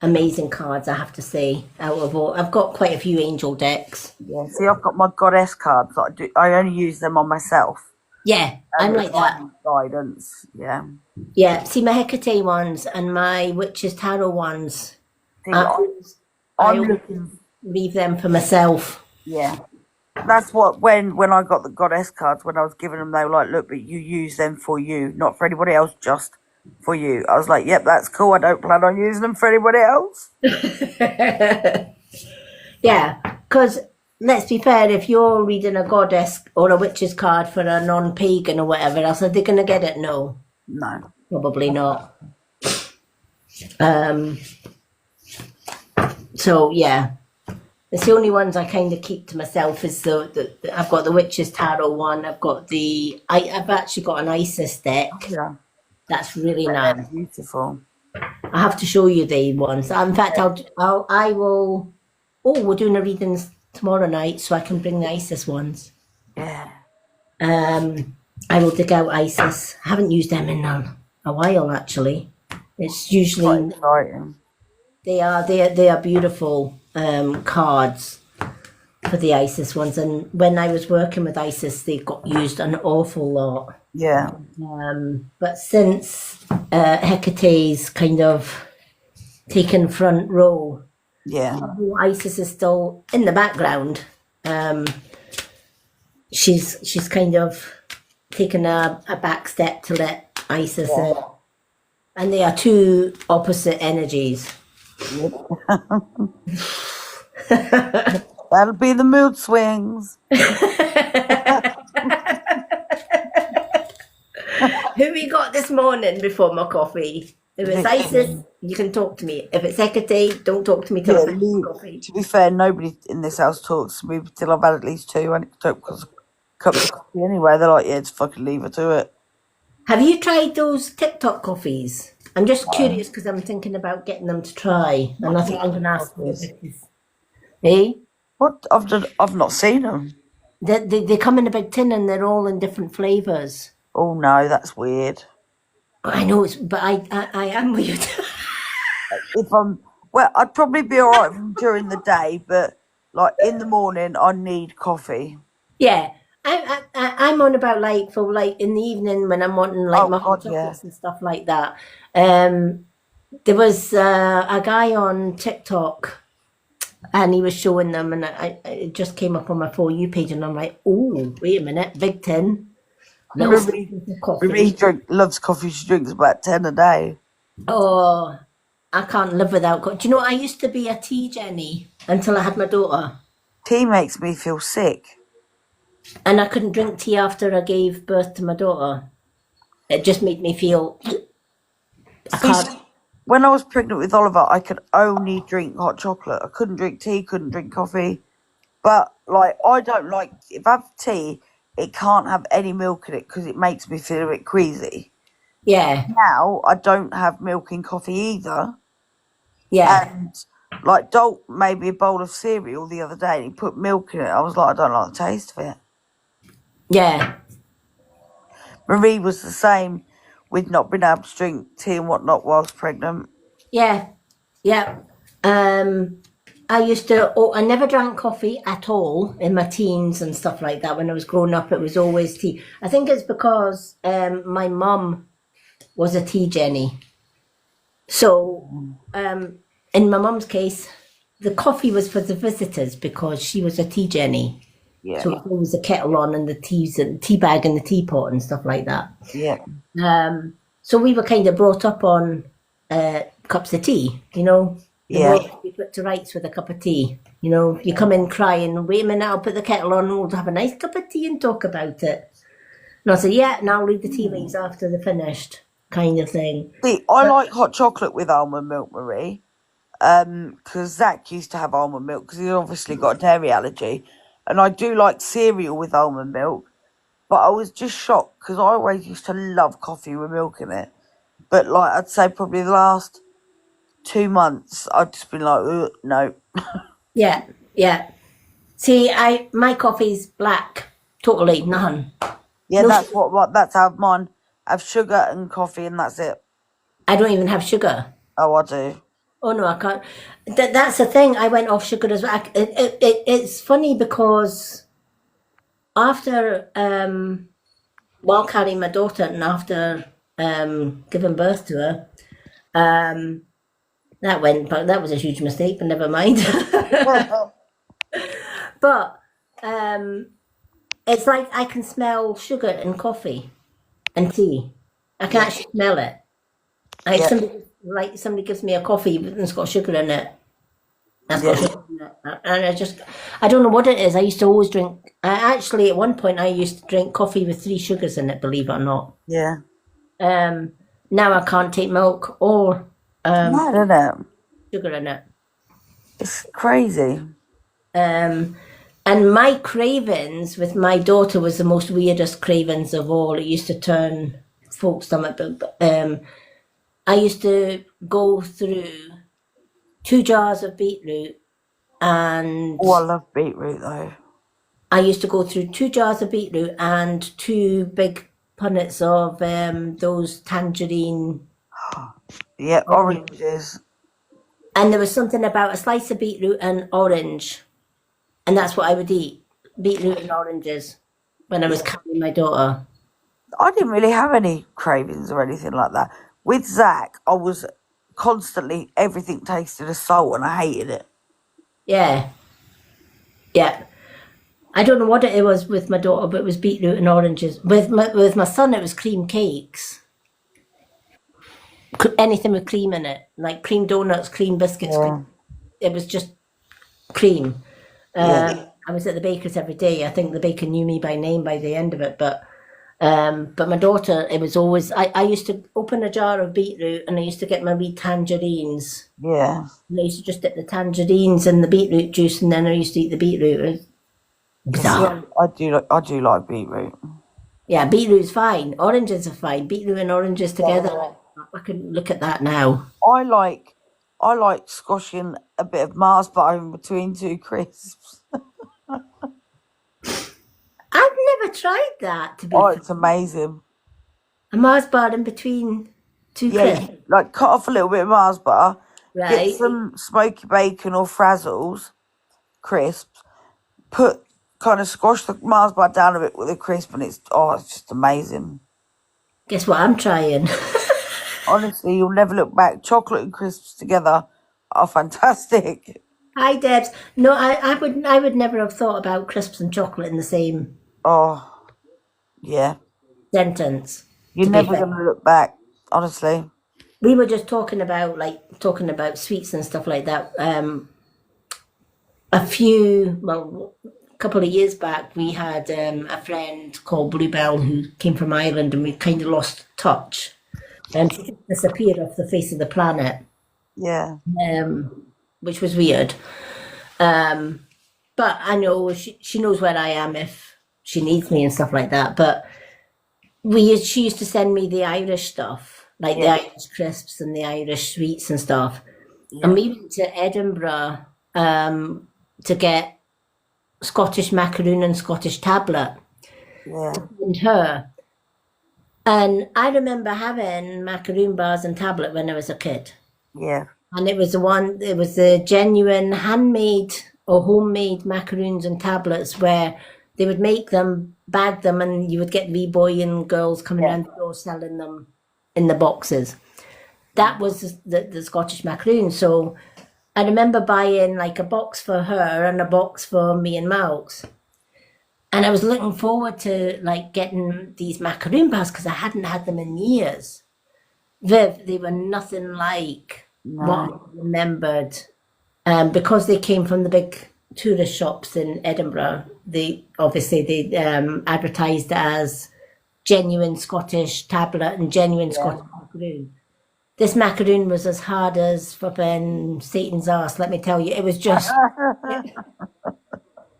A: amazing cards, I have to say. Out of all, I've got quite a few angel decks.
C: Yeah, see, I've got my goddess cards. I only use them on myself.
A: Yeah, I'm like that.
C: Guidance, yeah.
A: Yeah, see my Hecate ones and my Witch's Tarot ones.
C: See,
A: I
C: I'm
A: always
C: looking.
A: leave them for myself.
C: Yeah, that's what when I got the goddess cards, when I was giving them, they were like, "Look, but you use them for you, not for anybody else, just for you." I was like, "Yep, that's cool. I don't plan on using them for anybody else."
A: Yeah, because let's be fair, if you're reading a goddess or a witch's card for a non-pagan or whatever else, are they going to get it? No,
C: No.
A: probably not. So yeah, it's the only ones I kind of keep to myself. Is the I've got the Witch's Tarot one. I've actually got an Isis deck.
C: Yeah.
A: That's really nice.
C: Beautiful.
A: I have to show you the ones. In fact, I will. Oh, we're doing a reading tomorrow night, so I can bring the Isis ones.
C: Yeah.
A: I will dig out Isis. I haven't used them in a while, actually. It's usually
C: Exciting.
A: they are beautiful cards for the Isis ones. And when I was working with Isis, they got used an awful lot.
C: Yeah.
A: But since Hecate's kind of taken front row,
C: Yeah.
A: Isis is still in the background. She's kind of taken a back step to let Isis in. And they are 2 opposite energies.
C: That'll be the mood swings.
A: Who we got this morning before my coffee? If it's Isis, you can talk to me. If it's Hecate, don't talk to me till I've had my coffee.
C: To be fair, nobody in this house talks to me till I've had at least 2. And it's because cups of coffee anyway. They're like, yeah, just fucking leave her to it.
A: Have you tried those TikTok coffees? I'm just curious because I'm thinking about getting them to try, and I thought I'm going to ask you. Eh?
C: What? I've not seen them.
A: They come in a big tin and they're all in different flavours.
C: Oh no, that's weird.
A: I know, but I am weird.
C: I'd probably be alright during the day, but like in the morning, I need coffee.
A: Yeah. I'm on about like for like in the evening when I'm wanting like my hot chocolates and stuff like that. There was a guy on TikTok and he was showing them, and it just came up on my For You page, and I'm like, oh, wait a minute, big tin.
C: Ruby loves coffee. She drinks about 10 a day.
A: Oh, I can't live without coffee. Do you know I used to be a tea Jenny until I had my daughter,
C: Tea makes me feel sick.
A: and I couldn't drink tea after I gave birth to my daughter. it just made me feel I
C: See,
A: can't.
C: when I was pregnant with Oliver, I could only drink hot chocolate. I couldn't drink tea, couldn't drink coffee. But like, I don't like if I have tea, it can't have any milk in it because it makes me feel a bit queasy.
A: Yeah,
C: Now I don't have milk in coffee either,
A: yeah,
C: and like Dolt made me a bowl of cereal the other day and he put milk in it. I was like, I don't like the taste of it.
A: yeah,
C: Marie was the same with not being able to drink tea and whatnot whilst pregnant.
A: yeah, yeah. I used to. Oh, I never drank coffee at all in my teens and stuff like that. When I was growing up, it was always tea. I think it's because my mum was a tea Jenny. So, in my mum's case, the coffee was for the visitors because she was a tea Jenny.
C: Yeah,
A: So there was a kettle on and the teas and tea bag and the teapot and stuff like that.
C: yeah,
A: So we were kind of brought up on cups of tea, you know. The
C: yeah.
A: way we put to rights with a cup of tea. You know, you come in crying, wait a minute, I'll put the kettle on and we'll have a nice cup of tea and talk about it. And I said, yeah, and I'll read the tea leaves after they're finished, kind of thing.
C: See, I like hot chocolate with almond milk, Marie. Because Zach used to have almond milk because he's obviously got a dairy allergy. And I do like cereal with almond milk. But I was just shocked because I always used to love coffee with milk in it. But like, I'd say probably the last 2 months, I've just been like, "Ugh, no."
A: Yeah, yeah. See, my coffee's black, totally, none.
C: Yeah,
A: No
C: that's
A: sugar.
C: that's how mine. I have sugar and coffee and that's it.
A: I don't even have sugar.
C: Oh, I do.
A: Oh no, I can't. That's the thing. I went off sugar as well. It's funny because after while carrying my daughter and after giving birth to her, that was a huge mistake, but never mind. But it's like I can smell sugar in coffee and tea. I can actually smell it.
C: Yeah.
A: Somebody gives me a coffee and it's got sugar in it. That's got
C: Yeah.
A: sugar in it. And I don't know what it is. I used to always drink. Actually, at one point, I used to drink coffee with 3 sugars in it. Believe it or not.
C: Yeah.
A: Now I can't take milk or
C: Mad, isn't it?
A: sugar in it.
C: It's crazy.
A: And my cravings with my daughter was the most weirdest cravings of all. It used to turn folks' stomach. But I used to go through 2 jars of beetroot, and
C: Oh, I love beetroot though.
A: I used to go through 2 jars of beetroot and 2 big punnets of those tangerine.
C: Yeah, oranges.
A: And there was something about a slice of beetroot and orange, and that's what I would eat: beetroot and oranges when I was carrying my daughter.
C: I didn't really have any cravings or anything like that. With Zach, I was constantly, everything tasted of salt and I hated it.
A: Yeah, yeah. I don't know what it was with my daughter, but it was beetroot and oranges. With my son, it was cream cakes. Anything with cream in it, like cream donuts, cream biscuits.
C: Yeah.
A: It was just cream.
C: Yeah.
A: I was at the baker's every day. I think the baker knew me by name by the end of it. But my daughter, it was always. I used to open a jar of beetroot and I used to get my wee tangerines.
C: Yeah.
A: And I used to just dip the tangerines in the beetroot juice, and then I used to eat the beetroot. It was bizarre.
C: I do like beetroot.
A: Yeah, beetroot's fine. Oranges are fine. Beetroot and oranges together.
C: Yeah.
A: I can look at that now.
C: I like squashing a bit of Mars bar in between 2 crisps.
A: I've never tried that, to be
C: Oh,
A: fair.
C: it's amazing.
A: A Mars bar in between 2
C: Yeah,
A: crisps.
C: like cut off a little bit of Mars bar, get
A: Right.
C: some smoky bacon or Frazzles crisps, kind of squash the Mars bar down a bit with a crisp, and it's just amazing.
A: Guess what I'm trying?
C: Honestly, you'll never look back. Chocolate and crisps together are fantastic.
A: Hi, Debs. No, I would never have thought about crisps and chocolate in the same
C: Oh, yeah.
A: sentence.
C: You're
A: To be
C: never
A: fair,
C: going to look back, honestly.
A: we were just talking about sweets and stuff like that. A couple of years back, we had a friend called Bluebell who came from Ireland, and we kind of lost touch touch. And she just disappeared off the face of the planet,
C: Yeah.
A: which was weird. But I know she knows where I am if she needs me and stuff like that. But she used to send me the Irish stuff, like the Irish crisps and the Irish sweets and stuff. And we went to Edinburgh to get Scottish macaroon and Scottish tablet.
C: Yeah.
A: And her. And I remember having macaroon bars and tablet when I was a kid.
C: Yeah.
A: And it was the genuine handmade or homemade macaroons and tablets where they would make them, bag them, and you would get wee boy and girls coming around the door selling them in the boxes. That was the Scottish macaroon. So I remember buying like a box for her and a box for me and Malks. And I was looking forward to like getting these macaroon bars because I hadn't had them in years. Viv, they were nothing like what I remembered. Because they came from the big tourist shops in Edinburgh, they advertised as genuine Scottish tablet and genuine Scottish macaroon. This macaroon was as hard as flipping Satan's arse, let me tell you. It was just,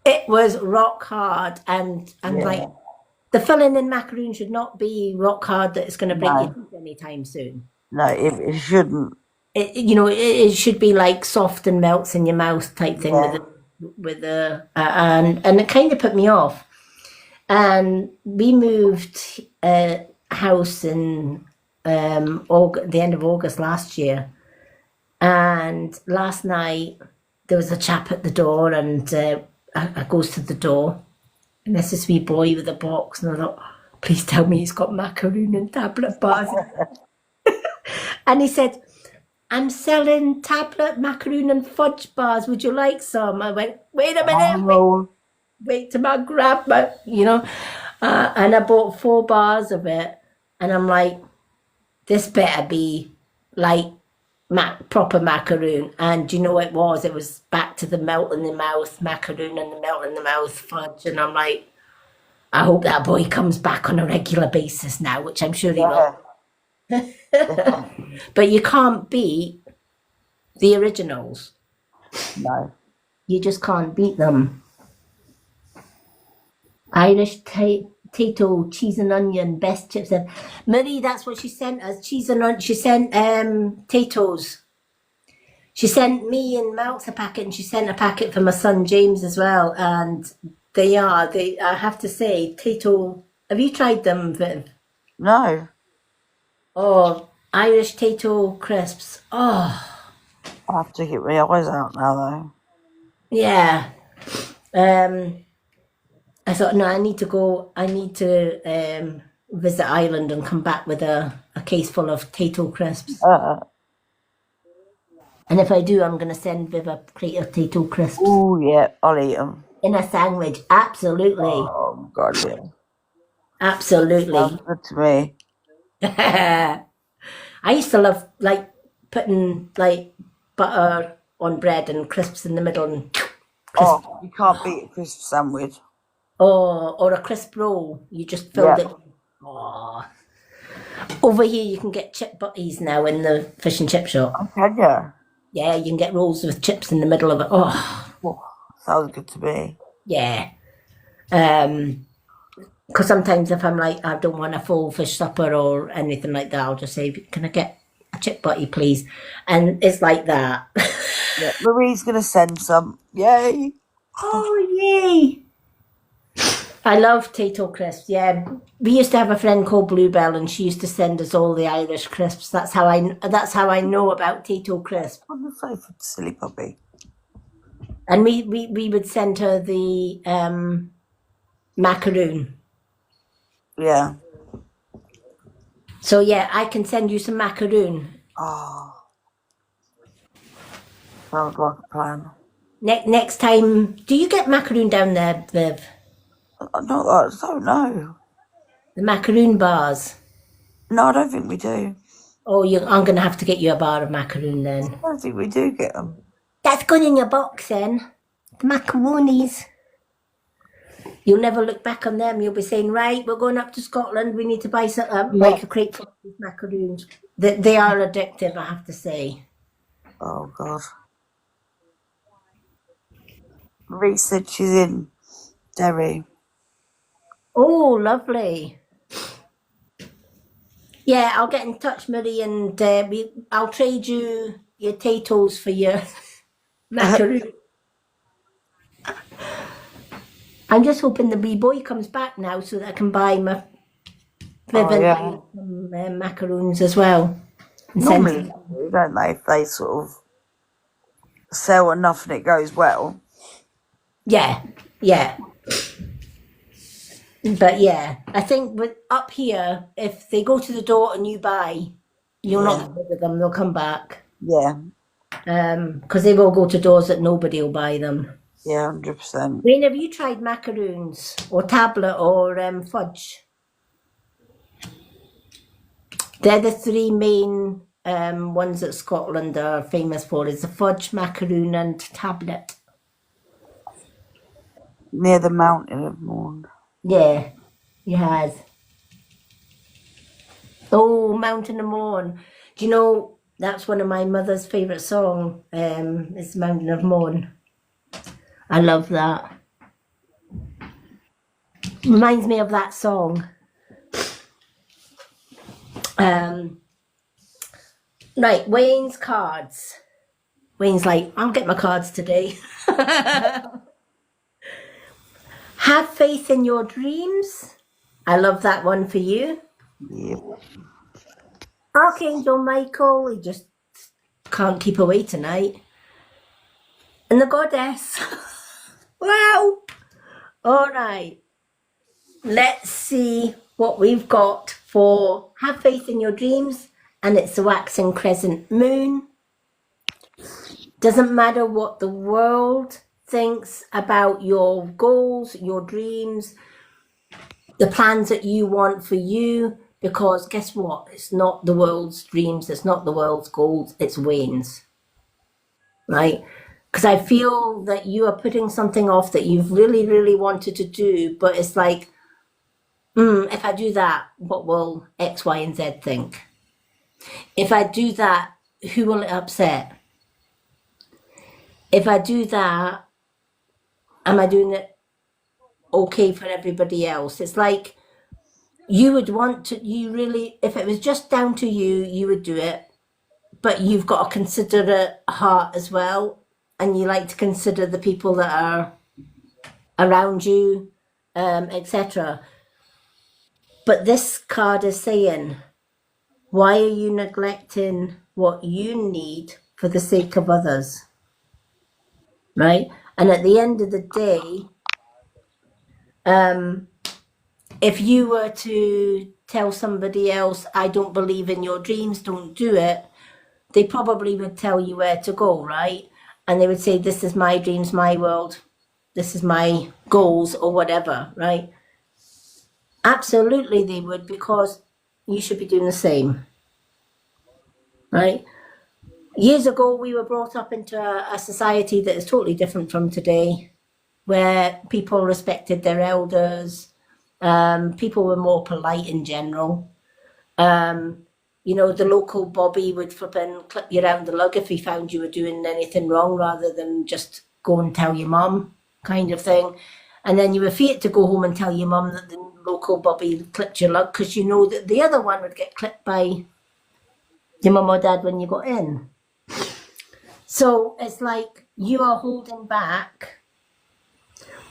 A: it was rock hard. And like, the filling in macaroon should not be rock hard that it's going to break your teeth anytime soon.
C: No, it shouldn't.
A: It should be like soft and melts in your mouth type thing and it kind of put me off. And we moved house in the end of August last year, and last night there was a chap at the door, and I goes to the door, and there's this wee boy with a box, and I thought, please tell me he's got macaroon and tablet bars. And he said, I'm selling tablet macaroon and fudge bars. Would you like some? I went, wait a minute, wait till I grab my, and I bought 4 bars of it. And I'm like, this better be like proper macaroon. And do you know what it was? It was back to the melt in the mouth macaroon and the melt in the mouth fudge. And I'm like, I hope that boy comes back on a regular basis now, which I'm sure he will. But you can't beat the originals.
C: No.
A: You just can't beat them. Irish Tato cheese and onion, best chips ever. Marie, that's what she sent us. Cheese and onion. She sent Tato's. She sent me and Malks a packet, and she sent a packet for my son James as well. And I have to say, Tato. Have you tried them, Viv?
C: No.
A: Oh, Irish Tato crisps. Oh.
C: I'll have to get my eyes out now, though.
A: Yeah. I thought, no, I need to visit Ireland and come back with a case full of Tato crisps. And if I do, I'm going to send Viv a crate of Tato crisps.
C: Oh, yeah, I'll eat them.
A: In a sandwich, absolutely.
C: Oh, God, yeah.
A: Absolutely.
C: Sounds good to me.
A: I used to love, like, putting, like, butter on bread and crisps in the middle and crisp.
C: Oh, you can't beat a crisp sandwich.
A: Or a crisp roll. You just filled it. Oh. Over here, you can get chip butties now in the fish and chip shop.
C: Oh, can you?
A: Yeah, you can get rolls with chips in the middle of it. Oh,
C: sounds good to me.
A: Yeah. Because sometimes if I'm like, I don't want a full fish supper or anything like that, I'll just say, can I get a chip butty, please? And it's like that.
C: Yeah, Marie's going to send some. Yay.
A: Oh, yay. I love Tato crisps. Yeah, we used to have a friend called Bluebell, and she used to send us all the Irish crisps. That's how I know about Tato crisp.
C: On the sofa, silly puppy.
A: And we would send her the macaroon.
C: Yeah.
A: So yeah, I can send you some macaroon.
C: Oh. Sounds like a plan.
A: Next time, do you get macaroon down there, Viv?
C: Not that, so no.
A: The macaroon bars.
C: No, I don't think we do.
A: Oh, I'm going to have to get you a bar of macaroon then.
C: I don't think we do get them.
A: That's good in your box then. The macaroonies. You'll never look back on them. You'll be saying, right, we're going up to Scotland. We need to buy some,
C: Yeah.
A: like a crate full of these macaroons. They are addictive, I have to say.
C: Oh God. Reese said she's in Derry.
A: Oh, lovely. Yeah, I'll get in touch, Marie, and I'll trade you your potatoes for your macaroon. I'm just hoping the wee boy comes back now so that I can buy my Viv
C: yeah.
A: some macaroons as well. And send
C: Normally,
A: them.
C: don't they? If they sort of sell enough and it goes well.
A: Yeah, yeah. But yeah, I think with up here, if they go to the door and you buy, you'll not get rid of them. They'll come back.
C: Yeah.
A: Because they will go to doors that nobody will buy them.
C: Yeah, 100%.
A: Wayne, have you tried macaroons or tablet or fudge? They're the three main ones that Scotland are famous for. Is the fudge, macaroon, and tablet.
C: Near the mountain of Mourne.
A: Yeah, he has. Oh, Mountain of Mourne. Do you know that's one of my mother's favourite songs? It's Mountain of Mourne. I love that. Reminds me of that song. Right, Wayne's cards. Wayne's like, I'll get my cards today. Have faith in your dreams. I love that one for you.
C: Yep.
A: Archangel Michael, he just can't keep away tonight. And the goddess. Wow. All right. Let's see what we've got for have faith in your dreams. And it's the waxing crescent moon. Doesn't matter what the world thinks about your goals, your dreams, the plans that you want for you, because guess what? It's not the world's dreams, it's not the world's goals, it's Wayne's. Right? Because I feel that you are putting something off that you've really, really wanted to do, but it's like, if I do that, what will X, Y, and Z think? If I do that, who will it upset? If I do that, am I doing it okay for everybody else? It's like you would want to, you really, if it was just down to you, you would do it, but you've got a considerate heart as well, and you like to consider the people that are around you, etc. But this card is saying, why are you neglecting what you need for the sake of others? Right? And at the end of the day, if you were to tell somebody else, I don't believe in your dreams, don't do it, they probably would tell you where to go, right? And they would say, this is my dreams, my world, this is my goals or whatever, right? Absolutely they would, because you should be doing the same, right? Years ago, we were brought up into a society that is totally different from today, where people respected their elders, people were more polite in general. You know, the local Bobby would flip and clip you around the lug if he found you were doing anything wrong, rather than just go and tell your mum, kind of thing. And then you were feared to go home and tell your mum that the local Bobby clipped your lug, because you know that the other one would get clipped by your mum or dad when you got in. So it's like you are holding back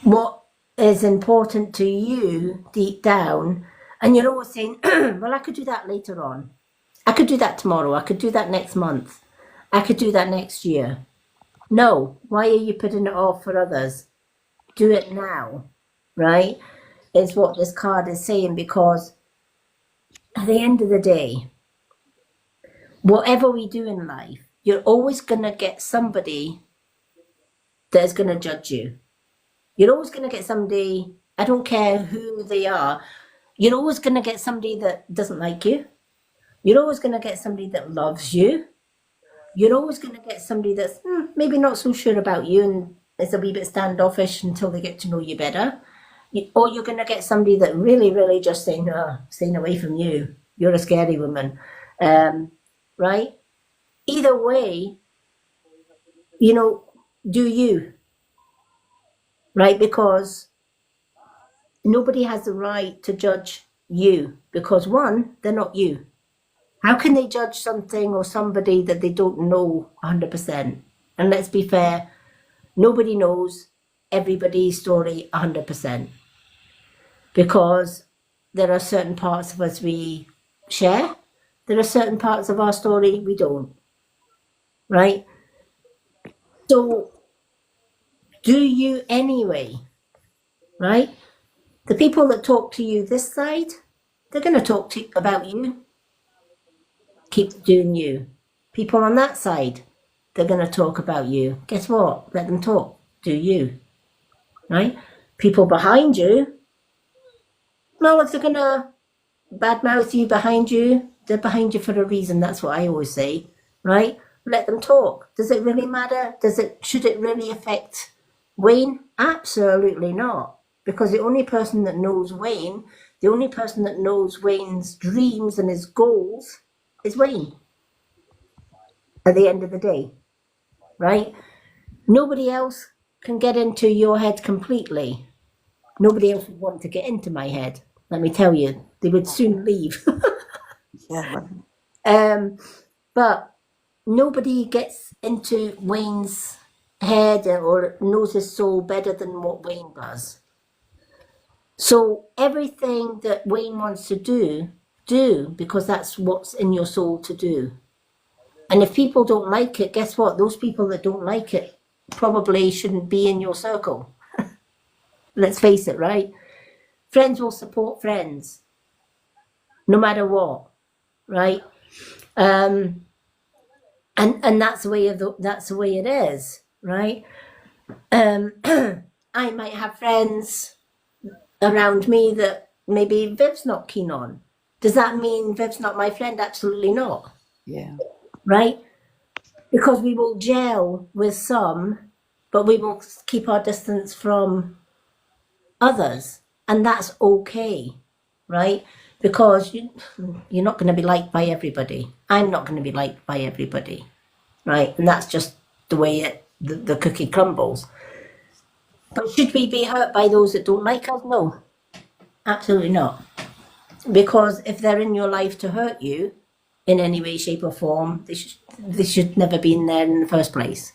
A: what is important to you deep down, and you're always saying, well, I could do that later on. I could do that tomorrow. I could do that next month. I could do that next year. No, why are you putting it off for others? Do it now, right? Is what this card is saying, because at the end of the day, whatever we do in life, you're always going to get somebody that is going to judge you. You're always going to get somebody, I don't care who they are, you're always going to get somebody that doesn't like you. You're always going to get somebody that loves you. You're always going to get somebody that's maybe not so sure about you and is a wee bit standoffish until they get to know you better. Or you're going to get somebody that really just saying, "No, staying away from you. You're a scary woman," right? Either way, do you, right? Because nobody has the right to judge you because one, they're not you. How can they judge something or somebody that they don't know 100%? And let's be fair, nobody knows everybody's story 100% because there are certain parts of us we share, there are certain parts of our story we don't, right? So do you anyway, right? The people that talk to you this side, they're going to talk to you about you. Keep doing you. People on that side, they're going to talk about you. Guess what? Let them talk. Do you, right? People behind you, well, if they're going to badmouth you behind you, they're behind you for a reason. That's what I always say, right? Let them talk. Does it really matter? Should it really affect Wayne? Absolutely not. Because the only person that knows Wayne, the only person that knows Wayne's dreams and his goals is Wayne at the end of the day, right? Nobody else can get into your head completely. Nobody else would want to get into my head. Let me tell you, they would soon leave.
C: Yeah.
A: But nobody gets into Wayne's head or knows his soul better than what Wayne does. So everything that Wayne wants to do because that's what's in your soul to do. And if people don't like it, guess what? Those people that don't like it probably shouldn't be in your circle. Let's face it, right? Friends will support friends, no matter what, right? And that's the way it is, right? I might have friends around me that maybe Viv's not keen on. Does that mean Viv's not my friend? Absolutely not.
C: Yeah.
A: Right? Because we will gel with some, but we will keep our distance from others. And that's okay, right? Because you're not going to be liked by everybody. I'm not going to be liked by everybody, right? And that's just the way the cookie crumbles. But should we be hurt by those that don't like us? No, absolutely not. Because if they're in your life to hurt you in any way, shape or form, they should never be in there in the first place.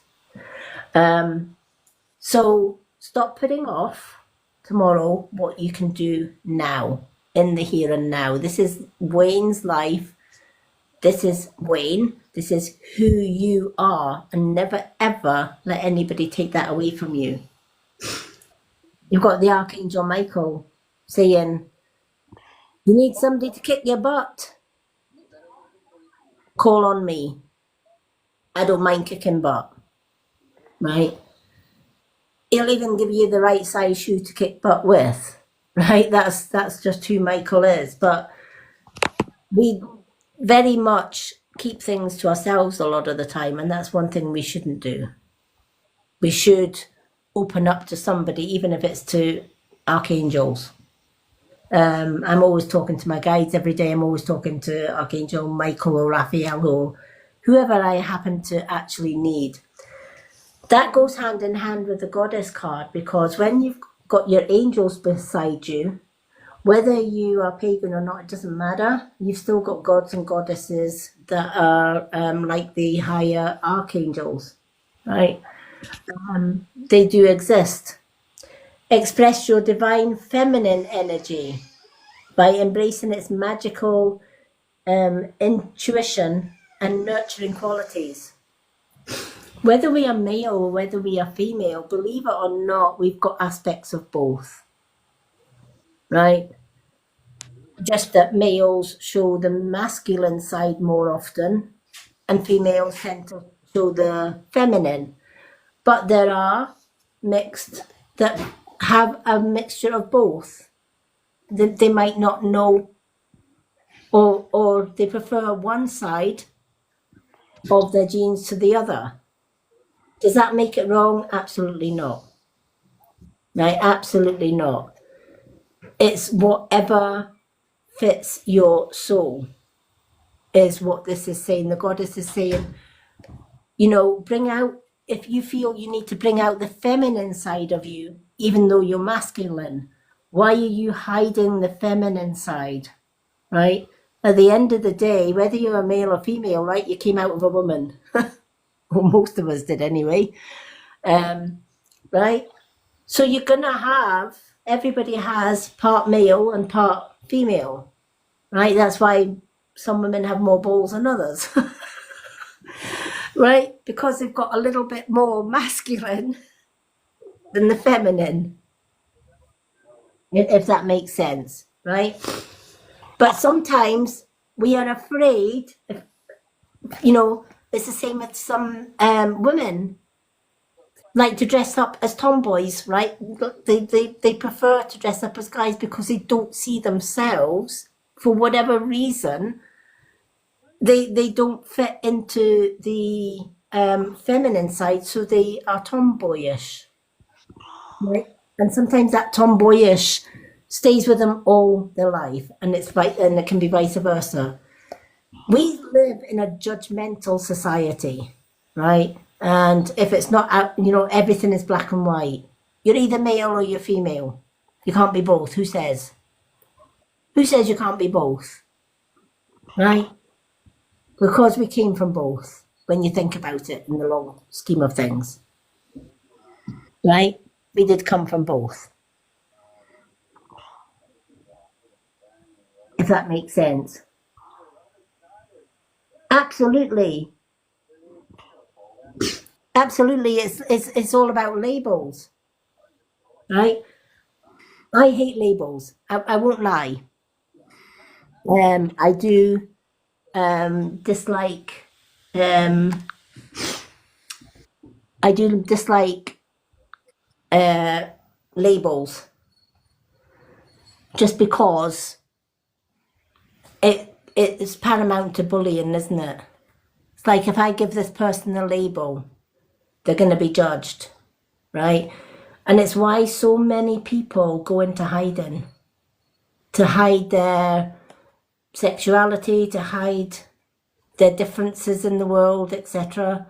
A: So stop putting off tomorrow what you can do now, in the here and now. This is Wayne's life. This is Wayne. This is who you are, and never ever let anybody take that away from you. You've got the Archangel Michael saying, you need somebody to kick your butt. Call on me. I don't mind kicking butt, right? He'll even give you the right size shoe to kick butt with, right? That's just who Michael is. But we very much keep things to ourselves a lot of the time, and that's one thing we shouldn't do. We should open up to somebody, even if it's to archangels. I'm always talking to my guides every day. I'm always talking to Archangel Michael or Raphael or whoever I happen to actually need. That goes hand in hand with the goddess card, because when you've got your angels beside you, whether you are pagan or not, it doesn't matter. You've still got gods and goddesses that are like the higher archangels, right? They do exist. Express your divine feminine energy by embracing its magical intuition and nurturing qualities. Whether we are male or whether we are female, believe it or not, we've got aspects of both, right? Just that males show the masculine side more often and females tend to show the feminine. But there are mixed that have a mixture of both. They might not know, or they prefer one side of their genes to the other. Does that make it wrong? Absolutely not. Right? Absolutely not. It's whatever fits your soul, is what this is saying. The goddess is saying, you know, bring out, if you feel you need to bring out the feminine side of you, even though you're masculine, why are you hiding the feminine side, right? At the end of the day, whether you're a male or female, right, you came out of a woman. Well, most of us did anyway. Right? So you're going to have, everybody has part male and part female, right? That's why some women have more balls than others, right? Because they've got a little bit more masculine than the feminine, if that makes sense, right? But sometimes we are afraid, you know, it's the same with some women like to dress up as tomboys, right? They prefer to dress up as guys because they don't see themselves, for whatever reason, they don't fit into the feminine side, so they are tomboyish, right? And sometimes that tomboyish stays with them all their life, and it can be vice versa. We live in a judgmental society, right? And if it's not out, you know, everything is black and white. You're either male or you're female. You can't be both. Who says? Who says you can't be both? Right? Because we came from both, when you think about it in the long scheme of things. Right? We did come from both. If that makes sense. Absolutely. Absolutely, it's all about labels, right? I hate labels. I won't lie. I do dislike. I do dislike labels, just because it's paramount to bullying, isn't it? It's like if I give this person a label, they're going to be judged, right? And it's why so many people go into hiding, to hide their sexuality, to hide their differences in the world, etc.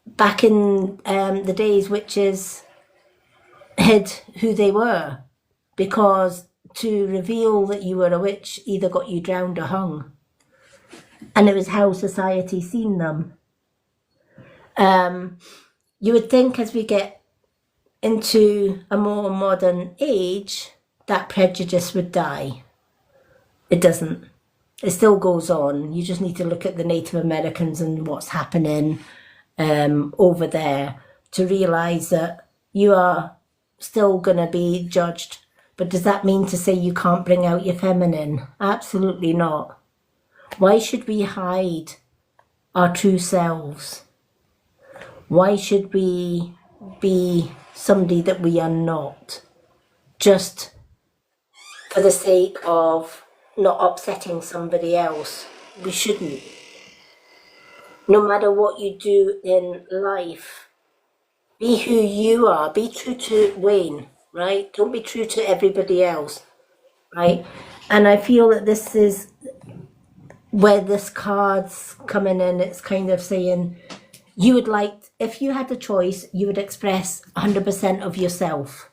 A: Back in the days, witches hid who they were, because to reveal that you were a witch either got you drowned or hung. And it was how society seen them. You would think as we get into a more modern age, that prejudice would die. It doesn't. It still goes on. You just need to look at the Native Americans and what's happening over there to realise that you are still going to be judged. But does that mean to say you can't bring out your feminine? Absolutely not. Why should we hide our true selves? Why should we be somebody that we are not, just for the sake of not upsetting somebody else? We shouldn't. No matter what you do in life, be who you are. Be true to Wayne, right? Don't be true to everybody else, right? And I feel that this is where this card's coming in. It's kind of saying, you would like, if you had a choice, you would express 100% of yourself,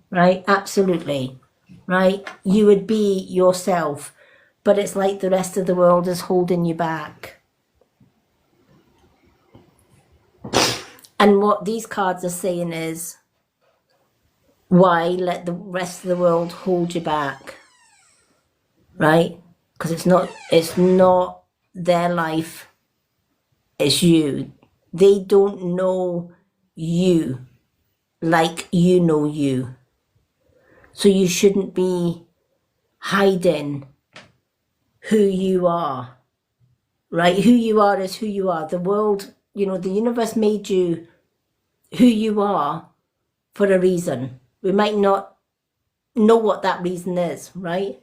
A: right? Absolutely, right? You would be yourself, but it's like the rest of the world is holding you back. And what these cards are saying is, why let the rest of the world hold you back, right? Because it's not their life, it's you. They don't know you like you know you. So you shouldn't be hiding who you are, right? Who you are is who you are. The world, you know, the universe made you who you are for a reason. We might not know what that reason is, right?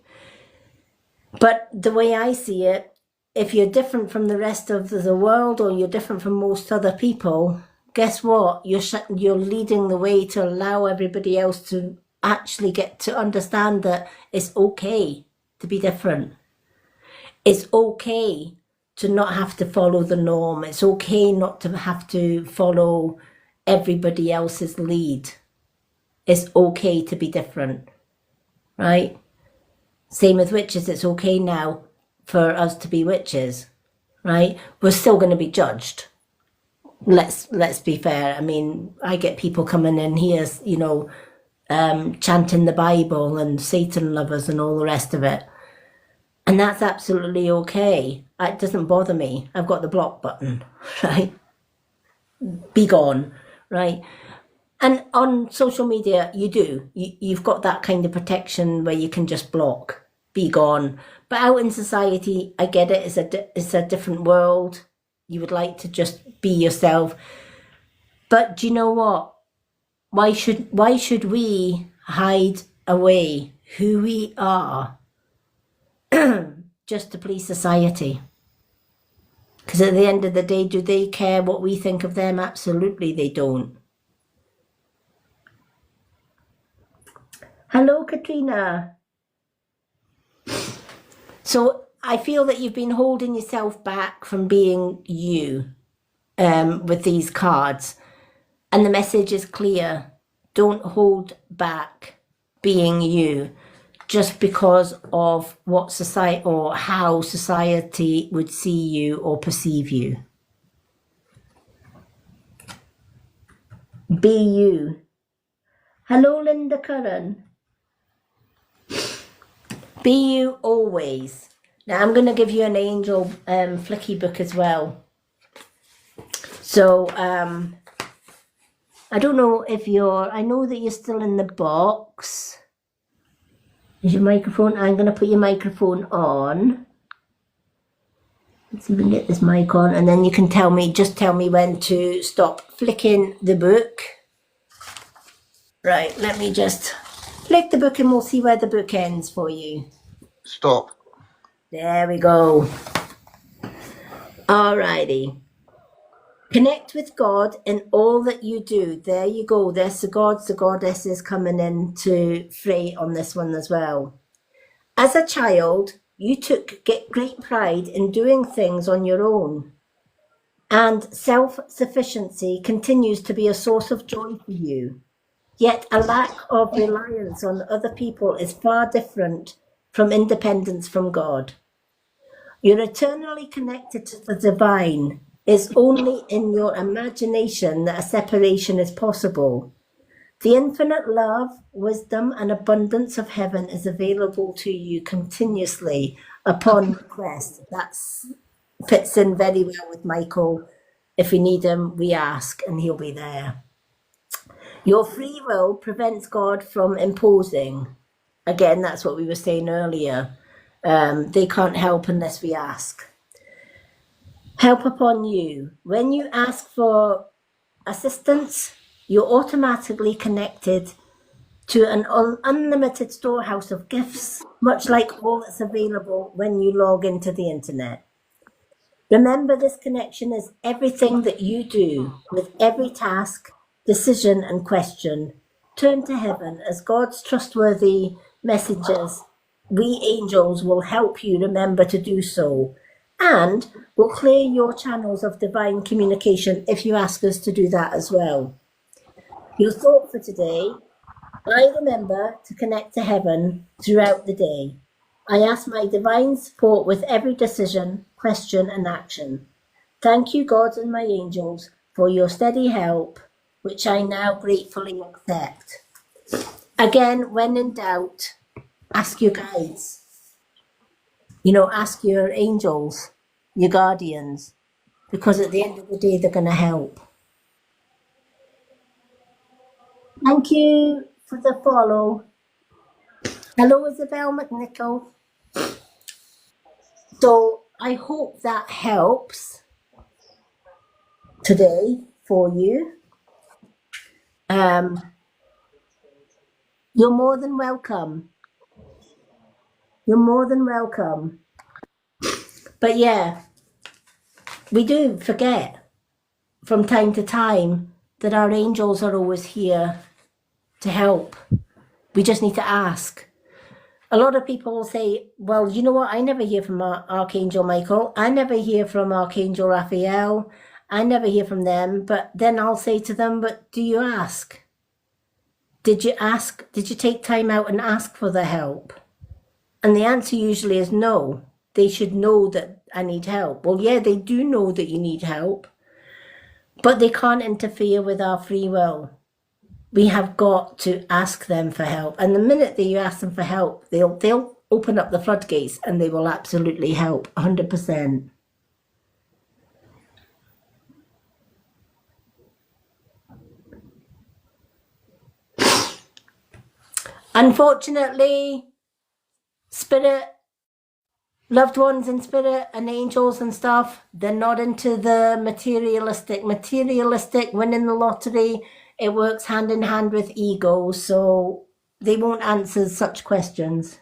A: But the way I see it, if you're different from the rest of the world, or you're different from most other people, guess what? You're leading the way to allow everybody else to actually get to understand that it's okay to be different. It's okay to not have to follow the norm. It's okay not to have to follow everybody else's lead. It's okay to be different, right? Same with witches. It's okay now for us to be witches, right? We're still going to be judged. Let's be fair. I mean, I get people coming in here, you know, chanting the Bible and Satan lovers and all the rest of it. And that's absolutely okay. It doesn't bother me. I've got the block button, right? Be gone, right? And on social media, you've got that kind of protection where you can just block, be gone. But out in society, I get it. It's a different world. You would like to just be yourself. But do you know what? Why should we hide away who we are just to please society? Because at the end of the day, do they care what we think of them? Absolutely they don't. Hello, Katrina. So I feel that you've been holding yourself back from being you with these cards. And the message is clear. Don't hold back being you just because of what society or how society would see you or perceive you. Be you. Hello, Linda Curran. Be you always. Now I'm going to give you an angel flicky book as well. So I don't know if I know that you're still in the box. Is your microphone? I'm going to put your microphone on. Let's see if we can get this mic on, and then you can just tell me when to stop flicking the book. Right, let me just flick the book and we'll see where the book ends for you.
F: Stop.
A: There we go. Alrighty. Connect with God in all that you do. There you go. There's the gods, the goddesses coming in to fray on this one as well. As a child, you took great pride in doing things on your own. And self-sufficiency continues to be a source of joy for you. Yet a lack of reliance on other people is far different from independence from God. You're eternally connected to the divine. It's only in your imagination that a separation is possible. The infinite love, wisdom, and abundance of heaven is available to you continuously upon request. That fits in very well with Michael. If we need him, we ask, and he'll be there. Your free will prevents God from imposing. Again, that's what we were saying earlier. They can't help unless we ask. Help upon you. When you ask for assistance, you're automatically connected to an unlimited storehouse of gifts, much like all that's available when you log into the internet. Remember, this connection is everything that you do. With every task, decision, and question, turn to heaven as God's trustworthy messengers. We angels will help you remember to do so, and will clear your channels of divine communication if you ask us to do that as well. Your thought for today: I remember to connect to heaven throughout the day. I ask my divine support with every decision, question, and action. Thank you, God and my angels, for your steady help, which I now gratefully accept. Again, when in doubt, ask your guides. Ask your angels, your guardians, because at the end of the day, they're going to help. Thank you for the follow. Hello, Isabel McNichol. So I hope that helps today for you. You're more than welcome. You're more than welcome. But yeah, we do forget from time to time that our angels are always here to help. We just need to ask. A lot of people will say, well, you know what? I never hear from Archangel Michael. I never hear from Archangel Raphael. I never hear from them. But then I'll say to them, but do you ask? Did you ask? Did you take time out and ask for the help? And the answer usually is no. They should know that I need help. Well, yeah, they do know that you need help, but they can't interfere with our free will. We have got to ask them for help. And the minute that you ask them for help, they'll open up the floodgates and they will absolutely help 100%. Unfortunately, spirit, loved ones in spirit and angels and stuff, they're not into the materialistic. Materialistic, winning the lottery, it works hand in hand with ego, so they won't answer such questions.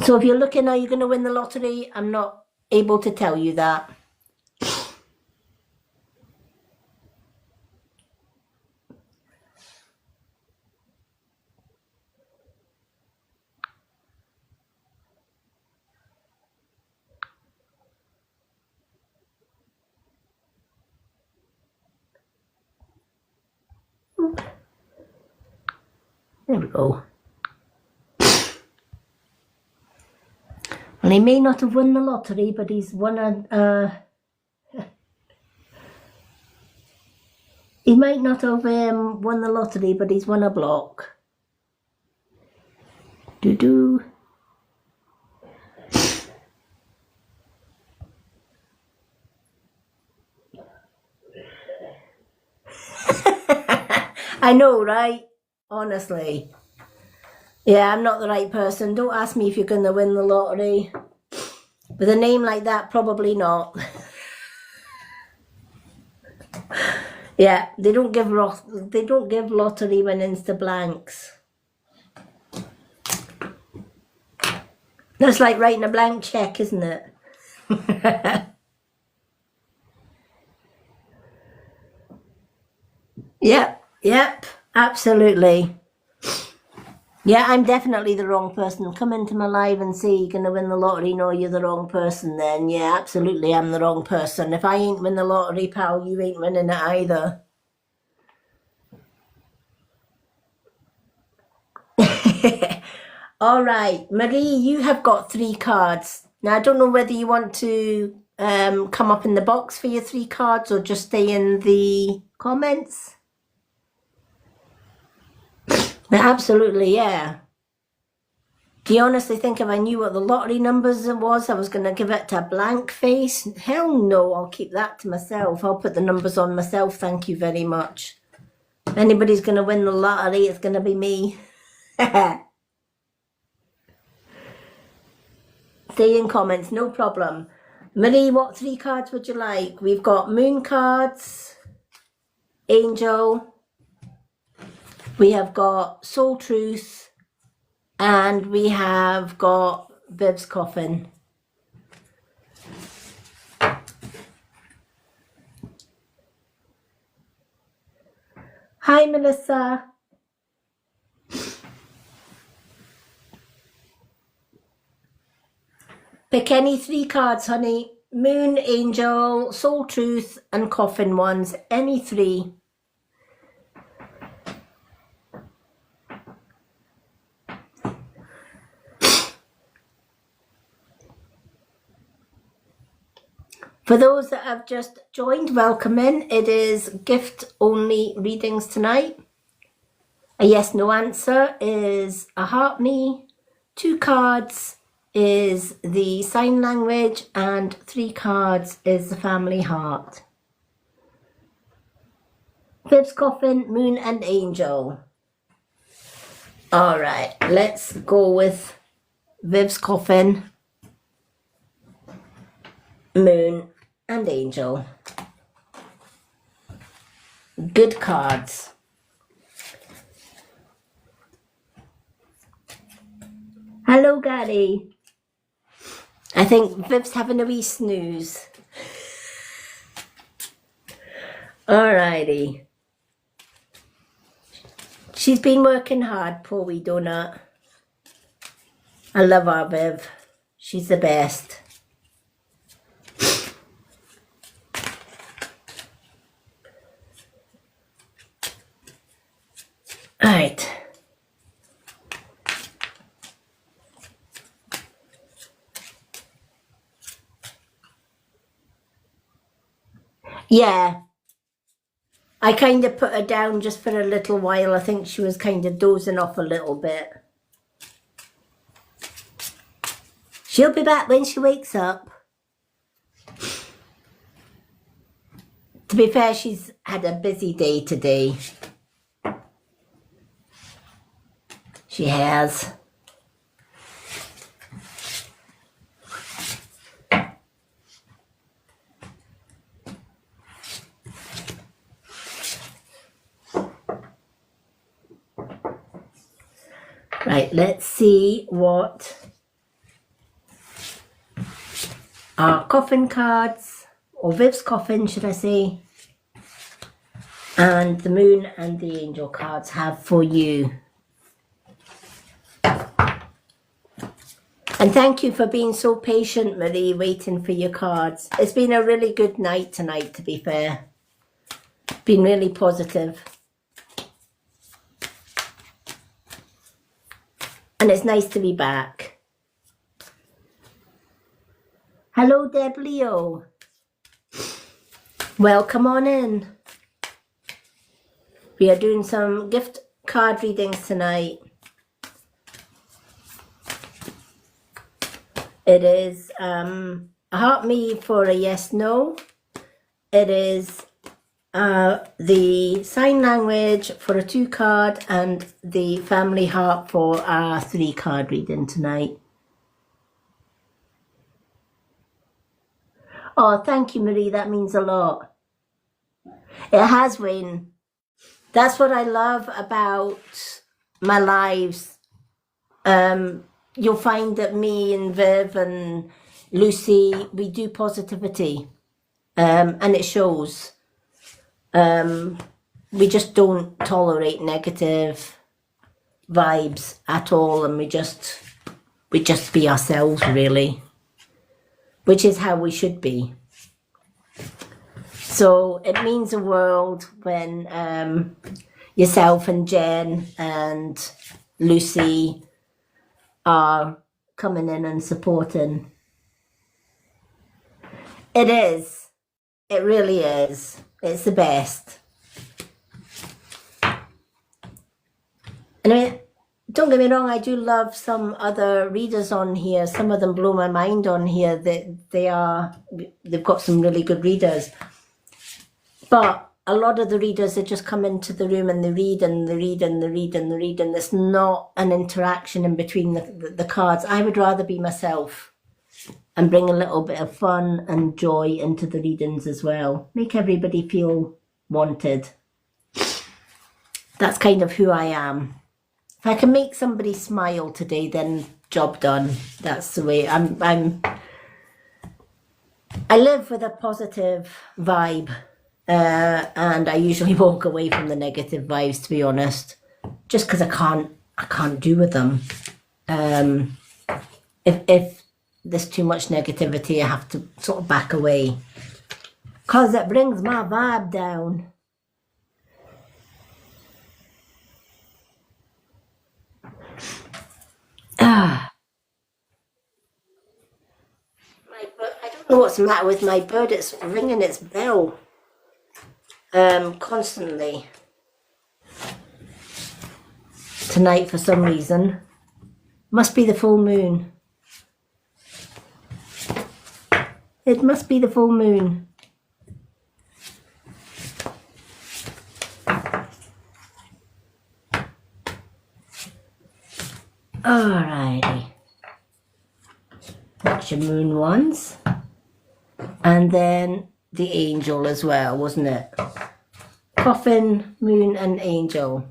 A: So if you're looking, are you going to win the lottery? I'm not able to tell you that. There we go. Well, he may not have won the lottery, but he's won a... he might not have won the lottery, but he's won a block. Doo-doo. I know, right? Honestly. Yeah, I'm not the right person. Don't ask me if you're going to win the lottery. With a name like that, probably not. Yeah, they don't give lottery winnings to blanks. That's like writing a blank check, isn't it? Yep, absolutely. Yeah, I'm definitely the wrong person. Come into my live and say you're going to win the lottery. No, you're the wrong person then. Yeah, absolutely, I'm the wrong person. If I ain't win the lottery, pal, you ain't winning it either. All right, Marie, you have got 3 cards. Now, I don't know whether you want to come up in the box for your 3 cards or just stay in the comments. Absolutely, yeah. Do you honestly think if I knew what the lottery numbers was, I was going to give it to a blank face? Hell no, I'll keep that to myself. I'll put the numbers on myself, thank you very much. If anybody's going to win the lottery, it's going to be me. Stay in comments, no problem. Marie, what 3 cards would you like? We've got moon cards, angel, we have got soul truth, and we have got Viv's coffin. Hi, Melissa. Pick any 3 cards, honey. Moon, angel, soul truth, and coffin ones. Any 3. For those that have just joined, welcome in. It is gift-only readings tonight. A yes-no answer is a heart me. 2 cards is the sign language, and 3 cards is the family heart. Viv's coffin, moon, and angel. All right, let's go with Viv's coffin, moon, and angel. Good cards. Hello, Gary. I think Viv's having a wee snooze. Alrighty. She's been working hard, poor wee donut. I love her, Viv. She's the best. Alright. Yeah. I kind of put her down just for a little while. I think she was kind of dozing off a little bit. She'll be back when she wakes up. To be fair, she's had a busy day today. She has. Right, let's see what our coffin cards, or Viv's coffin, should I say, and the moon and the angel cards have for you. And thank you for being so patient, Marie, waiting for your cards. It's been a really good night tonight, to be fair. Been really positive. And it's nice to be back. Hello, Deb Leo. Welcome on in. We are doing some gift card readings tonight. It is a heart me for a yes, no. It is the sign language for a 2 card and the family heart for our 3 card reading tonight. Oh, thank you, Marie. That means a lot. It has, Wayne. That's what I love about my lives. You'll find that me and Viv and Lucy, we do positivity. And it shows. We just don't tolerate negative vibes at all, and we just be ourselves, really, which is how we should be. So it means the world when yourself and Jen and Lucy are coming in and supporting. It is. It really is. It's the best. And I mean, don't get me wrong, I do love some other readers on here. Some of them blow my mind on here. They've got some really good readers. But a lot of the readers, they just come into the room and they read and they read and they read and they read, and there's not an interaction in between the cards. I would rather be myself and bring a little bit of fun and joy into the readings as well. Make everybody feel wanted. That's kind of who I am. If I can make somebody smile today, then job done. That's the way I live with a positive vibe. And I usually walk away from the negative vibes, to be honest, just because I can't do with them. If there's too much negativity, I have to sort of back away, because it brings my vibe down. I don't know what's the matter with my bird. It's ringing its bell. Constantly tonight for some reason. Must be the full moon. It must be the full moon. Alrighty. That's your moon ones. And then the angel as well, wasn't it? Coffin, moon and angel.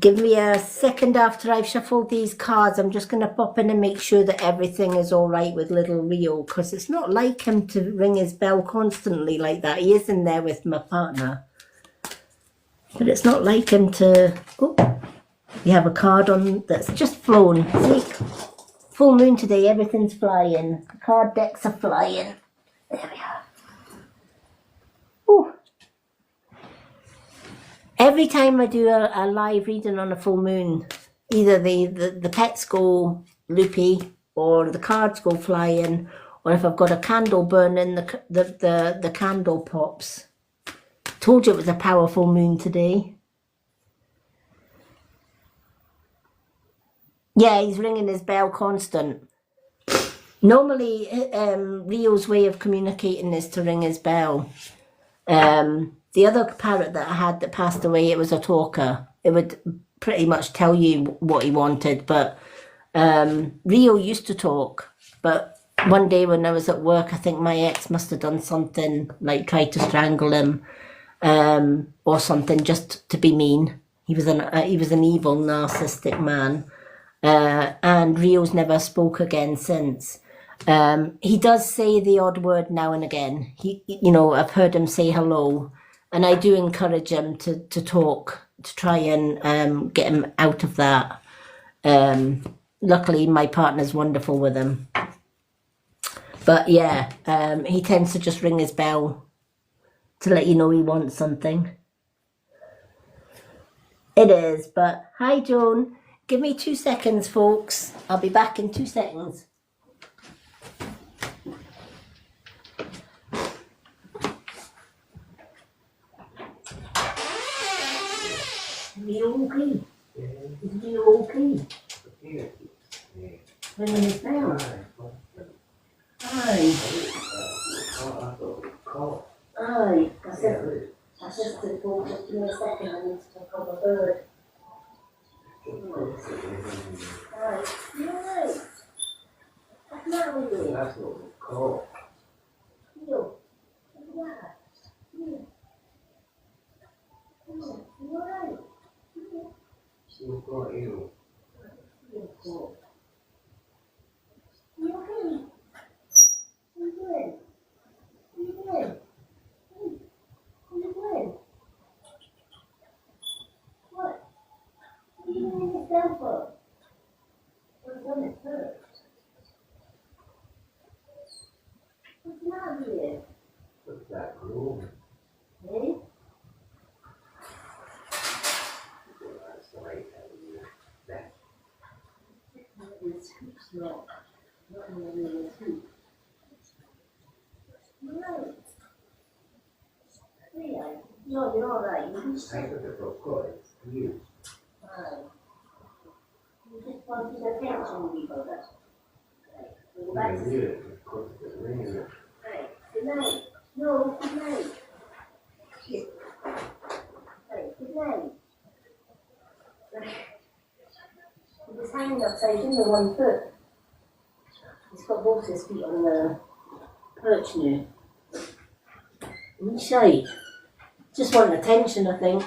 A: Give me a second after I've shuffled these cards. I'm just going to pop in and make sure that everything is all right with little Rio, because it's not like him to ring his bell constantly like that. He is in there with my partner. But it's not like him to... Oh, we have a card on that's just flown. See? Full moon today, everything's flying. The card decks are flying. There we are. Ooh. Every time I do a live reading on a full moon, either the pets go loopy or the cards go flying, or if I've got a candle burning, the candle pops. Told you it was a powerful moon today. Yeah, he's ringing his bell constant. Normally, Rio's way of communicating is to ring his bell. The other parrot that I had that passed away, it was a talker. It would pretty much tell you what he wanted, but Rio used to talk. But one day when I was at work, I think my ex must have done something, like tried to strangle him, or something, just to be mean. He was an evil, narcissistic man, and Rio's never spoke again since. He does say the odd word now and again. I've heard him say hello. And I do encourage him to talk, to try and get him out of that. Luckily, my partner's wonderful with him. But yeah, he tends to just ring his bell to let you know he wants something. It is, but hi, Joan. Give me 2 seconds, folks. I'll be back in 2 seconds. Is he okay? Is he okay? Ringing his bell. Aye. Aye. I just said, folks, just give me a second, I need to pick up a bird. Aye. You're right. What's the matter with you? That's what we call. Yo, what's the matter? You're right.
G: Still got you.
A: You okay? You okay? You good? You good? Hey, you good? What? What are you doing this down for? What's on it first? What's the matter with you?
G: What's that room?
A: Hey?
G: That's right. That.
A: It's not really a hoop. No. Yeah. No, you're all right. You just
G: I took it for good. You.
A: you just wanted attention, we got that. Right. Go
G: I
A: back to
G: knew it. Of course, the ring.
A: right. Good night. No, good night. Right. Good night. He was hanging upside down with 1 foot. He's got both his feet on the perch now. He's shy. Just want attention, I think.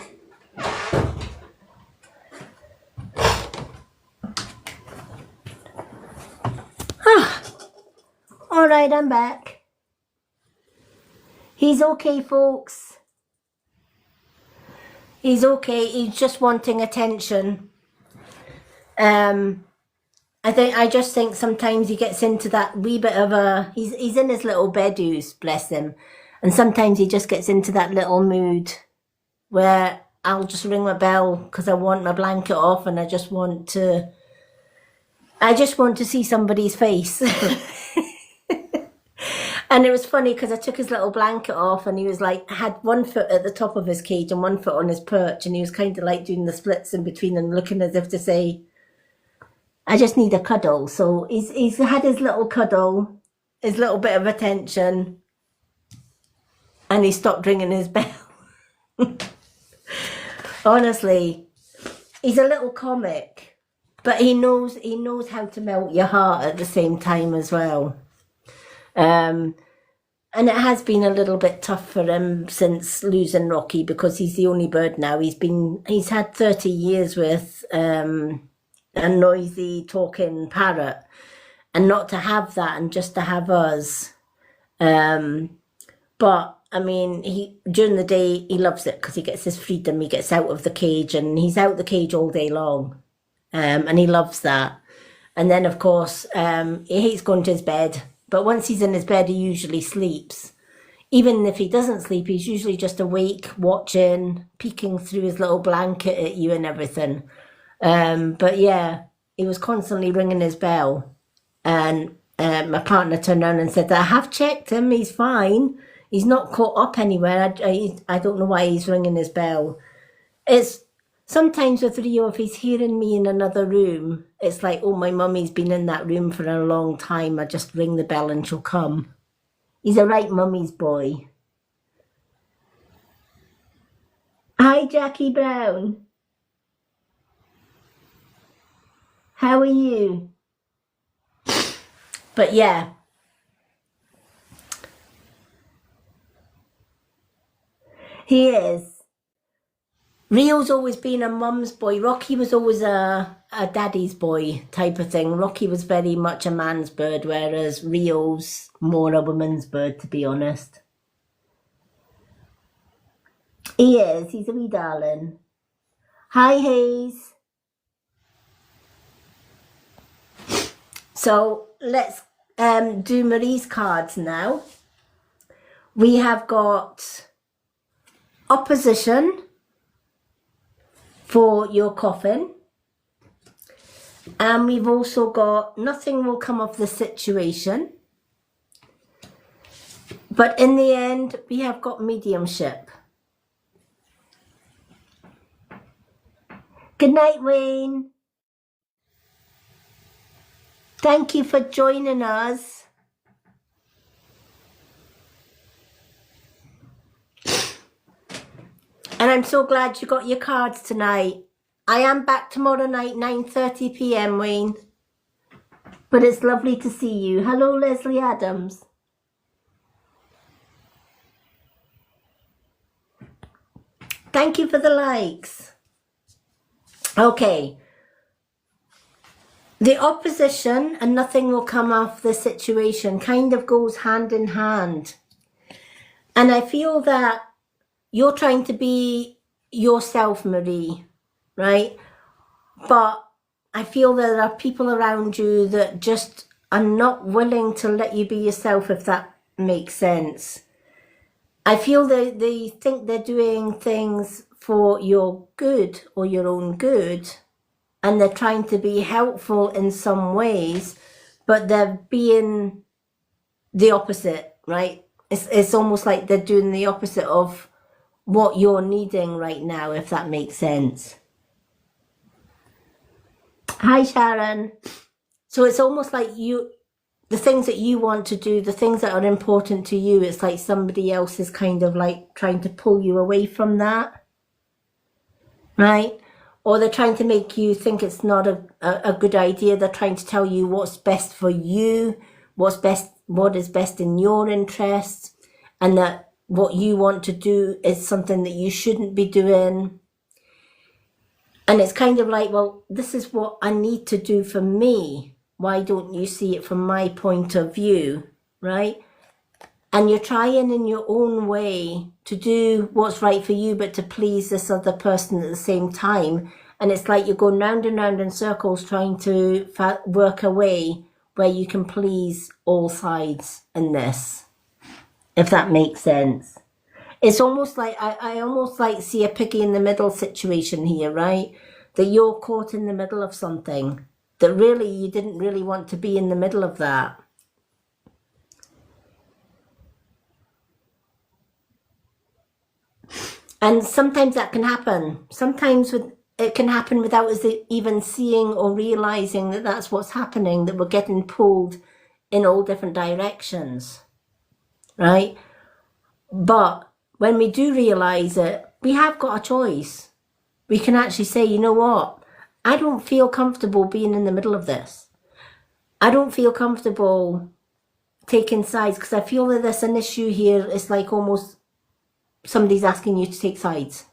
A: Alright, I'm back. He's okay, folks. He's okay. He's just wanting attention. I just think sometimes he gets into that wee bit of a... He's in his little beddoos, bless him. And sometimes he just gets into that little mood where I'll just ring my bell because I want my blanket off and I just want to see somebody's face. And it was funny because I took his little blanket off and he was like, had 1 foot at the top of his cage and 1 foot on his perch, and he was kind of like doing the splits in between and looking as if to say, I just need a cuddle. So he's had his little cuddle, his little bit of attention, and he stopped ringing his bell. Honestly, he's a little comic, but he knows And it has been a little bit tough for him since losing Rocky because he's the only bird now. He's had 30 years with a noisy talking parrot, and not to have that and just to have us. But I mean, during the day he loves it because he gets his freedom. He gets out of the cage and he's out the cage all day long, and he loves that. And then of course he hates going to his bed. But once he's in his bed, he usually sleeps. Even if he doesn't sleep, he's usually just awake, watching, peeking through his little blanket at you and everything. But yeah, he was constantly ringing his bell. And my partner turned around and said, I have checked him, he's fine. He's not caught up anywhere. I don't know why he's ringing his bell. It's sometimes with Rio, if he's hearing me in another room, it's like, oh, my mummy's been in that room for a long time. I just ring the bell and she'll come. He's a right mummy's boy. Hi, Jackie Brown. How are you? But yeah. He is. Rio's always been a mum's boy. Rocky was always a daddy's boy type of thing. Rocky was very much a man's bird, whereas Rio's more a woman's bird, to be honest. He is. He's a wee darling. Hi, Hayes. So let's do Marie's cards now. We have got opposition for your coffin, and we've also got nothing will come of the situation, but in the end we have got mediumship. Good night, Wayne. Thank you for joining us. And I'm so glad you got your cards tonight. I am back tomorrow night, 9:30 p.m, Wayne. But it's lovely to see you. Hello, Leslie Adams. Thank you for the likes. Okay. The opposition and nothing will come off the situation kind of goes hand in hand. And I feel that you're trying to be yourself, Marie, right? But I feel that there are people around you that just are not willing to let you be yourself, if that makes sense. I feel that they think they're doing things for your good or your own good, and they're trying to be helpful in some ways, but they're being the opposite, right? It's almost like they're doing the opposite of what you're needing right now, if that makes sense. Hi, Sharon. So it's almost like the things that you want to do, the things that are important to you, it's like somebody else is kind of like trying to pull you away from that, right? Or they're trying to make you think it's not a good idea. They're trying to tell you what's best for you, what is best in your interests, and that what you want to do is something that you shouldn't be doing. And it's kind of like, well, this is what I need to do for me. Why don't you see it from my point of view, right? And you're trying in your own way to do what's right for you, but to please this other person at the same time. And it's like you're going round and round in circles trying to work a way where you can please all sides in this, if that makes sense. It's almost like, I almost like see a piggy in the middle situation here, right? That you're caught in the middle of something that really you didn't really want to be in the middle of that. And sometimes that can happen. Sometimes it can happen without us even seeing or realizing that that's what's happening, that we're getting pulled in all different directions, right? But when we do realize it, we have got a choice. We can actually say, you know what? I don't feel comfortable being in the middle of this. I don't feel comfortable taking sides, because I feel that there's an issue here. It's like almost somebody's asking you to take sides,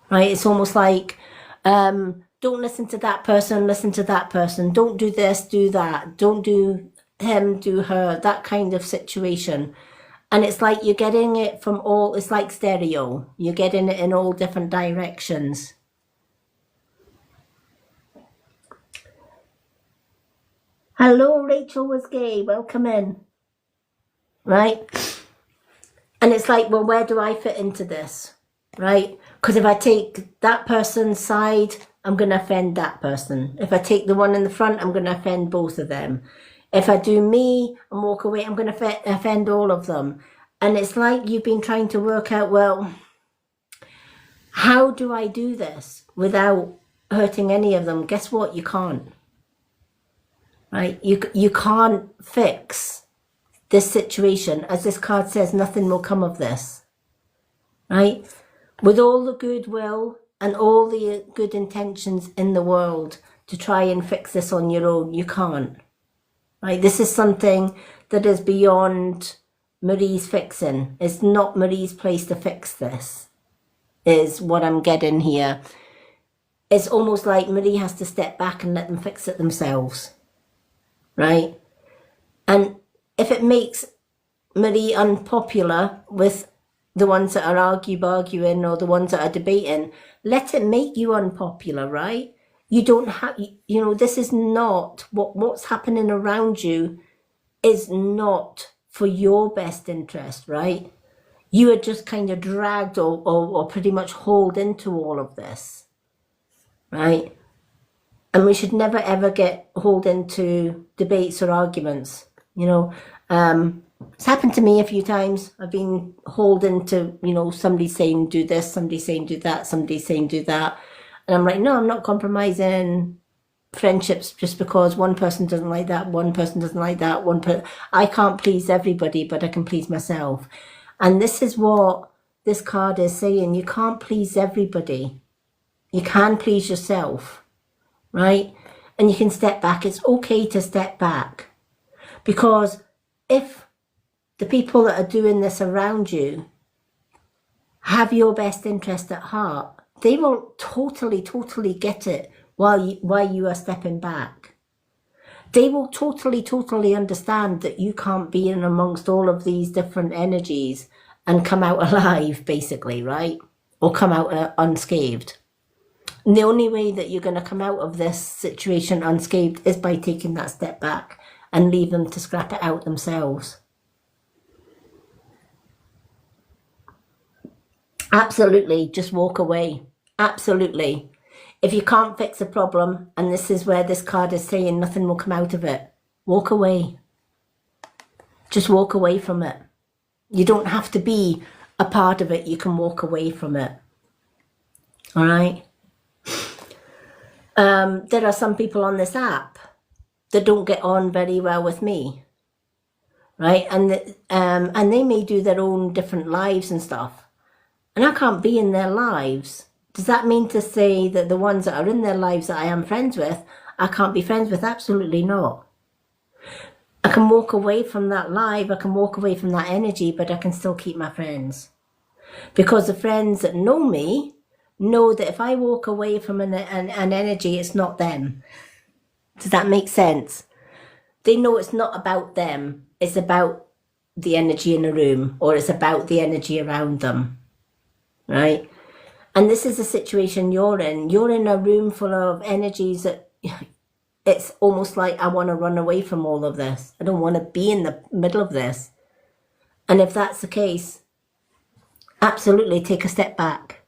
A: right? It's almost like, don't listen to that person, listen to that person. Don't do this, do that. Don't do him, do her, that kind of situation. And it's like you're getting it from all, it's like stereo. You're getting it in all different directions. Hello, Rachel was gay. Welcome in. Right? And it's like, well, where do I fit into this? Right? Because if I take that person's side, I'm going to offend that person. If I take the one in the front, I'm going to offend both of them. If I do me and walk away, I'm going to offend all of them. And it's like you've been trying to work out, well, how do I do this without hurting any of them? Guess what? You can't. Right? You can't fix this situation. As this card says, nothing will come of this. Right? With all the goodwill and all the good intentions in the world to try and fix this on your own, you can't. Right? This is something that is beyond Marie's fixing. It's not Marie's place to fix this, is what I'm getting here. It's almost like Marie has to step back and let them fix it themselves. Right? And if it makes Marie unpopular with the ones that are arguing or the ones that are debating, let it make you unpopular, right? You don't have, you know, this is not, what's happening around you is not for your best interest, right? You are just kind of dragged or pretty much hauled into all of this, right? And we should never ever get hauled into debates or arguments, you know. It's happened to me a few times. I've been hauled into, you know, somebody saying do this, somebody saying do that, somebody saying do that. And I'm like, no, I'm not compromising friendships just because one person doesn't like that, one person doesn't like that, I can't please everybody, but I can please myself. And this is what this card is saying. You can't please everybody. You can please yourself, right? And you can step back. It's okay to step back. Because if the people that are doing this around you have your best interest at heart, they will totally get it while you are stepping back. They will totally understand that you can't be in amongst all of these different energies and come out alive, basically, right? Or come out unscathed. And the only way that you're going to come out of this situation unscathed is by taking that step back and leave them to scrap it out themselves. Absolutely, just walk away. Absolutely. If you can't fix a problem, and this is where this card is saying nothing will come out of it, walk away. Just walk away from it. You don't have to be a part of it. You can walk away from it. All right? There are some people on this app that don't get on very well with me, right? And they may do their own different lives and stuff. And I can't be in their lives. Does that mean to say that the ones that are in their lives that I am friends with, I can't be friends with? Absolutely not. I can walk away from that live, I can walk away from that energy, but I can still keep my friends. Because the friends that know me know that if I walk away from an energy, it's not them. Does that make sense? They know it's not about them. It's about the energy in the room, or it's about the energy around them. Right? And this is the situation you're in. You're in a room full of energies that it's almost like I want to run away from all of this. I don't want to be in the middle of this. And if that's the case, absolutely take a step back.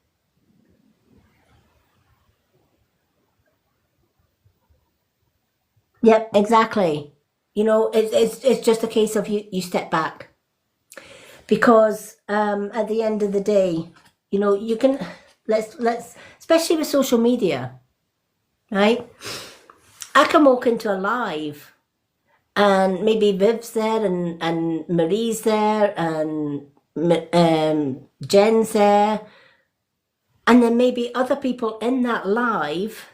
A: Yep, exactly. You know, it's just a case of you step back. Because at the end of the day, you know, you can, let's especially with social media, right? I can walk into a live and maybe Viv's there and Marie's there and Jen's there. And there may be other people in that live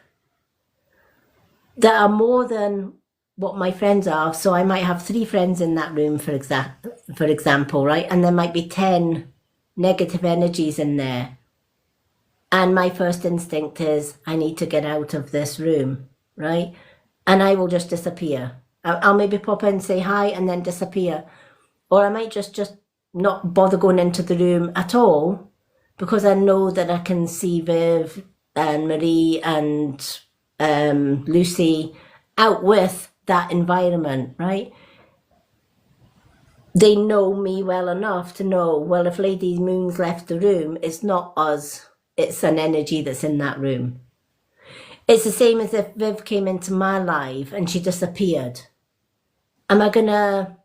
A: that are more than what my friends are. So I might have 3 friends in that room, for example, right? And there might be 10 negative energies in there. And my first instinct is, I need to get out of this room, right? And I will just disappear. I'll maybe pop in, say hi, and then disappear. Or I might just not bother going into the room at all, because I know that I can see Viv and Marie and Lucy out with that environment, right? They know me well enough to know, well, if Lady Moon's left the room, it's not us, it's an energy that's in that room. It's the same as if Viv came into my life and she disappeared. Am I gonna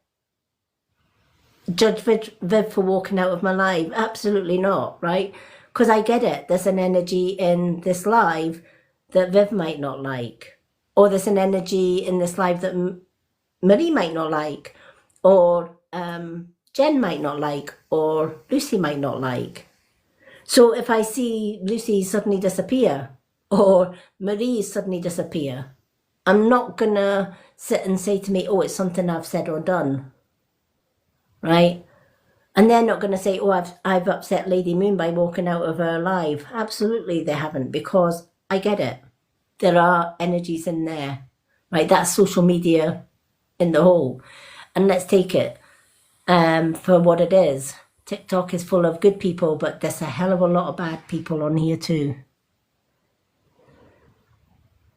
A: judge Viv for walking out of my life? Absolutely not, right? Because I get it. There's an energy in this live that Viv might not like. Or there's an energy in this live that Marie might not like. Or Jen might not like. Or Lucy might not like. So if I see Lucy suddenly disappear, or Marie suddenly disappear, I'm not going to sit and say to me, oh, it's something I've said or done, right? And they're not going to say, oh, I've upset Lady Moon by walking out of her life. Absolutely they haven't, because I get it. There are energies in there, right? That's social media in the whole. And let's take it for what it is. TikTok is full of good people, but there's a hell of a lot of bad people on here too.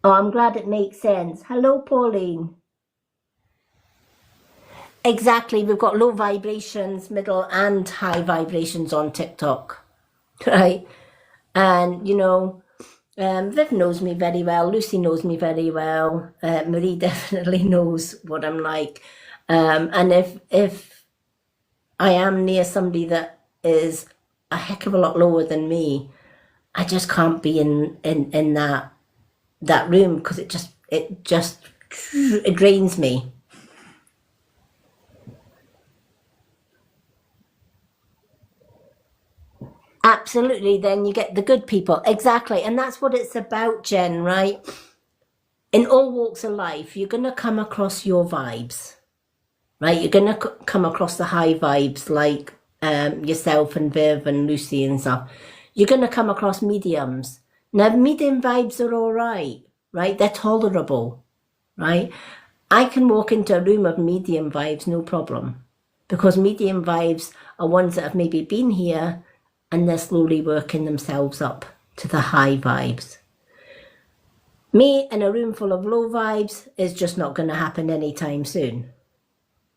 A: Oh, I'm glad it makes sense. Hello, Pauline. Exactly, we've got low vibrations, middle and high vibrations on TikTok, right? And, you know, Viv knows me very well, Lucy knows me very well, Marie definitely knows what I'm like. And if I am near somebody that is a heck of a lot lower than me, I just can't be in that room, because it drains me. Absolutely, then you get the good people. Exactly, and that's what it's about, Jen, right? In all walks of life, you're going to come across your vibes, right? You're going to come across the high vibes, like yourself and Viv and Lucy and stuff. You're going to come across mediums. Now, medium vibes are all right? They're tolerable, right? I can walk into a room of medium vibes, no problem, because medium vibes are ones that have maybe been here and they're slowly working themselves up to the high vibes. Me in a room full of low vibes is just not going to happen anytime soon,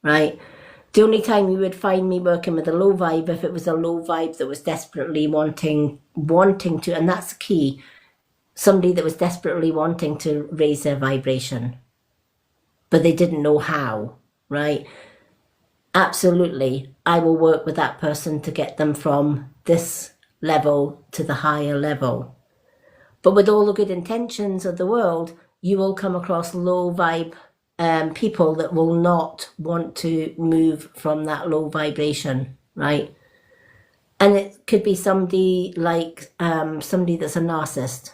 A: right? The only time you would find me working with a low vibe, if it was a low vibe that was desperately wanting to, and that's the key, somebody that was desperately wanting to raise their vibration, but they didn't know how, right? Absolutely, I will work with that person to get them from this level to the higher level. But with all the good intentions of the world, you will come across low vibe people that will not want to move from that low vibration, right? And it could be somebody like somebody that's a narcissist.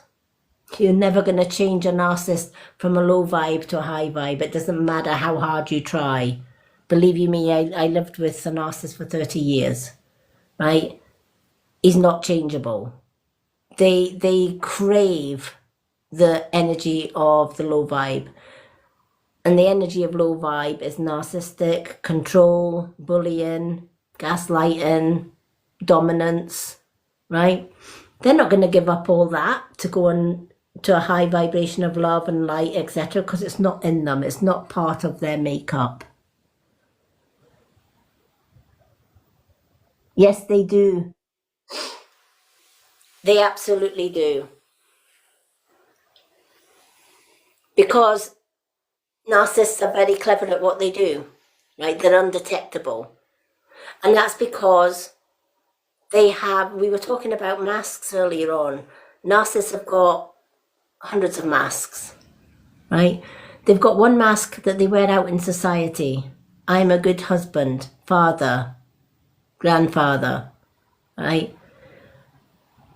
A: You're never going to change a narcissist from a low vibe to a high vibe. It doesn't matter how hard you try. Believe you me, I lived with a narcissist for 30 years, right? He's not changeable. They crave the energy of the low vibe. And the energy of low vibe is narcissistic, control, bullying, gaslighting, dominance, right? They're not going to give up all that to go on to a high vibration of love and light, etc., because it's not in them. It's not part of their makeup. Yes, they do. They absolutely do. Because narcissists are very clever at what they do, right? They're undetectable. And that's because we were talking about masks earlier on. Narcissists have got hundreds of masks, right? They've got one mask that they wear out in society. I'm a good husband, father, grandfather, right?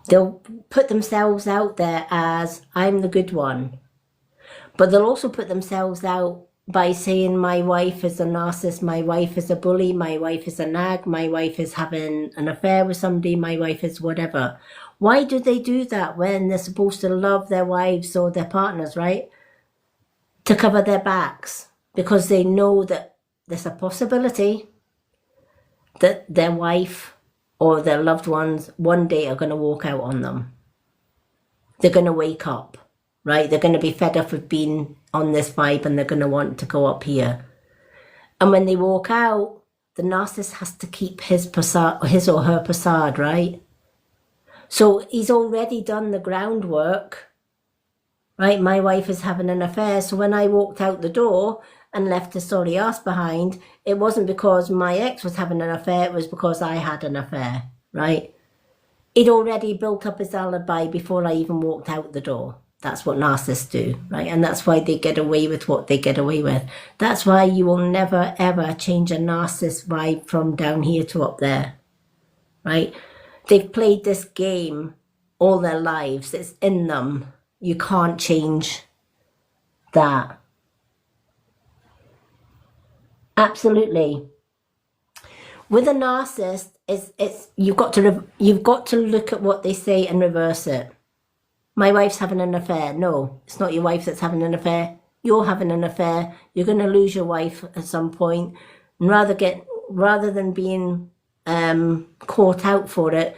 A: They'll put themselves out there as, I'm the good one. But they'll also put themselves out by saying my wife is a narcissist, my wife is a bully, my wife is a nag, my wife is having an affair with somebody, my wife is whatever. Why do they do that when they're supposed to love their wives or their partners, right? To cover their backs, because they know that there's a possibility that their wife or their loved ones one day are going to walk out on them. They're going to wake up, right? They're going to be fed up of being on this vibe and they're going to want to go up here. And when they walk out, the narcissist has to keep his or her facade, right? So he's already done the groundwork, right? My wife is having an affair. So when I walked out the door and left a sorry ass behind, it wasn't because my ex was having an affair, it was because I had an affair, right? He'd already built up his alibi before I even walked out the door. That's what narcissists do, right? And that's why they get away with what they get away with. That's why you will never, ever change a narcissist vibe from down here to up there, right? They've played this game all their lives. It's in them. You can't change that. Absolutely. With a narcissist, it's you've got to look at what they say and reverse it. My wife's having an affair. No, it's not your wife that's having an affair. You're having an affair. You're going to lose your wife at some point. And rather than being caught out for it,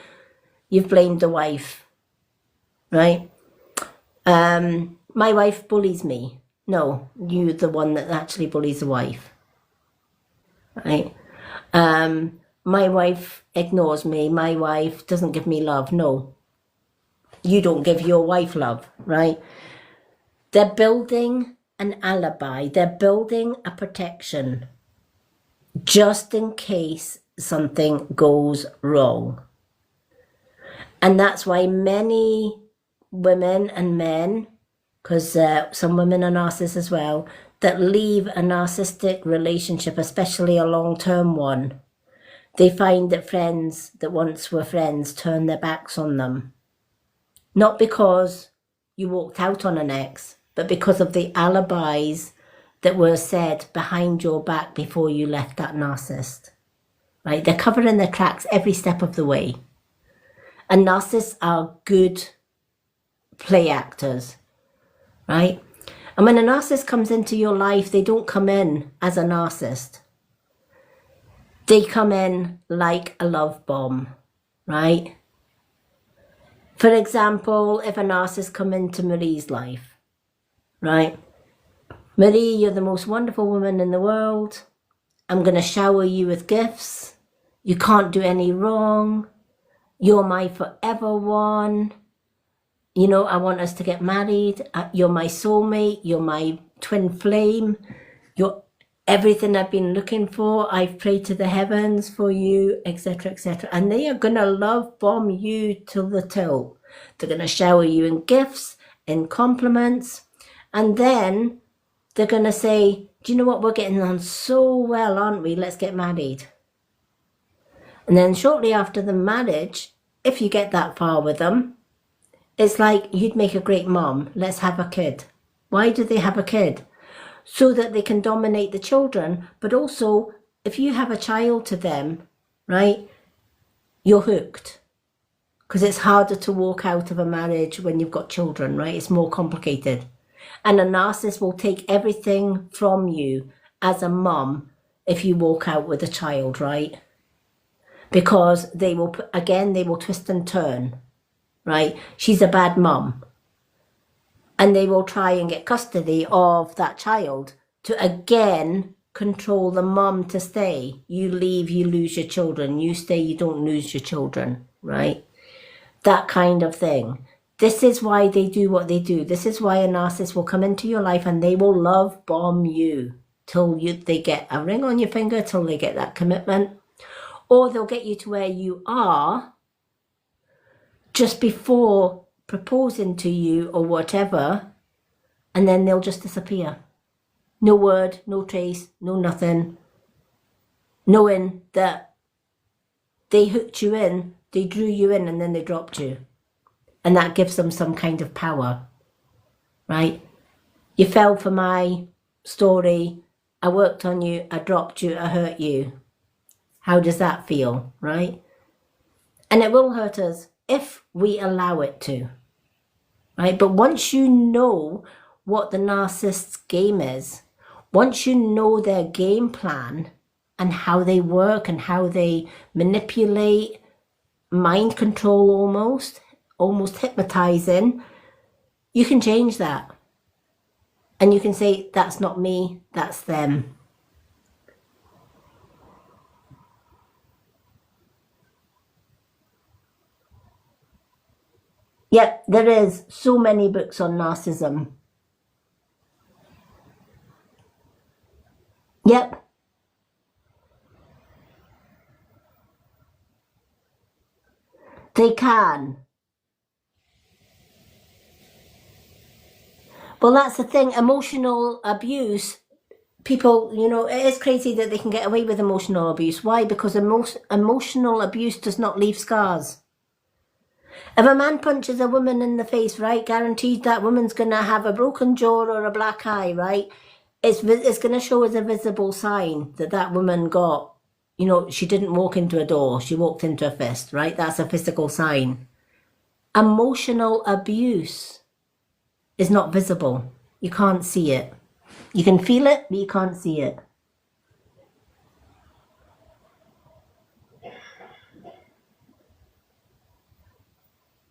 A: you've blamed the wife, right? My wife bullies me. No, you're the one that actually bullies the wife, right? My wife ignores me. My wife doesn't give me love. No, you don't give your wife love, right? They're building an alibi. They're building a protection just in case something goes wrong. And that's why many women and men, because some women are narcissists as well, that leave a narcissistic relationship, especially a long-term one, they find that friends that once were friends turn their backs on them. Not because you walked out on an ex, but because of the alibis that were said behind your back before you left that narcissist, right? They're covering their tracks every step of the way. And narcissists are good play actors, right? And when a narcissist comes into your life, they don't come in as a narcissist. They come in like a love bomb, right? For example, if a narcissist come into Marie's life, right? Marie, you're the most wonderful woman in the world. I'm going to shower you with gifts. You can't do any wrong. You're my forever one. You know, I want us to get married. You're my soulmate. You're my twin flame. You're everything I've been looking for. I've prayed to the heavens for you, etc., etc. And they are going to love bomb you till the tilt. They're going to shower you in gifts, in compliments. And then they're going to say, do you know what? We're getting on so well, aren't we? Let's get married. And then shortly after the marriage, if you get that far with them, it's like, you'd make a great mom. Let's have a kid. Why do they have a kid? So that they can dominate the children. But also, if you have a child to them, right, you're hooked. Because it's harder to walk out of a marriage when you've got children, right? It's more complicated. And a narcissist will take everything from you as a mom if you walk out with a child, right? Because they will, again, they will twist and turn, right? She's a bad mom. And they will try and get custody of that child to, again, control the mom to stay. You leave, you lose your children. You stay, you don't lose your children, right? That kind of thing. This is why they do what they do. This is why a narcissist will come into your life and they will love bomb you till they get a ring on your finger, till they get that commitment. Or they'll get you to where you are just before proposing to you or whatever, and then they'll just disappear. No word, no trace, no nothing. Knowing that they hooked you in, they drew you in, and then they dropped you. And that gives them some kind of power, right? You fell for my story. I worked on you, I dropped you, I hurt you. How does that feel, right? And it will hurt us if we allow it to, right? But once you know what the narcissist's game is, once you know their game plan and how they work and how they manipulate, mind control almost hypnotizing, you can change that. And you can say, that's not me, that's them. Yep, there is so many books on narcissism. Yep. They can. Well, that's the thing. Emotional abuse, people, you know, it is crazy that they can get away with emotional abuse. Why? Because emotional abuse does not leave scars. If a man punches a woman in the face, right, guaranteed that woman's going to have a broken jaw or a black eye, right? It's going to show as a visible sign that that woman got, you know, she didn't walk into a door, she walked into a fist, right? That's a physical sign. Emotional abuse is not visible. You can't see it. You can feel it, but you can't see it.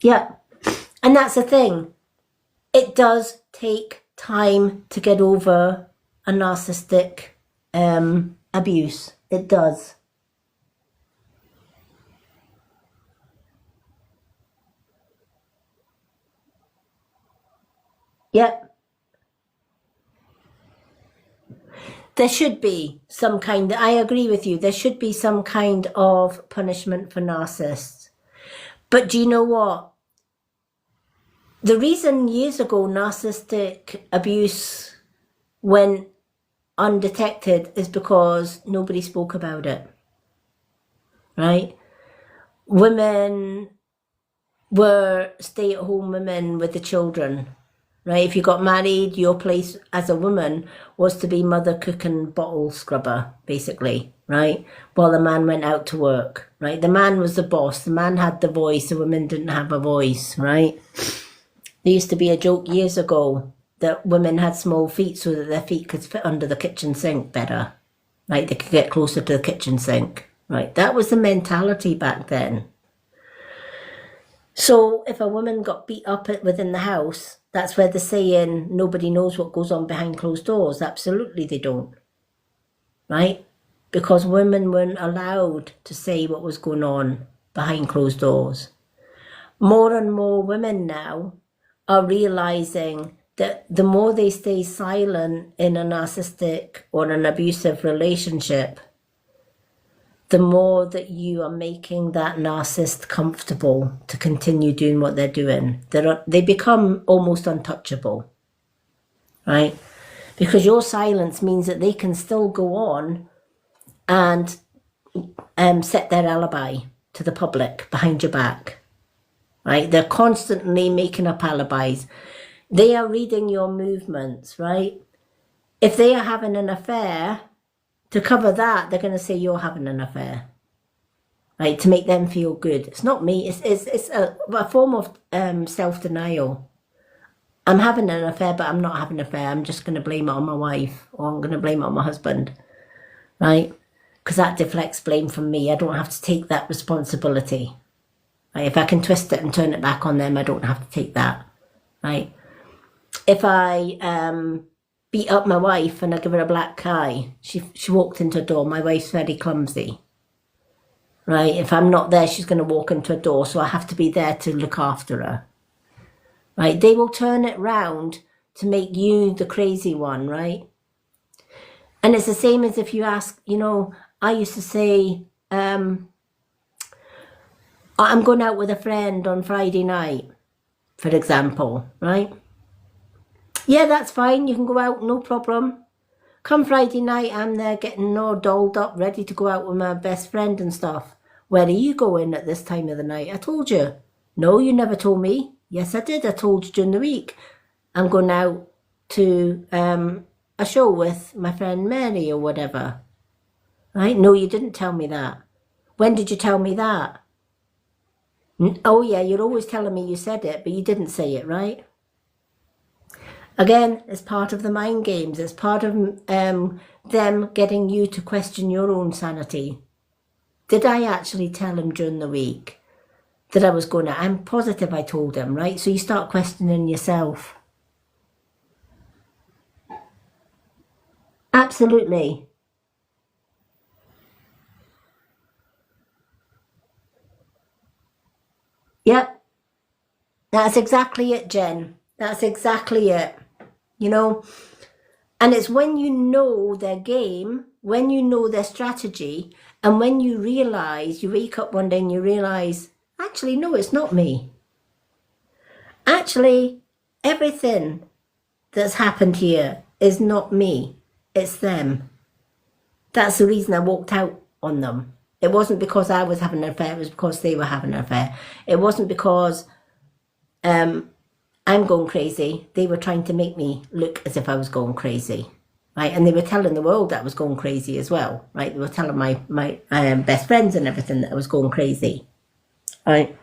A: Yeah, and that's the thing. It does take time to get over a narcissistic abuse. It does. Yep. There should be some kind, I agree with you, there should be some kind of punishment for narcissists. But do you know what? The reason years ago narcissistic abuse went undetected is because nobody spoke about it, right? Women were stay-at-home women with the children, right? If you got married, your place as a woman was to be mother, cook and bottle scrubber, basically, right? While the man went out to work, right? The man was the boss. The man had the voice. The women didn't have a voice, right? There used to be a joke years ago that women had small feet so that their feet could fit under the kitchen sink better, right? They could get closer to the kitchen sink, right? That was the mentality back then. So if a woman got beat up within the house, that's where the saying, nobody knows what goes on behind closed doors. Absolutely they don't, right? Because women weren't allowed to say what was going on behind closed doors. More and more women now are realizing that the more they stay silent in a narcissistic or an abusive relationship, the more that you are making that narcissist comfortable to continue doing what they're doing. They become almost untouchable, right? Because your silence means that they can still go on and set their alibi to the public behind your back, right? They're constantly making up alibis. They are reading your movements, right? If they are having an affair, to cover that, they're going to say you're having an affair, right? To make them feel good. It's not me. It's a form of self-denial. I'm having an affair, but I'm not having an affair. I'm just going to blame it on my wife, or I'm going to blame it on my husband, right? Because that deflects blame from me. I don't have to take that responsibility. Right? If I can twist it and turn it back on them, I don't have to take that, right? If I beat up my wife and I give her a black eye, she walked into a door. My wife's very clumsy, right? If I'm not there, she's going to walk into a door, so I have to be there to look after her, right? They will turn it round to make you the crazy one, right? And it's the same as if you ask, you know, I used to say, I'm going out with a friend on Friday night, for example, right? Yeah, that's fine. You can go out, no problem. Come Friday night, I'm there getting all dolled up, ready to go out with my best friend and stuff. Where are you going at this time of the night? I told you. No, you never told me. Yes, I did. I told you during the week. I'm going out to a a show with my friend Mary or whatever. Right? No, you didn't tell me that. When did you tell me that? Oh yeah, you're always telling me you said it, but you didn't say it, right? Again, it's part of the mind games. It's part of them getting you to question your own sanity. Did I actually tell him during the week that I was going to? I'm positive I told him, right? So you start questioning yourself. Absolutely. Yep. That's exactly it, Jen. That's exactly it. You know, and it's when you know their game, when you know their strategy, and when you realize, you wake up one day and you realize, actually, no, it's not me. Actually, everything that's happened here is not me. It's them. That's the reason I walked out on them. It wasn't because I was having an affair. It was because they were having an affair. It wasn't because I'm going crazy. They were trying to make me look as if I was going crazy, right? And they were telling the world that I was going crazy as well, right? They were telling my best friends and everything that I was going crazy, right?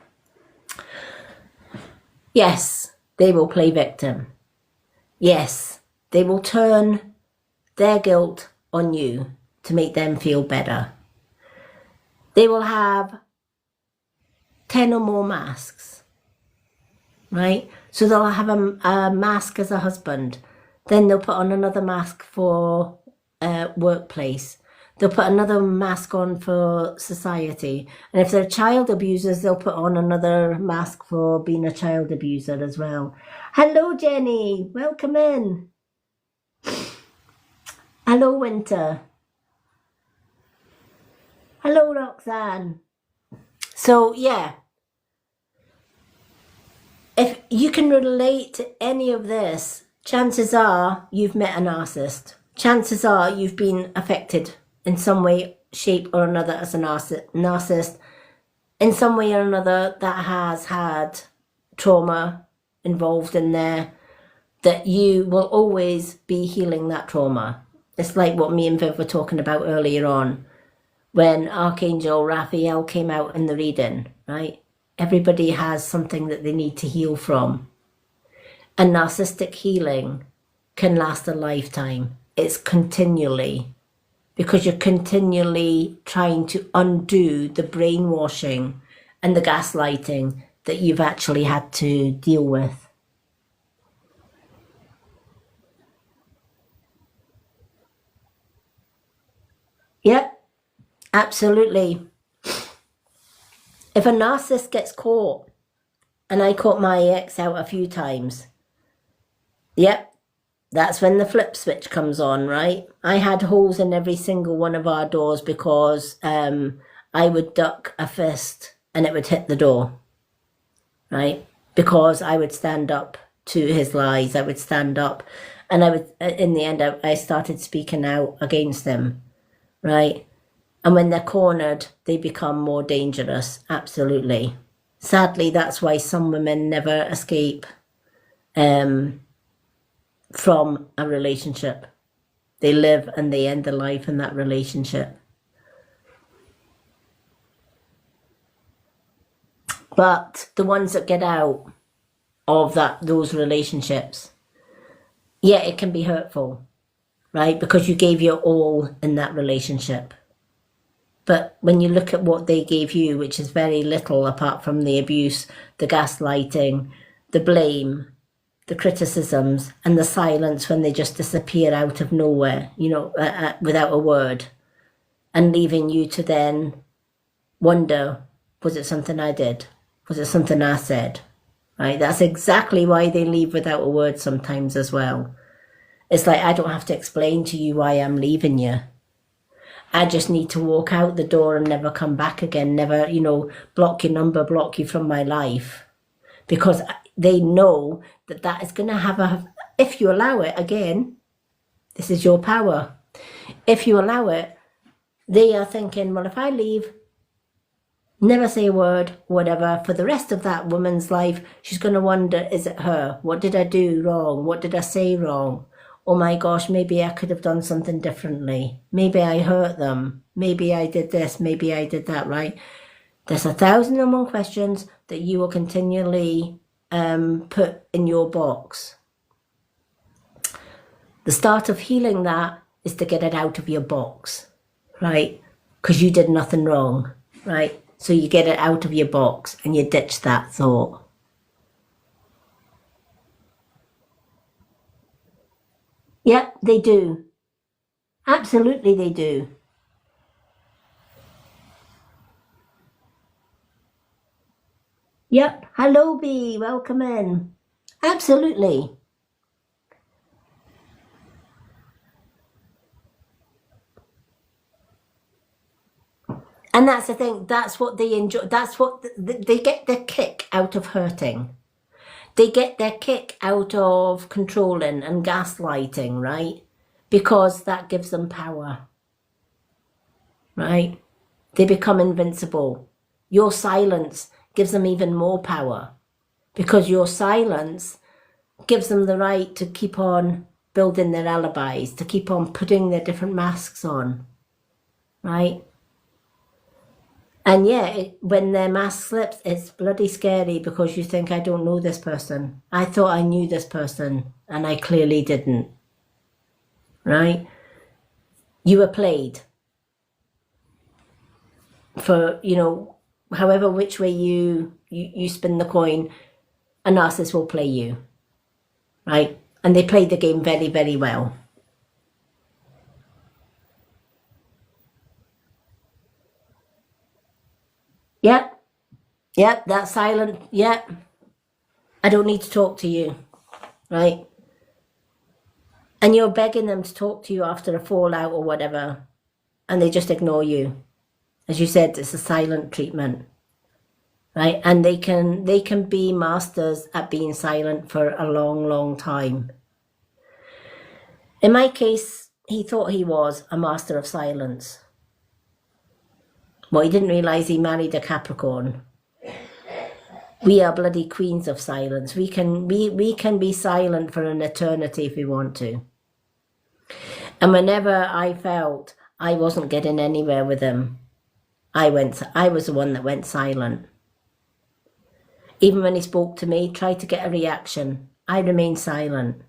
A: Yes, they will play victim. Yes, they will turn their guilt on you to make them feel better. They will have 10 or more masks, right? So they'll have a mask as a husband. Then they'll put on another mask for workplace. They'll put another mask on for society. And if they're child abusers, they'll put on another mask for being a child abuser as well. Hello, Jenny. Welcome in. Hello, Winter. Hello, Roxanne. So, yeah. If you can relate to any of this, chances are you've met a narcissist. Chances are you've been affected in some way, shape or another as a narcissist. In some way or another that has had trauma involved in there, that you will always be healing that trauma. It's like what me and Viv were talking about earlier on, when Archangel Raphael came out in the reading, right? Everybody has something that they need to heal from. And narcissistic healing can last a lifetime. It's continually, because you're continually trying to undo the brainwashing and the gaslighting that you've actually had to deal with. Yep, absolutely. If a narcissist gets caught, and I caught my ex out a few times, yep, that's when the flip switch comes on, right? I had holes in every single one of our doors because I would duck a fist and it would hit the door, right? Because I would stand up to his lies. I would stand up, and I would, in the end, I started speaking out against them, right? And when they're cornered, they become more dangerous. Absolutely. Sadly, that's why some women never escape from a relationship. They live and they end their life in that relationship. But the ones that get out of those relationships, yeah, it can be hurtful, right? Because you gave your all in that relationship. But when you look at what they gave you, which is very little apart from the abuse, the gaslighting, the blame, the criticisms, and the silence when they just disappear out of nowhere, you know, without a word, and leaving you to then wonder, was it something I did? Was it something I said? Right? That's exactly why they leave without a word sometimes as well. It's like, I don't have to explain to you why I'm leaving you. I just need to walk out the door and never come back again, never, you know, block your number, block you from my life. Because they know that that is going to have if you allow it, again, this is your power. If you allow it, they are thinking, well, if I leave, never say a word, whatever, for the rest of that woman's life, she's going to wonder, is it her? What did I do wrong? What did I say wrong? oh my gosh, maybe I could have done something differently. Maybe I hurt them. Maybe I did this. Maybe I did that, right? There's 1,001 questions that you will continually put in your box. The start of healing that is to get it out of your box, right? Because you did nothing wrong, right? So you get it out of your box and you ditch that thought. Yep, they do. Absolutely they do. Yep, hello B, welcome in. Absolutely. And that's the thing, that's what they enjoy, that's what they get their kick out of hurting. They get their kick out of controlling and gaslighting, right? Because that gives them power, right? They become invincible. Your silence gives them even more power because your silence gives them the right to keep on building their alibis, to keep on putting their different masks on, right? And yeah, when their mask slips, it's bloody scary because you think, I don't know this person. I thought I knew this person and I clearly didn't, right? You were played for, you know, however which way you spin the coin, a narcissist will play you, right? And they played the game very, very well. Yep. Yep, that's silent. Yep. I don't need to talk to you, right? And you're begging them to talk to you after a fallout or whatever, and they just ignore you. As you said, it's a silent treatment, right? And they can be masters at being silent for a long, long time. In my case, he thought he was a master of silence. Well, he didn't realise he married a Capricorn. We are bloody queens of silence. We can be silent for an eternity if we want to. And whenever I felt I wasn't getting anywhere with him, I was the one that went silent. Even when he spoke to me, tried to get a reaction, I remained silent.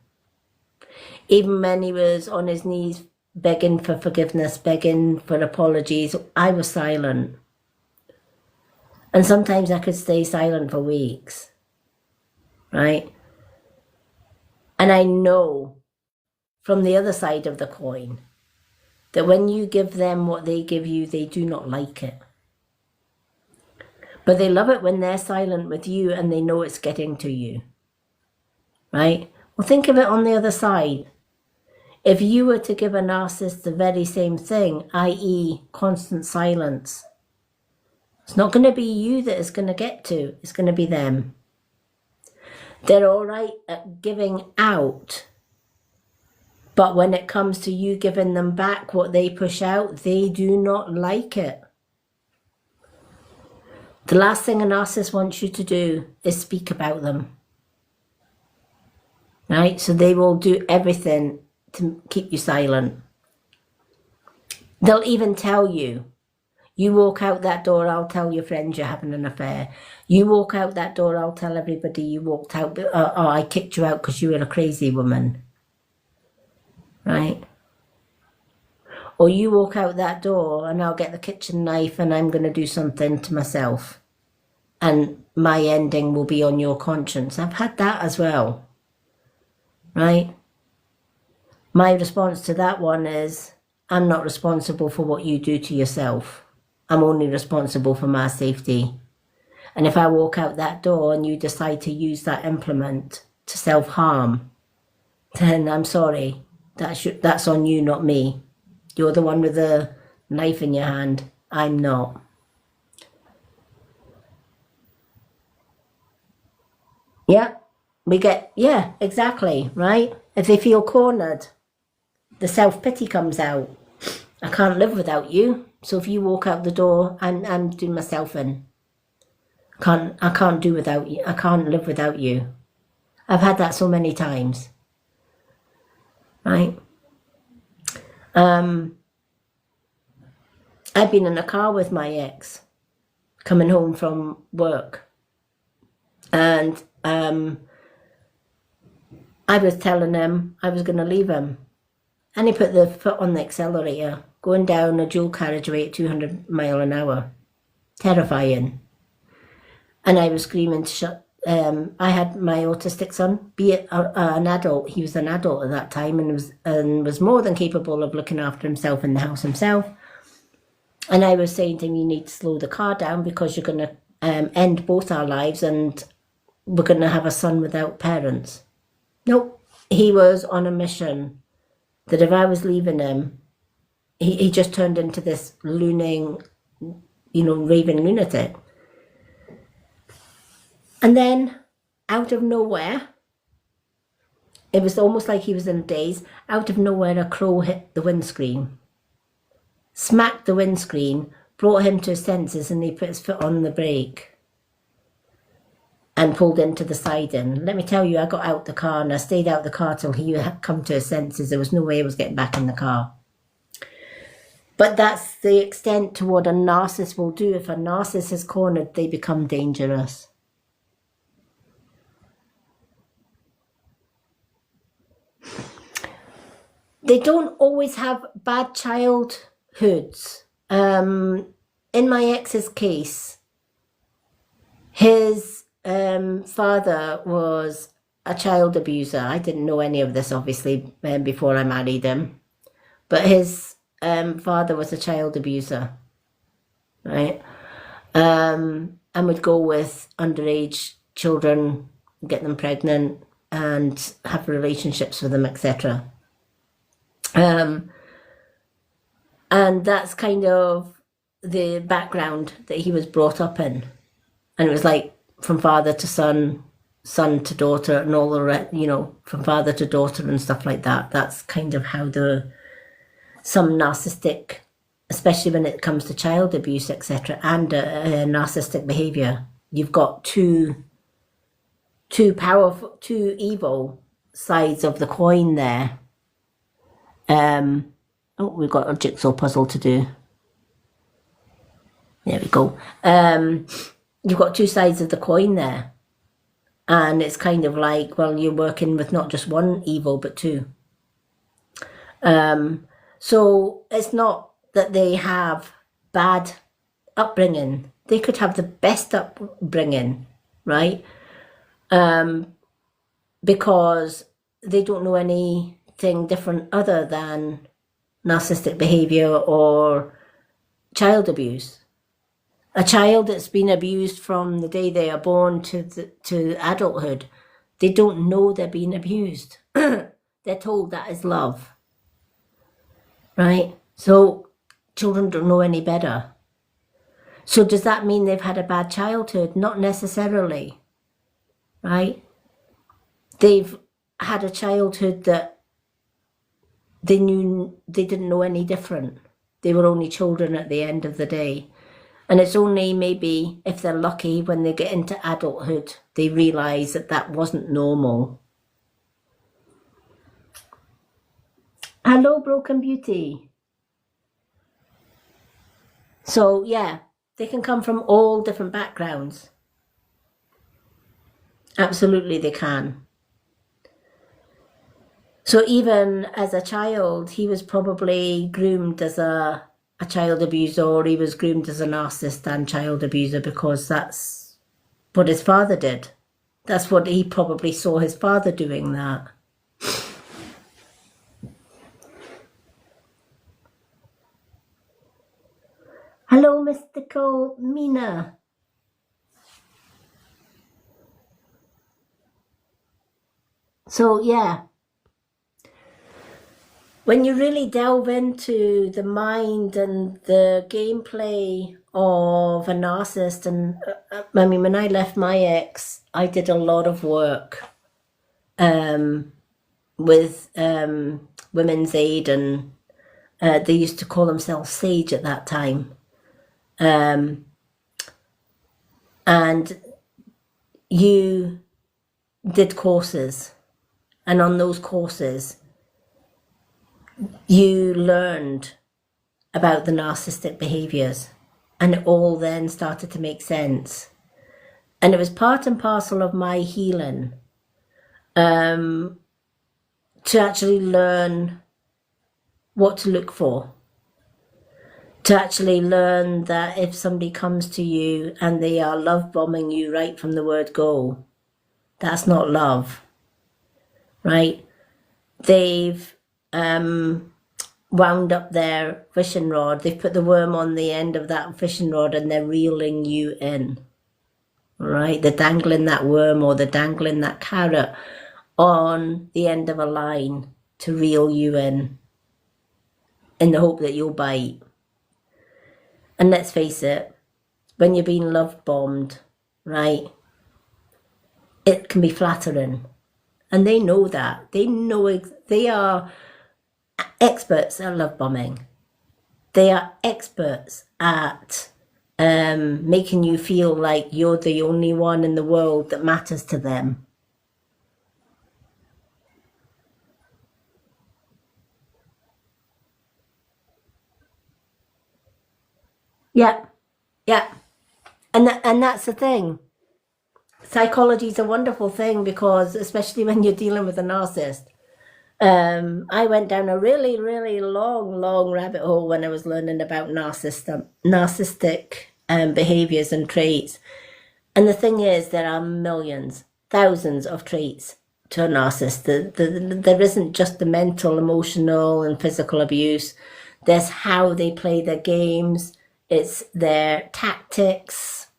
A: Even when he was on his knees begging for forgiveness, begging for apologies, I was silent. And sometimes I could stay silent for weeks, right? And I know from the other side of the coin that when you give them what they give you, they do not like it. But they love it when they're silent with you and they know it's getting to you, right? Well, think of it on the other side. If you were to give a narcissist the very same thing, i.e. constant silence, it's not going to be you that it's going to get to, it's going to be them. They're all right at giving out, but when it comes to you giving them back what they push out, they do not like it. The last thing a narcissist wants you to do is speak about them, right? So they will do everything to keep you silent. They'll even tell you, you walk out that door, I'll tell your friends you're having an affair. You walk out that door, I'll tell everybody you walked out, or I kicked you out because you were a crazy woman, right? Or you walk out that door and I'll get the kitchen knife and I'm going to do something to myself. And my ending will be on your conscience. I've had that as well, right? My response to that one is, I'm not responsible for what you do to yourself. I'm only responsible for my safety. And if I walk out that door and you decide to use that implement to self-harm, then I'm sorry. That's on you, not me. You're the one with the knife in your hand. I'm not. Yeah, yeah, exactly, right? If they feel cornered, the self-pity comes out. I can't live without you. So if you walk out the door, I'm doing myself in. I can't do without you. I can't live without you. I've had that so many times. right? I've been in a car with my ex coming home from work, and I was telling him I was going to leave him, and he put the foot on the accelerator, going down a dual carriageway at 200 mile an hour. Terrifying. And I was screaming to shut. I had my autistic son, be it an adult. He was an adult at that time, and was more than capable of looking after himself in the house himself. And I was saying to him, you need to slow the car down because you're going to end both our lives, and we're going to have a son without parents. Nope. He was on a mission that if I was leaving him, he just turned into this raving lunatic. And then, out of nowhere, it was almost like he was in a daze. Out of nowhere, a crow hit the windscreen, smacked the windscreen, brought him to his senses, and he put his foot on the brake and pulled into the siding. Let me tell you, I got out the car, and I stayed out the car till he had come to his senses. There was no way I was getting back in the car. But that's the extent to what a narcissist will do. If a narcissist is cornered, they become dangerous. They don't always have bad childhoods. In my ex's case, his father was a child abuser. I didn't know any of this, obviously, before I married him. But his father was a child abuser, right? And would go with underage children, get them pregnant, and have relationships with them, etc. And that's kind of the background that he was brought up in. And it was like from father to son, son to daughter, and all the rest, from father to daughter and stuff like that. That's kind of how some narcissistic, especially when it comes to child abuse, etc., and narcissistic behavior. You've got two powerful, two evil sides of the coin there. We've got a jigsaw puzzle to do. There we go. You've got two sides of the coin there. And it's kind of like, well, you're working with not just one evil, but two. So it's not that they have bad upbringing. They could have the best upbringing, right? Because they don't know anything different other than narcissistic behavior or child abuse. A child that's been abused from the day they are born to adulthood, they don't know they're being abused. They're told that is love, right? So children don't know any better. So does that mean they've had a bad childhood? Not necessarily, right? They've had a childhood that they didn't know any different. They were only children at the end of the day. And it's only maybe, if they're lucky, when they get into adulthood, they realise that wasn't normal. Hello, Broken Beauty. So, yeah, they can come from all different backgrounds. Absolutely, they can. So even as a child, he was probably groomed as a child abuser, or he was groomed as a narcissist and child abuser, because that's what his father did. That's what he probably saw his father doing that. Hello, Mystical Mina. So, yeah. When you really delve into the mind and the gameplay of a narcissist, and when I left my ex, I did a lot of work with Women's Aid, and they used to call themselves SAGE at that time. And you did courses, and on those courses, you learned about the narcissistic behaviors, and it all then started to make sense. And it was part and parcel of my healing to actually learn what to look for, to actually learn that if somebody comes to you and they are love bombing you right from the word go, that's not love, right? They've wound up their fishing rod, they've put the worm on the end of that fishing rod and they're reeling you in, right? They're dangling that worm or they're dangling that carrot on the end of a line to reel you in the hope that you'll bite. And let's face it, when you're being love bombed, right, it can be flattering. And they know that. They know they are experts at love bombing. They are experts at making you feel like you're the only one in the world that matters to them. Yeah, yeah. And that's the thing. Psychology is a wonderful thing because, especially when you're dealing with a narcissist, I went down a really, really long rabbit hole when I was learning about narcissistic behaviors and traits. And the thing is, there are millions, thousands of traits to a narcissist. There isn't just the mental, emotional, and physical abuse. There's how they play their games. It's their tactics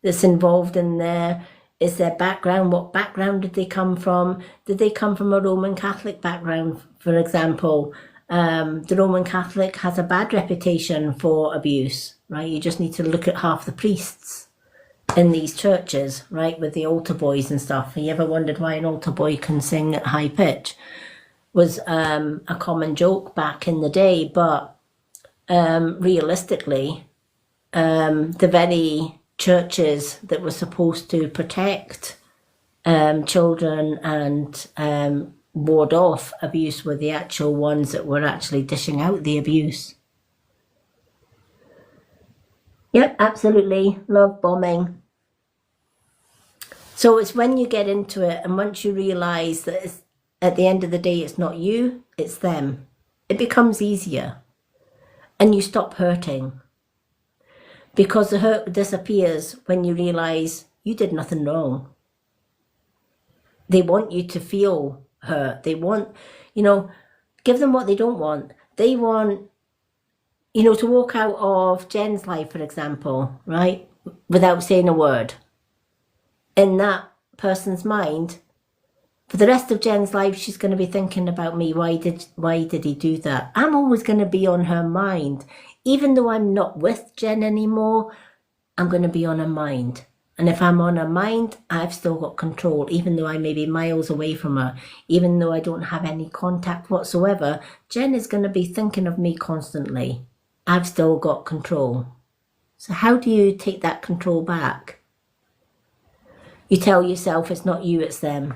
A: that's involved in there. It's their background. What background did they come from? Did they come from a Roman Catholic background, for example? The Roman Catholic has a bad reputation for abuse, right? You just need to look at half the priests in these churches, right, with the altar boys and stuff. Have you ever wondered why an altar boy can sing at high pitch? Was a common joke back in the day, but realistically, the very churches that were supposed to protect children and ward off abuse were the actual ones that were actually dishing out the abuse. Yep, absolutely. Love bombing. So it's when you get into it and once you realise that it's, at the end of the day, it's not you, it's them. It becomes easier and you stop hurting. Because the hurt disappears when you realise you did nothing wrong. They want you to feel hurt. They want, give them what they don't want. They want, to walk out of Jen's life, for example, right, without saying a word. In that person's mind, for the rest of Jen's life, she's going to be thinking about me. Why did he do that? I'm always going to be on her mind. Even though I'm not with Jen anymore, I'm going to be on her mind. And if I'm on her mind, I've still got control, even though I may be miles away from her, even though I don't have any contact whatsoever. Jen is going to be thinking of me constantly. I've still got control. So how do you take that control back? You tell yourself it's not you, it's them.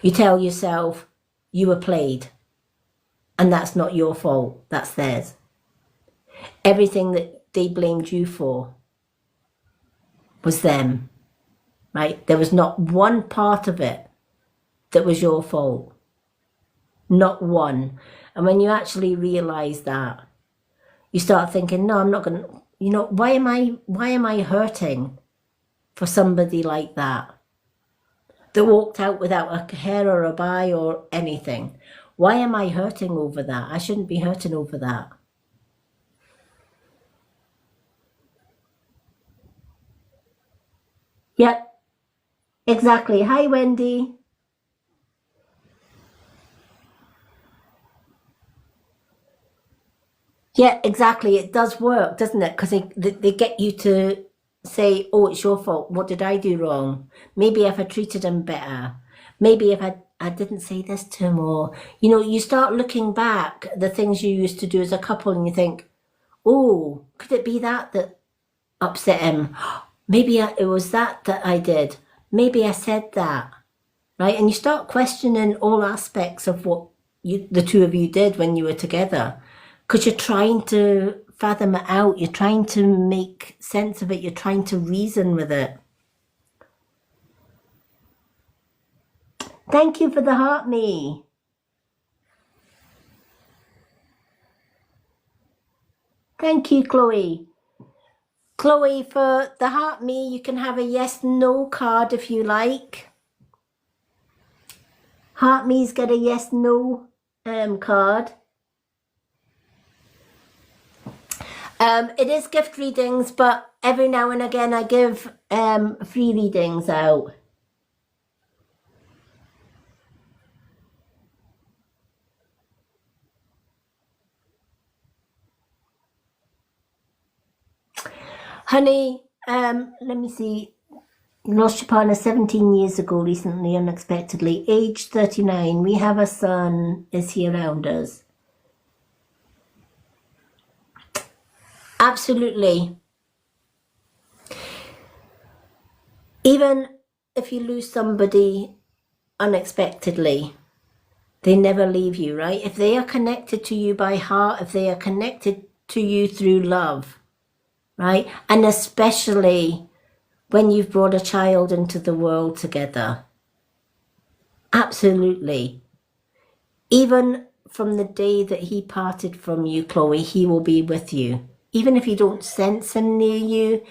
A: You tell yourself you were played. And that's not your fault, that's theirs. Everything that they blamed you for was them, right? There was not one part of it that was your fault. Not one. And when you actually realise that, you start thinking, no, I'm not going to, why am I hurting for somebody like that walked out without a hair or a bye or anything? Why am I hurting over that? I shouldn't be hurting over that. Yep, exactly. Hi, Wendy. Yeah, exactly. It does work, doesn't it? Because they get you to say, oh, it's your fault. What did I do wrong? Maybe if I treated him better. Maybe if I didn't say this to him, or, you start looking back at the things you used to do as a couple and you think, oh, could it be that upset him? Maybe it was that I did. Maybe I said that, right? And you start questioning all aspects of what the two of you did when you were together, because you're trying to fathom it out, you're trying to make sense of it, you're trying to reason with it. Thank you for the heart me. Thank you, Chloe. Chloe, for the heart me, you can have a yes no card if you like. Heart me's got a yes no card. It is gift readings, but every now and again I give free readings out. Honey, let me see. You lost your partner 17 years ago recently, unexpectedly. Age 39. We have a son. Is he around us? Absolutely. Even if you lose somebody unexpectedly, they never leave you, right? If they are connected to you by heart, if they are connected to you through love, right? And especially when you've brought a child into the world together. Absolutely. Even from the day that he parted from you, Chloe, he will be with you. Even if you don't sense him near you,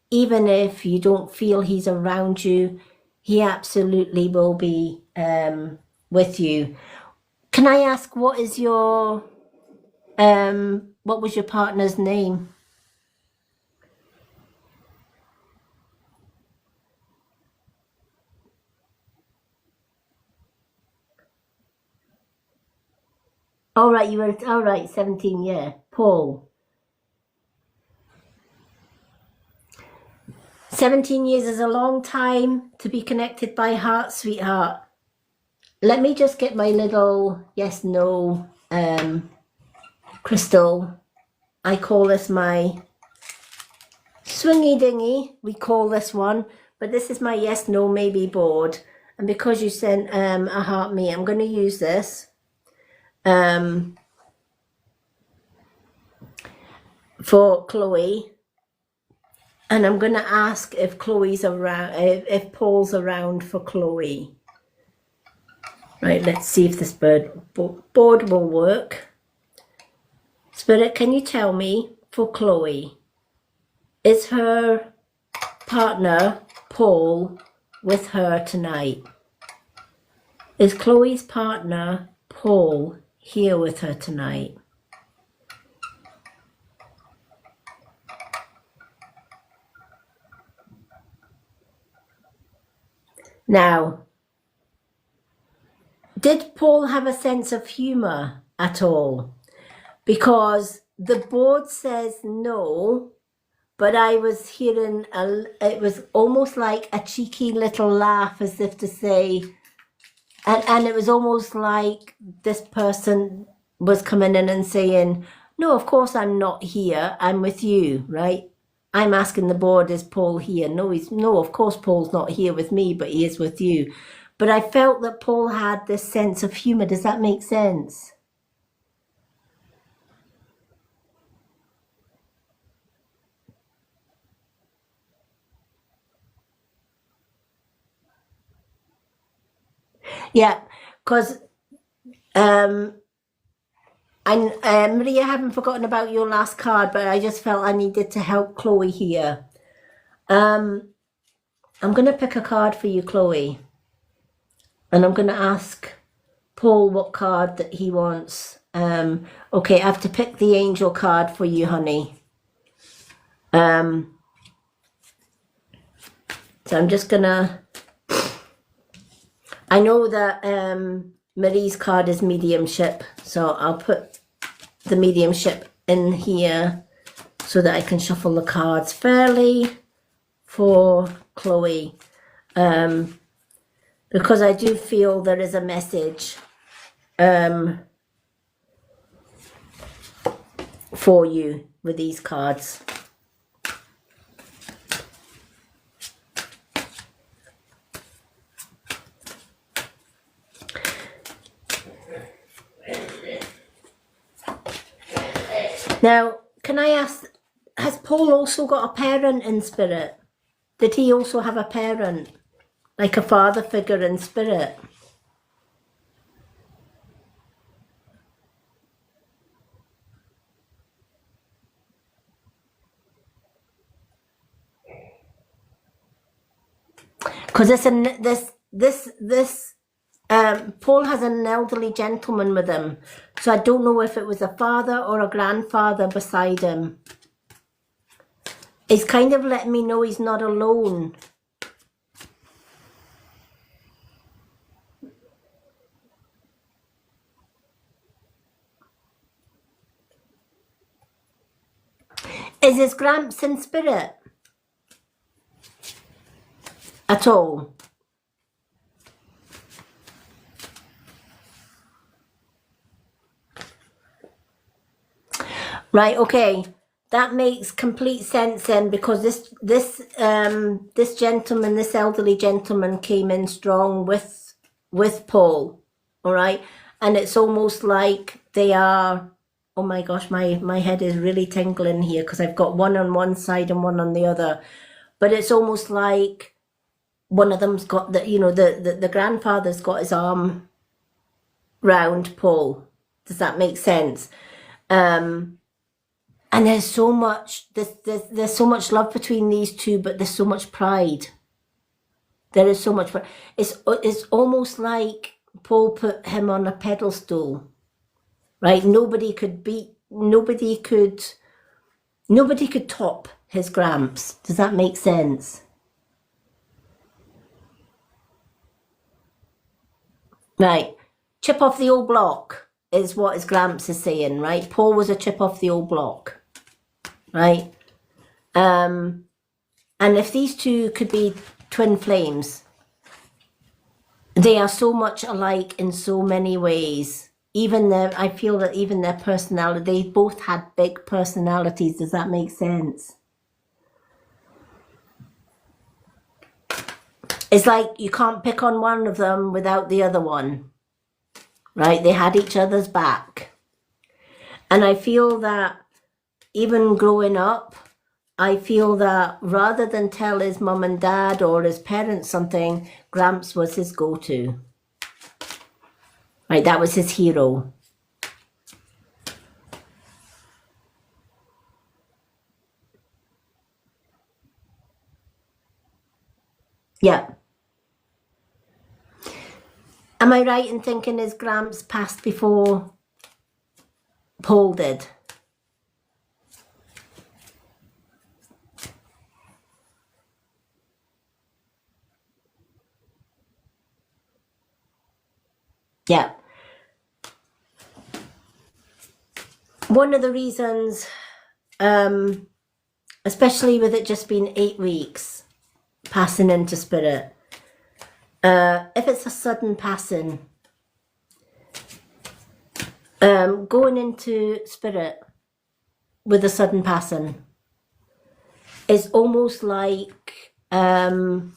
A: even if you don't feel he's around you, he absolutely will be with you. Can I ask, what was your partner's name? All right, you were, all right, 17, yeah. Paul. 17 years is a long time to be connected by heart, sweetheart. Let me just get my little yes, no crystal. I call this my swingy dingy. We call this one, but this is my yes, no, maybe board. And because you sent a heart me, I'm going to use this. For Chloe, and I'm going to ask if Chloe's around, if Paul's around for Chloe. Right, let's see if this board will work. Spirit, can you tell me for Chloe, is her partner Paul with her tonight? Is Chloe's partner Paul here with her tonight? Now, did Paul have a sense of humour at all? Because the board says no, but I was hearing, it was almost like a cheeky little laugh, as if to say, and it was almost like this person was coming in and saying, no, of course I'm not here, I'm with you, right? I'm asking the board, is Paul here? No, of course Paul's not here with me, but he is with you. But I felt that Paul had this sense of humour. Does that make sense? Yeah, because Maria, I haven't forgotten about your last card, but I just felt I needed to help Chloe here. I'm going to pick a card for you, Chloe. And I'm going to ask Paul what card that he wants. Okay, I have to pick the angel card for you, honey. So I'm just going to... I know that Marie's card is mediumship, so I'll put the mediumship in here so that I can shuffle the cards fairly for Chloe. Because I do feel there is a message for you with these cards. Now, can I ask, has Paul also got a parent in spirit? Did he also have a parent, like a father figure in spirit? Because Paul has an elderly gentleman with him, so I don't know if it was a father or a grandfather beside him. It's kind of letting me know he's not alone. Is his Gramps in spirit at all? Right, okay. That makes complete sense then, because this gentleman, this elderly gentleman, came in strong with Paul, all right, and it's almost like they are. Oh my gosh, my head is really tingling here because I've got one on one side and one on the other, but it's almost like one of them's got the grandfather's got his arm round Paul. Does that make sense? And there's so much, there's so much love between these two, but there's so much pride. There is so much pride. It's almost like Paul put him on a pedestal, right? Nobody could top his Gramps. Does that make sense? Right. Chip off the old block is what his Gramps is saying, right? Paul was a chip off the old block. Right, and if these two could be twin flames, they are so much alike in so many ways. I feel that even their personality, they both had big personalities. Does that make sense? It's like you can't pick on one of them without the other one, right? They had each other's back, and I feel that. Even growing up, I feel that rather than tell his mum and dad or his parents something, Gramps was his go-to. Right, that was his hero. Yeah. Am I right in thinking his Gramps passed before Paul did? Yeah. One of the reasons, especially with it just being 8 weeks passing into spirit, if it's a sudden passing, going into spirit with a sudden passing is almost like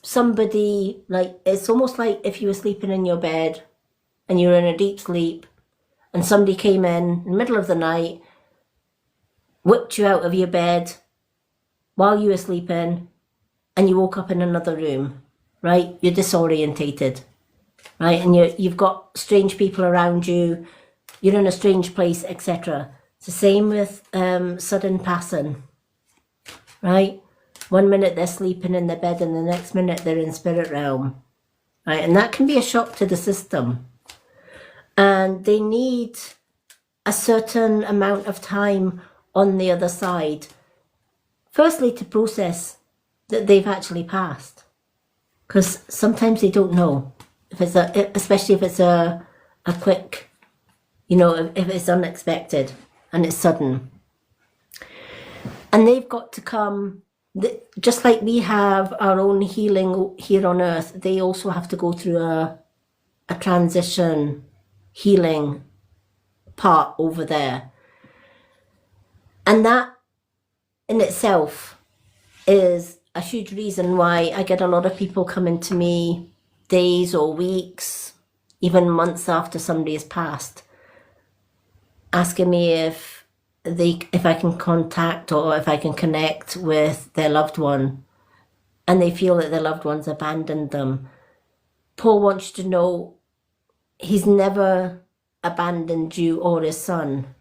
A: somebody, like, it's almost like if you were sleeping in your bed and you were in a deep sleep and somebody came in the middle of the night, whipped you out of your bed while you were sleeping, and you woke up in another room, right? You're disorientated, right? And you've got strange people around you, you're in a strange place, etc. It's the same with sudden passing, right? 1 minute they're sleeping in their bed and the next minute they're in spirit realm, right? And that can be a shock to the system. And they need a certain amount of time on the other side. Firstly, to process that they've actually passed. Because sometimes they don't know. Especially if it's a quick, if it's unexpected and it's sudden. And they've got to come, just like we have our own healing here on earth, they also have to go through a transition healing part over there. And that in itself is a huge reason why I get a lot of people coming to me days or weeks, even months after somebody has passed, asking me if if I can contact or if I can connect with their loved one, and they feel that their loved one's abandoned them. Paul wants you to know he's never abandoned you or his son.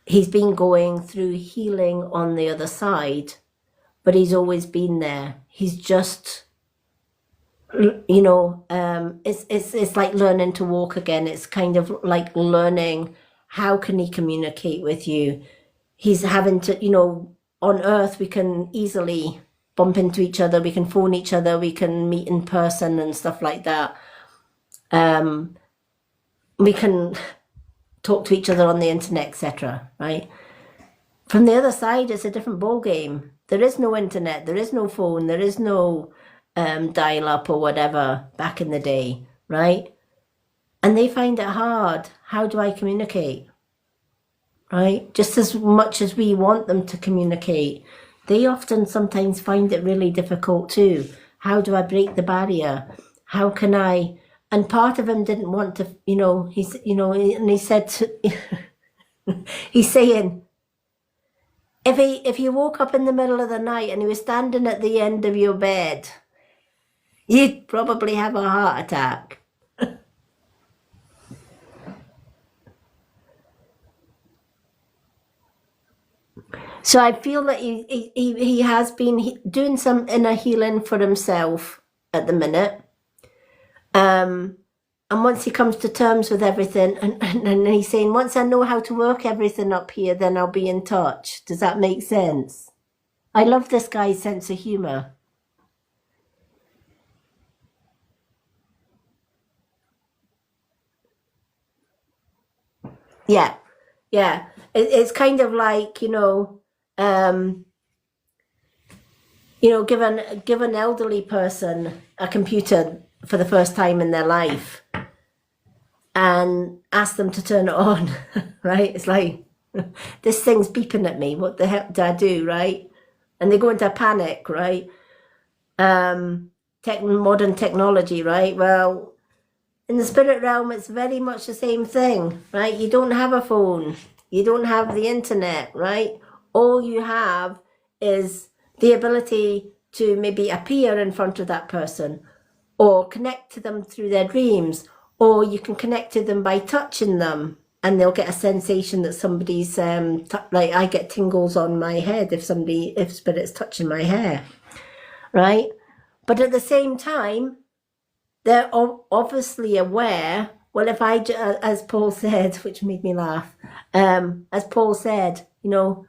A: He's been going through healing on the other side, but he's always been there. He's just, it's like learning to walk again. It's kind of like learning how can he communicate with you. He's having to, on Earth we can easily bump into each other, we can phone each other, we can meet in person and stuff like that. We can talk to each other on the internet, etc. Right? From the other side, it's a different ball game. There is no internet, there is no phone, there is no dial-up or whatever back in the day, right? And they find it hard. How do I communicate? Right? Just as much as we want them to communicate, they often sometimes find it really difficult too. How do I break the barrier? How can I? And part of him didn't want to, and he said, he's saying, if you woke up in the middle of the night and he was standing at the end of your bed, you'd probably have a heart attack. So I feel that he has been doing some inner healing for himself at the minute. And once he comes to terms with everything, and he's saying, once I know how to work everything up here, then I'll be in touch. Does that make sense? I love this guy's sense of humor. Yeah, yeah. It's kind of like, give an elderly person a computer for the first time in their life and ask them to turn it on, right? It's like, this thing's beeping at me. What the hell do I do, right? And they go into a panic, right? Modern technology, right? Well, in the spirit realm, it's very much the same thing, right? You don't have a phone. You don't have the internet, right? All you have is the ability to maybe appear in front of that person or connect to them through their dreams, or you can connect to them by touching them and they'll get a sensation that somebody's, like I get tingles on my head if spirit's touching my hair, right? But at the same time, they're obviously aware, well, if I, as Paul said, which made me laugh, as Paul said, in all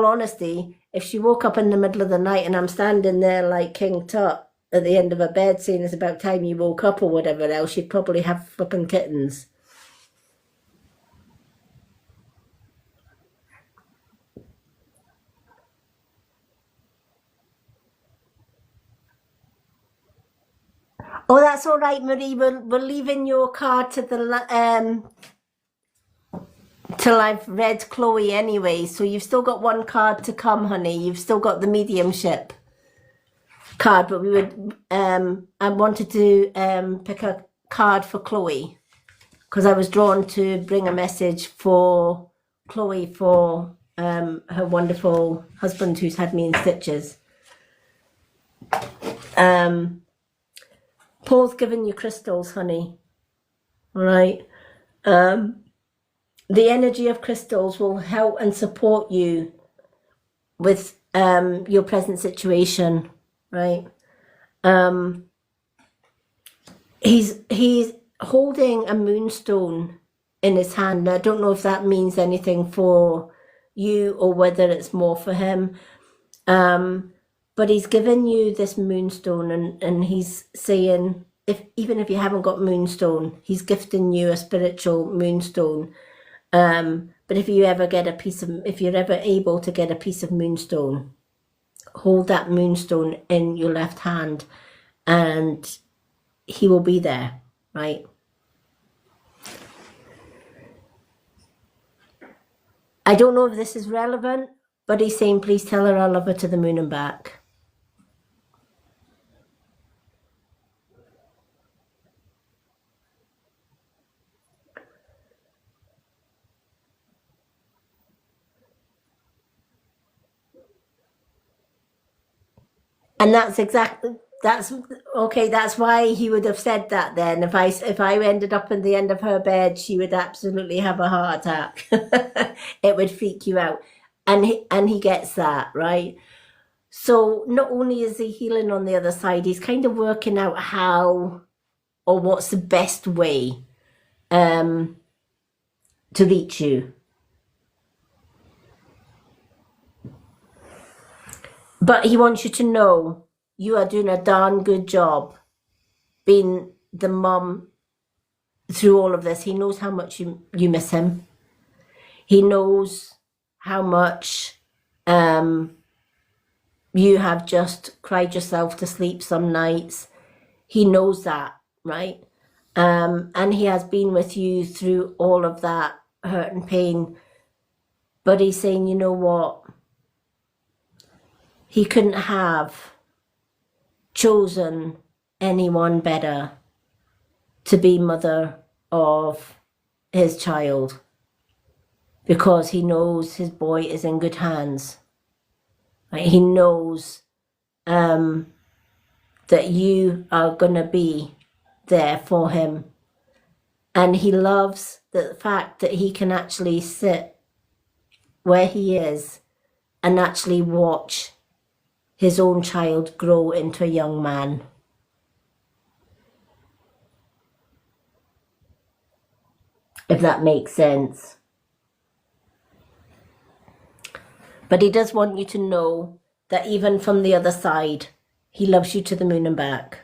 A: honesty, if she woke up in the middle of the night and I'm standing there like King Tut at the end of her bed saying it's about time you woke up or whatever else, she'd probably have flipping kittens. Oh, that's all right, Marie. We're leaving your card to the till I've read Chloe anyway. So you've still got one card to come, honey. You've still got the mediumship card, but I wanted to pick a card for Chloe because I was drawn to bring a message for Chloe for her wonderful husband who's had me in stitches. Paul's given you crystals, honey. All right. The energy of crystals will help and support you with your present situation, right? He's holding a moonstone in his hand. I don't know if that means anything for you or whether it's more for him. But he's given you this moonstone and he's saying, even if you haven't got moonstone, he's gifting you a spiritual moonstone. But if you're ever able to get a piece of moonstone, hold that moonstone in your left hand and he will be there, right? I don't know if this is relevant, but he's saying, please tell her I love her to the moon and back. And that's exactly that's okay. That's why he would have said that. Then, if I ended up in the end of her bed, she would absolutely have a heart attack. It would freak you out, and he gets that right. So not only is he healing on the other side, he's kind of working out how or what's the best way to reach you. But he wants you to know you are doing a darn good job being the mum through all of this. He knows how much you miss him. He knows how much you have just cried yourself to sleep some nights. He knows that, right? And he has been with you through all of that hurt and pain. But he's saying, you know what? He couldn't have chosen anyone better to be mother of his child, because he knows his boy is in good hands. Right? He knows that you are going to be there for him. And he loves the fact that he can actually sit where he is and actually watch his own child grow into a young man. If that makes sense. But he does want you to know that even from the other side, he loves you to the moon and back.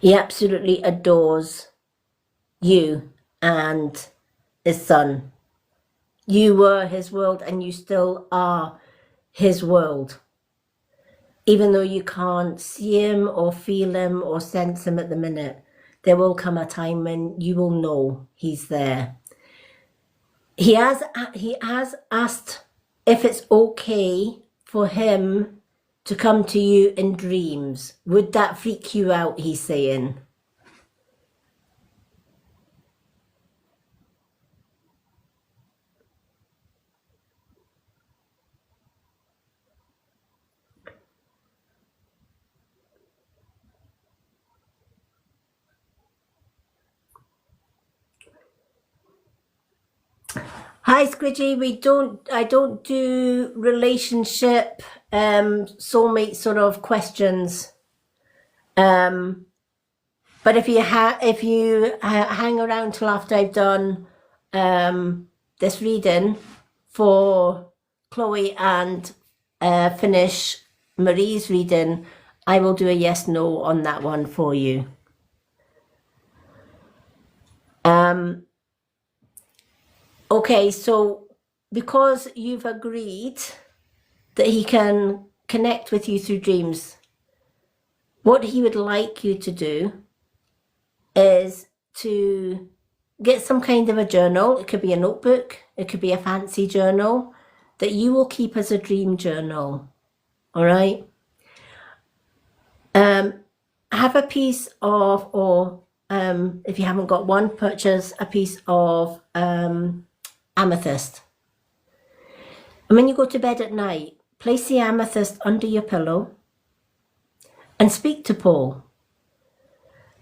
A: He absolutely adores you and his son. You were his world and you still are his world. Even though you can't see him or feel him or sense him at the minute, there will come a time when you will know he's there. He has asked if it's okay for him to come to you in dreams. Would that freak you out, he's saying? Hi Squidgy, I don't do relationship soulmate sort of questions. But if you hang around till after I've done this reading for Chloe and finish Marie's reading, I will do a yes no on that one for you. Okay, so because you've agreed that he can connect with you through dreams, what he would like you to do is to get some kind of a journal. It could be a notebook, it could be a fancy journal that you will keep as a dream journal. All right. Have a piece of, or if you haven't got one, purchase a piece of amethyst. And when you go to bed at night, place the amethyst under your pillow and speak to Paul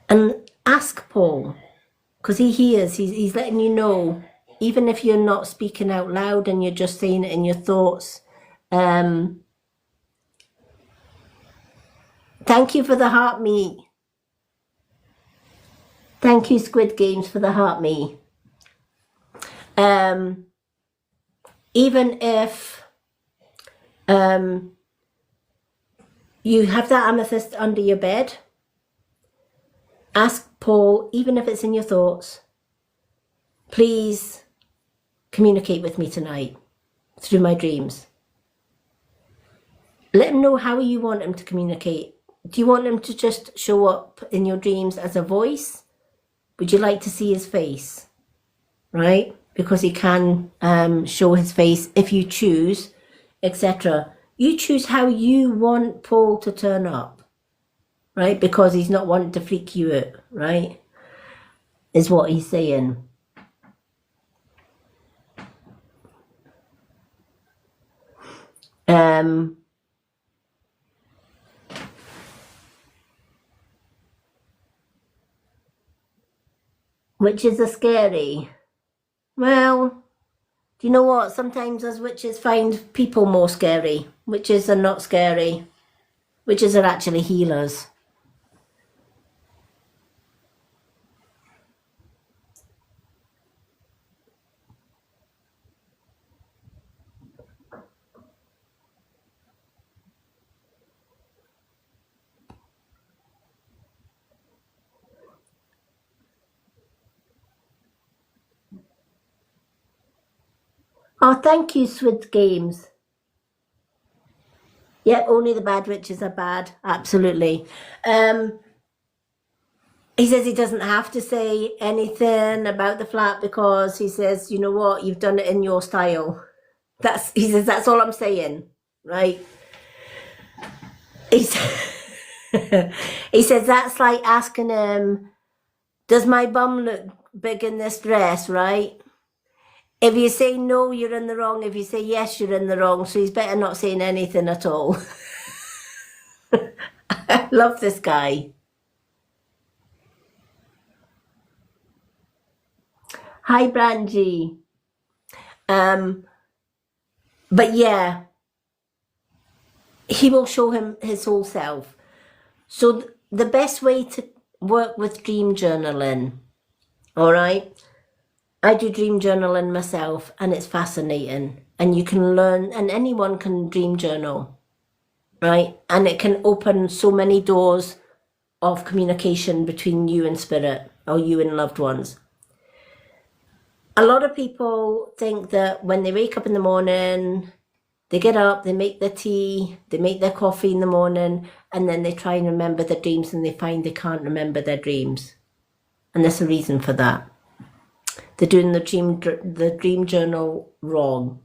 A: and ask Paul, because he hears, he's letting you know, even if you're not speaking out loud and you're just saying it in your thoughts. Thank you for the heart me. Thank you, Squid Games, for the heart me. Even if you have that amethyst under your bed, ask Paul, even if it's in your thoughts, please communicate with me tonight through my dreams. Let him know how you want him to communicate. Do you want him to just show up in your dreams as a voice? Would you like to see his face? Right? Because he can show his face if you choose, etc. You choose how you want Paul to turn up, right? Because he's not wanting to freak you out, right? Is what he's saying. Witches are scary. Well, do you know what? Sometimes as witches find people more scary. Witches are not scary. Witches are actually healers. Oh, thank you, Swid Games. Yep, only the bad witches are bad. Absolutely. He says he doesn't have to say anything about the flat because he says, you know what, you've done it in your style. He says that's all I'm saying, right? He's he says that's like asking him, does my bum look big in this dress, right? If you say no, you're in the wrong. If you say yes, you're in the wrong. So he's better not saying anything at all. I love this guy. Hi, Brangie. But yeah, he will show him his whole self. So the best way to work with dream journaling, all right? I do dream journaling myself and it's fascinating. And you can learn, and anyone can dream journal, right? And it can open so many doors of communication between you and spirit or you and loved ones. A lot of people think that when they wake up in the morning, they get up, they make their tea, they make their coffee in the morning, and then they try and remember their dreams and they find they can't remember their dreams. And there's a reason for that. They're doing the dream journal wrong.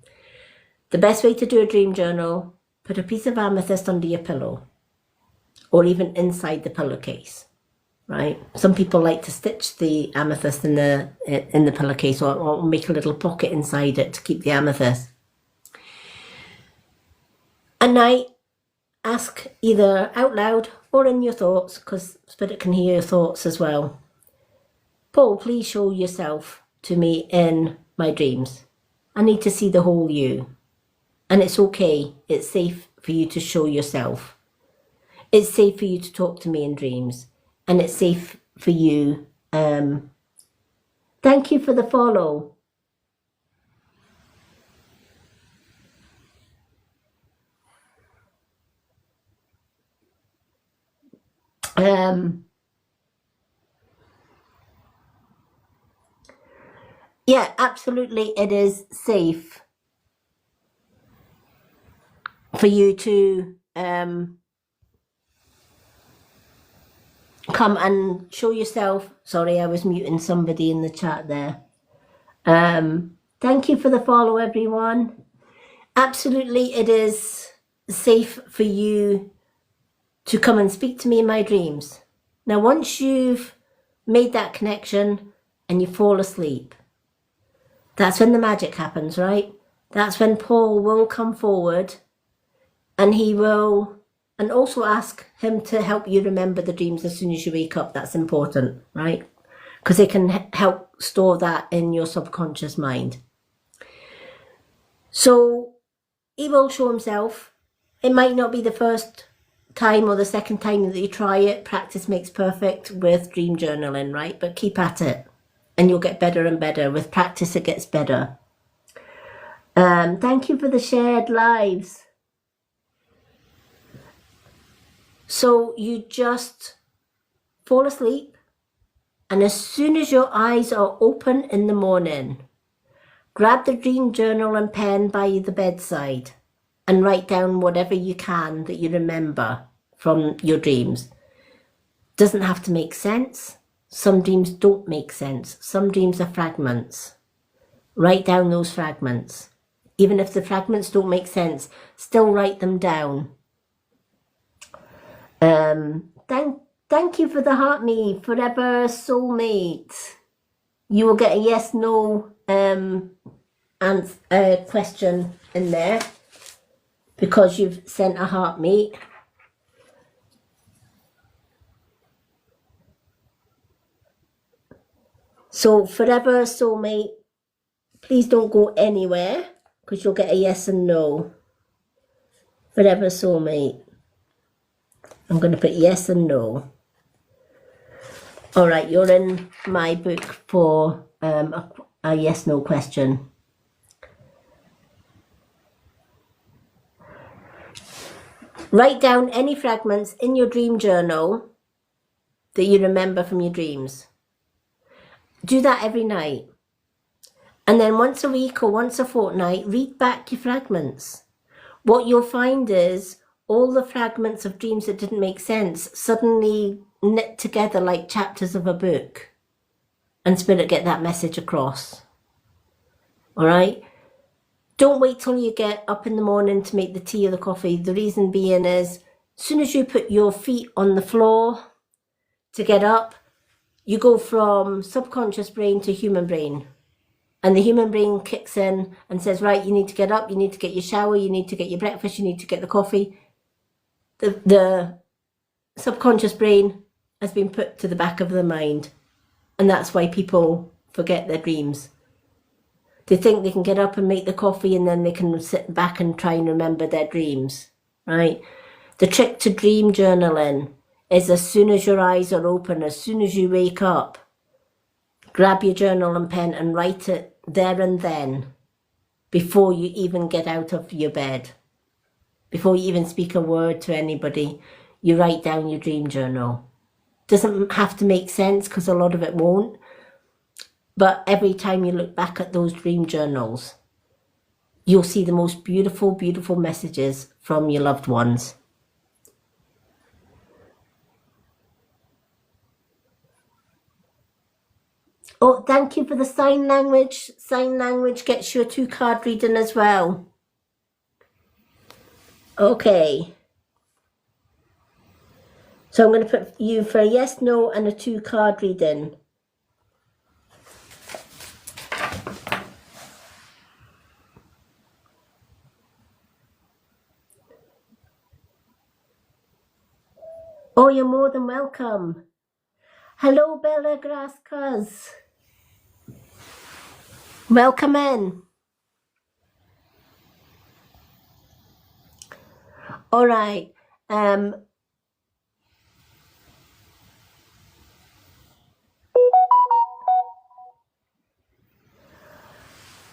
A: The best way to do a dream journal, put a piece of amethyst under your pillow or even inside the pillowcase, right? Some people like to stitch the amethyst in the pillowcase or make a little pocket inside it to keep the amethyst. At night, ask either out loud or in your thoughts, because spirit can hear your thoughts as well. Paul, please show yourself to me in my dreams. I need to see the whole you. And it's okay. It's safe for you to show yourself. It's safe for you to talk to me in dreams. And it's safe for you. Thank you for the follow. Yeah, absolutely. It is safe for you to come and show yourself. Sorry, I was muting somebody in the chat there. Thank you for the follow, everyone. Absolutely, it is safe for you to come and speak to me in my dreams. Now, once you've made that connection and you fall asleep, that's when the magic happens, right? That's when Paul will come forward and he will, and also ask him to help you remember the dreams as soon as you wake up. That's important, right? Because it can help store that in your subconscious mind. So he will show himself. It might not be the first time or the second time that you try it. Practice makes perfect with dream journaling, right? But keep at it and you'll get better and better. With practice, it gets better. Thank you for the shared lives. So you just fall asleep, and as soon as your eyes are open in the morning, grab the dream journal and pen by the bedside and write down whatever you can that you remember from your dreams. Doesn't have to make sense. Some dreams don't make sense. Some dreams are fragments. Write down those fragments. Even if the fragments don't make sense, still write them down. Thank you for the heart me, forever soulmate. You will get a yes, no question in there because you've sent a heart me. So forever soulmate, please don't go anywhere because you'll get a yes and no. Forever soulmate. I'm going to put yes and no. All right, you're in my book for a yes-no question. Write down any fragments in your dream journal that you remember from your dreams. Do that every night. And then once a week or once a fortnight, read back your fragments. What you'll find is all the fragments of dreams that didn't make sense suddenly knit together like chapters of a book, and Spirit get that message across. All right? Don't wait till you get up in the morning to make the tea or the coffee. The reason being is, as soon as you put your feet on the floor to get up, you go from subconscious brain to human brain. And the human brain kicks in and says, right, you need to get up, you need to get your shower, you need to get your breakfast, you need to get the coffee. The subconscious brain has been put to the back of the mind. And that's why people forget their dreams. They think they can get up and make the coffee and then they can sit back and try and remember their dreams, right? The trick to dream journaling is as soon as your eyes are open, as soon as you wake up, grab your journal and pen and write it there and then, before you even get out of your bed. Before you even speak a word to anybody, you write down your dream journal. Doesn't have to make sense because a lot of it won't. But every time you look back at those dream journals, you'll see the most beautiful, beautiful messages from your loved ones. Oh, thank you for the sign language. Sign language gets you a 2-card reading as well. Okay. So I'm going to put you for a yes, no, and a 2-card reading. Oh, you're more than welcome. Hello, Bella Grascas. Welcome in. All right. I'm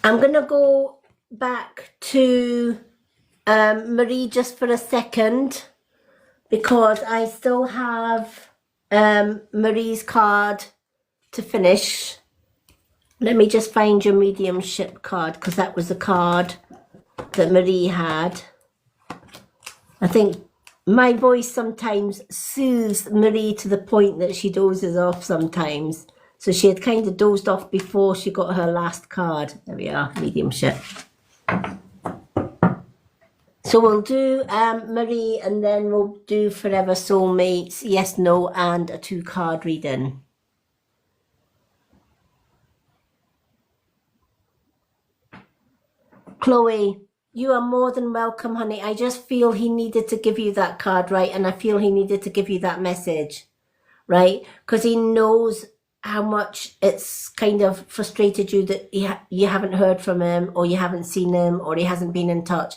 A: going to go back to Marie just for a second because I still have Marie's card to finish. Let me just find your mediumship card because that was the card that Marie had. I think my voice sometimes soothes Marie to the point that she dozes off sometimes. So she had kind of dozed off before she got her last card. There we are, mediumship. So we'll do Marie and then we'll do Forever Soulmates, yes, no, and a 2-card reading. Chloe, you are more than welcome, honey. I just feel he needed to give you that card, right? And I feel he needed to give you that message, right? Because he knows how much it's kind of frustrated you that you haven't heard from him or you haven't seen him or he hasn't been in touch.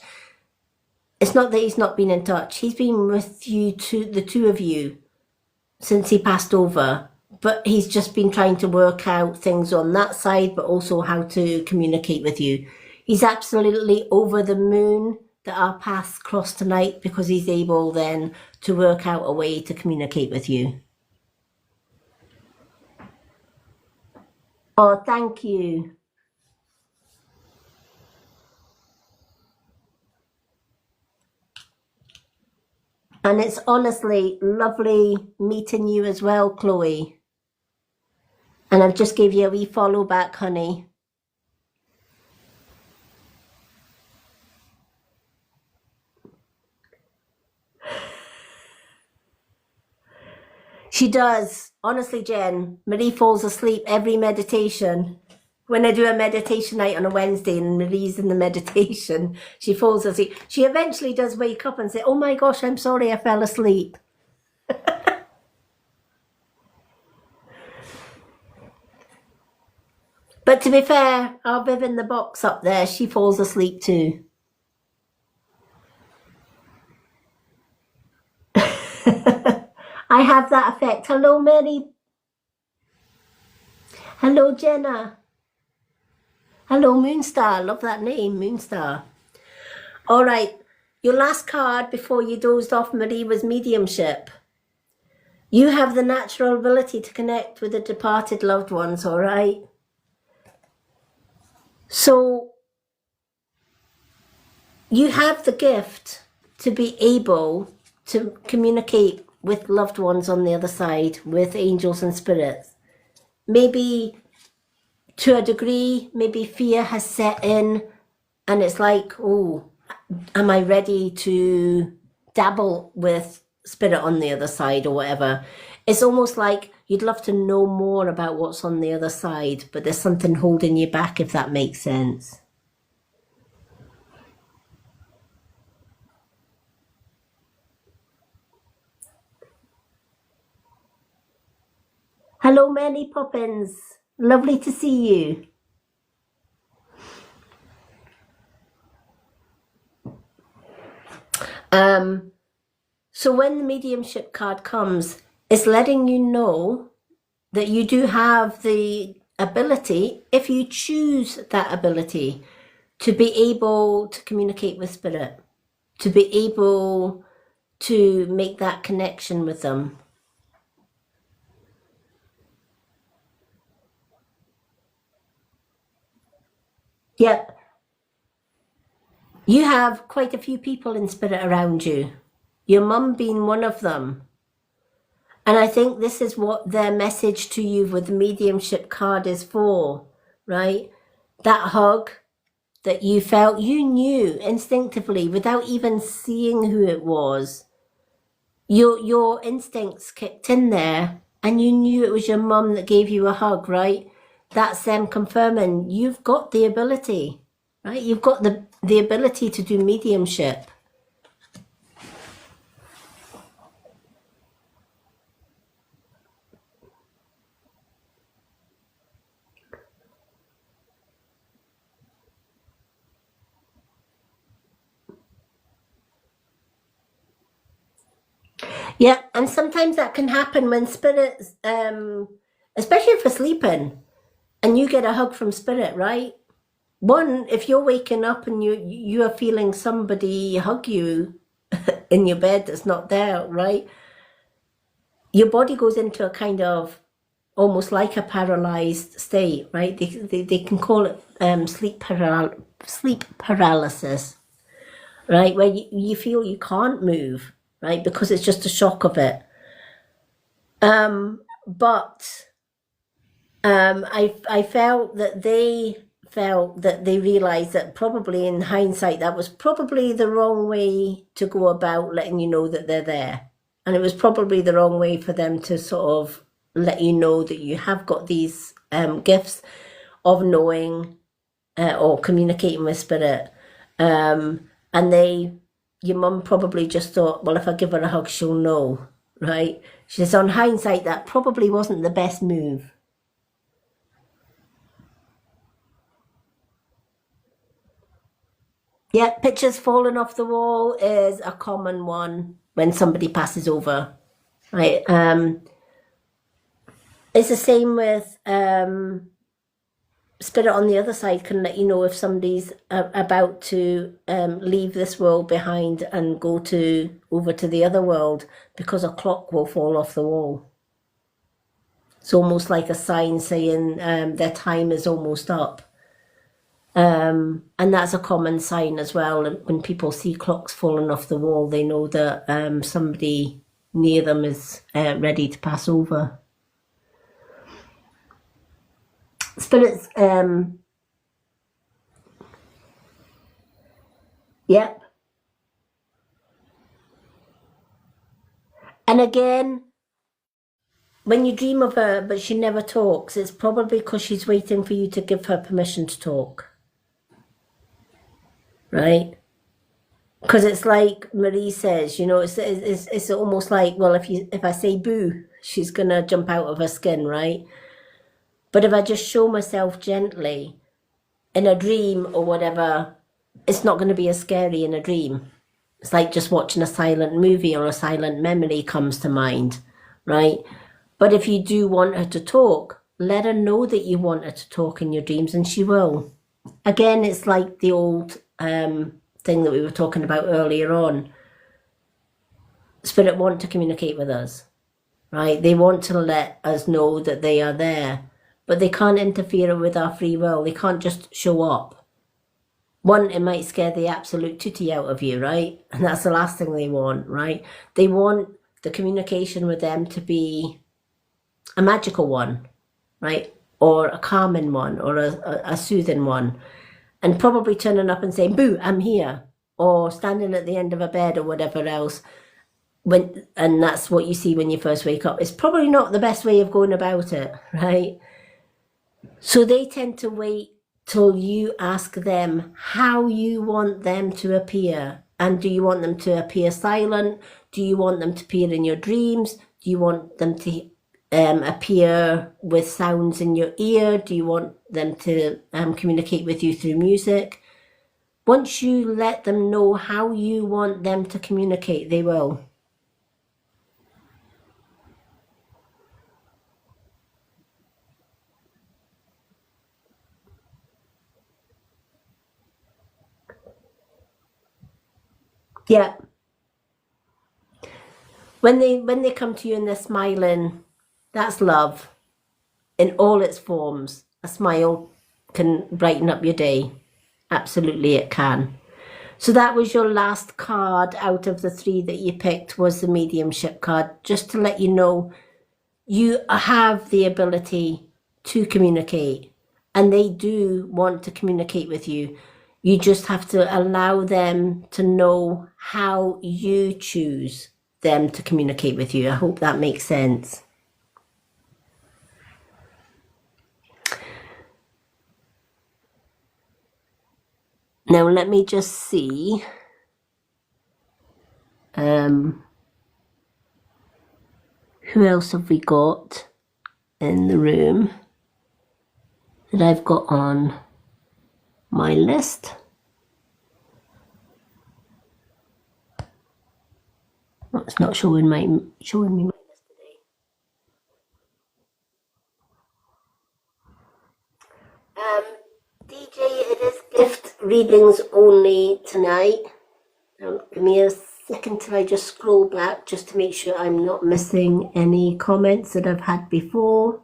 A: It's not that he's not been in touch. He's been with you, the two of you, since he passed over. But he's just been trying to work out things on that side, but also how to communicate with you. He's absolutely over the moon that our paths cross tonight because he's able then to work out a way to communicate with you. Oh, thank you. And it's honestly lovely meeting you as well, Chloe. And I've just gave you a wee follow back, honey. She does. Honestly, Jen, Marie falls asleep every meditation. When I do a meditation night on a Wednesday and Marie's in the meditation, she falls asleep. She eventually does wake up and say, oh my gosh, I'm sorry I fell asleep. But to be fair, our Viv in the box up there, she falls asleep too. I have that effect. Hello, Mary. Hello, Jenna. Hello, Moonstar. Love that name, Moonstar. All right. Your last card before you dozed off, Marie, was mediumship. You have the natural ability to connect with the departed loved ones, all right? So you have the gift to be able to communicate with loved ones on the other side, with angels and spirits. Maybe to a degree, maybe fear has set in and it's like, oh, am I ready to dabble with spirit on the other side or whatever? It's almost like you'd love to know more about what's on the other side, but there's something holding you back, if that makes sense. Hello, Mary Poppins. Lovely to see you. So when the mediumship card comes, it's letting you know that you do have the ability, if you choose that ability, to be able to communicate with spirit, to be able to make that connection with them. Yep. You have quite a few people in spirit around you, your mum being one of them. And I think this is what their message to you with the mediumship card is for, right? That hug that you felt, you knew instinctively without even seeing who it was. Your instincts kicked in there and you knew it was your mum that gave you a hug, right? That's them confirming you've got the ability, right? You've got the ability to do mediumship. Yeah, and sometimes that can happen when spirits, especially if we're sleeping, and you get a hug from spirit, right? One, if you're waking up and you are feeling somebody hug you in your bed that's not there, right? Your body goes into a kind of almost like a paralyzed state, right? They can call it sleep paralysis, right? Where you feel you can't move, right? Because it's just a shock of it. I felt that they realized that probably in hindsight, that was probably the wrong way to go about letting you know that they're there. And it was probably the wrong way for them to sort of let you know that you have got these gifts of knowing or communicating with spirit. And your mum probably just thought, well, if I give her a hug, she'll know, right? She says, on hindsight, that probably wasn't the best move. Yeah, pictures falling off the wall is a common one when somebody passes over, right? It's the same with spirit on the other side can let you know if somebody's about to leave this world behind and go over to the other world, because a clock will fall off the wall. It's almost like a sign saying their time is almost up. And that's a common sign as well. When people see clocks falling off the wall, they know that somebody near them is ready to pass over. Spirits, yep. And again, when you dream of her but she never talks, it's probably because she's waiting for you to give her permission to talk. Right? Because it's like Marie says, you know, it's almost like, well, if I say boo, she's gonna jump out of her skin, right? But if I just show myself gently in a dream or whatever, it's not going to be as scary in a dream. It's like just watching a silent movie or a silent memory comes to mind, right? But if you do want her to talk, let her know that you want her to talk in your dreams and she will. Again, it's like the old thing that we were talking about earlier on. Spirit want to communicate with us, right? They want to let us know that they are there, but they can't interfere with our free will. They can't just show up. One, it might scare the absolute tootie out of you, right? And that's the last thing they want, right? They want the communication with them to be a magical one, right? Or a calming one, or a soothing one. And probably turning up and saying, boo, I'm here. Or standing at the end of a bed or whatever else. And that's what you see when you first wake up. It's probably not the best way of going about it, right? So they tend to wait till you ask them how you want them to appear. And do you want them to appear silent? Do you want them to appear in your dreams? Do you want them to appear with sounds in your ear? Do you want them to communicate with you through music? Once you let them know how you want them to communicate, they will. Yeah. When they come to you and they're smiling, that's love in all its forms. A smile can brighten up your day. Absolutely it can. So that was your last card out of the 3 that you picked, was the mediumship card. Just to let you know, you have the ability to communicate, and they do want to communicate with you. You just have to allow them to know how you choose them to communicate with you. I hope that makes sense. Now let me just see. Who else have we got in the room that I've got on my list? Oh, it's not showing me my list today. DJ, it is gift readings only tonight. Give me a second till I just scroll back just to make sure I'm not missing any comments that I've had before.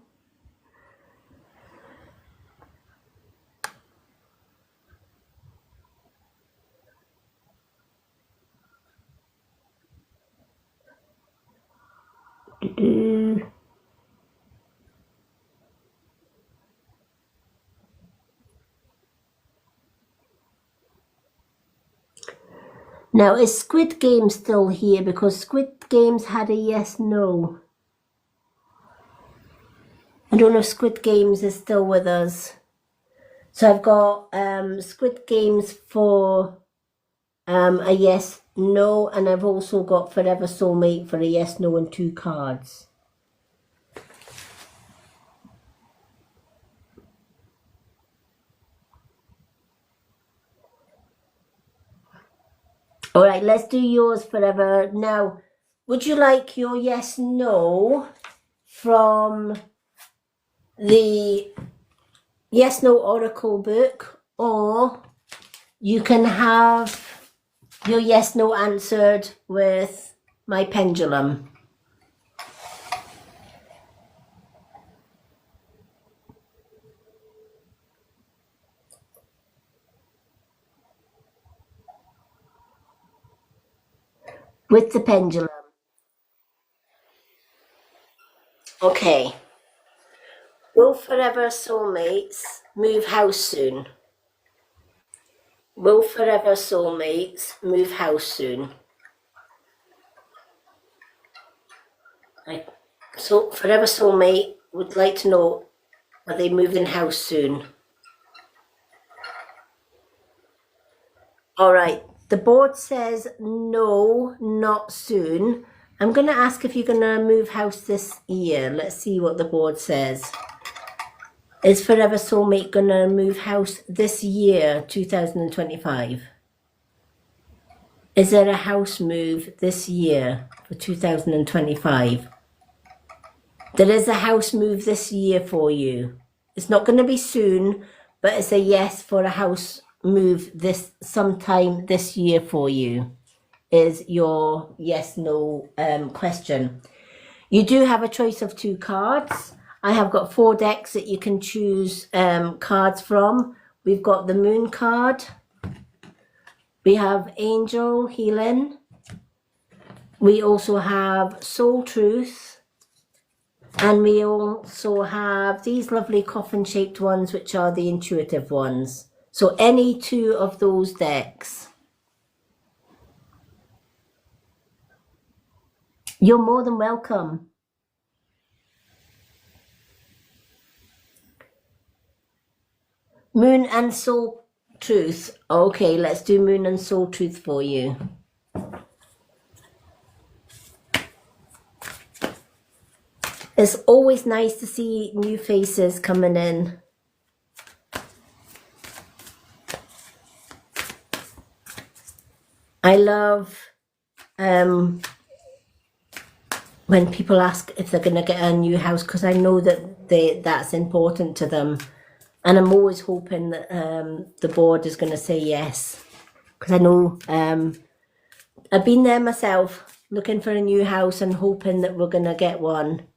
A: Now, is Squid Game still here? Because Squid Games had a yes/no. I don't know if Squid Games is still with us. So I've got Squid Games for a yes/no, and I've also got Forever Soulmate for a yes/no and 2 cards. All right, let's do yours forever. Now, would you like your yes/no from the yes/no oracle book, or you can have your yes/no answered with my pendulum? With the pendulum. Okay. Will Forever Soulmates move house soon? Will Forever Soulmates move house soon? So Forever Soulmate would like to know, are they moving house soon? All right. The board says no, not soon. I'm going to ask if you're going to move house this year. Let's see what the board says. Is Forever Soulmate gonna move house this year, 2025? Is there a house move this year for 2025? There is a house move this year for you. It's not going to be soon, but it's a yes for a house move this sometime this year for you. Is your yes no question. You do have a choice of 2 cards. I have got 4 decks that you can choose cards from. We've got the Moon card. We have Angel Healing. We also have Soul Truth. And we also have these lovely coffin-shaped ones, which are the intuitive ones. So any 2 of those decks. You're more than welcome. Moon and Soul Truth. Okay, let's do Moon and Soul Truth for you. It's always nice to see new faces coming in. I love when people ask if they're going to get a new house, because I know that that's important to them. And I'm always hoping that the board is going to say yes. Because I know I've been there myself, looking for a new house and hoping that we're going to get one.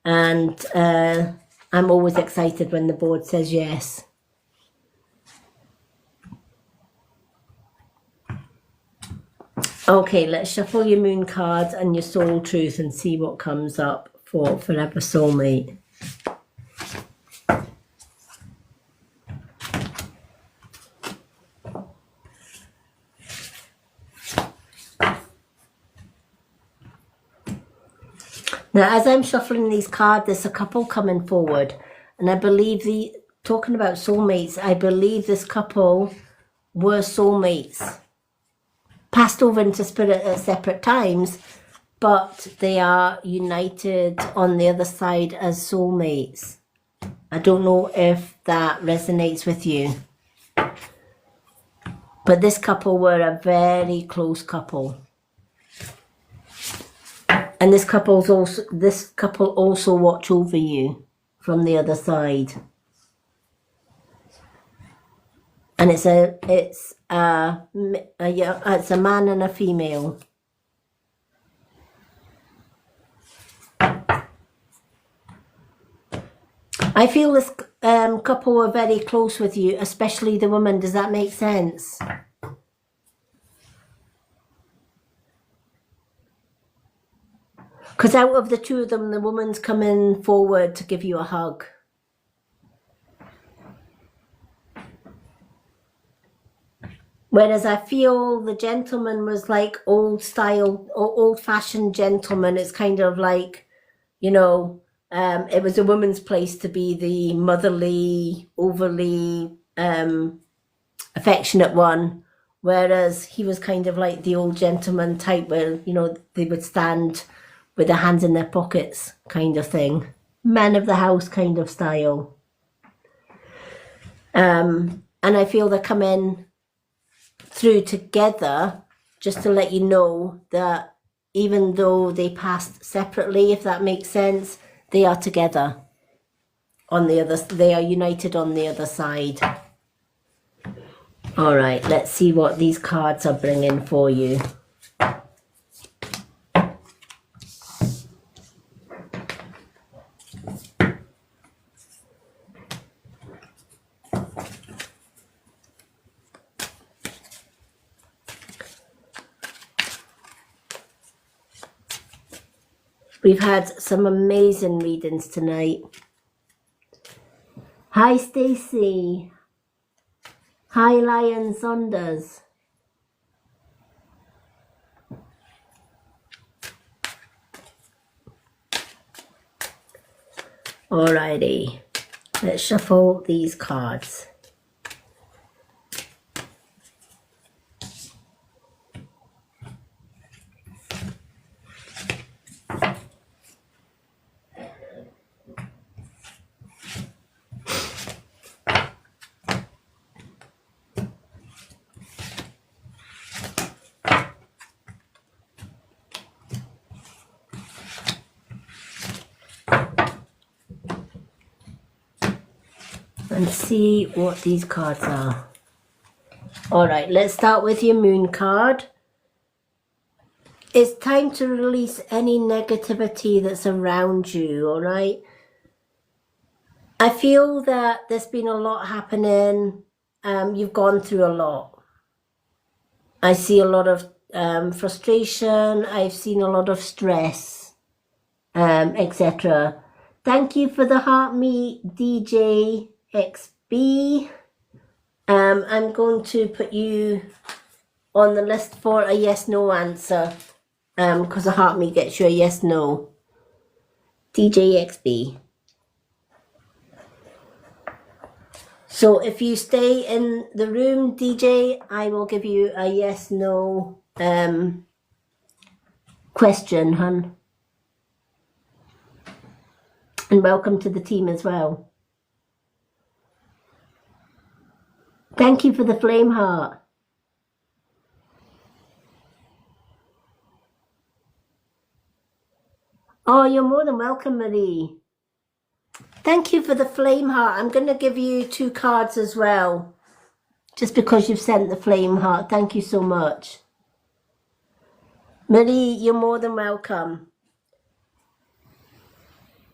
A: And I'm always excited when the board says yes. Okay, let's shuffle your Moon cards and your Soul Truth and see what comes up for Forever Soulmate. Now, as I'm shuffling these cards, there's a couple coming forward. And I believe talking about soulmates, I believe this couple were soulmates. Passed over into spirit at separate times, but they are united on the other side as soulmates. I don't know if that resonates with you. But this couple were a very close couple. And this couple also watch over you from the other side. And it's a man and a female. I feel this couple were very close with you, especially the woman. Does that make sense? Because out of the 2 of them, the woman's coming forward to give you a hug. Whereas I feel the gentleman was like old style, or old fashioned gentleman. It's kind of like, you know, it was a woman's place to be the motherly, overly affectionate one. Whereas he was kind of like the old gentleman type where, you know, they would stand with their hands in their pockets kind of thing. Man of the house kind of style. And I feel they're coming through together just to let you know that even though they passed separately, if that makes sense, they are together on the other, they are united on the other side. All right, let's see what these cards are bringing for you. We've had some amazing readings tonight. Hi, Stacey. Hi, Lion Saunders. Alrighty, let's shuffle these cards. and see what these cards are. All right, let's start with your moon card. It's time to release any negativity that's around you, all right? I feel that there's been a lot happening. You've gone through a lot. I see a lot of frustration. I've seen a lot of stress, etc. Thank you for the heart me, DJ XB. I'm going to put you on the list for a yes/no answer, because a heart me gets you a yes/no. DJ XB. So if you stay in the room, DJ, I will give you a yes/no question, hun. And welcome to the team as well. Thank you for the flame heart. Oh, you're more than welcome, Marie. Thank you for the flame heart. I'm going to give you 2 cards as well, just because you've sent the flame heart. Thank you so much. Marie, you're more than welcome.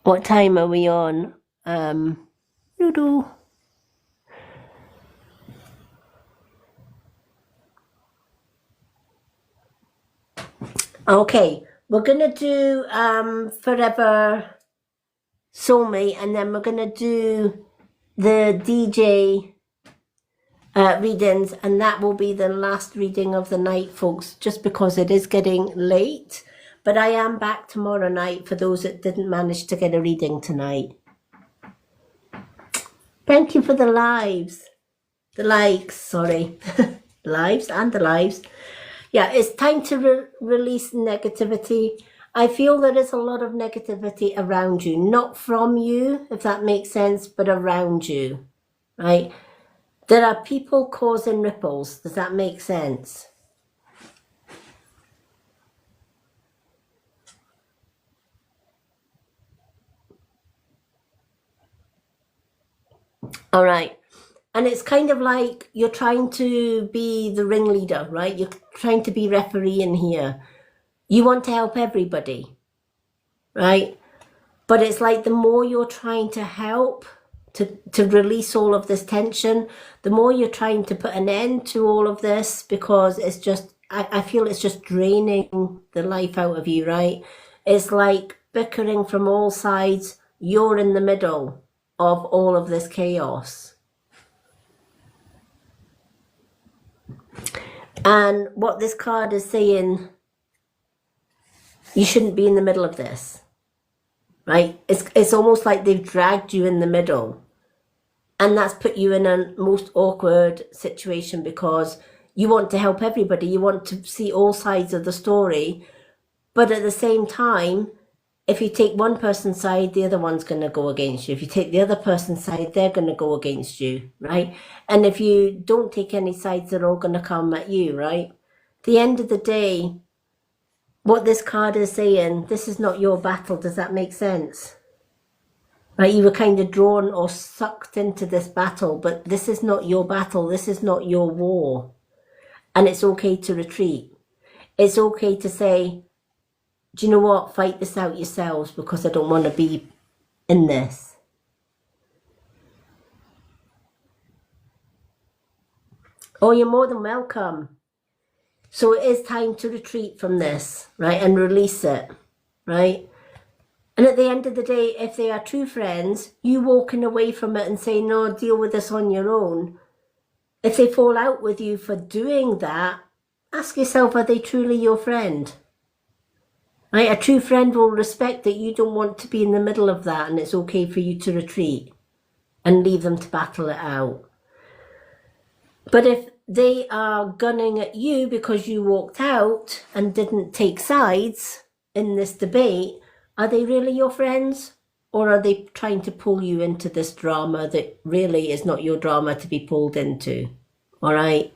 A: What time are we on? Doodle. Okay, we're going to do Forever Soulmate, and then we're going to do the DJ readings, and that will be the last reading of the night, folks, just because it is getting late. But I am back tomorrow night for those that didn't manage to get a reading tonight. Thank you for the lives. The likes, sorry. Lives and the lives. Yeah, it's time to release negativity. I feel there is a lot of negativity around you, not from you, if that makes sense, but around you, right? There are people causing ripples. Does that make sense? All right. And it's kind of like you're trying to be the ringleader, right? You're trying to be referee in here. You want to help everybody, right? But it's like the more you're trying to help, to release all of this tension, the more you're trying to put an end to all of this, because it's just, I feel it's just draining the life out of you, right? It's like bickering from all sides. You're in the middle of all of this chaos. And what this card is saying, you shouldn't be in the middle of this, right? It's almost like they've dragged you in the middle. And that's put you in a most awkward situation, because you want to help everybody. You want to see all sides of the story. But at the same time, if you take one person's side, the other one's going to go against you. If you take the other person's side, they're going to go against you, right? And if you don't take any sides, they're all going to come at you, right? At the end of the day, what this card is saying, this is not your battle. Does that make sense? Right? You were kind of drawn or sucked into this battle, but this is not your battle. This is not your war. And it's okay to retreat. It's okay to say, do you know what? Fight this out yourselves, because I don't want to be in this. Oh, you're more than welcome. So it is time to retreat from this, right? And release it, right? And at the end of the day, if they are true friends, you walking away from it and saying, no, deal with this on your own. If they fall out with you for doing that, ask yourself, are they truly your friend? Right? A true friend will respect that you don't want to be in the middle of that, and it's okay for you to retreat and leave them to battle it out. But if they are gunning at you because you walked out and didn't take sides in this debate, are they really your friends? Or are they trying to pull you into this drama that really is not your drama to be pulled into? All right?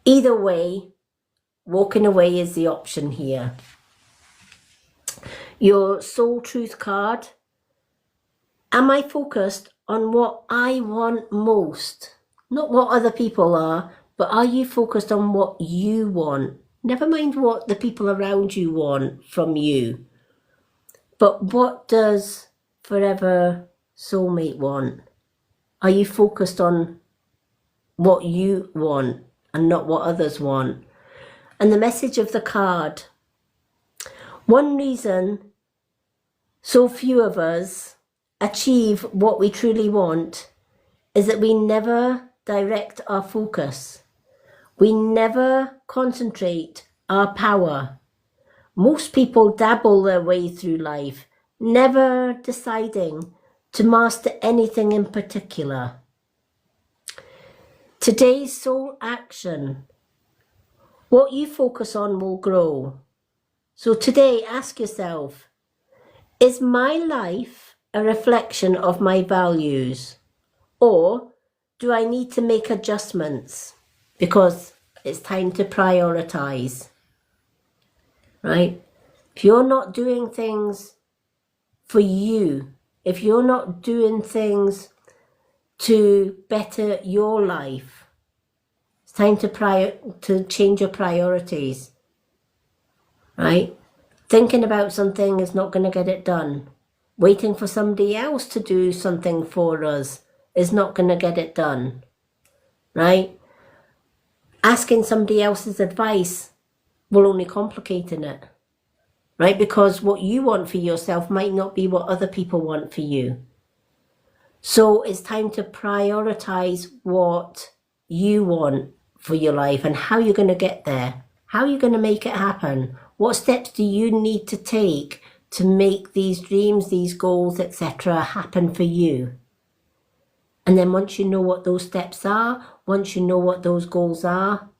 A: Either way, walking away is the option here. Your soul truth card. Am I focused on what I want most? Not what other people are, but are you focused on what you want? Never mind what the people around you want from you. But what does Forever Soulmate want? Are you focused on what you want and not what others want? And the message of the card. One reason so few of us achieve what we truly want is that we never direct our focus. We never concentrate our power. Most people dabble their way through life, never deciding to master anything in particular. Today's soul action. What you focus on will grow. So today, ask yourself, is my life a reflection of my values? Or do I need to make adjustments because it's time to prioritize? Right? If you're not doing things for you, if you're not doing things to better your life, it's time to change your priorities. Right? Thinking about something is not going to get it done. Waiting for somebody else to do something for us is not going to get it done. Right? Asking somebody else's advice will only complicate it. Right? Because what you want for yourself might not be what other people want for you. So it's time to prioritize what you want for your life and how you're going to get there. How are you going to make it happen? What steps do you need to take to make these dreams, these goals, etc. happen for you? And then once you know what those steps are, once you know what those goals are,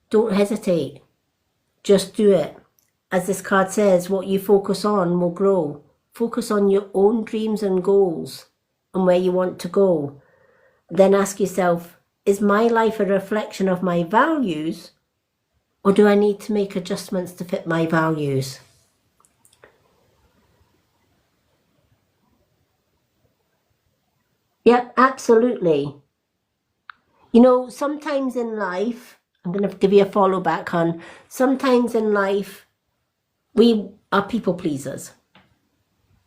A: don't hesitate. Just do it. As this card says, what you focus on will grow. Focus on your own dreams and goals and where you want to go. Then ask yourself, is my life a reflection of my values? Or do I need to make adjustments to fit my values? Yep, absolutely. You know, sometimes in life, I'm going to give you a follow back on, sometimes in life, we are people pleasers,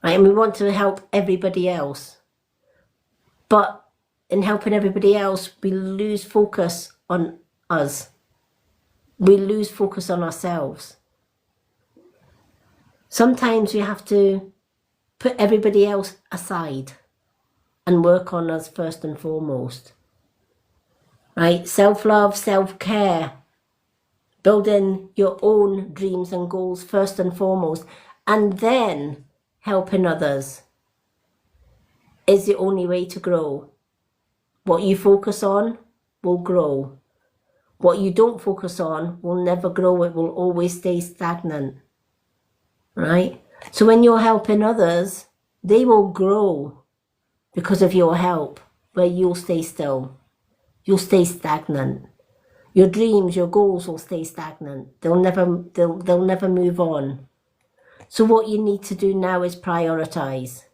A: right? And we want to help everybody else. But in helping everybody else, we lose focus on us. We lose focus on ourselves. Sometimes we have to put everybody else aside and work on us first and foremost. Right? Self-love, self-care, building your own dreams and goals first and foremost, and then helping others is the only way to grow. What you focus on will grow. What you don't focus on will never grow. It will always stay stagnant. Right? So when you're helping others, they will grow because of your help, where you'll stay still. You'll stay stagnant. Your dreams, your goals will stay stagnant. They'll never move on. So what you need to do now is prioritize.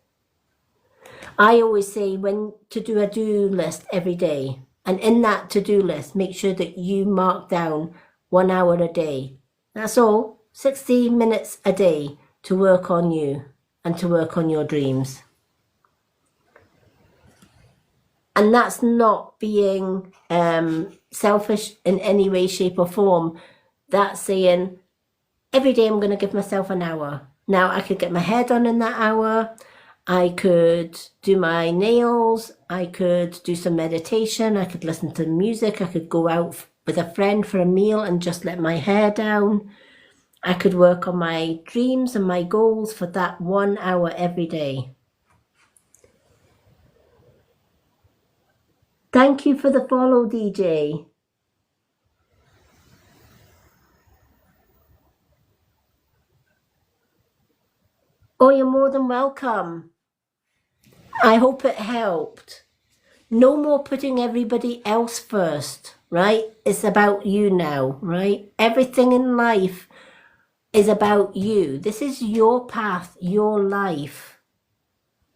A: I always say when to do a do list every day. And in that to-do list, make sure that you mark down 1 hour a day. That's all, 60 minutes a day to work on you and to work on your dreams. And that's not being selfish in any way, shape or form. That's saying, every day I'm going to give myself an hour. Now I could get my hair done in that hour. I could do my nails, I could do some meditation, I could listen to music, I could go out with a friend for a meal and just let my hair down. I could work on my dreams and my goals for that 1 hour every day. Thank you for the follow, DJ. Oh, you're more than welcome. I hope it helped. No more putting everybody else first, right? It's about you now, right? Everything in life is about you. This is your path, your life,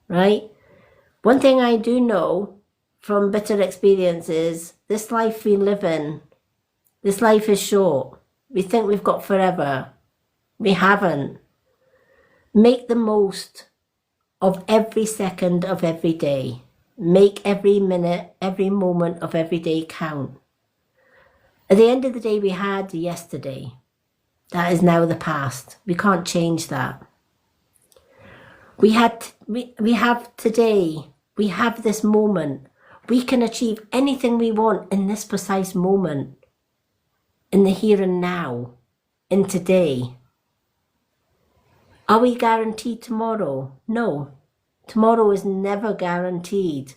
A: right? One thing I do know from bitter experience is this life we live in, this life is short. We think we've got forever. We haven't. Make the most of every second of every day. Make every minute, every moment of every day count. At the end of the day, we had yesterday. That is now the past. We can't change that. We have today. We have this moment. We can achieve anything we want in this precise moment, in the here and now, in today. Are we guaranteed tomorrow? No. Tomorrow is never guaranteed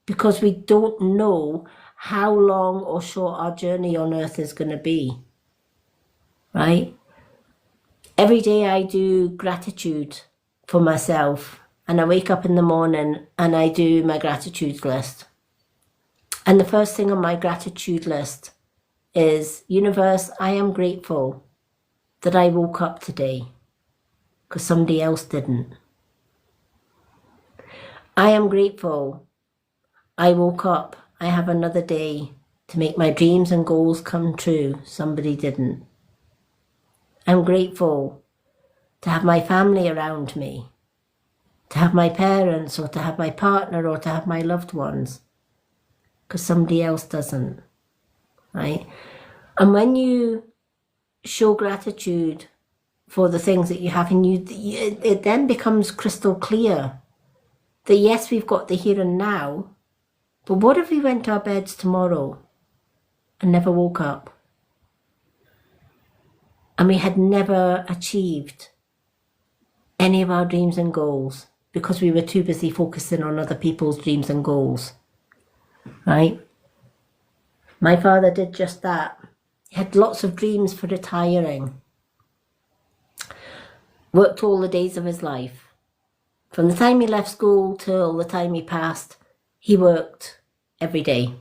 A: because we don't know how long or short our journey on earth is going to be. Right? Every day I do gratitude for myself, and I wake up in the morning and I do my gratitude list. And the first thing on my gratitude list is, universe, I am grateful that I woke up today because somebody else didn't. I am grateful I woke up. I have another day to make my dreams and goals come true. Somebody didn't. I'm grateful to have my family around me, to have my parents or to have my partner or to have my loved ones, because somebody else doesn't, right? And when you show gratitude for the things that you have, and it then becomes crystal clear that yes, we've got the here and now, but what if we went to our beds tomorrow and never woke up? And we had never achieved any of our dreams and goals because we were too busy focusing on other people's dreams and goals, right? My father did just that. He had lots of dreams for retiring. Worked all the days of his life. From the time he left school till the time he passed, he worked every day.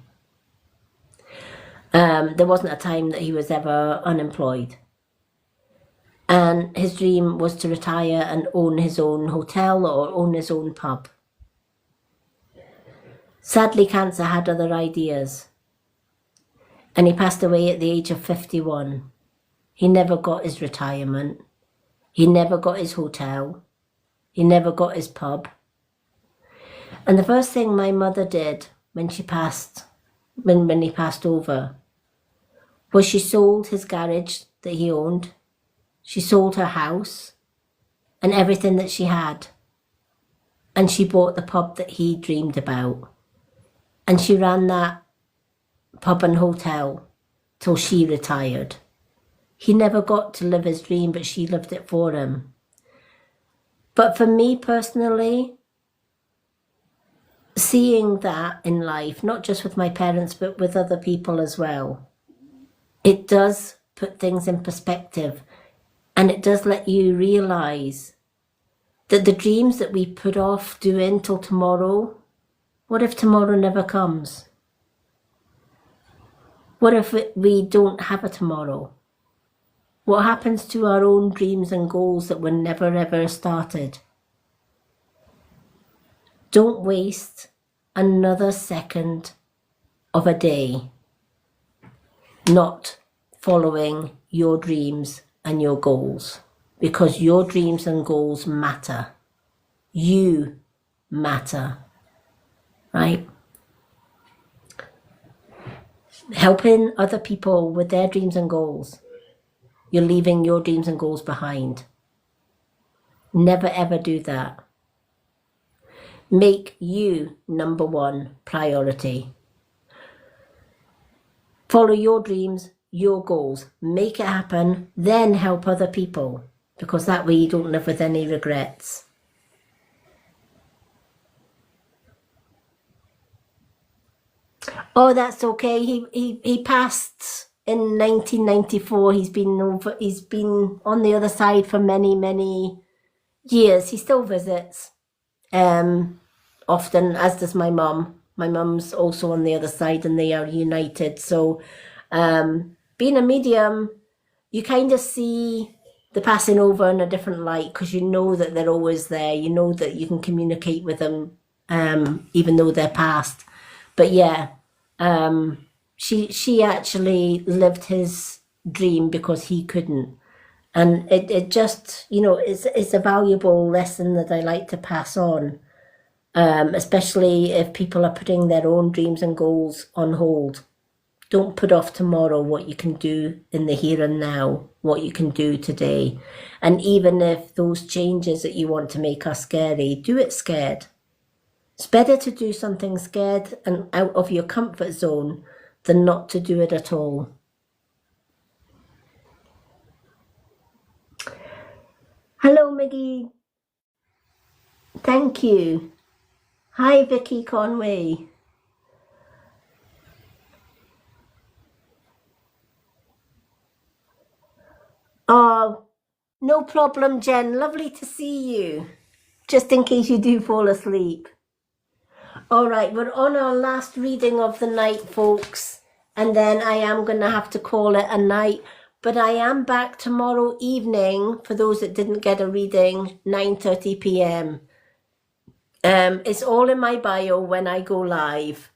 A: There wasn't a time that he was ever unemployed. And his dream was to retire and own his own hotel or own his own pub. Sadly, cancer had other ideas. And he passed away at the age of 51. He never got his retirement. He never got his hotel. He never got his pub. And the first thing my mother did when she passed, when he passed over, was she sold his garage that he owned. She sold her house and everything that she had. And she bought the pub that he dreamed about. And she ran that pub and hotel till she retired. He never got to live his dream, but she lived it for him. But for me personally, seeing that in life, not just with my parents, but with other people as well, it does put things in perspective. And it does let you realise that the dreams that we put off doing till tomorrow, what if tomorrow never comes? What if we don't have a tomorrow? What happens to our own dreams and goals that were never ever started? Don't waste another second of a day not following your dreams and your goals, because your dreams and goals matter. You matter, right? Helping other people with their dreams and goals, you're leaving your dreams and goals behind. Never ever do that. Make you number one priority. Follow your dreams, your goals, make it happen, then help other people, because that way you don't live with any regrets. Oh, that's okay. He passed in 1994. He's been on the other side for many years. He still visits often, as does my mum. My mum's also on the other side, and they are united. So being a medium, you kind of see the passing over in a different light, because you know that they're always there. You know that you can communicate with them even though they're past. But yeah, she actually lived his dream because he couldn't. And it just, you know, it's a valuable lesson that I like to pass on, especially if people are putting their own dreams and goals on hold. Don't put off tomorrow what you can do in the here and now, what you can do today. And even if those changes that you want to make are scary, do it scared. It's better to do something scared and out of your comfort zone than not to do it at all. Hello, Miggy. Thank you. Hi, Vicky Conway. Oh, no problem, Jen. Lovely to see you. Just in case you do fall asleep. All right, we're on our last reading of the night, folks. And then I am going to have to call it a night. But I am back tomorrow evening, for those that didn't get a reading, 9:30 p.m. It's all in my bio when I go live.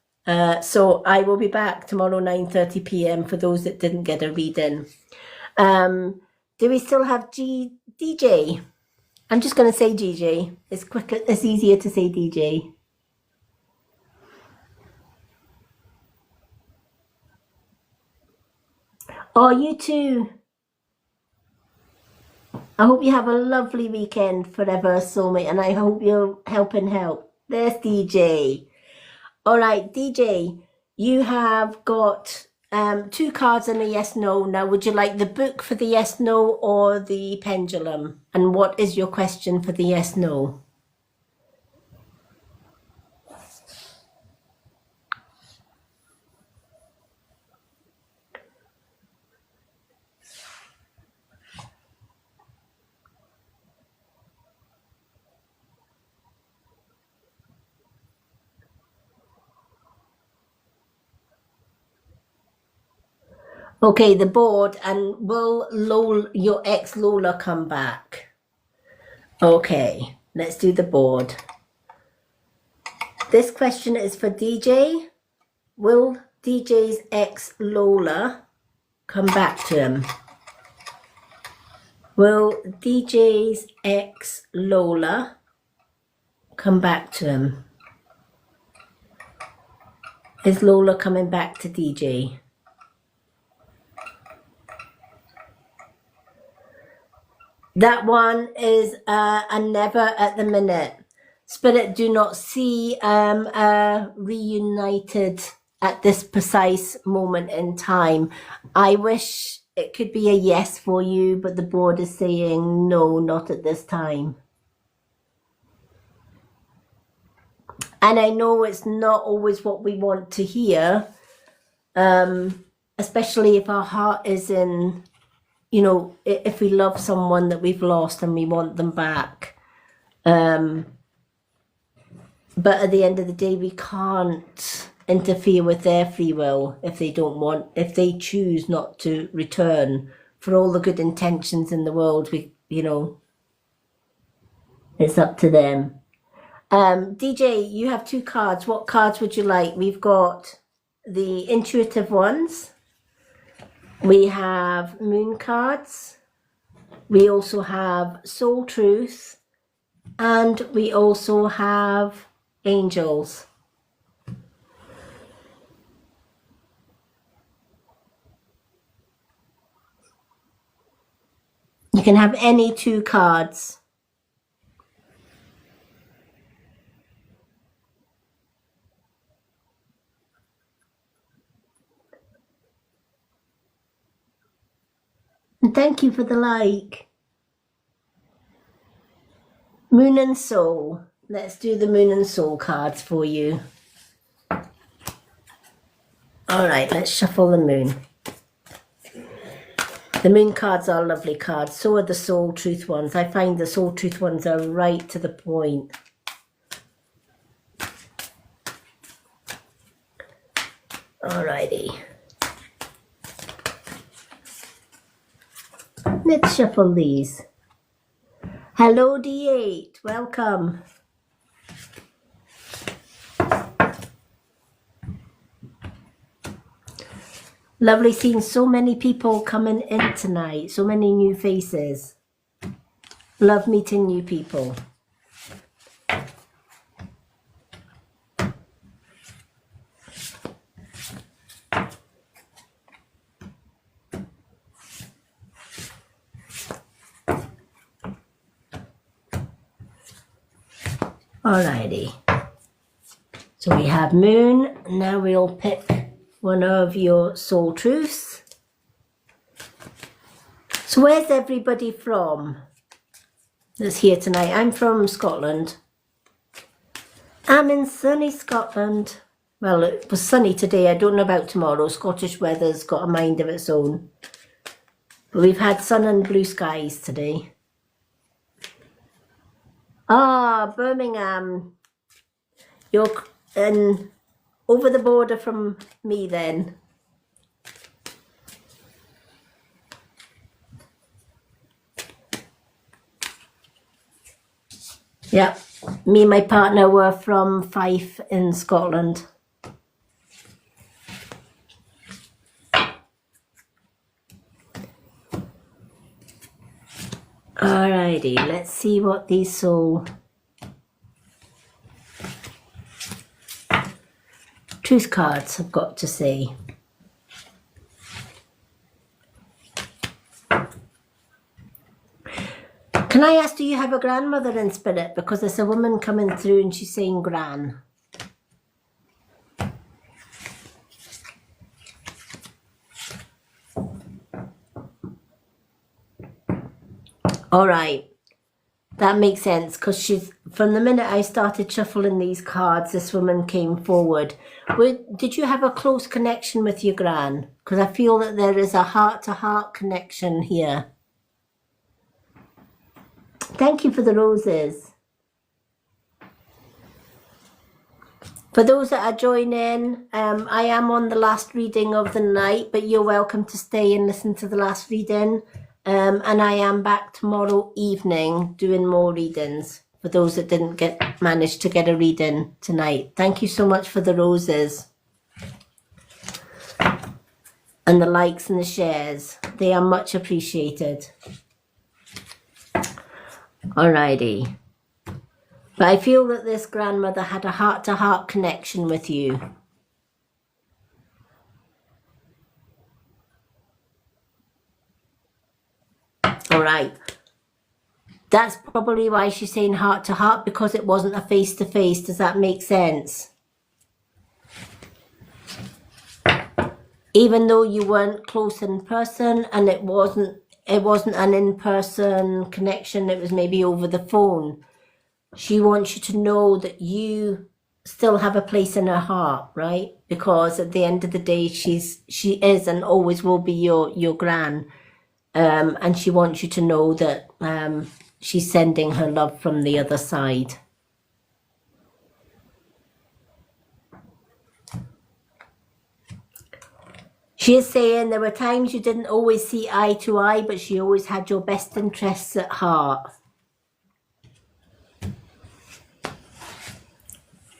A: So I will be back tomorrow, 9:30 p.m. for those that didn't get a reading. Do we still have DJ? I'm just going to say DJ. It's easier to say DJ. Oh, you too. I hope you have a lovely weekend, Forever Soulmate, and I hope you're helping help. There's DJ. All right, DJ, you have got 2 cards and a yes/no. Now, would you like the book for the yes/no or the pendulum? And what is your question for the yes/no? Okay, the board, and will your ex Lola come back? Okay, let's do the board. This question is for DJ. Will DJ's ex Lola come back to him? Will DJ's ex Lola come back to him? Is Lola coming back to DJ? That one is a never at the minute. Spirit do not see reunited at this precise moment in time. I wish it could be a yes for you, but the board is saying no, not at this time. And I know it's not always what we want to hear, especially if our heart is in, you know, if we love someone that we've lost and we want them back. But at the end of the day, we can't interfere with their free will if they choose not to return. For all the good intentions in the world, it's up to them. DJ, you have 2 cards. What cards would you like? We've got the intuitive ones. We have moon cards. We also have soul truth. And we also have angels. You can have any 2 cards. And thank you for the like. Moon and Soul. Let's do the Moon and Soul cards for you. All right, let's shuffle the Moon. The Moon cards are lovely cards. So are the Soul Truth ones. I find the Soul Truth ones are right to the point. Alrighty. Let's shuffle these. Hello, D8. Welcome. Lovely seeing so many people coming in tonight, so many new faces. Love meeting new people. Alrighty. So we have Moon. Now we'll pick one of your soul truths. So where's everybody from that's here tonight? I'm from Scotland. I'm in sunny Scotland. Well, it was sunny today. I don't know about tomorrow. Scottish weather's got a mind of its own. But we've had sun and blue skies today. Ah, Birmingham. You're over the border from me then. Yeah, me and my partner were from Fife in Scotland. Alrighty, let's see what these soul truth cards have got to say. Can I ask, do you have a grandmother in spirit? Because there's a woman coming through and she's saying gran. All right. That makes sense, because she's, from the minute I started shuffling these cards, this woman came forward. Did you have a close connection with your gran? Because I feel that there is a heart-to-heart connection here. Thank you for the roses. For those that are joining, I am on the last reading of the night, but you're welcome to stay and listen to the last reading. And I am back tomorrow evening doing more readings for those that didn't manage to get a reading tonight. Thank you so much for the roses and the likes and the shares. They are much appreciated. Alrighty. But I feel that this grandmother had a heart-to-heart connection with you. All right. That's probably why she's saying heart to heart, because it wasn't a face to face. Does that make sense? Even though you weren't close in person and it wasn't an in-person connection, it was maybe over the phone. She wants you to know that you still have a place in her heart, right? Because at the end of the day, she is and always will be your gran. And she wants you to know that she's sending her love from the other side. She is saying there were times you didn't always see eye to eye, but she always had your best interests at heart.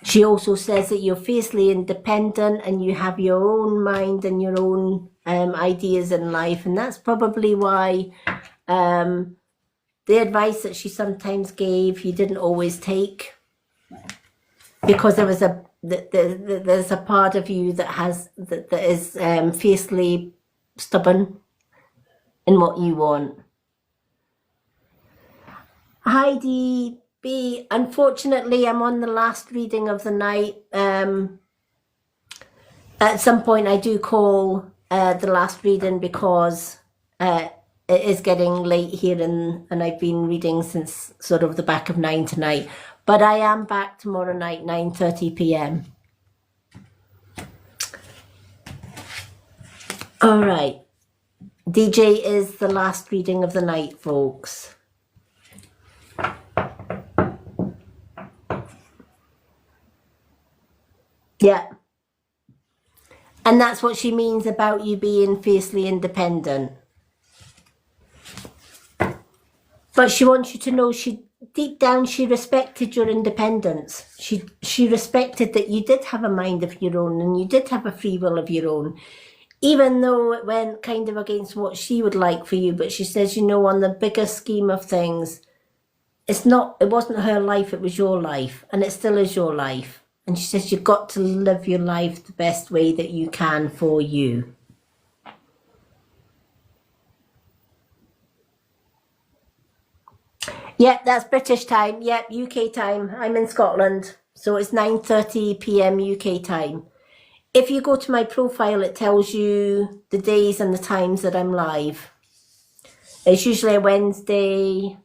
A: She also says that you're fiercely independent and you have your own mind and your own ideas in life, and that's probably why the advice that she sometimes gave you didn't always take, because there's a part of you that is fiercely stubborn in what you want. Heidi B, unfortunately, I'm on the last reading of the night. At some point, I do call the last reading because it is getting late here and I've been reading since sort of the back of 9 tonight. But I am back tomorrow night, 9:30 p.m. All right. DJ is the last reading of the night, folks. Yeah. And that's what she means about you being fiercely independent. But she wants you to know deep down she respected your independence. She respected that you did have a mind of your own and you did have a free will of your own. even though it went kind of against what she would like for you, but she says, on the bigger scheme of things, it wasn't her life, it was your life, and it still is your life. And she says, you've got to live your life the best way that you can for you. Yep, that's British time. Yep, UK time. I'm in Scotland, so it's 9:30 p.m. UK time. If you go to my profile, it tells you the days and the times that I'm live. It's usually a Wednesday.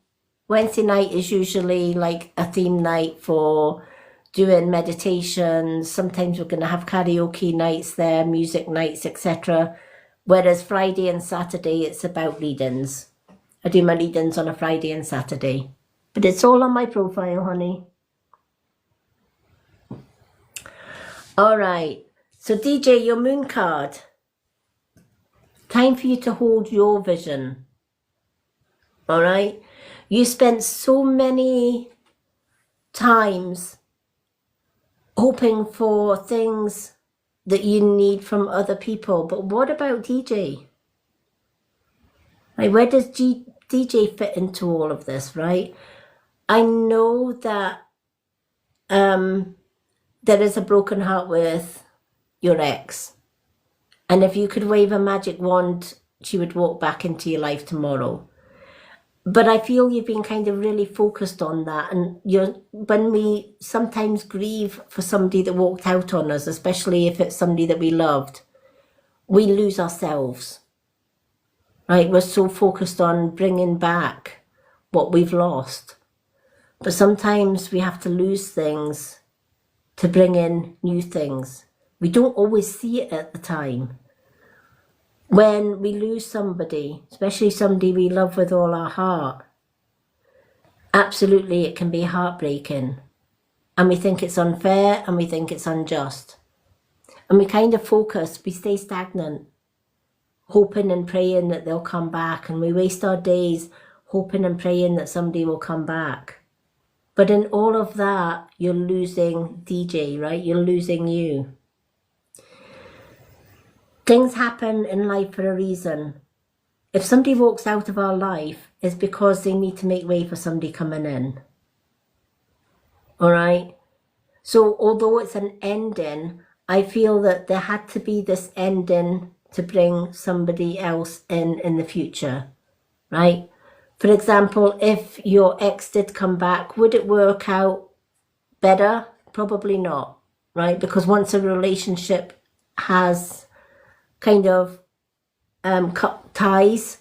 A: Wednesday night is usually like a theme night for doing meditations. Sometimes we're going to have karaoke nights there, music nights, etc. Whereas Friday and Saturday, it's about readings. I do my readings on a Friday and Saturday. But it's all on my profile, honey. All right. So DJ, your moon card. Time for you to hold your vision. All right. You spent so many times hoping for things that you need from other people. But what about DJ? Like, where does DJ fit into all of this, right? I know that there is a broken heart with your ex. And if you could wave a magic wand, she would walk back into your life tomorrow. But I feel you've been kind of really focused on that. And when we sometimes grieve for somebody that walked out on us, especially if it's somebody that we loved, we lose ourselves, right? We're so focused on bringing back what we've lost. But sometimes we have to lose things to bring in new things. We don't always see it at the time. When we lose somebody, especially somebody we love with all our heart, absolutely it can be heartbreaking. And we think it's unfair and we think it's unjust. And we kind of we stay stagnant, hoping and praying that they'll come back. And we waste our days hoping and praying that somebody will come back. But in all of that, you're losing DJ, right? You're losing you. Things happen in life for a reason. If somebody walks out of our life, it's because they need to make way for somebody coming in. All right? So although it's an ending, I feel that there had to be this ending to bring somebody else in the future, right? For example, if your ex did come back, would it work out better? Probably not, right? Because once a relationship has kind of cut ties,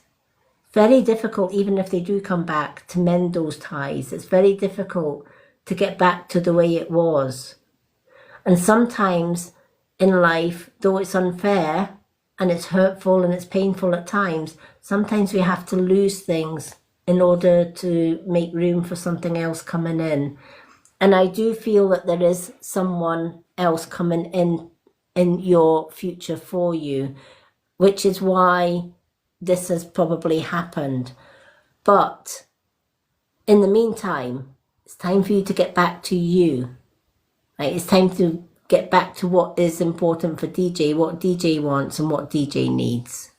A: very difficult, even if they do come back, to mend those ties. It's very difficult to get back to the way it was. And sometimes in life, though it's unfair and it's hurtful and it's painful at times, sometimes we have to lose things in order to make room for something else coming in. And I do feel that there is someone else coming in your future for you, which is why this has probably happened. But in the meantime, it's time for you to get back to you. Right? It's time to get back to what is important for DJ, what DJ wants and what DJ needs.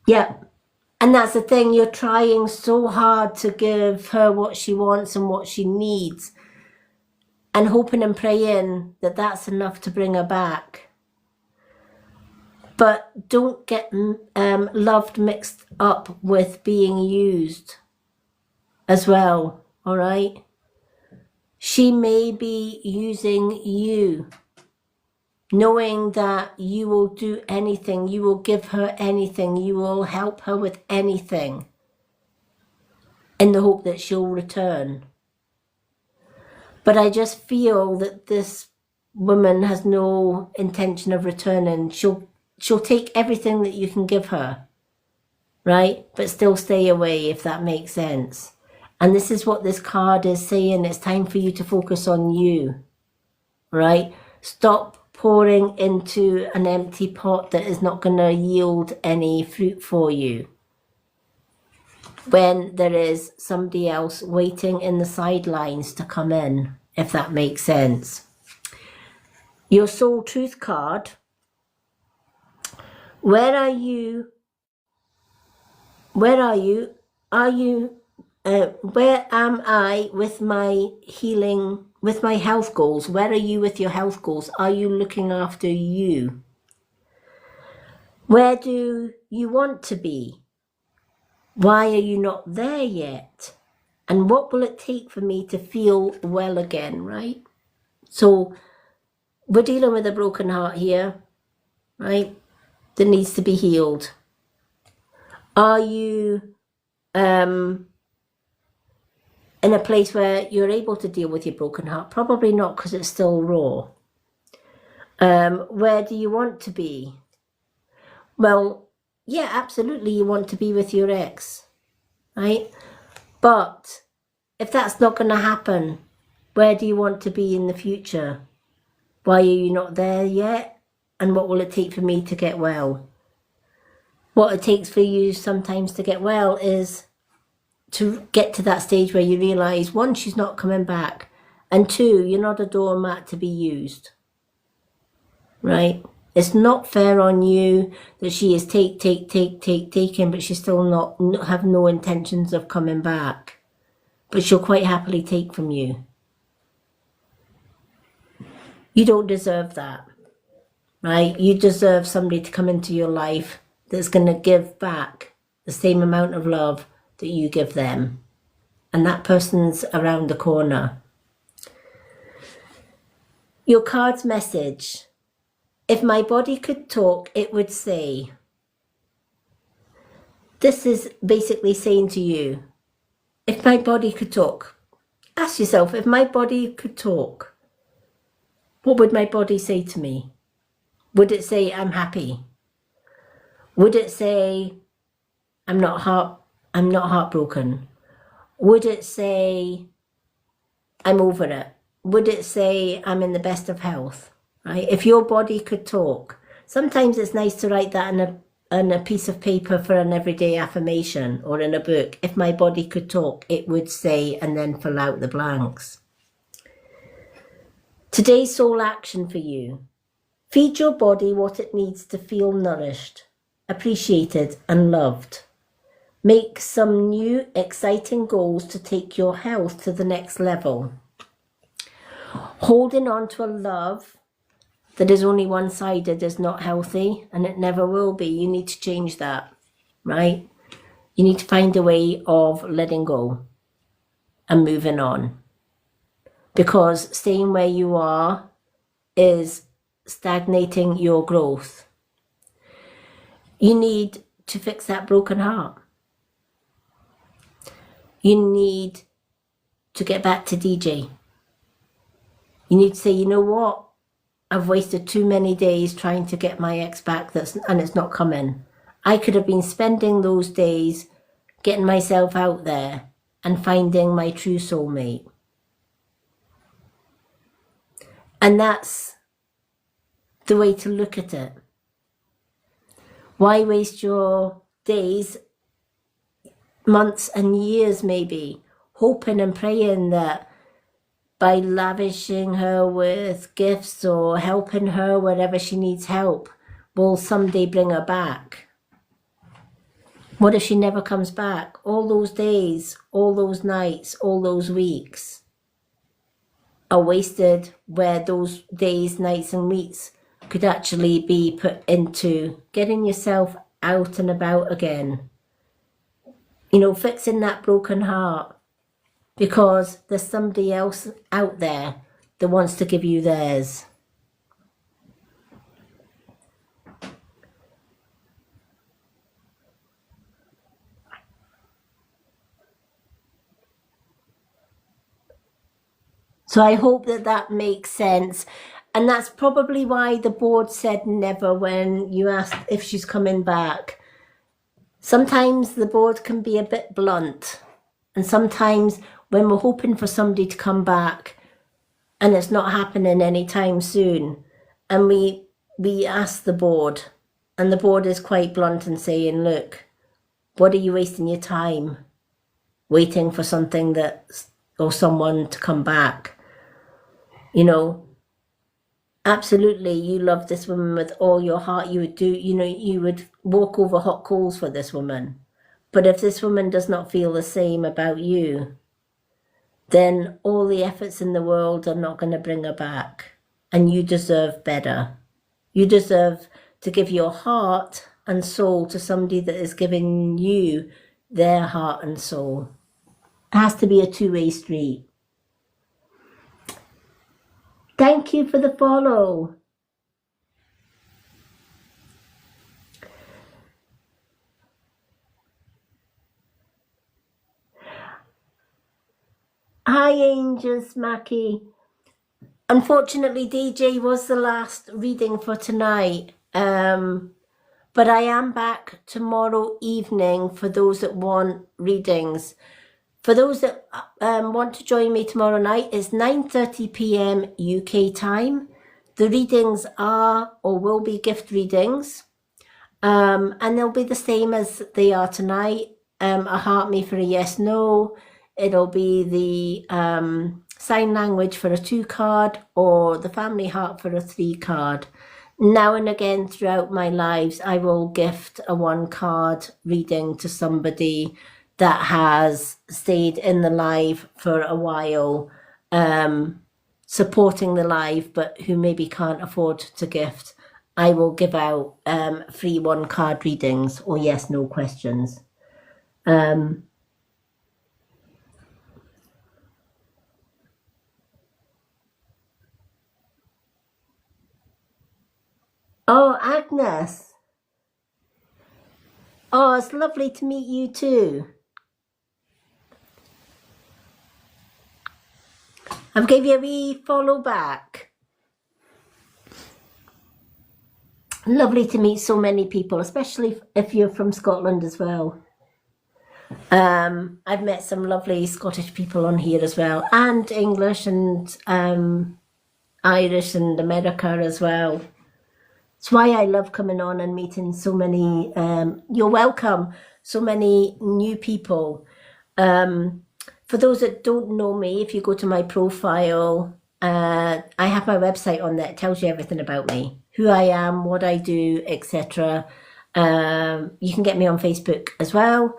A: Yeah. And that's the thing, you're trying so hard to give her what she wants and what she needs, and hoping and praying that that's enough to bring her back. But don't get loved mixed up with being used as well, all right? She may be using you, knowing that you will do anything, you will give her anything, you will help her with anything in the hope that she'll return. But I just feel that this woman has no intention of returning. She'll take everything that you can give her, right? But still stay away, if that makes sense. And this is what this card is saying. It's time for you to focus on you, right? Stop pouring into an empty pot that is not going to yield any fruit for you. when there is somebody else waiting in the sidelines to come in, if that makes sense. Your soul truth card. Where are you? Where are you? Are you, where am I with my healing, with my health goals? Where are you with your health goals? Are you looking after you? Where do you want to be? Why are you not there yet? And what will it take for me to feel well again, right? So we're dealing with a broken heart here, right? That needs to be healed. Are you in a place where you're able to deal with your broken heart? Probably not, because it's still raw. Where do you want to be? Well, yeah, absolutely, you want to be with your ex, right? But if that's not going to happen, where do you want to be in the future? Why are you not there yet? And what will it take for me to get well? What it takes for you sometimes to get well is to get to that stage where you realise, one, she's not coming back, and two, you're not a doormat to be used, right? It's not fair on you that she is taking, but she's still not have no intentions of coming back. But she'll quite happily take from you. You don't deserve that, right? You deserve somebody to come into your life that's going to give back the same amount of love that you give them. And that person's around the corner. Your card's message. If my body could talk, it would say. This is basically saying to you, if my body could talk, ask yourself, if my body could talk, what would my body say to me? Would it say, I'm happy? Would it say, I'm not heartbroken? Would it say, I'm over it? Would it say, I'm in the best of health? Right? If your body could talk, sometimes it's nice to write that in a piece of paper for an everyday affirmation, or in a book. If my body could talk, it would say, and then fill out the blanks. Today's soul action for you. Feed your body what it needs to feel nourished, appreciated and loved. Make some new exciting goals to take your health to the next level. Holding on to a love that is only one-sided is not healthy, and it never will be. You need to change that, right? You need to find a way of letting go and moving on. Because staying where you are is stagnating your growth. You need to fix that broken heart. You need to get back to DJ. You need to say, you know what? I've wasted too many days trying to get my ex back, and it's not coming. I could have been spending those days getting myself out there and finding my true soulmate. And that's the way to look at it. Why waste your days, months and years maybe, hoping and praying that by lavishing her with gifts or helping her wherever she needs help will someday bring her back? What if she never comes back? All those days, all those nights, all those weeks are wasted, where those days, nights and weeks could actually be put into getting yourself out and about again. You know, fixing that broken heart. Because there's somebody else out there that wants to give you theirs. So I hope that makes sense. And that's probably why the board said never when you asked if she's coming back. Sometimes the board can be a bit blunt. And sometimes when we're hoping for somebody to come back and it's not happening anytime soon, and we ask the board, and the board is quite blunt and saying, look, what are you wasting your time? waiting for something or someone to come back. You know, absolutely, you love this woman with all your heart. You would you would walk over hot coals for this woman. But if this woman does not feel the same about you, then all the efforts in the world are not going to bring her back. And you deserve better. You deserve to give your heart and soul to somebody that is giving you their heart and soul. It has to be a two-way street. Thank you for the follow. Hi, Angels, Mackie. Unfortunately, DJ was the last reading for tonight. But I am back tomorrow evening for those that want readings. For those that want to join me tomorrow night, it's 9:30 p.m. UK time. The readings are or will be gift readings. And they'll be the same as they are tonight. A heart me for a yes, no. It'll be the sign language for a 2 card or the family heart for a 3 card. Now and again throughout my lives, I will gift a 1 card reading to somebody that has stayed in the live for a while, supporting the live, but who maybe can't afford to gift. I will give out free 1 card readings or yes, no questions. Oh, Agnes. Oh, it's lovely to meet you too. I've gave you a wee follow back. Lovely to meet so many people, especially if you're from Scotland as well. I've met some lovely Scottish people on here as well, and English and Irish and America as well. It's why I love coming on and meeting so many, you're welcome, so many new people. For those that don't know me, if you go to my profile, I have my website on there. It tells you everything about me, who I am, what I do, etc. You can get me on Facebook as well.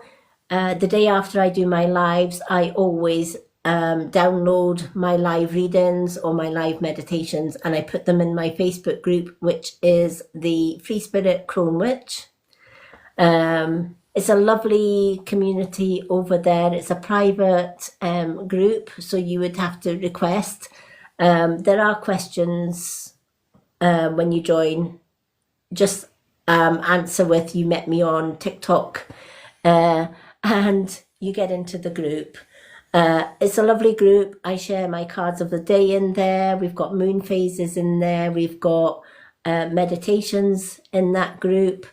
A: The day after I do my lives, I always download my live readings or my live meditations and I put them in my Facebook group, which is the Free Spirit Crone Witch. It's a lovely community over there. It's a private group, so you would have to request. There are questions when you join. Just answer with "you met me on TikTok," and you get into the group. It's a lovely group. I share my cards of the day in there. We've got moon phases in there. We've got meditations in that group.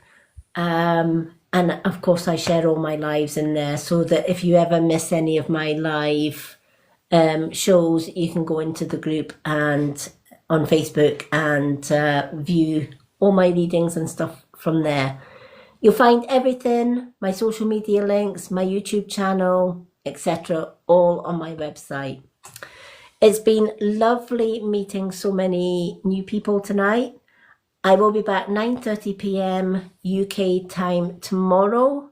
A: And of course, I share all my lives in there so that if you ever miss any of my live shows, you can go into the group and on Facebook and view all my readings and stuff from there. You'll find everything, my social media links, my YouTube channel, etc., all on my website. It's been lovely meeting so many new people tonight. I will be back 9:30 p.m. UK time tomorrow.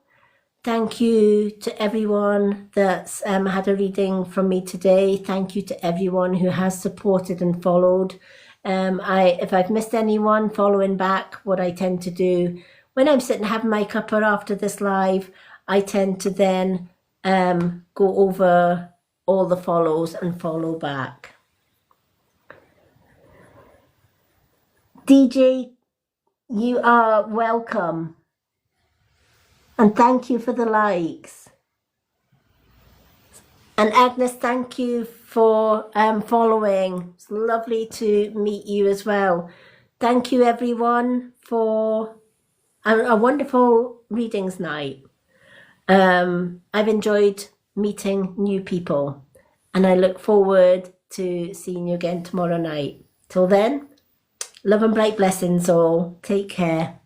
A: Thank you to everyone that's had a reading from me today. Thank you to everyone who has supported and followed. If I've missed anyone following back, what I tend to do when I'm sitting having my cuppa after this live, I tend to then go over all the follows and follow back. DJ, you are welcome. And thank you for the likes. And Agnes, thank you for following. It's lovely to meet you as well. Thank you everyone for a wonderful readings night. I've enjoyed meeting new people and I look forward to seeing you again tomorrow night. Till then, love and bright blessings all. Take care.